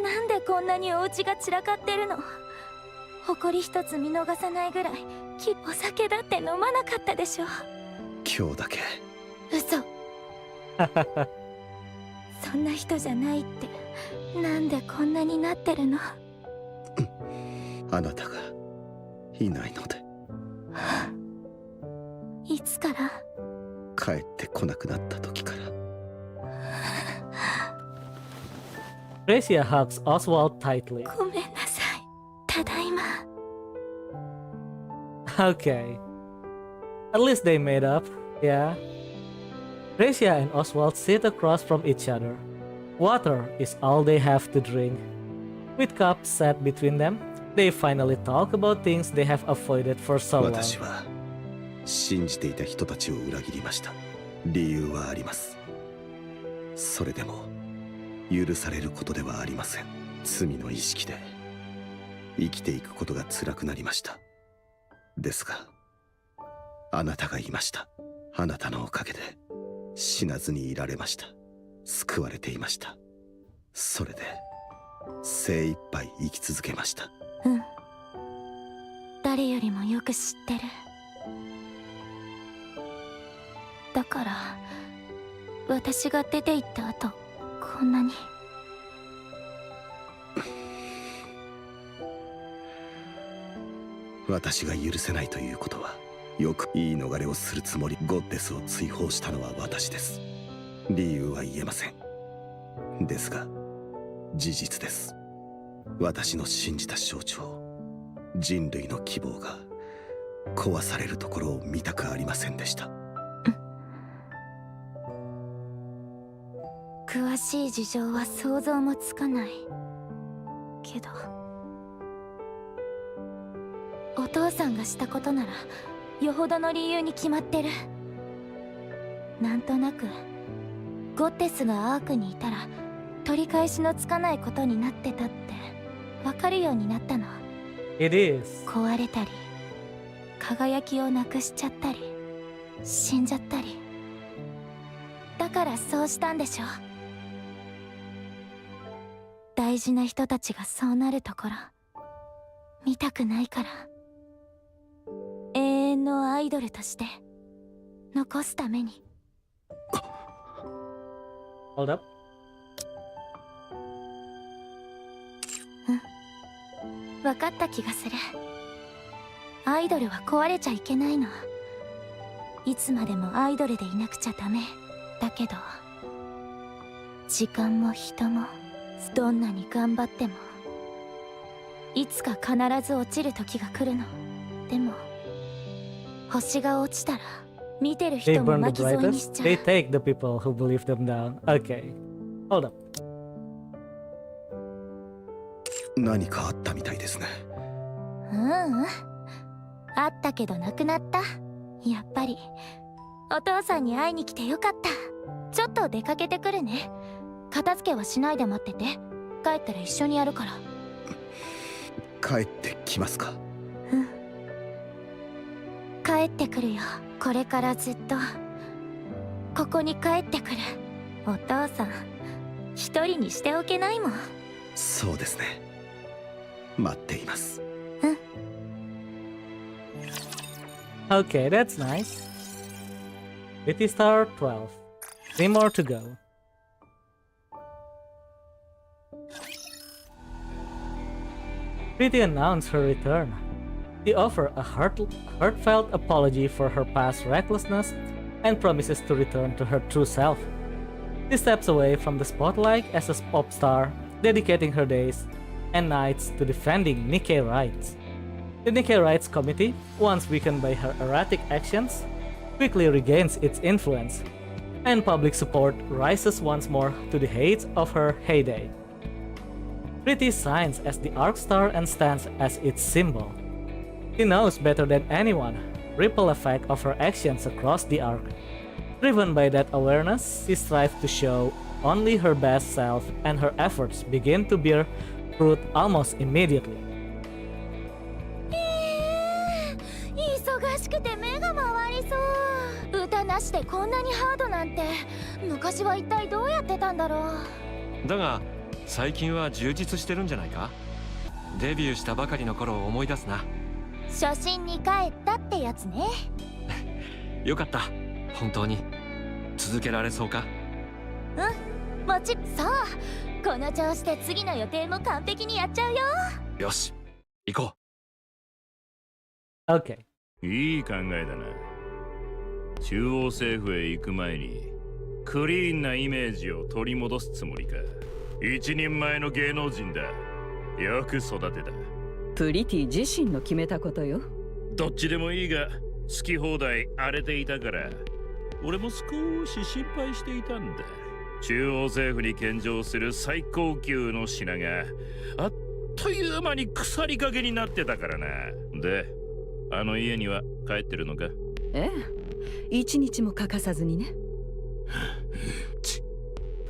え。なんでこんなにお家が散らかってるの？埃一つ見逃さないぐらいお酒だって飲まなかったでしょ。今日だけ。嘘。そんな人じゃないって。なんでこんなになってるの？あなたがいないので。いつから？帰ってこなくなった時から。Gracia hugs Oswald tightly. ごめんなさい。ただいま。Okay. At least they made up, yeah. Gracia and Oswald sit across from each other. Water is all they have to drink. With cups set between them, they finally talk about things they have avoided for so long. 私は信じていた人たちを裏切りました。理由はあります。それでも許されることではありません。罪の意識で生きていくことが辛くなりました。ですが、あなたがいました。あなたのおかげで死なずにいられました。救われていました。それで精一杯生き続けました。うん。誰よりもよく知ってる。だから私が出て行った後、こんなに。私が許せないということは、よく言い逃れをするつもり。ゴッデスを追放したのは私です。理由は言えません。ですが事実です。私の信じた象徴、人類の希望が壊されるところを見たくありませんでした。詳しい事情は想像もつかないけど、お父さんがしたことならよほどの理由に決まってる。なんとなくゴッデスがアークにいたら取り返しのつかないことになってたって分かるようになったの。 It is. 壊れたり輝きをなくしちゃったり死んじゃったり。だからそうしたんでしょ。大事な人たちがそうなるところ見たくないから。永遠のアイドルとして残すために。Hold up. 分かった気がする。アイドルは壊れちゃいけないの。いつまでもアイドルでいなくちゃダメだけど、時間も人もどんなに頑張ってもいつか必ず落ちる時が来るの。でも星が落ちたら見てる They 人も burn the 巻き添えにし brightest. ちゃう。 They take the people who believe them down. Okay. Hold up. 何かあったみたいですね。あったけどなくなった。やっぱりお父さんに会いに来てよかった。ちょっと出かけてくるね。片付けはしないで待ってて。帰ったら一緒にやるから。帰ってきますか？帰ってくるよ。これからずっとここに帰ってくる。お父さん一人にしておけないもん。そうですね。待っています。Okay, that's nice. Pretty Star 12. 3 more to go. Pretty announced her return. She offers a heartfelt apology for her past recklessness and promises to return to her true self. She steps away from the spotlight as a pop star, dedicating her days and nights to defending Nikke rights. The Nikke Rights Committee, once weakened by her erratic actions, quickly regains its influence, and public support rises once more to the heights of her heyday. Pretty shines as the Arc Star and stands as its symbol. She knows better than anyone the ripple effect of her actions across the Arc. Driven by that awareness, she strives to show only her best self, and her efforts begin to bear fruit almost immediately. 忙しくて目が回りそう。歌なしでこんなにハードなんて昔は一体どうやってたんだろう。だが最近は充実してるんじゃないか。デビューしたばかりの頃を思い出すな。初心に帰ったってやつね。よかった。本当に続けられそうか？もちそう。この調子で次の予定も完璧にやっちゃうよ。よし、行こう。Okay. いい考えだな。中央政府へ行く前にクリーンなイメージを取り戻すつもりか。一人前の芸能人だ。よく育てた。プリティ自身の決めたことよ。どっちでもいいが好き放題荒れていたから俺も少し心配していたんだ。中央政府に献上する最高級の品があっという間に腐りかけになってたからな。であの家には帰ってるのか？ええ、一日も欠かさずにね。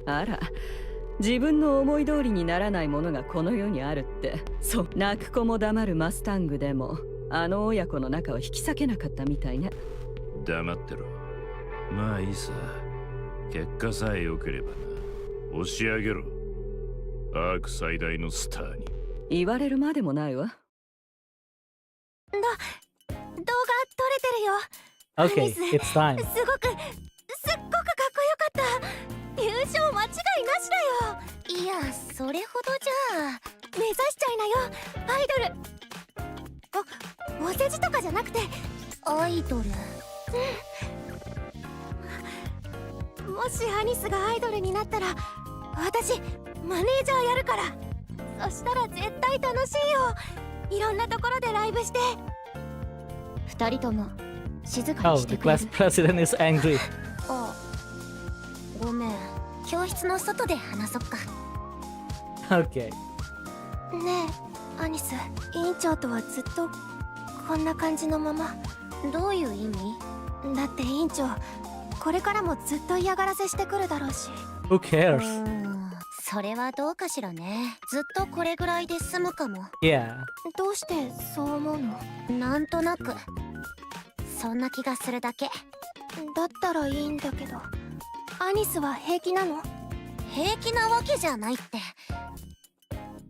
あら、自分の思い通りにならないものがこの世にあるって、そう、泣く子も黙るマスタングでもあの親子の仲を引き裂けなかったみたいね。黙ってろ。まあいいさ。結果さえ良ければな。押し上げろ。アーク最大のスターに。言われるまでもないわ。動画撮れてるよ。Okay, it's time. すっごくかっこよかった。優勝間違いなしだよ。いや、それほどじゃ。目指しちゃいなよ、アイドル。お世辞とかじゃなくてアイドル。もしアニスがアイドルになったら私マネージャーやるから。そしたら絶対楽しいよ。いろんなところでライブして。二人とも静か Oh, にし the てくれ class る？ president is angry. あ、ごめん。教室の外で話そっか。Okay. ねえアニス、委員長とはずっとこんな感じのまま？どういう意味？だって委員長これからもずっと嫌がらせしてくるだろうし。 Who cares? それはどうかしらね。ずっとこれぐらいで済むかも。 Yeah. どうしてそう思うの？なんとなくそんな気がするだけ。だったらいいんだけど。アニスは平気なの？平気なわけじゃないって。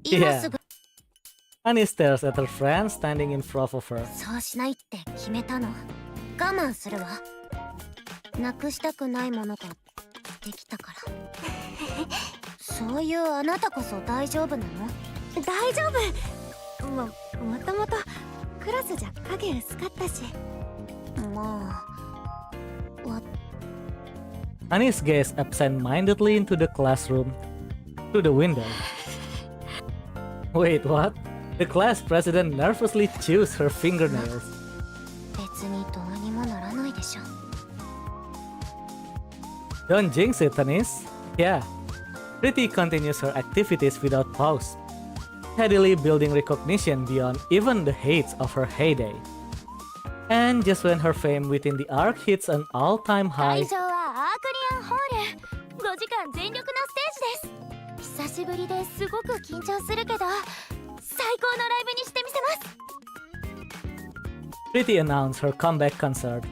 今すぐ Annie stares at her friend standing in front of her. そうしないって決めたの。我慢するわ。なくしたくないものができたから。そういうあなたこそ大丈夫なの？大丈夫。もともとクラスじゃ影薄かったし。まあ、Annie's gazed absent-mindedly into the classroom through the window. Wait, what? The class president nervously chews her fingernails. 別にどうにもならないでしょ。Don't jinx it, Anis. Yeah. Pretty continues her activities without pause, steadily building recognition beyond even the heights of her heyday. And just when her fame within the arc hits an all-time 会 high, 場はアークリアンホール。5時間全力のステージです。久しぶりですごく緊張するけど、最高のライブにしてみせます。 Pretty announced her comeback concert.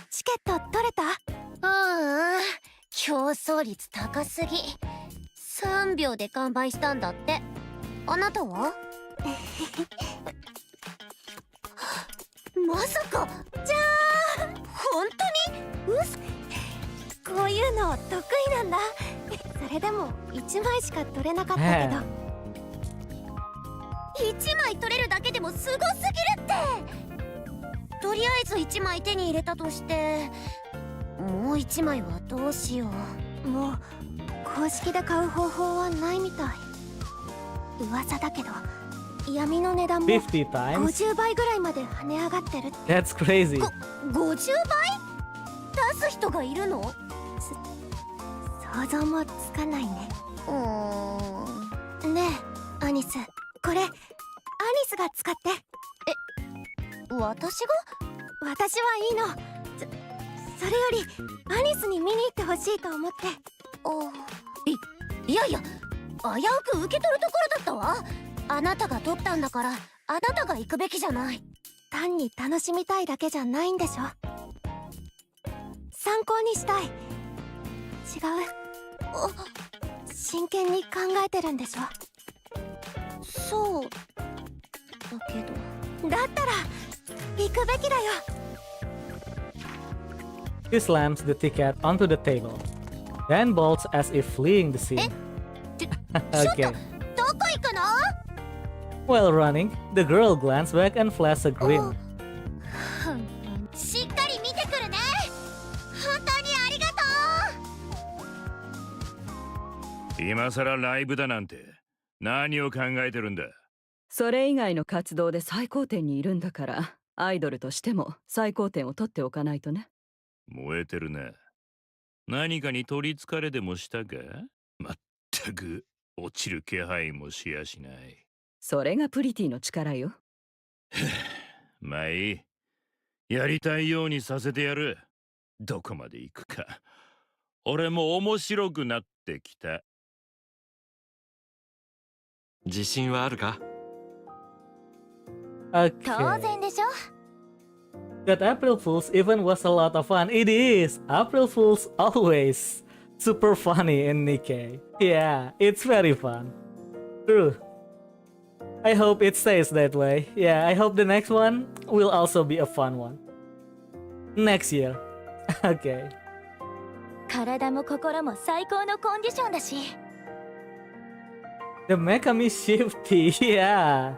チケット取れた？競争率高すぎ。3秒で完売したんだって。あなたは？まさか。じゃーん、本当に？うそ。こういうの得意なんだ。それでも1枚しか取れなかったけど。1枚取れるだけでもすごすぎるって。とりあえず1枚手に入れたとして、もう1枚はどうしよう。もう公式で買う方法はないみたい。噂だけど闇の値段も50 times? 50倍ぐらいまで跳ね上がってるって。 That's crazy. 50倍？出す人がいるの？想像もつかないね。ねえアニス、これアニスが使って。私が？私はいいの。それよりアニスに見に行ってほしいと思って。いやいや、危うく受け取るところだったわ。あなたが取ったんだからあなたが行くべきじゃない。単に楽しみたいだけじゃないんでしょ。参考にしたい。違う？真剣に考えてるんでしょ。そうだけど。だったら行くべきだよ。She slams the ticket onto the table, then bolts as if fleeing the scene. Okay. どこ行くの？ While running, the girl glanced back and flashed a grin. しっかり見てくるね。本当にありがと今さらライブだなんて何を考えてるんだ。それ以外の活動で最高点にいるんだから、アイドルとしても最高点を取っておかないとね。燃えてるな。何かに取りつかれでもしたか。まったく落ちる気配もしやしない。それがプリティの力よ。まあいい。やりたいようにさせてやる。どこまで行くか。俺も面白くなってきた。自信はあるか？ 当 Okay. 然でしょ。 That April Fool's even was a lot of fun. It is. April Fool's always super funny in Nikke. Yeah, it's very fun. True. I hope it stays that way. Yeah, I hope the next one will also be a fun one. Next year. Okay. 体も心も最高のコンディションだし。 The Mekami Shifty. Yeah.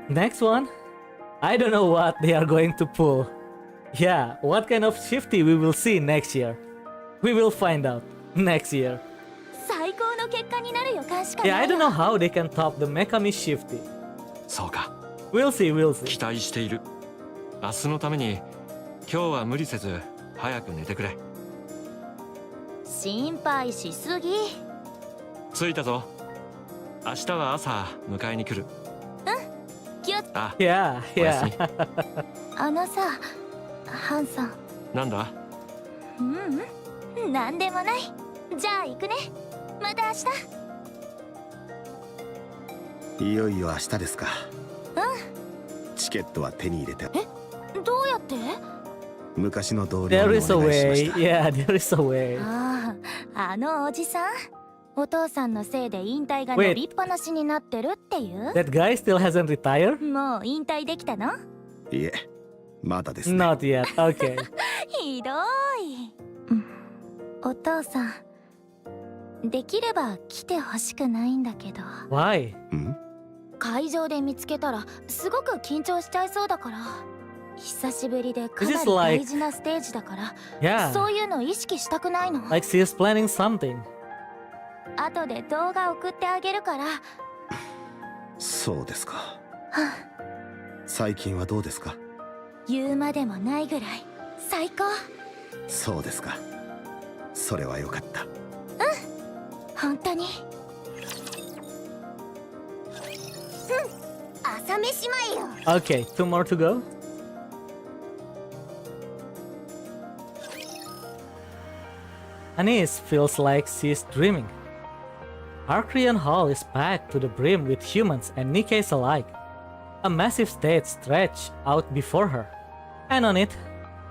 Next one. I don't know what they are going to pull. Yeah, what kind of shifty we will see next year. We will find out next year. 最高の結果になる予感しか Yeah, な I い don't よ。 know how they can top the Mekami Shifty. そうか。 We'll see, we'll see. 期待している。明日のために今日は無理せず早く寝てくれ。心配しすぎ。着いたぞ。明日は朝迎えに来る。気をつ。あ、 Yeah, おやすみ。 あのさ、ハンさん。なんだ？なんでもない。じゃあ行くね。また明日。いよいよ明日ですか。チケットは手に入れて。どうやって？昔の同僚 there に is a お願いしま way. した。 Yeah, there is a way. ああ、あのおじさん。お父さんのせいで引退が伸びっぱなしになってるっていう？ That guy still hasn't retired? もう引退できたの？いえ、まだですね。 Not yet. Okay. ひどい。お父さん、できれば来てほしくないんだけど。 Why? ん？会場で見つけたらすごく緊張しちゃいそうだから。久しぶりでかな This り is like- 大事なステージだから、 Yeah. そういうの意識したくないの。 Like she is planning something. 後で動画送ってあげるから。そうですか。最近はどうですか？言うまでもないぐらい最高。そうですか。それはよかった。本当に。朝飯前よ。 Okay, two more to go. Anis feels like she's dreaming. Arcrean Hall is packed to the brim with humans and Nikke's alike. A massive stage stretched out before her, and on it,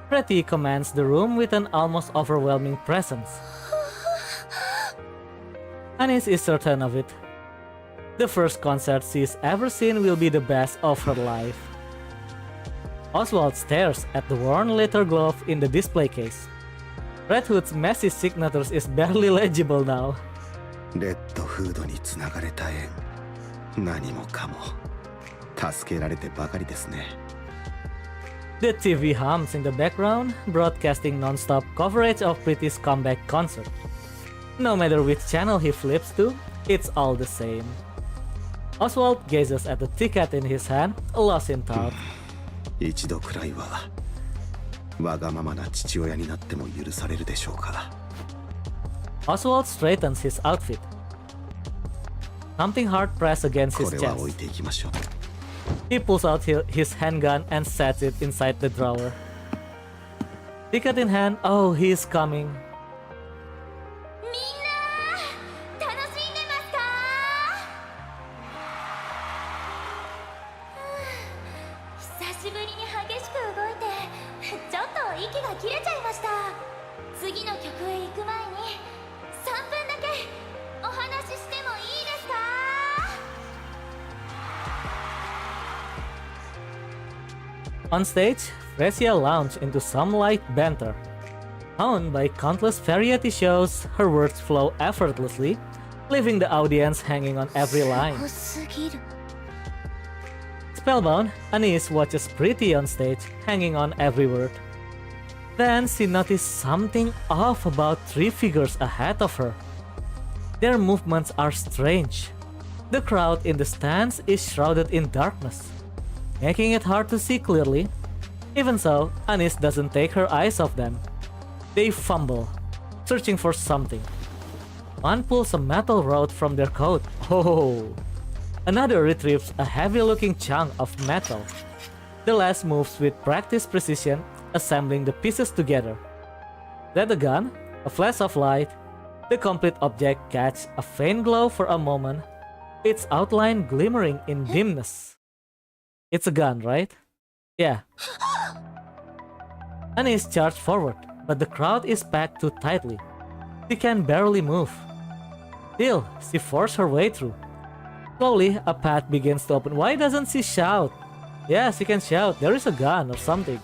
Pretty commands the room with an almost overwhelming presence. Anis is certain of it. The first concert she's ever seen will be the best of her life. Oswald stares at the worn leather glove in the display case. Red Hood's messy signatures is barely legible now. レッドフードにつながれた縁、何もかも助けられてばかりですね。 The TV hums in the background, broadcasting non-stop coverage of Pretty's comeback concert. No matter which channel he flips to, it's all the same. Oswald gazes at the ticket in his hand, lost in thought. 一度くらいはわがままな父親になっても許されるでしょうか。 Oswald straightens his outfit. Something hard pressed against こ his れは chest. 置いていきましょう。 He pulls out his handgun and sets it inside the drawer. Ticket in hand, oh, he is coming. みんな楽しんでますか？久しぶりに激しく動いてちょっと息が切れちゃいました。次の曲へ行く前に3分だけお話ししてもいいですか？ On stage, Fresia launched into some light banter. Honed by countless variety shows, her words flow effortlessly, leaving the audience hanging on every line. すぎる。 Spellbound, Anis watches Pretty on stage, hanging on every word. Then she noticed something off about 3 figures ahead of her. Their movements are strange. The crowd in the stands is shrouded in darkness, making it hard to see clearly. Even so, Anis doesn't take her eyes off them. They fumble, searching for something. One pulls a metal rod from their coat. Oh! Another retrieves a heavy-looking chunk of metal. The last moves with practiced precision, assembling the pieces together. That a gun? A flash of light? The complete object catches a faint glow for a moment, its outline glimmering in dimness. It's a gun, right? Yeah. Anis charged forward, but the crowd is packed too tightly. She can barely move. Still, she forced her way through. Slowly, a path begins to open. Why doesn't she shout? Yeah, she can shout. There is a gun or something.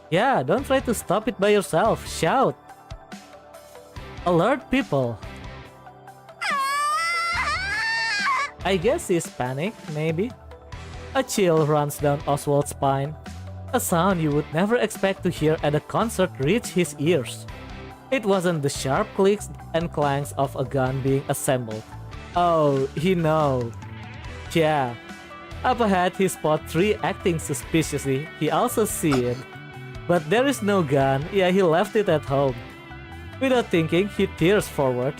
Yeah, don't try to stop it by yourself. Shout. Alert people. I guess he's panicked, maybe. A chill runs down Oswald's spine. A sound you would never expect to hear at a concert reached his ears. It wasn't the sharp clicks and clangs of a gun being assembled. Oh, he knows. Yeah. Up ahead, he spots 3 acting suspiciously. He also sees it. But there is no gun. Yeah, he left it at home. Without thinking, he tears forward.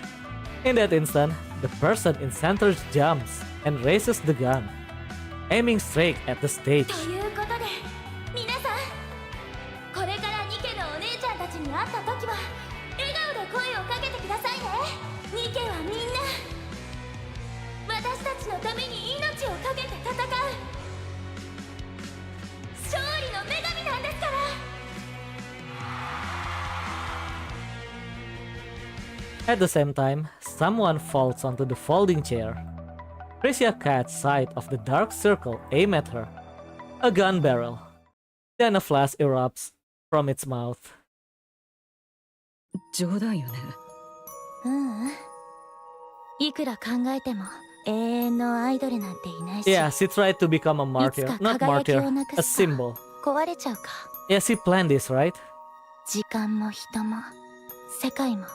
In that instant, the person in center jumps and raises the gun, aiming straight at the stage. ということで皆さん、これからニケのお姉ちゃんたちに会った時は笑顔で声をかけてくださいね。ニケはみんな私たちのために命をかけて戦う勝利の女神なんですから。 At the same time, someone falls onto the folding chair. Tricia catches sight of the dark circle aimed at her. A gun barrel. Then a flash erupts from its mouth. 冗談よね。いくら考えても永遠のアイドルなんていないし。 Yeah, she tried to become a martyr. Not martyr, a symbol. 壊れちゃうか。 Yeah, she planned this, right? 時間も人も世界も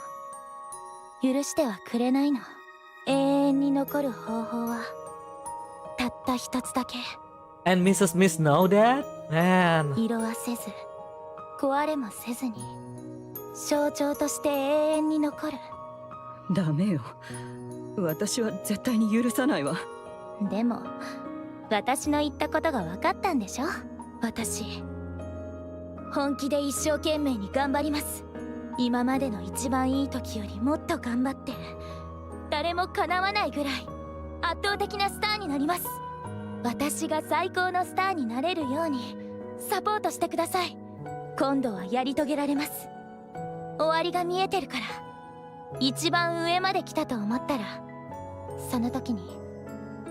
許してはくれないの。永遠に残る方法はたった一つだけ。 And Mrs. Miss know that? Man. 色あせず壊れもせずに象徴として永遠に残る。ダメよ。私は絶対に許さないわ。でも私の言ったことが分かったんでしょ。私本気で一生懸命に頑張ります。今までの一番いい時よりもっと頑張って誰も叶わないぐらい圧倒的なスターになります。私が最高のスターになれるようにサポートしてください。今度はやり遂げられます。終わりが見えてるから。一番上まで来たと思ったらその時に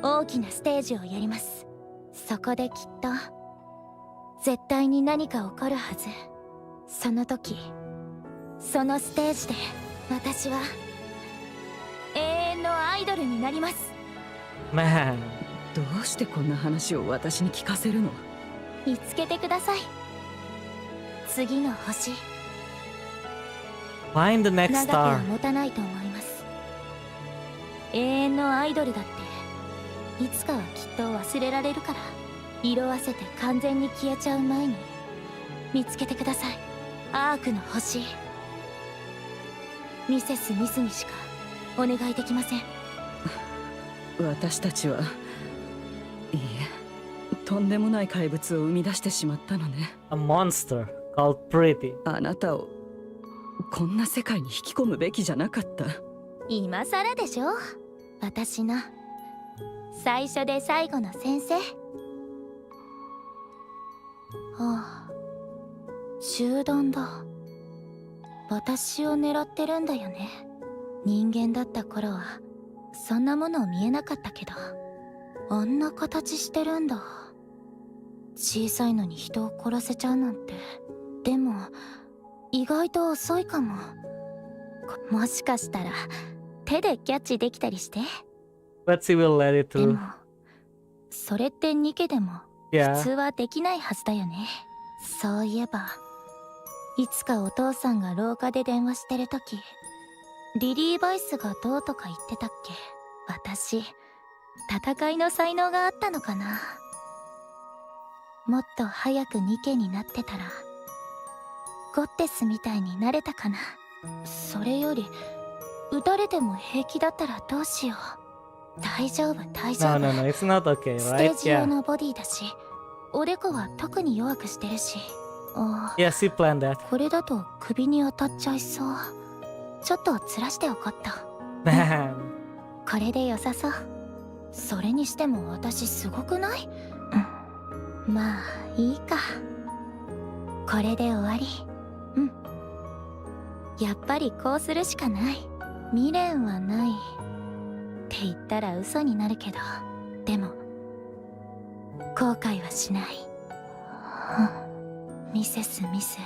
大きなステージをやります。そこできっと絶対に何か起こるはず。その時そのステージで私は永遠のアイドルになります。 Man. どうしてこんな話を私に聞かせるの？見つけてください。次の星。 Find the next 長くは star. 持たないと思います。永遠のアイドルだっていつかはきっと忘れられるから。色あせて完全に消えちゃう前に見つけてください。アークの星。ミセス・ミスにしかお願いできません。私たちは、いいえ、とんでもない怪物を生み出してしまったのね。 A monster called Pretty. あなたをこんな世界に引き込むべきじゃなかった。今さらでしょ。私の最初で最後の先生。ああ、集団だ。私を狙ってるんだよね。人間だった頃はそんなもの見えなかったけど、あんな形してるんだ。小さいのに人を殺せちゃうなんて。でも意外と遅いかも。もしかしたら手でキャッチできたりして。 But she will let it で through. もそれってニケでも Yeah. 普通はできないはずだよね。そういえばいつかお父さんが廊下で電話してる時リリー・バイスがどうとか言ってたっけ。私戦いの才能があったのかな。もっと早くニケになってたらゴッテスみたいになれたかな。それより撃たれても平気だったらどうしよう。大丈夫大丈 No, 夫。 no, no, it's not okay, ステ right? ージ用 Yeah. のボディだし、おでこは特に弱くしてるし。ああ、 Yeah, she planned that. これだと首に当たっちゃいそう。ちょっとずらしておこった。 Man. これで良さそう。それにしても私すごくない？うん、まあいいか。これで終わり。うん。やっぱりこうするしかない。未練はないって言ったら嘘になるけど、でも後悔はしない。ミセス・ミス、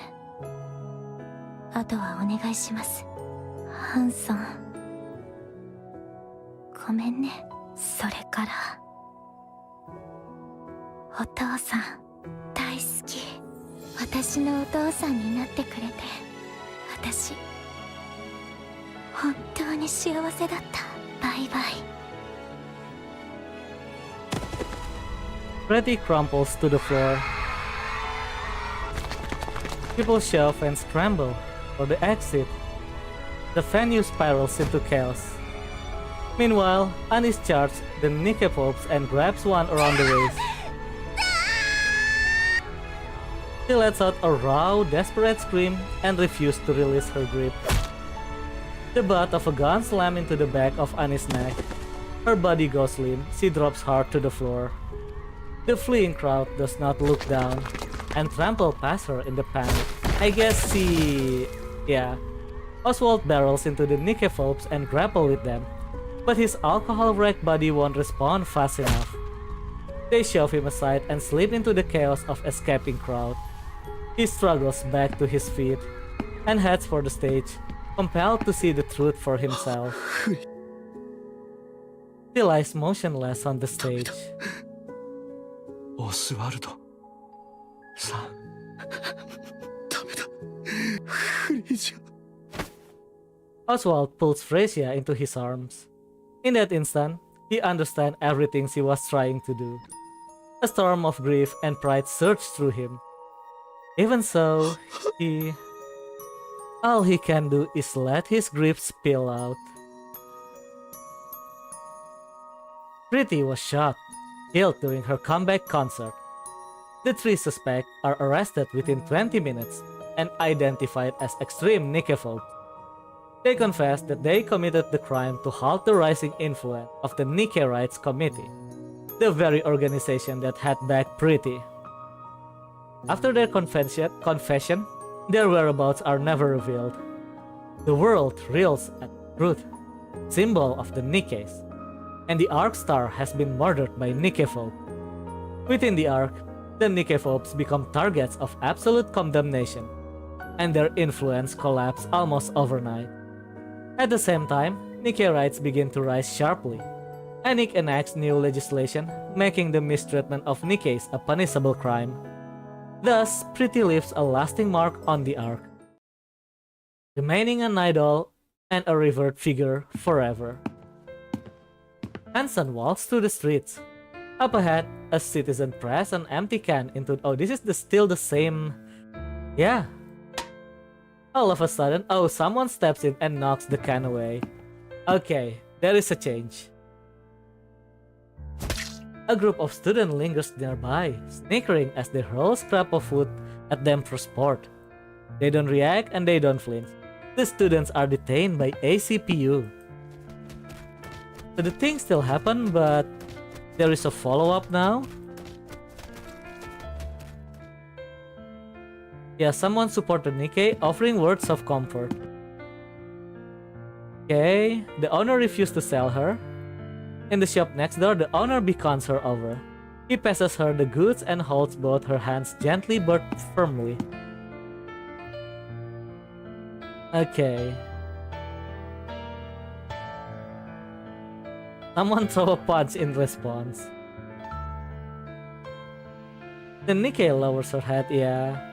あとはお願いします。ハンソン、ごめんね。それからお父さん大好き。私のお父さんになってくれて私本当に幸せだった。バイバイ。 Pretty crumples to the floor. People shove and scramble for the exit. The venue spirals into chaos. Meanwhile, Anis charges the Nikke popes and grabs one around the waist. She lets out a raw, desperate scream and refuses to release her grip. The butt of a gun slams into the back of Anis' neck. Her body goes limp, she drops hard to the floor. The fleeing crowd does not look down and trample past her in the panic. I guess yeah. Oswald barrels into the Nikke popes and grapple with them, but his alcohol-wrecked body won't respond fast enough. They shove him aside and slip into the chaos of escaping crowd. He struggles back to his feet and heads for the stage, compelled to see the truth for himself. He lies motionless on the stage. オスワルドさん。ダメだ。フリージャ。 Oswald pulls Freya into his arms. In that instant, he understands everything she was trying to do. A storm of grief and pride surged through him. Even so, all he can do is let his grief spill out. Pretty was shot, killed during her comeback concert. The three suspects are arrested within 20 minutes and identified as extreme Nikke. They confess that they committed the crime to halt the rising influence of the Nikke Rights Committee, the very organization that had backed Pretty. After their confession, their whereabouts are never revealed. The world reels at truth, symbol of the Nikkes, and the Arc Star has been murdered by Nikke folk. Within the Arc, the Nikke folks become targets of absolute condemnation, and their influence collapses almost overnight. At the same time, Nikke rights begin to rise sharply. Anik enacts new legislation, making the mistreatment of Nikkes a punishable crime. Thus, Pretty leaves a lasting mark on the Arc, remaining an idol and a revered figure forever. Hanson walks through the streets. Up ahead, a citizen presses an empty can into... Oh, this is still the same... Yeah. All of a sudden, oh, someone steps in and knocks the can away. Okay, there is a change. A group of students lingers nearby, snickering as they hurl scrap of food at them for sport. They don't react and they don't flinch. The students are detained by ACPU. So the thing still happened, but there is a follow-up now? Yeah, someone supported Nikke, offering words of comfort. Okay, the owner refused to sell her. In the shop next door, the owner beckons her over. He passes her the goods and holds both her hands gently but firmly. Okay. Someone throw a punch in response. The Nikke lowers her head, yeah.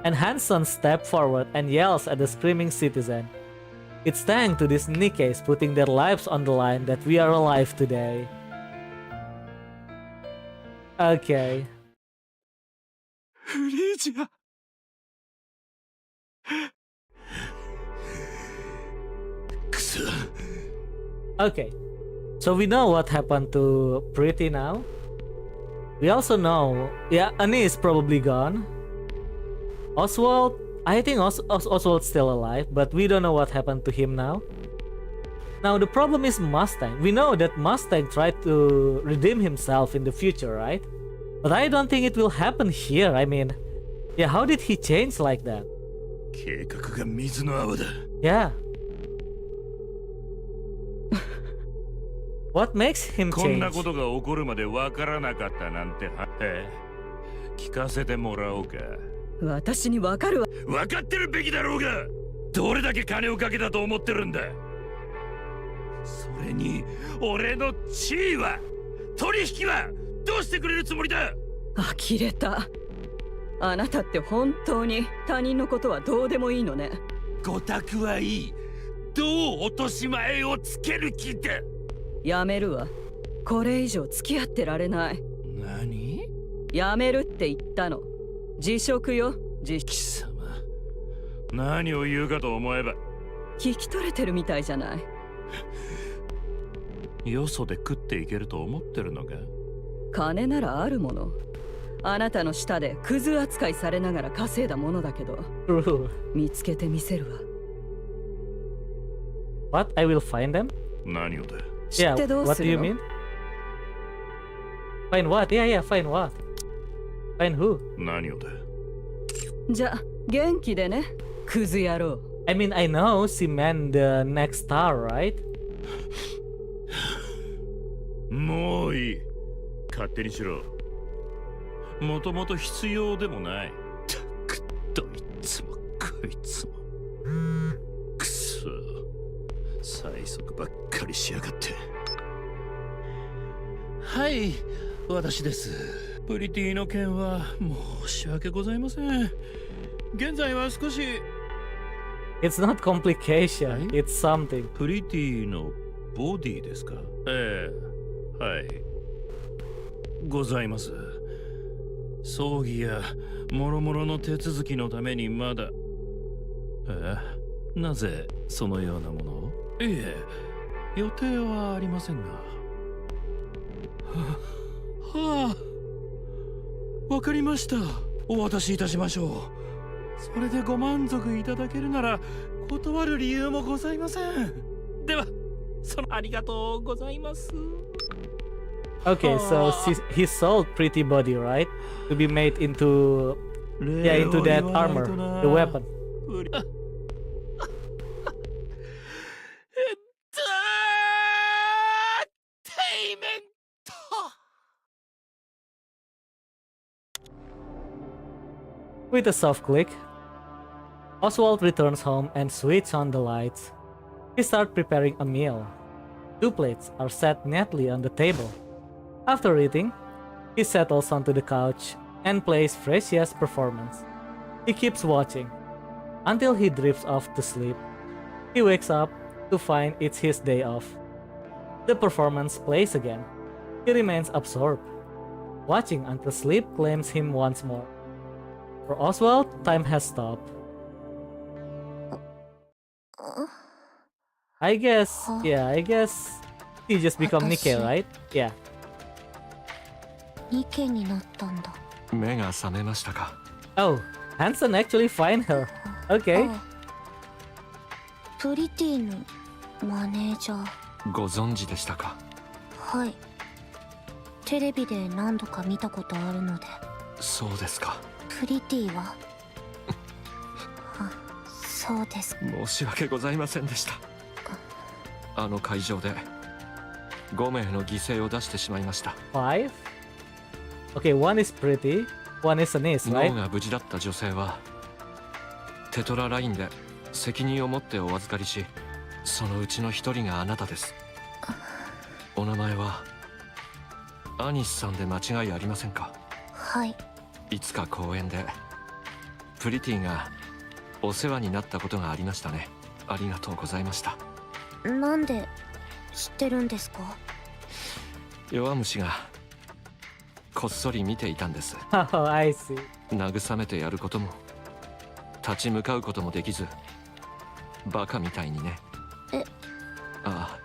And Hanson steps forward and yells at the screaming citizen. It's thanks to these Nikkes putting their lives on the line that we are alive today. Okay. フリージア。くそ。 Okay. So we know what happened to Pretty now. We also know, yeah, Annie is probably gone. Oswald, I think Oswald's still alive, but we don't know what happened to him now. Now the problem is Mustang. We know that Mustang tried to redeem himself in the future, right? But I don't think it will happen here. I mean, yeah, how did he change like that? 計画が水の泡だ。 Yeah. What makes him こんな change? ことが起こるまでわからなかったなんて聞かせてもらおうか。私にわかるわ。分かってるべきだろうが、どれだけ金をかけたと思ってるんだ。それに俺の地位は、取引はどうしてくれるつもりだ。呆れた。あなたって本当に他人のことはどうでもいいのね。ごたくはいい。どう落とし前をつける気だ。やめるわ。これ以上付き合ってられない。何？やめるって言ったの。辞職よ。貴様、何を言うかと思えば。聞き取れてるみたいじゃない。よそで食っていけると思ってるのか。金ならあるもの。あなたの下でクズ扱いされながら稼いだものだけど。True. 見つけてみせるWhat?わ。I will find them? 何をだ。Yeah, 知ってどう what す do you る mean? の？ Find what? Yeah, find what? Find who? 何をだ。じゃ、元気でね、クズ野郎。I mean, I know she meant the next star, right? もういい。勝手にしろ。もともと必要でもない。たくどいつもこいつも。くそ。催促ばっかりしやがって。はい、私です。プリティの件は申し訳ございません。現在は少し。It's not complication, it's something. プリティのボディですか？ええ、はい。ございます。葬儀や諸々の手続きのためにまだ。なぜそのようなものを？いえ、予定はありませんが。はあ、わかりました。お渡しいたしましょう。それでご満足いただけるなら断る理由もございません。では、そのありがとうございます。Okay, so he sold Pretty Body, right? To be made into, yeah, into that armor, the weapon. With a soft click, Oswald returns home and switches on the lights. He starts preparing a meal. 2 plates are set neatly on the table. After eating, he settles onto the couch and plays Fresia's performance. He keeps watching until he drifts off to sleep. He wakes up to find it's his day off. The performance plays again. He remains absorbed, watching until sleep claims him once more. For Oswald, time has stopped. I guess he just become Nikke, right? Yeah. ニケになったんだ。目が覚めましたか。 Oh, Hansen actually find her. Okay. プリティのマネージャー。ご存知でしたか。はい。テレビで何度か見たことあるので。そうですか。プリティはあ、そうです。申し訳ございませんでした。あの会場で5名の犠牲を出してしまいました。 5? Okay, one is Pretty, one is Anis, right? 脳が無事だった女性はテトララインで責任を持ってお預かりし、そのうちの一人があなたです。お名前はアニスさんで間違いありませんか？はい。いつか公園でプリティがお世話になったことがありましたね。ありがとうございました。なんで知ってるんですか？弱虫がこっそり見ていたんです。Oh, I see. 慰めてやることも立ち向かうこともできず、バカみたいにね。え？ああ、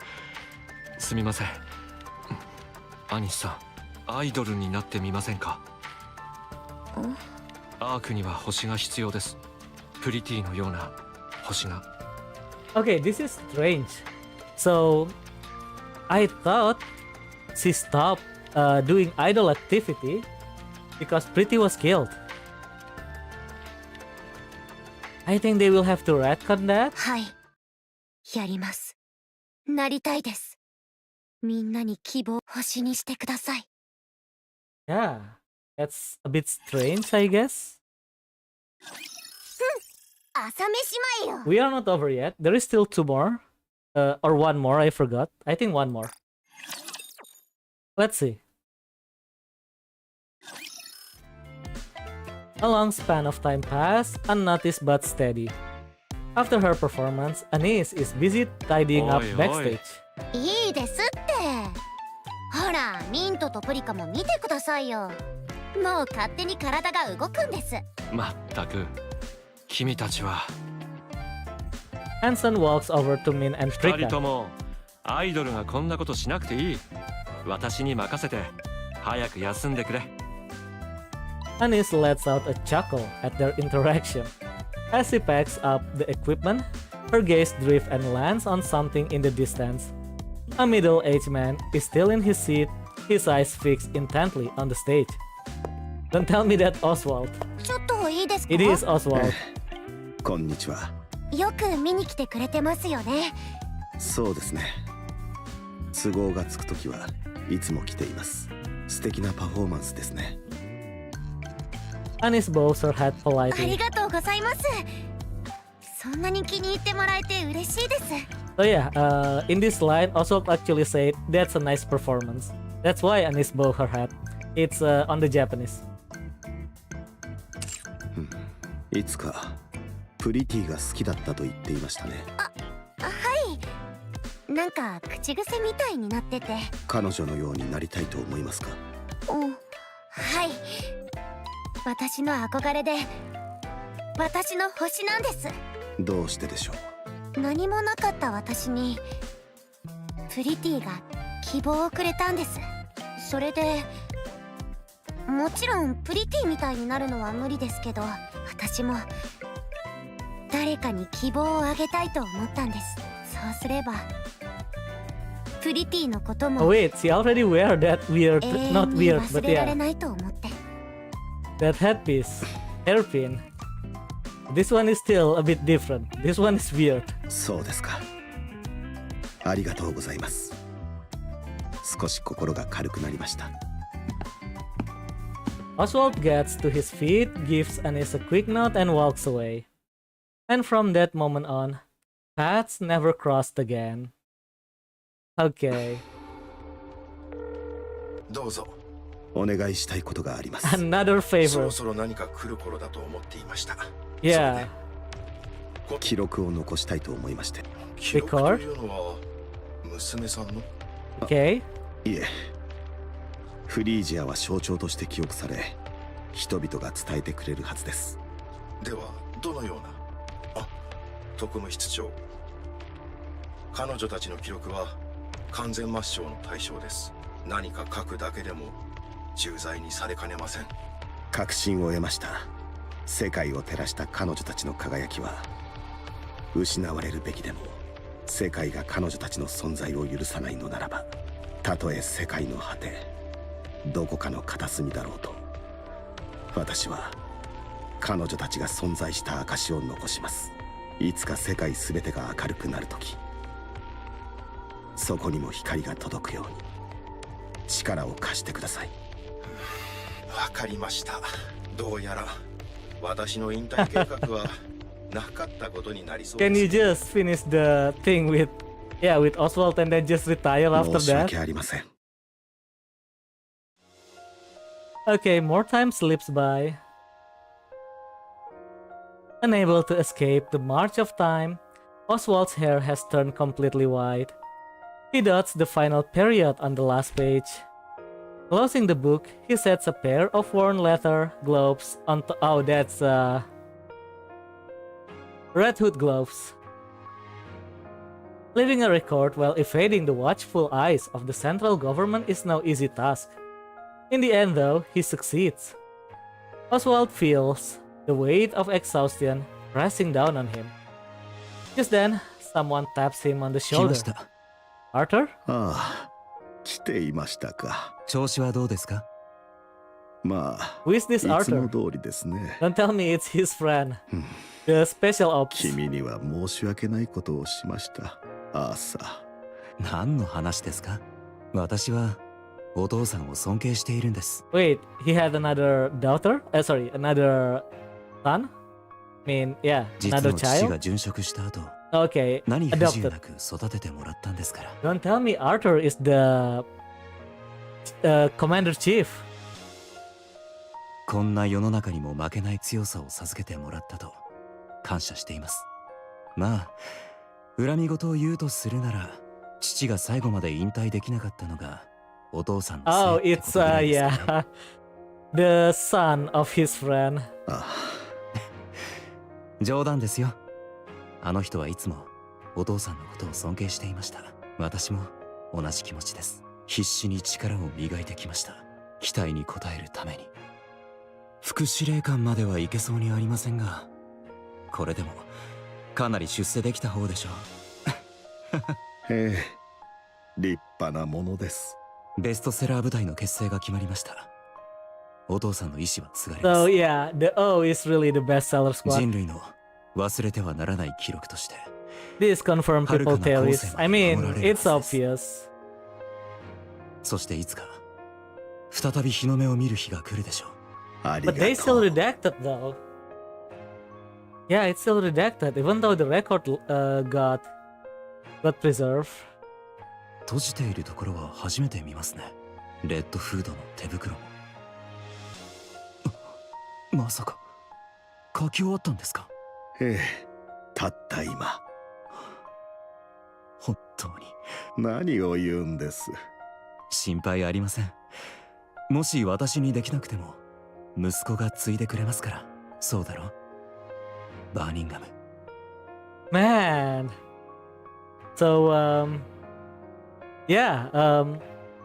すみません。アニスさん、アイドルになってみませんか？アークには星が必要です。プリティのような星が。Okay, this is strange. So, I thought she stopped doing idol activity because Pretty was killed. I think they will have to retcon that. はい。やります。なりたいです。みんなに希望を星にしてください。Yeah, that's a bit strange, I guess. 朝飯前よ。 We are not over yet. There is still 2 more. Or 1 more, I forgot. I think 1 more. Let's see. A long span of time passed, unnoticed but steady. After her performance, Anis is busy tidying up Oi, oi. backstage. いいですって。ほら、ミントとプリカも見てくださいよ。もう勝手に体が動くんです。まったく、君たちは。Hanson walks over to Min and 二人と Trika. もアイドルがこんなことしなくていい。私に任せて早く休んでくれ。Anis lets out a chuckle at their interaction. As she packs up the equipment, her gaze drifts and lands on something in the distance. A middle-aged man is still in his seat, his eyes fixed intently on the stage. Don't tell me that Oswald. ちょっといいですか？ It is Oswald. こんにちは。よく見に来てくれてますよね。そうですね。都合がつくときはいつも来ています。素敵なパフォーマンスですね。Anis bows her head あり politely. がとうございます。そんなに気に入ってもらえて嬉しいです。 So yeah, in this line, Oswald actually said that's a nice performance. That's why Anis bowed her head. It's on the Japanese. いつかプリティが好きだったと言っていましたね。はい。なんか口癖みたいになってて。彼女のようになりたいと思いますか？はい。私の憧れで、私の星なんです。どうしてでしょう？何もなかった私にプリティが希望をくれたんです。それでもちろんプリティみたいになるのは無理ですけど、私も誰かに希望をあげたいと思ったんです。そうすればプリティのことも Oh wait, she already wear that weird, 永 not 遠に weird, 忘 but れられ yeah, ないと思って。 that headpiece, hairpin. This one is still a bit different. This one is weird. そうですか。ありがとうございます。少し心が軽くなりました。Oswald gets to his feet, gives Anis a quick nod, and walks away. And from that moment on, paths never crossed again. Okay. どうぞ。お願いしたいことがあります。Another そ favor. ろそろ何か来る頃だと思っていました。 Yeah. 記録を残したいと思いまして。記録というのは娘さんの？ Okay. いえ、フリージアは象徴として記憶され、人々が伝えてくれるはずです。ではどのような？あ、特務室長。彼女たちの記録は完全抹消の対象です。何か書くだけでも重罪にされかねません。確信を得ました。世界を照らした彼女たちの輝きは失われるべきでも、世界が彼女たちの存在を許さないのならば、たとえ世界の果てどこかの片隅だろうと、私は彼女たちが存在した証を残します。いつか世界すべてが明るくなるとき、そこにも光が届くように力を貸してください。わかりました。どうやら私の引退計画はなかったことになりそうです。 Can you just finish the thing with, yeah, with Oswald and then just retire after 申し that? 訳ありません。 Okay, more time slips by. Unable to escape the march of time, Oswald's hair has turned completely white. He dots the final period on the last page. Closing the book, he sets a pair of worn leather gloves on oh, that's Red Hood gloves. Leaving a record while evading the watchful eyes of the central government is no easy task. In the end, though, he succeeds. Oswald feels the weight of exhaustion pressing down on him. Just then, someone taps him on the 来ま shoulder. した。 Arthur? ああ、来ていましたか。調子はどうですか？まあ、 Who is this いつも Arthur? 通りですね。 Don't tell me it's his friend. The special ops. 君には申し訳ないことをしました、アーサー。何の話ですか？私はお父さんを尊敬しているんです。 Wait, he had another daughter? Sorry, another son? I mean, yeah, 実 another の父 child? が殉職した後、 Okay, 何不自由 adopted. なく育ててもらったんですから。 Don't tell me Arthur is the commander chief. こんな世の中にも負けない強さを授けてもらったと感謝しています。まあ、恨み事を言うとするなら、父が最後まで引退できなかったのがお父さんの Oh, せいってこ it's とぐらいですからね。 yeah, the son of his friend. あ冗談ですよ。あの人はいつもお父さんのことを尊敬していました。私も同じ気持ちです。必死に力を磨いてきました。期待に応えるために。副司令官まではいけそうにありませんが、これでもかなり出世できた方でしょう。へえ、立派なものです。ベストセラー部隊の結成が決まりました。お父さんの意志は継がれま So す。 yeah, the O is really the bestseller squad. 人類の忘れてはならない記録として、 This confirmed people theories. I mean, it's obvious. そしていつか再び日の目を見る日が来るでしょう。あり But が they と still う。 redacted though. Yeah, it's still redacted, even though the record got preserved. 閉じているところは初めて見ますね。レッドフードの手袋も。まさか書き終わったんですか？ええ、たった今。本当に何を言うんです。心配ありません。もし私にできなくても息子が継いでくれますから。そうだろ？バーニンガム。 Man. So yeah,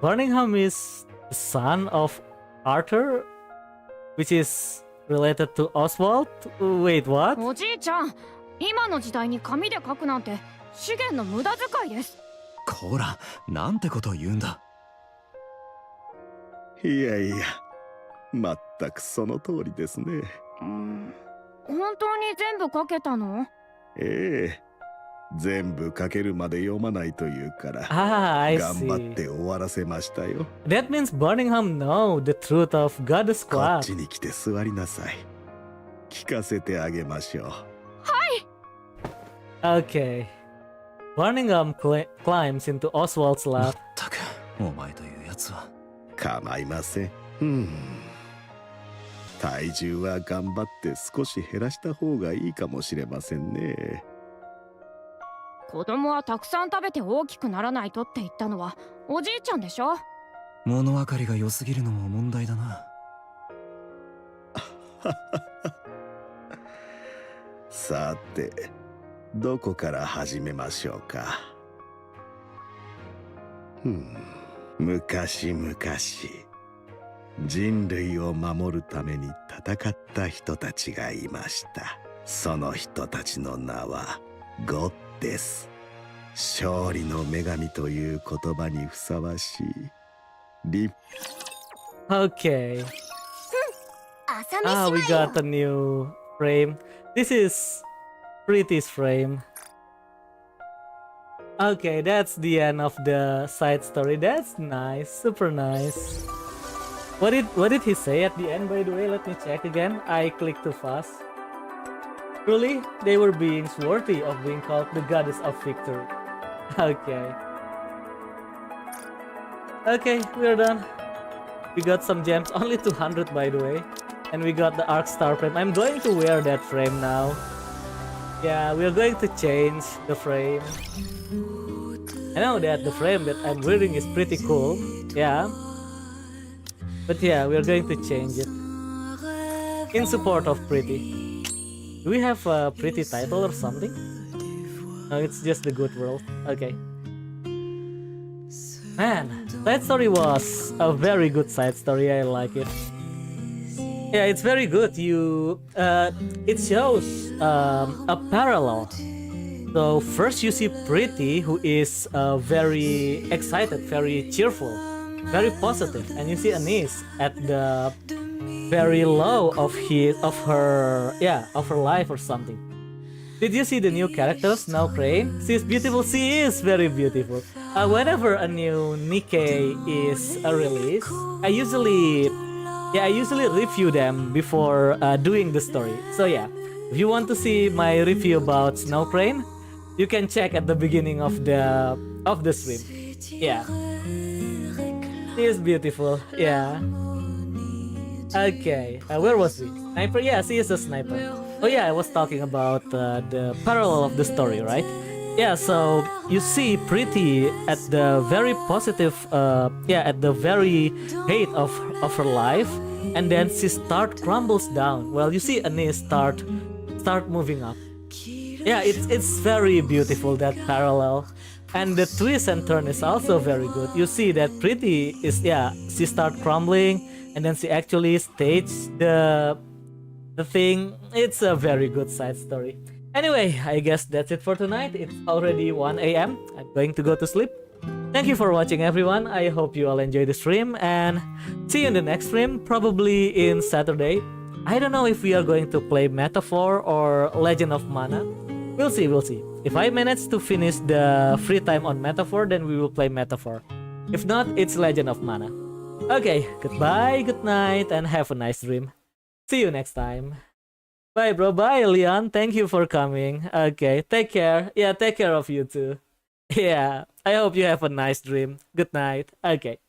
Birmingham is the son of Arthur, which is related to Oswald. Wait, what? おじいちゃん、今の時代に紙で書くなんて資源の無駄遣いです。こら、なんてことを言うんだ。いやいや、まったくその通りですね。本当に全部書けたの？ええ、全部書けるまで読まないというから、 Ah, I 頑張っ see. て終わらせましたよ。 That means Birmingham know the truth of Goddess こっ Squad. ちに来て座りなさい。聞かせてあげましょう。Okay. Birmingham climbs into Oswald's ま lap. ったく、お前というやつは。構いません。体重は頑張って少し減らした方がいいかもしれませんね。子供はたくさん食べて大きくならないとって言ったのはおじいちゃんでしょ？物分かりが良すぎるのも問題だな。さて、どこから始めましょうか。昔々、人類を守るために戦った人たちがいました。その人たちの名はゴッです。勝利の女神という言葉にふさわしい。Okay. 朝 Ah, 飯 we 前よ got a new frame. This is Pretty's frame. Okay, that's the end of the side story. That's nice, super nice. What did he say at the end, by the way? Let me check again. I clicked too fast. Truly, they were beings worthy of being called the goddess of victory. Okay. Okay, we're done. We got some gems, only 200 by the way. And we got the Arc Star frame. I'm going to wear that frame now. Yeah, we're going to change the frame. I know that the frame that I'm wearing is pretty cool. Yeah. But yeah, we're going to change it. In support of Pretty. Do we have a Pretty title or something? No, it's just the good world. Okay. Man, side story was a very good side story. I like it. Yeah, it's very good. It shows a parallel. So first you see Pretty, who is very excited, very cheerful, very positive, and you see Anis at the very low of her life or something. Did you see the new characters now, Crane? She's beautiful. She is very beautiful. Whenever a new Nikke is released, I usually review them before doing the story. So yeah, if you want to see my review about Snow Crane, you can check at the beginning of the stream. Yeah, she is beautiful. Yeah. Okay, where was we? Sniper? Yeah, she is a sniper. Oh yeah, I was talking about the parallel of the story, right? Yeah, so you see Pretty at the very positive, at the very height of her life, and then she crumbles down. Well, you see Anis start moving up. Yeah, it's very beautiful, that parallel. And the twist and turn is also very good. You see that Pretty is, she start crumbling, and then she actually staged the thing. It's a very good side story. Anyway, I guess that's it for tonight. It's already 1 a.m. I'm going to go to sleep. Thank you for watching, everyone. I hope you all enjoyed the stream, and see you in the next stream, probably in Saturday. I don't know if we are going to play Metaphor or Legend of Mana. We'll see. If I manage to finish the free time on Metaphor, then we will play Metaphor. If not, it's Legend of Mana. Okay, goodbye, good night, and have a nice dream. See you next time. Bye, bro. Bye, Leon. Thank you for coming. Okay, take care. Yeah, take care of you too. Yeah, I hope you have a nice dream. Good night. Okay.